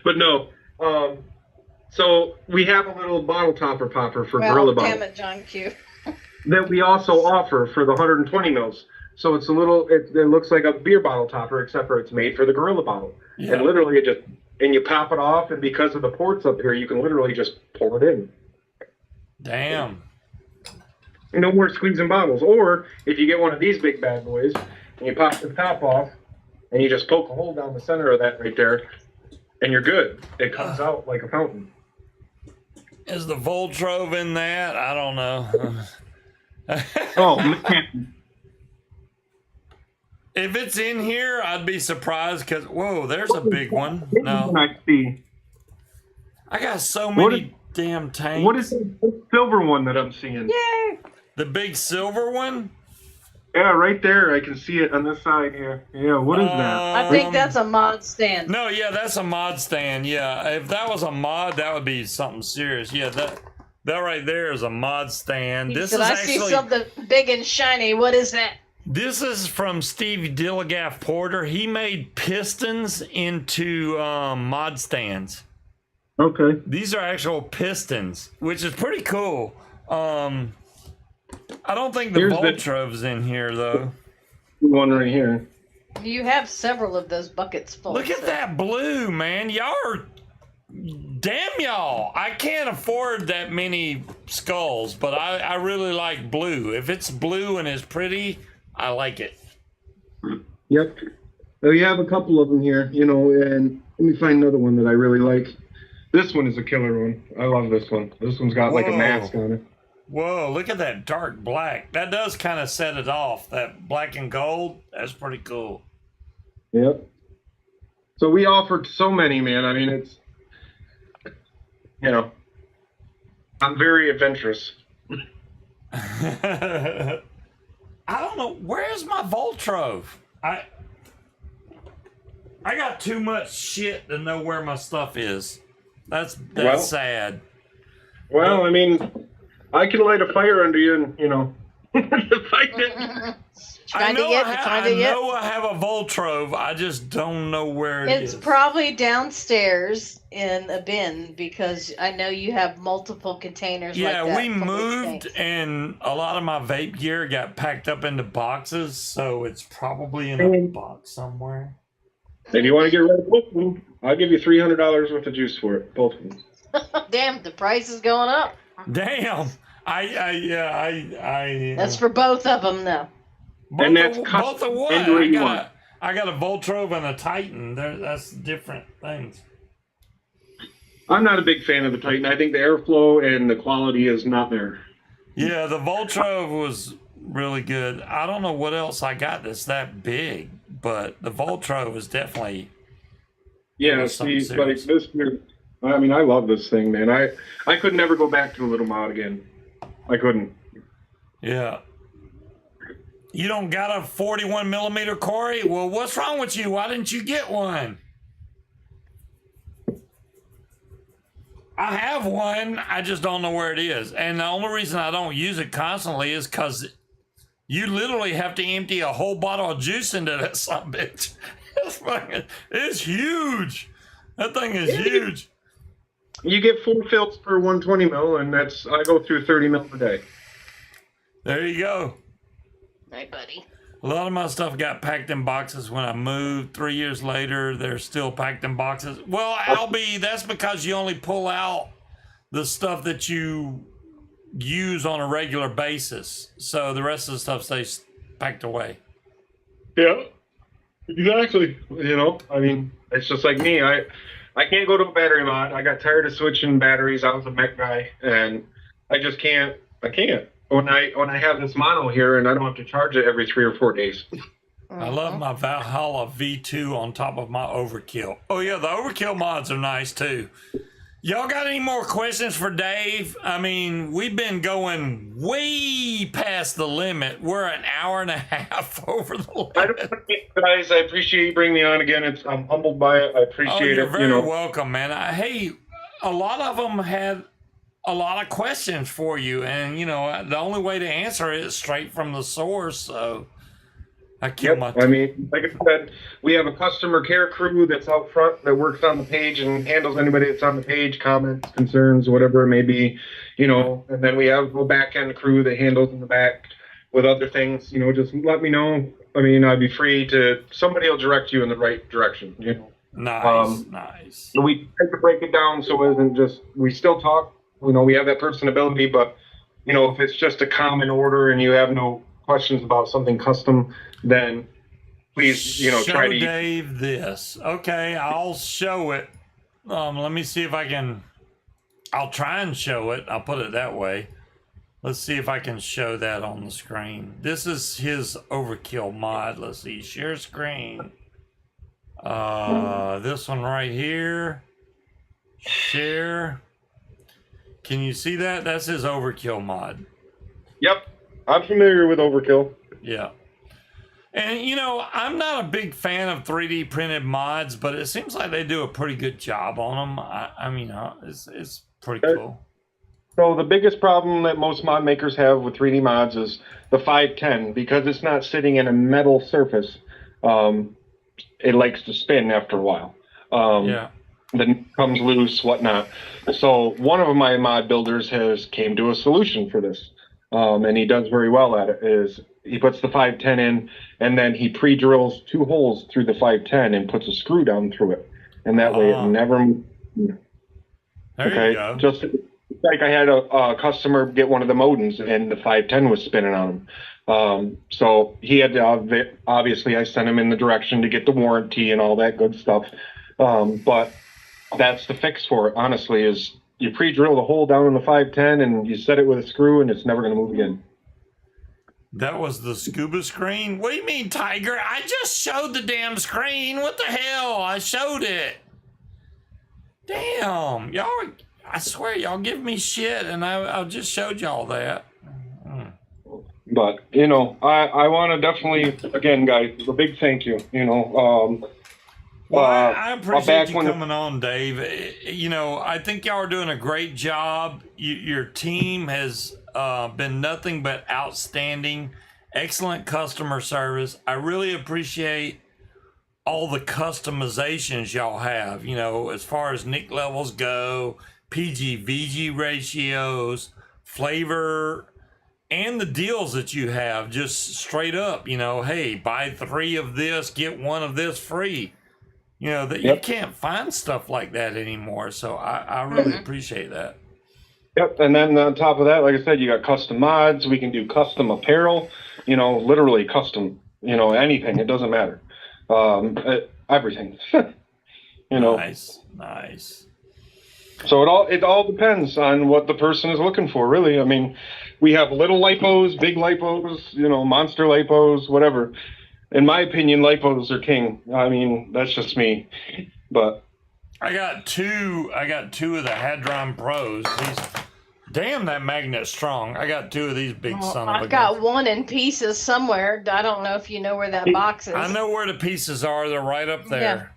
[SPEAKER 4] But no. So we have a little bottle topper popper for Gorilla
[SPEAKER 2] Well,
[SPEAKER 4] Bottle
[SPEAKER 2] damn it, John Q.
[SPEAKER 4] that we also offer for the 120 mils. So it's it looks like a beer bottle topper, except for it's made for the Gorilla Bottle.
[SPEAKER 1] Yeah.
[SPEAKER 4] And literally you pop it off, and because of the ports up here, you can literally just pour it in.
[SPEAKER 1] Damn.
[SPEAKER 4] No more squeezing bottles. Or if you get one of these big bad boys, and you pop the top off, and you just poke a hole down the center of that right there, and you're good. It comes out like a fountain.
[SPEAKER 1] Is the Voltrove in that? I don't know.
[SPEAKER 4] Oh, man.
[SPEAKER 1] If it's in here, I'd be surprised because, whoa, there's a big one. No.
[SPEAKER 4] I see.
[SPEAKER 1] I got so
[SPEAKER 4] What
[SPEAKER 1] many damn tanks.
[SPEAKER 4] What is the silver one that I'm seeing?
[SPEAKER 2] Yay!
[SPEAKER 1] The big silver one?
[SPEAKER 4] Yeah, right there. I can see it on this side here. Yeah, what is that?
[SPEAKER 2] I think that's a mod stand.
[SPEAKER 1] No, yeah, that's a mod stand. Yeah, if that was a mod, that would be something serious. Yeah, that right there is a mod stand. This is
[SPEAKER 2] I see
[SPEAKER 1] actually
[SPEAKER 2] something big and shiny. What is that?
[SPEAKER 1] this is from Steve Dilligaff Porter. He made pistons into mod stands.
[SPEAKER 4] Okay.
[SPEAKER 1] These are actual pistons, which is pretty cool. I don't think the
[SPEAKER 4] Here's
[SPEAKER 1] Voltrove's in here though.
[SPEAKER 4] One right here.
[SPEAKER 2] You have several of those buckets full.
[SPEAKER 1] Look at
[SPEAKER 2] so-
[SPEAKER 1] that blue, man. Y'all are damn y'all. I can't afford that many skulls, but I really like blue. If it's blue and it's pretty, I like it.
[SPEAKER 4] Yep. So you have a couple of them here, and let me find another one that I really like. This one is a killer one. I love this one. This one's got like a
[SPEAKER 1] Whoa.
[SPEAKER 4] mask on it.
[SPEAKER 1] Whoa, look at that dark black. That does kind of set it off. That black and gold, that's pretty cool.
[SPEAKER 4] Yep. So we offered so many, man. I mean, it's, I'm very adventurous.
[SPEAKER 1] I don't know. Where's my Voltrove? I got too much shit to know where my stuff is. That's
[SPEAKER 4] Well-
[SPEAKER 1] sad.
[SPEAKER 4] Well, I mean, I can light a fire under you and, find it.
[SPEAKER 2] Find it yet? Find it yet?
[SPEAKER 1] I know I have a Voltrove. I just don't know where it
[SPEAKER 2] It's
[SPEAKER 1] is.
[SPEAKER 2] probably downstairs in a bin because I know you have multiple containers.
[SPEAKER 1] Yeah,
[SPEAKER 2] like that
[SPEAKER 1] we
[SPEAKER 2] full of
[SPEAKER 1] moved
[SPEAKER 2] things.
[SPEAKER 1] and a lot of my vape gear got packed up into boxes, so it's probably in a box somewhere.
[SPEAKER 4] If you want to get rid of both of them, I'll give you $300 worth of juice for it, both of them.
[SPEAKER 2] Damn, the price is going up.
[SPEAKER 1] Damn.
[SPEAKER 2] That's for both of them, though.
[SPEAKER 1] both
[SPEAKER 4] and that's
[SPEAKER 1] of,
[SPEAKER 4] custom.
[SPEAKER 1] both of what?
[SPEAKER 4] Any way you want.
[SPEAKER 1] I got a Voltrove and a Titan. That's different things.
[SPEAKER 4] I'm not a big fan of the Titan. I think the airflow and the quality is not there.
[SPEAKER 1] Yeah, the Voltrove was really good. I don't know what else I got that's that big, but the Voltrove is definitely.
[SPEAKER 4] Yeah,
[SPEAKER 1] That's something
[SPEAKER 4] see, like
[SPEAKER 1] serious.
[SPEAKER 4] this here, I mean, I love this thing, man. I could never go back to a little mod again. I couldn't.
[SPEAKER 1] Yeah. You don't got a 41 millimeter, Corey? Well, what's wrong with you? Why didn't you get one? I have one. I just don't know where it is. And the only reason I don't use it constantly is because you literally have to empty a whole bottle of juice into that son of a bitch. It's huge. That thing is huge.
[SPEAKER 4] You get 4 fills per 120 mil, and I go through 30 mil a day.
[SPEAKER 1] There you go.
[SPEAKER 2] Right, buddy.
[SPEAKER 1] A lot of my stuff got packed in boxes when I moved. 3 years later, they're still packed in boxes. Well, Albie, that's because you only pull out the stuff that you use on a regular basis. So the rest of the stuff stays packed away.
[SPEAKER 4] Yeah, exactly. You know, I mean, it's just like me. I can't go to a battery mod. I got tired of switching batteries. I was a mech guy, and I just can't. I can't. When I have this mono here and I don't have to charge it every 3 or 4 days.
[SPEAKER 1] I love my Valhalla V2 on top of my Overkill. Oh yeah, the Overkill mods are nice too. Y'all got any more questions for Dave? I mean, we've been going way past the limit. We're an hour and a half over the limit.
[SPEAKER 4] I don't guys. I appreciate you bringing me on again. I'm humbled by it. I appreciate
[SPEAKER 1] you're
[SPEAKER 4] it.
[SPEAKER 1] very welcome, man. Hey, a lot of them had a lot of questions for you, and the only way to answer it is straight from the source. So I kill my.
[SPEAKER 4] I mean, like I said, we have a customer care crew that's out front that works on the page and handles anybody that's on the page, comments, concerns, whatever it may be, and then we have a back end crew that handles in the back with other things. Just let me know. I mean, I'd be free to. Somebody will direct you in the right direction.
[SPEAKER 1] Nice.
[SPEAKER 4] We try to break it down so it isn't just. We still talk. We have that personability, but if it's just a common order and you have no questions about something custom, then please,
[SPEAKER 1] show
[SPEAKER 4] try to
[SPEAKER 1] Dave this. Okay, I'll show it. Let me see if I can. I'll try and show it. I'll put it that way. Let's see if I can show that on the screen. This is his Overkill mod. Let's see. Share screen. This one right here. Share. Can you see that? That's his Overkill mod.
[SPEAKER 4] Yep. I'm familiar with Overkill.
[SPEAKER 1] Yeah. And, I'm not a big fan of 3D printed mods, but it seems like they do a pretty good job on them. I mean, it's pretty cool.
[SPEAKER 4] So the biggest problem that most mod makers have with 3D mods is the 510. Because it's not sitting in a metal surface, it likes to spin after a while.
[SPEAKER 1] Yeah.
[SPEAKER 4] Then comes loose, whatnot. So one of my mod builders came to a solution for this. And he does very well at it, is he puts the 510 in and then he pre-drills 2 holes through the 510 and puts a screw down through it. And that way it never moves.
[SPEAKER 1] There you go.
[SPEAKER 4] Just like I had a customer get one of the modems and the 510 was spinning on him. So he had to, obviously I sent him in the direction to get the warranty and all that good stuff. But that's the fix for it, honestly, is you pre-drill the hole down in the 510 and you set it with a screw and it's never going to move again.
[SPEAKER 1] That was the Scuba screen? What do you mean, Tiger? I just showed the damn screen. What the hell? I showed it. Damn. Y'all, I swear, y'all give me shit and I just showed y'all that.
[SPEAKER 4] But, I want to definitely, again, guys, a big thank you,
[SPEAKER 1] Well, I appreciate you coming on, Dave. I think y'all are doing a great job. Your team has been nothing but outstanding, excellent customer service. I really appreciate all the customizations y'all have, as far as nick levels go, PG-VG ratios, flavor, and the deals that you have just straight up, hey, buy 3 of this, get 1 of this free. You can't find stuff like that anymore. So I really appreciate that.
[SPEAKER 4] Yep. And then on top of that, like I said, you got custom mods. We can do custom apparel, literally custom, anything. It doesn't matter. Everything,
[SPEAKER 1] Nice.
[SPEAKER 4] So it all depends on what the person is looking for, really. I mean, we have little lipos, big lipos, monster lipos, whatever. In my opinion, lipos are king. I mean, that's just me. But
[SPEAKER 1] I got two of the Hadron Pros. Damn, that magnet's strong. I got 2 of these big son of a
[SPEAKER 2] I've got one in pieces somewhere. I don't know if you know where that box is.
[SPEAKER 1] I know where the pieces are. They're right up there.
[SPEAKER 2] Yeah.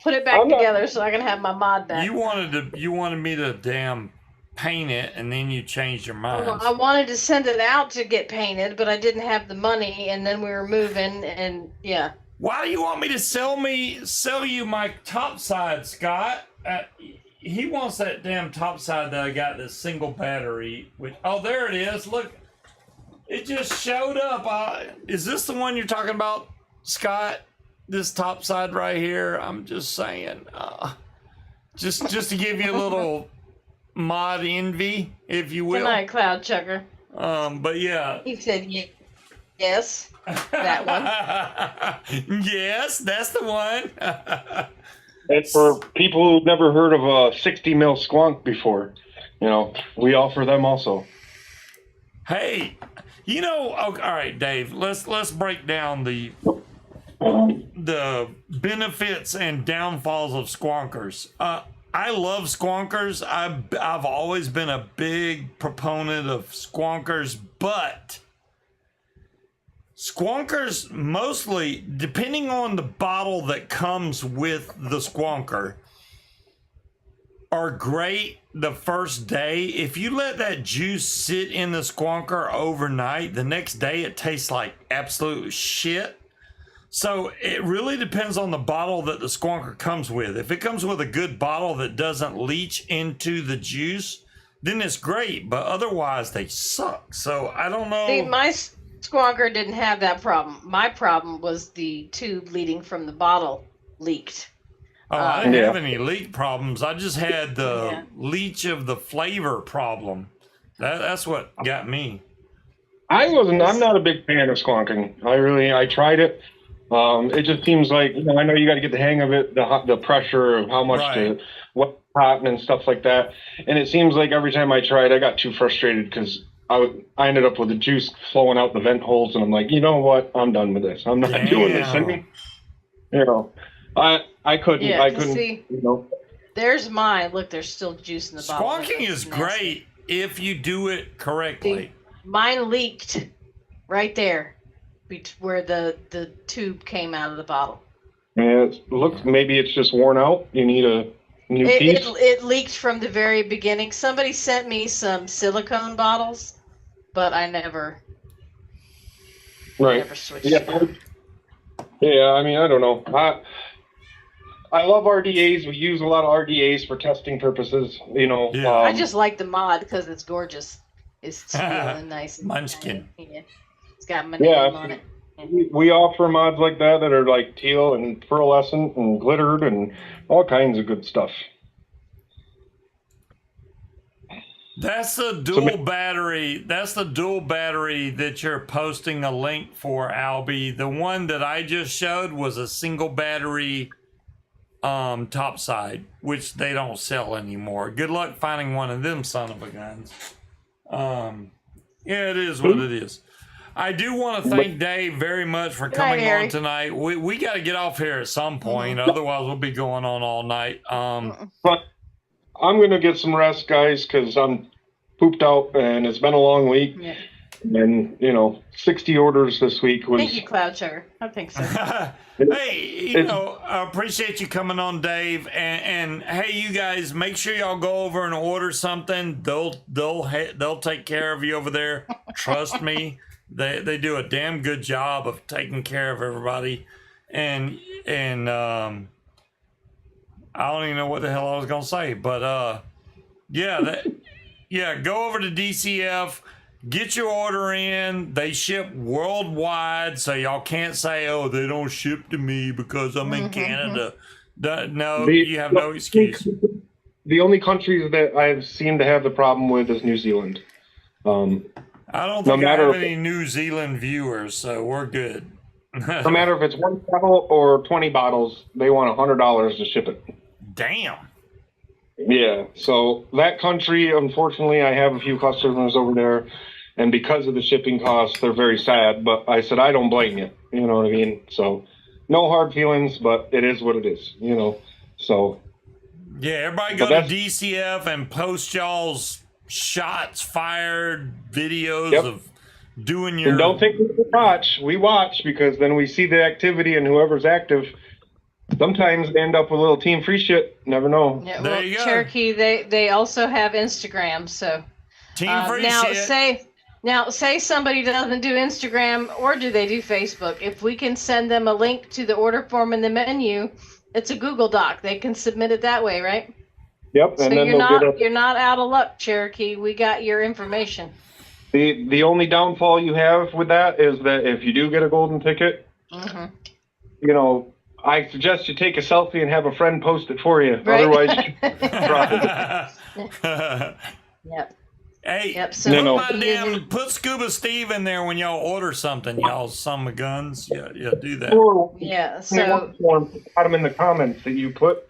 [SPEAKER 2] Put it back together so I can have my mod back.
[SPEAKER 1] You wanted me to damn paint it, and then you changed your mind.
[SPEAKER 2] Well, I wanted to send it out to get painted, but I didn't have the money, and then we were moving, and yeah.
[SPEAKER 1] Why do you want me to sell you my top side, Scott? he wants that damn top side that I got, this single battery. Which, oh, there it is. Look, it just showed up. Is this the one you're talking about, Scott? This top side right here? I'm just saying. Just to give you a little mod envy, if you will.
[SPEAKER 2] Good night, Cloud Chucker.
[SPEAKER 1] But yeah.
[SPEAKER 5] He said yes. That one.
[SPEAKER 1] Yes, that's the one.
[SPEAKER 4] And for people who've never heard of a 60 mil squonk before, we offer them also.
[SPEAKER 1] Hey, all right, Dave. Let's break down the benefits and downfalls of squonkers. I love squonkers. I've always been a big proponent of squonkers, but squonkers, mostly, depending on the bottle that comes with the squonker, are great the first day. If you let that juice sit in the squonker overnight, the next day it tastes like absolute shit. So it really depends on the bottle that the squonker comes with. If it comes with a good bottle that doesn't leach into the juice, then it's great. But otherwise, they suck. So I don't know.
[SPEAKER 2] See, my squonker didn't have that problem. My problem was the tube leading from the bottle leaked.
[SPEAKER 1] Oh, I didn't have any leak problems. I just had the leach of the flavor problem. That's what got me.
[SPEAKER 4] I'm not a big fan of squonking. I tried it. It just seems like, I know you got to get the hang of it, the pressure of how much what's hot and stuff like that. And it seems like every time I tried, I got too frustrated because I ended up with the juice flowing out the vent holes, and I'm like, you know what? I'm done with this. I'm not doing this. I mean, I couldn't.
[SPEAKER 2] See, there's mine. Look, there's still juice in the bottle.
[SPEAKER 1] Squonking is great if you do it correctly.
[SPEAKER 2] See, mine leaked right there, where the tube came out of the bottle.
[SPEAKER 4] Yeah, maybe it's just worn out. You need a new piece.
[SPEAKER 2] It leaked from the very beginning. Somebody sent me some silicone bottles, but I never switched.
[SPEAKER 4] Yeah, I mean, I don't know. I love RDAs. We use a lot of RDAs for testing purposes.
[SPEAKER 2] I just like the mod because it's gorgeous. It's steel and nice. And
[SPEAKER 1] Munchkin.
[SPEAKER 2] Yeah. It's got my name on it.
[SPEAKER 4] We offer mods like that are like teal and pearlescent and glittered and all kinds of good stuff.
[SPEAKER 1] That's the dual battery. That's the dual battery that you're posting a link for, Albie. The one that I just showed was a single battery top side, which they don't sell anymore. Good luck finding one of them son of a guns. Yeah, it is what it is. I do want to thank Dave very much for coming on tonight. We got to get off here at some point, otherwise we'll be going on all night.
[SPEAKER 4] But I'm going to get some rest, guys, because I'm pooped out and it's been a long week. Yeah. And, 60 orders this week was...
[SPEAKER 2] Thank you, Cloud Sugar. I think so.
[SPEAKER 1] Hey, I appreciate you coming on, Dave. And hey, you guys, make sure y'all go over and order something. They'll take care of you over there. Trust me. They do a damn good job of taking care of everybody. And I don't even know what the hell I was gonna say, but go over to DCF, get your order in. They ship worldwide, so y'all can't say, "Oh, they don't ship to me because I'm in Canada." No, you have no excuse.
[SPEAKER 4] The only countries that I've seemed to have the problem with is New Zealand.
[SPEAKER 1] I don't think I have any New Zealand viewers, so we're good.
[SPEAKER 4] No matter if it's one bottle or 20 bottles, they want $100 to ship it.
[SPEAKER 1] Damn.
[SPEAKER 4] Yeah, so that country, unfortunately, I have a few customers over there, and because of the shipping costs, they're very sad, but I said, I don't blame you, you know what I mean? So, no hard feelings, but it is what it is, so.
[SPEAKER 1] Yeah, everybody go to DCF and post y'all's shots fired videos of doing your...
[SPEAKER 4] And don't think we watch because then we see the activity and whoever's active... Sometimes they end up with a little team free shit. Never know.
[SPEAKER 2] Yeah, well, you go. Cherokee, they also have Instagram, so
[SPEAKER 1] team free
[SPEAKER 2] shit. Say somebody doesn't do Instagram, or do they do Facebook? If we can send them a link to the order form in the menu, it's a Google Doc. They can submit it that way, right?
[SPEAKER 4] Yep,
[SPEAKER 2] So
[SPEAKER 4] and then
[SPEAKER 2] you're
[SPEAKER 4] they'll get
[SPEAKER 2] you're not out of luck, Cherokee. We got your information.
[SPEAKER 4] the only downfall you have with that is that if you do get a golden ticket,
[SPEAKER 2] Mm-hmm.
[SPEAKER 4] you know, I suggest you take a selfie and have a friend post it for you.
[SPEAKER 2] Right.
[SPEAKER 4] Otherwise,
[SPEAKER 2] Yep.
[SPEAKER 1] Hey,
[SPEAKER 2] Yep. So
[SPEAKER 4] No, no.
[SPEAKER 1] put Scuba Steve in there when y'all order something, y'all son of guns. Yeah, do that.
[SPEAKER 2] yeah. So
[SPEAKER 4] got them in the comments that you put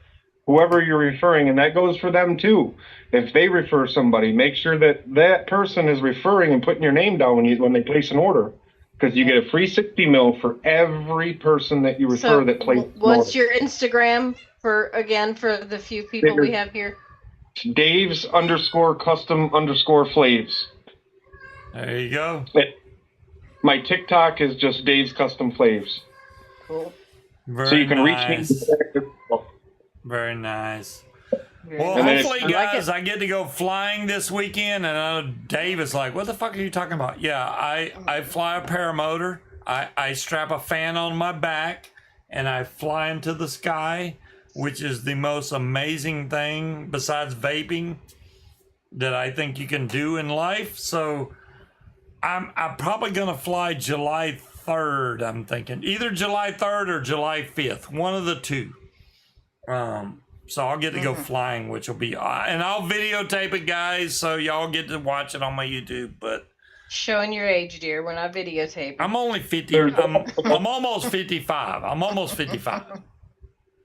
[SPEAKER 4] whoever you're referring, and that goes for them too. If they refer somebody, make sure that that person is referring and putting your name down when they place an order, because you get a free 60 mil for every person that you refer that places an order.
[SPEAKER 2] what's your Instagram for the few people we have here?
[SPEAKER 4] Dave's _custom_flaves.
[SPEAKER 1] There you go.
[SPEAKER 4] My TikTok is just Dave's Custom Flaves.
[SPEAKER 2] Cool.
[SPEAKER 1] Very
[SPEAKER 4] So you can
[SPEAKER 1] nice.
[SPEAKER 4] reach me.
[SPEAKER 1] Very nice.
[SPEAKER 2] Very
[SPEAKER 1] Well,
[SPEAKER 2] nice.
[SPEAKER 1] hopefully,
[SPEAKER 2] I like
[SPEAKER 1] guys,
[SPEAKER 2] it.
[SPEAKER 1] I get to go flying this weekend, and I know Dave is like, "What the fuck are you talking about?" Yeah, I fly a paramotor. I strap a fan on my back, and I fly into the sky, which is the most amazing thing besides vaping that I think you can do in life. So I'm probably gonna fly July 3rd. I'm thinking either July 3rd or July 5th, one of the two. So I'll get to go flying, which will be, and I'll videotape it, guys, so y'all get to watch it on my YouTube. But
[SPEAKER 2] Showing your age, dear. We're not videotaping.
[SPEAKER 1] I'm only 50. I'm almost 55. I'm almost 55.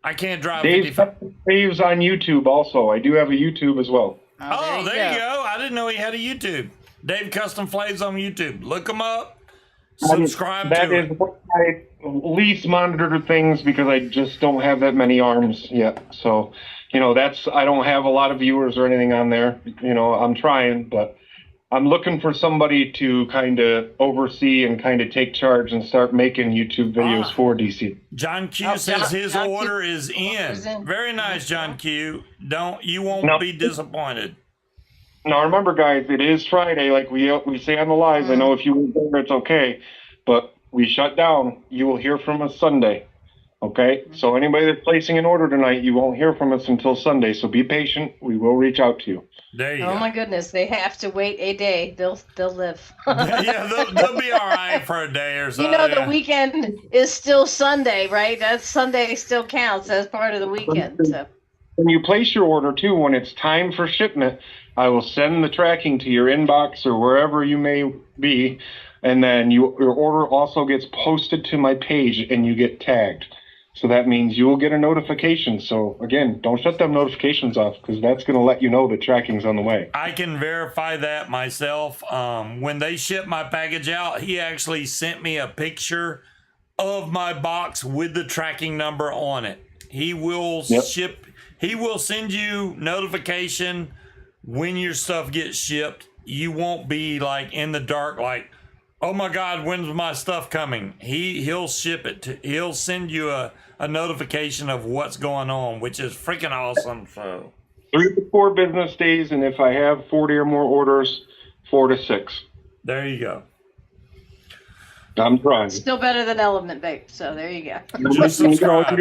[SPEAKER 1] I can't drive
[SPEAKER 4] Dave's
[SPEAKER 1] 55.
[SPEAKER 4] Custom Flaves on YouTube also. I do have a YouTube as well.
[SPEAKER 1] Oh, there you go. I didn't know he had a YouTube. Dave Custom Flaves on YouTube. Look him up. Subscribe
[SPEAKER 4] That
[SPEAKER 1] to
[SPEAKER 4] is
[SPEAKER 1] it.
[SPEAKER 4] what I least monitor things because I just don't have that many arms yet. So, I don't have a lot of viewers or anything on there. I'm trying, but I'm looking for somebody to kind of oversee and kind of take charge and start making YouTube videos for DC.
[SPEAKER 1] John Q says his
[SPEAKER 2] John Q
[SPEAKER 1] order is in. Very nice, John Q. You won't be disappointed.
[SPEAKER 4] Now remember, guys, it is Friday, like we say on the live. I know if you were there, it's okay, but we shut down. You will hear from us Sunday, okay? So anybody that's placing an order tonight, you won't hear from us until Sunday. So be patient. We will reach out to you.
[SPEAKER 1] There you
[SPEAKER 2] Oh
[SPEAKER 1] go.
[SPEAKER 2] my goodness, they have to wait a day. They'll live.
[SPEAKER 1] Yeah, they'll be all right for a day or so.
[SPEAKER 2] The weekend is still Sunday, right? That Sunday still counts as part of the weekend. So
[SPEAKER 4] When you place your order too, when it's time for shipment, I will send the tracking to your inbox or wherever you may be, and then your order also gets posted to my page and you get tagged. So that means you will get a notification. So again, don't shut them notifications off because that's going to let you know the tracking's on the way.
[SPEAKER 1] I can verify that myself. When they shipped my package out, he actually sent me a picture of my box with the tracking number on it. He will he will send you notification when your stuff gets shipped. You won't be like in the dark, like, oh my God, when's my stuff coming? He'll ship it he'll send you a notification of what's going on, which is freaking awesome. So
[SPEAKER 4] 3 to 4 business days, and if I have 40 or more orders, 4 to 6.
[SPEAKER 1] there you go.
[SPEAKER 4] I'm trying.
[SPEAKER 2] still better than Element Vape. So there you go.
[SPEAKER 1] Just subscribe.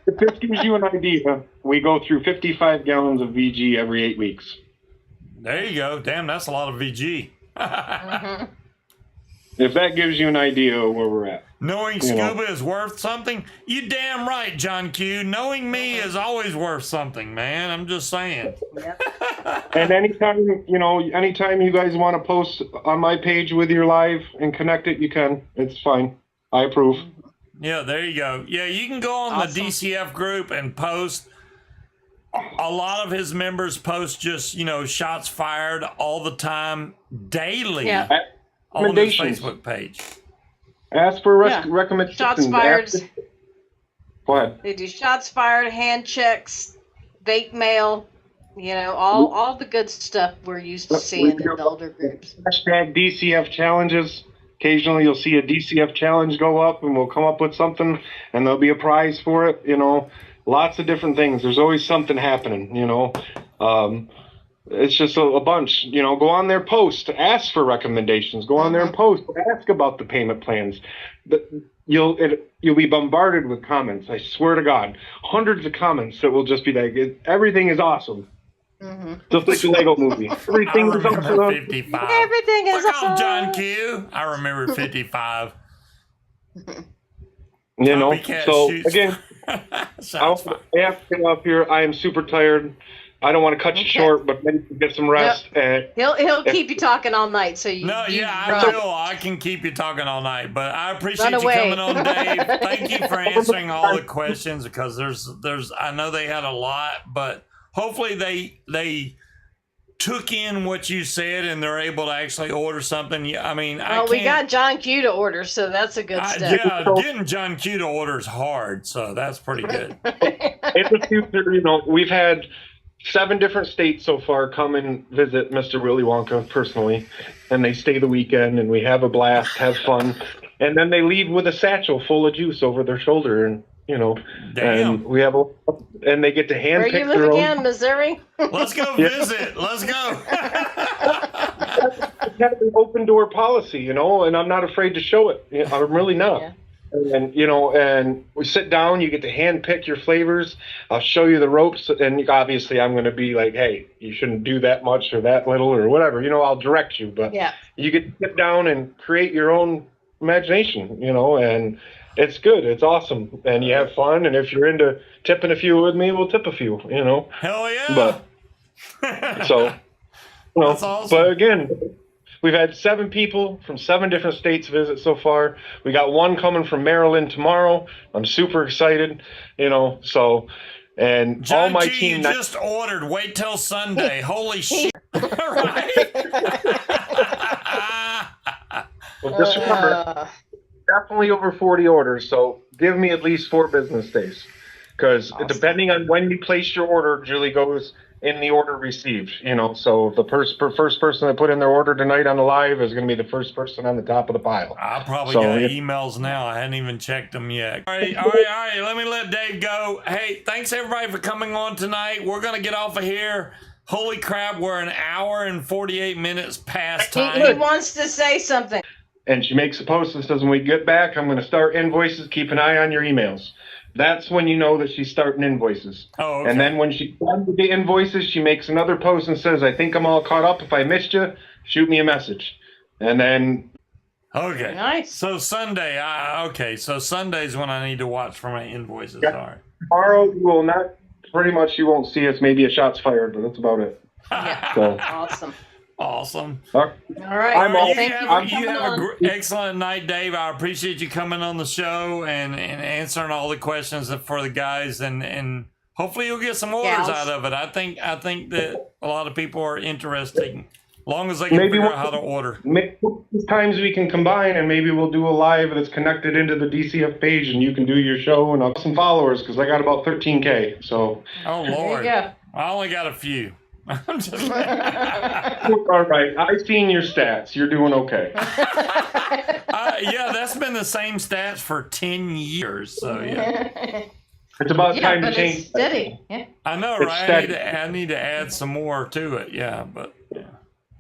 [SPEAKER 4] If this gives you an idea, we go through 55 gallons of VG every 8 weeks.
[SPEAKER 1] There you go. Damn, that's a lot of VG.
[SPEAKER 4] If that gives you an idea of where we're at.
[SPEAKER 1] Knowing Scuba is worth something? You damn right, John Q. Knowing me is always worth something, man. I'm just saying.
[SPEAKER 4] And anytime you guys want to post on my page with your live and connect it, you can. It's fine. I approve.
[SPEAKER 1] Yeah, there you go. Yeah, you can go on the DCF group and post. A lot of his members post just, shots fired all the time, daily on his Facebook page.
[SPEAKER 4] Ask for recommendations.
[SPEAKER 2] Shots fired.
[SPEAKER 4] Go ahead.
[SPEAKER 2] They do shots fired, hand checks, vape mail, all the good stuff we're used to seeing in the older groups.
[SPEAKER 4] Hashtag DCF challenges. Occasionally you'll see a DCF challenge go up and we'll come up with something and there'll be a prize for it, lots of different things. There's always something happening, It's just a bunch, go on there, post, ask for recommendations, go on there and post, ask about the payment plans. you'll be bombarded with comments. I swear to God, hundreds of comments that will just be like, everything is awesome.
[SPEAKER 5] Mm-hmm.
[SPEAKER 4] Just like the Lego movie.
[SPEAKER 1] I
[SPEAKER 4] Everything is
[SPEAKER 1] remember
[SPEAKER 4] awesome.
[SPEAKER 1] 55.
[SPEAKER 5] Everything is
[SPEAKER 1] Fuck off,
[SPEAKER 5] awesome.
[SPEAKER 1] John Q. I remember 55.
[SPEAKER 4] You know,
[SPEAKER 1] Copycat
[SPEAKER 4] so
[SPEAKER 1] shoots.
[SPEAKER 4] again,
[SPEAKER 1] Sounds fun.
[SPEAKER 4] I have to get up here. I am super tired. I don't want to cut you
[SPEAKER 5] Okay.
[SPEAKER 4] short, but maybe get some rest. And
[SPEAKER 2] He'll keep you talking all night, so you.
[SPEAKER 1] No,
[SPEAKER 2] you
[SPEAKER 1] yeah, I
[SPEAKER 2] run.
[SPEAKER 1] will. I can keep you talking all night, but I appreciate
[SPEAKER 2] Run
[SPEAKER 1] you
[SPEAKER 2] away.
[SPEAKER 1] coming on, Dave. Thank you for answering all the questions because there's I know they had a lot, but hopefully they took in what you said and they're able to actually order something. Yeah, I mean, I
[SPEAKER 2] Well,
[SPEAKER 1] can't.
[SPEAKER 2] we got John Q to order, so that's a good step.
[SPEAKER 1] Yeah, getting John Q to order is hard, so that's pretty good.
[SPEAKER 4] in the future, you know, we've had 7 different states so far come and visit Mr. Willy Wonka personally, and they stay the weekend, and we have a blast, have fun, and then they leave with a satchel full of juice over their shoulder, and you know,
[SPEAKER 1] Damn.
[SPEAKER 4] and we have and they get to
[SPEAKER 2] Where
[SPEAKER 4] handpick
[SPEAKER 2] you live
[SPEAKER 4] their
[SPEAKER 2] again,
[SPEAKER 4] own.
[SPEAKER 2] Missouri?
[SPEAKER 1] Let's go visit. Let's go.
[SPEAKER 4] We have an open door policy, you know, and I'm not afraid to show it. You know, I'm really not.
[SPEAKER 2] Yeah.
[SPEAKER 4] And you know, and we sit down. You get to hand pick your flavors. I'll show you the ropes, and obviously, I'm going to be like, "Hey, you shouldn't do that much or that little or whatever." You know, I'll direct you, but
[SPEAKER 2] Yeah.
[SPEAKER 4] you get to sit down and create your own imagination. You know, and it's good. It's awesome, and you have fun. And if you're into tipping a few with me, we'll tip a few. You know,
[SPEAKER 1] Hell yeah.
[SPEAKER 4] but so. You know,
[SPEAKER 1] That's awesome.
[SPEAKER 4] But again, we've had 7 people from 7 different states visit so far. We got one coming from Maryland tomorrow. I'm super excited, you know, so, and
[SPEAKER 1] John
[SPEAKER 4] all my
[SPEAKER 1] Q,
[SPEAKER 4] team.
[SPEAKER 1] you just ordered. Wait till Sunday. Holy shit. Right?
[SPEAKER 4] Well, just remember, definitely over 40 orders, so give me at least 4 business days. Because depending on when you place your order, it usually goes in the order received, you know, so the first person that put in their order tonight on the live is going to be the first person on the top of the pile.
[SPEAKER 1] I probably
[SPEAKER 4] So,
[SPEAKER 1] got
[SPEAKER 4] yeah.
[SPEAKER 1] emails now. I hadn't even checked them yet. All right. Let me let Dave go. Hey, thanks everybody for coming on tonight. We're going to get off of here. Holy crap, we're an hour and 48 minutes past
[SPEAKER 2] He
[SPEAKER 1] time.
[SPEAKER 2] wants to say something.
[SPEAKER 4] And she makes a post that says, when we get back, I'm going to start invoices. Keep an eye on your emails. That's when you know that she's starting invoices.
[SPEAKER 1] Oh, okay.
[SPEAKER 4] And then when she's done with the invoices, she makes another post and says, I think I'm all caught up. If I missed you, shoot me a message. And then,
[SPEAKER 1] Okay.
[SPEAKER 2] Nice.
[SPEAKER 1] So Sunday, okay. So Sunday's when I need to watch for my invoices.
[SPEAKER 4] Yeah.
[SPEAKER 1] All right.
[SPEAKER 4] tomorrow you will not, pretty much you won't see us. Maybe a shot's fired, but that's about it.
[SPEAKER 2] Yeah.
[SPEAKER 4] So,
[SPEAKER 2] Awesome.
[SPEAKER 1] Awesome.
[SPEAKER 2] All right.
[SPEAKER 4] I'm all-
[SPEAKER 2] Thank you
[SPEAKER 1] You
[SPEAKER 2] for coming
[SPEAKER 1] have
[SPEAKER 2] on.
[SPEAKER 1] a excellent night, Dave. I appreciate you coming on the show and answering all the questions for the guys, and hopefully you'll get some orders
[SPEAKER 2] Gals.
[SPEAKER 1] out of it. I think that a lot of people are interested, as long as they can
[SPEAKER 4] Maybe
[SPEAKER 1] figure
[SPEAKER 4] we'll-
[SPEAKER 1] out how to order.
[SPEAKER 4] maybe times we can combine and maybe we'll do a live that's connected into the DCF page and you can do your show and I'll have some followers because I got about 13K. So,
[SPEAKER 1] Oh
[SPEAKER 2] There
[SPEAKER 1] Lord,
[SPEAKER 2] you go.
[SPEAKER 1] I only got a few. I'm just.
[SPEAKER 4] all right. I've seen your stats. You're doing okay.
[SPEAKER 1] Yeah, that's been the same stats for 10 years. So yeah,
[SPEAKER 4] It's about
[SPEAKER 2] Yeah,
[SPEAKER 4] time to
[SPEAKER 2] but
[SPEAKER 4] change.
[SPEAKER 2] it's steady. Yeah.
[SPEAKER 1] I know,
[SPEAKER 4] It's
[SPEAKER 1] right?
[SPEAKER 4] steady.
[SPEAKER 1] I need to add some more to it. Yeah, but yeah.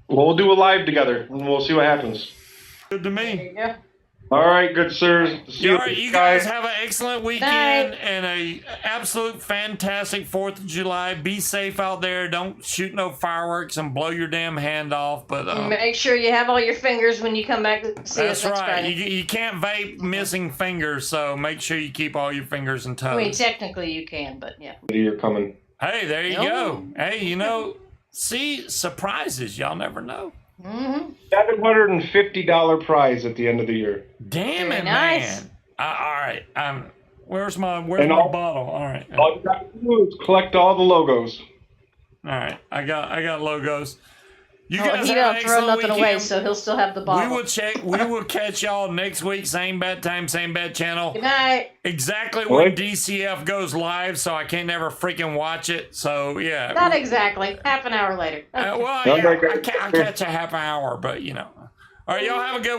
[SPEAKER 4] Well, we'll do a live together and we'll see what happens.
[SPEAKER 1] Good to
[SPEAKER 2] There
[SPEAKER 1] me.
[SPEAKER 2] you go.
[SPEAKER 4] All right, good sirs. See
[SPEAKER 1] All right, you guys
[SPEAKER 4] guys.
[SPEAKER 1] have an excellent weekend and a absolute fantastic 4th of July. Be safe out there. Don't shoot no fireworks and blow your damn hand off. But
[SPEAKER 2] Make sure you have all your fingers when you come back to see
[SPEAKER 1] that's
[SPEAKER 2] us next
[SPEAKER 1] right.
[SPEAKER 2] Friday.
[SPEAKER 1] You can't vape missing fingers, so make sure you keep all your fingers and toes.
[SPEAKER 2] I mean, technically you can, but yeah.
[SPEAKER 4] You're coming.
[SPEAKER 1] Hey, there you
[SPEAKER 2] No.
[SPEAKER 1] go. Hey, see, surprises. Y'all never know.
[SPEAKER 2] Mm-hmm.
[SPEAKER 4] $750 prize at the end of the year.
[SPEAKER 1] Damn
[SPEAKER 2] Very
[SPEAKER 1] it,
[SPEAKER 2] nice.
[SPEAKER 1] man. All right. Where's my
[SPEAKER 4] And
[SPEAKER 1] my
[SPEAKER 4] all-
[SPEAKER 1] bottle? All right.
[SPEAKER 4] All you got to do is collect all the logos.
[SPEAKER 1] All right. I got logos. You
[SPEAKER 2] Oh,
[SPEAKER 1] guys
[SPEAKER 2] he
[SPEAKER 1] have an
[SPEAKER 2] don't throw
[SPEAKER 1] excellent
[SPEAKER 2] nothing away,
[SPEAKER 1] weekend.
[SPEAKER 2] so he'll still have the
[SPEAKER 1] We
[SPEAKER 2] bottle.
[SPEAKER 1] will catch y'all next week, same bad time, same bad channel.
[SPEAKER 2] Good night.
[SPEAKER 1] Exactly
[SPEAKER 4] What?
[SPEAKER 1] when DCF goes live, so I can't never freaking watch it. So yeah.
[SPEAKER 2] Not exactly. Half an hour later. Okay.
[SPEAKER 1] Well,
[SPEAKER 4] No,
[SPEAKER 1] yeah,
[SPEAKER 4] no, no.
[SPEAKER 1] I'll catch a half hour, but All right, y'all have a good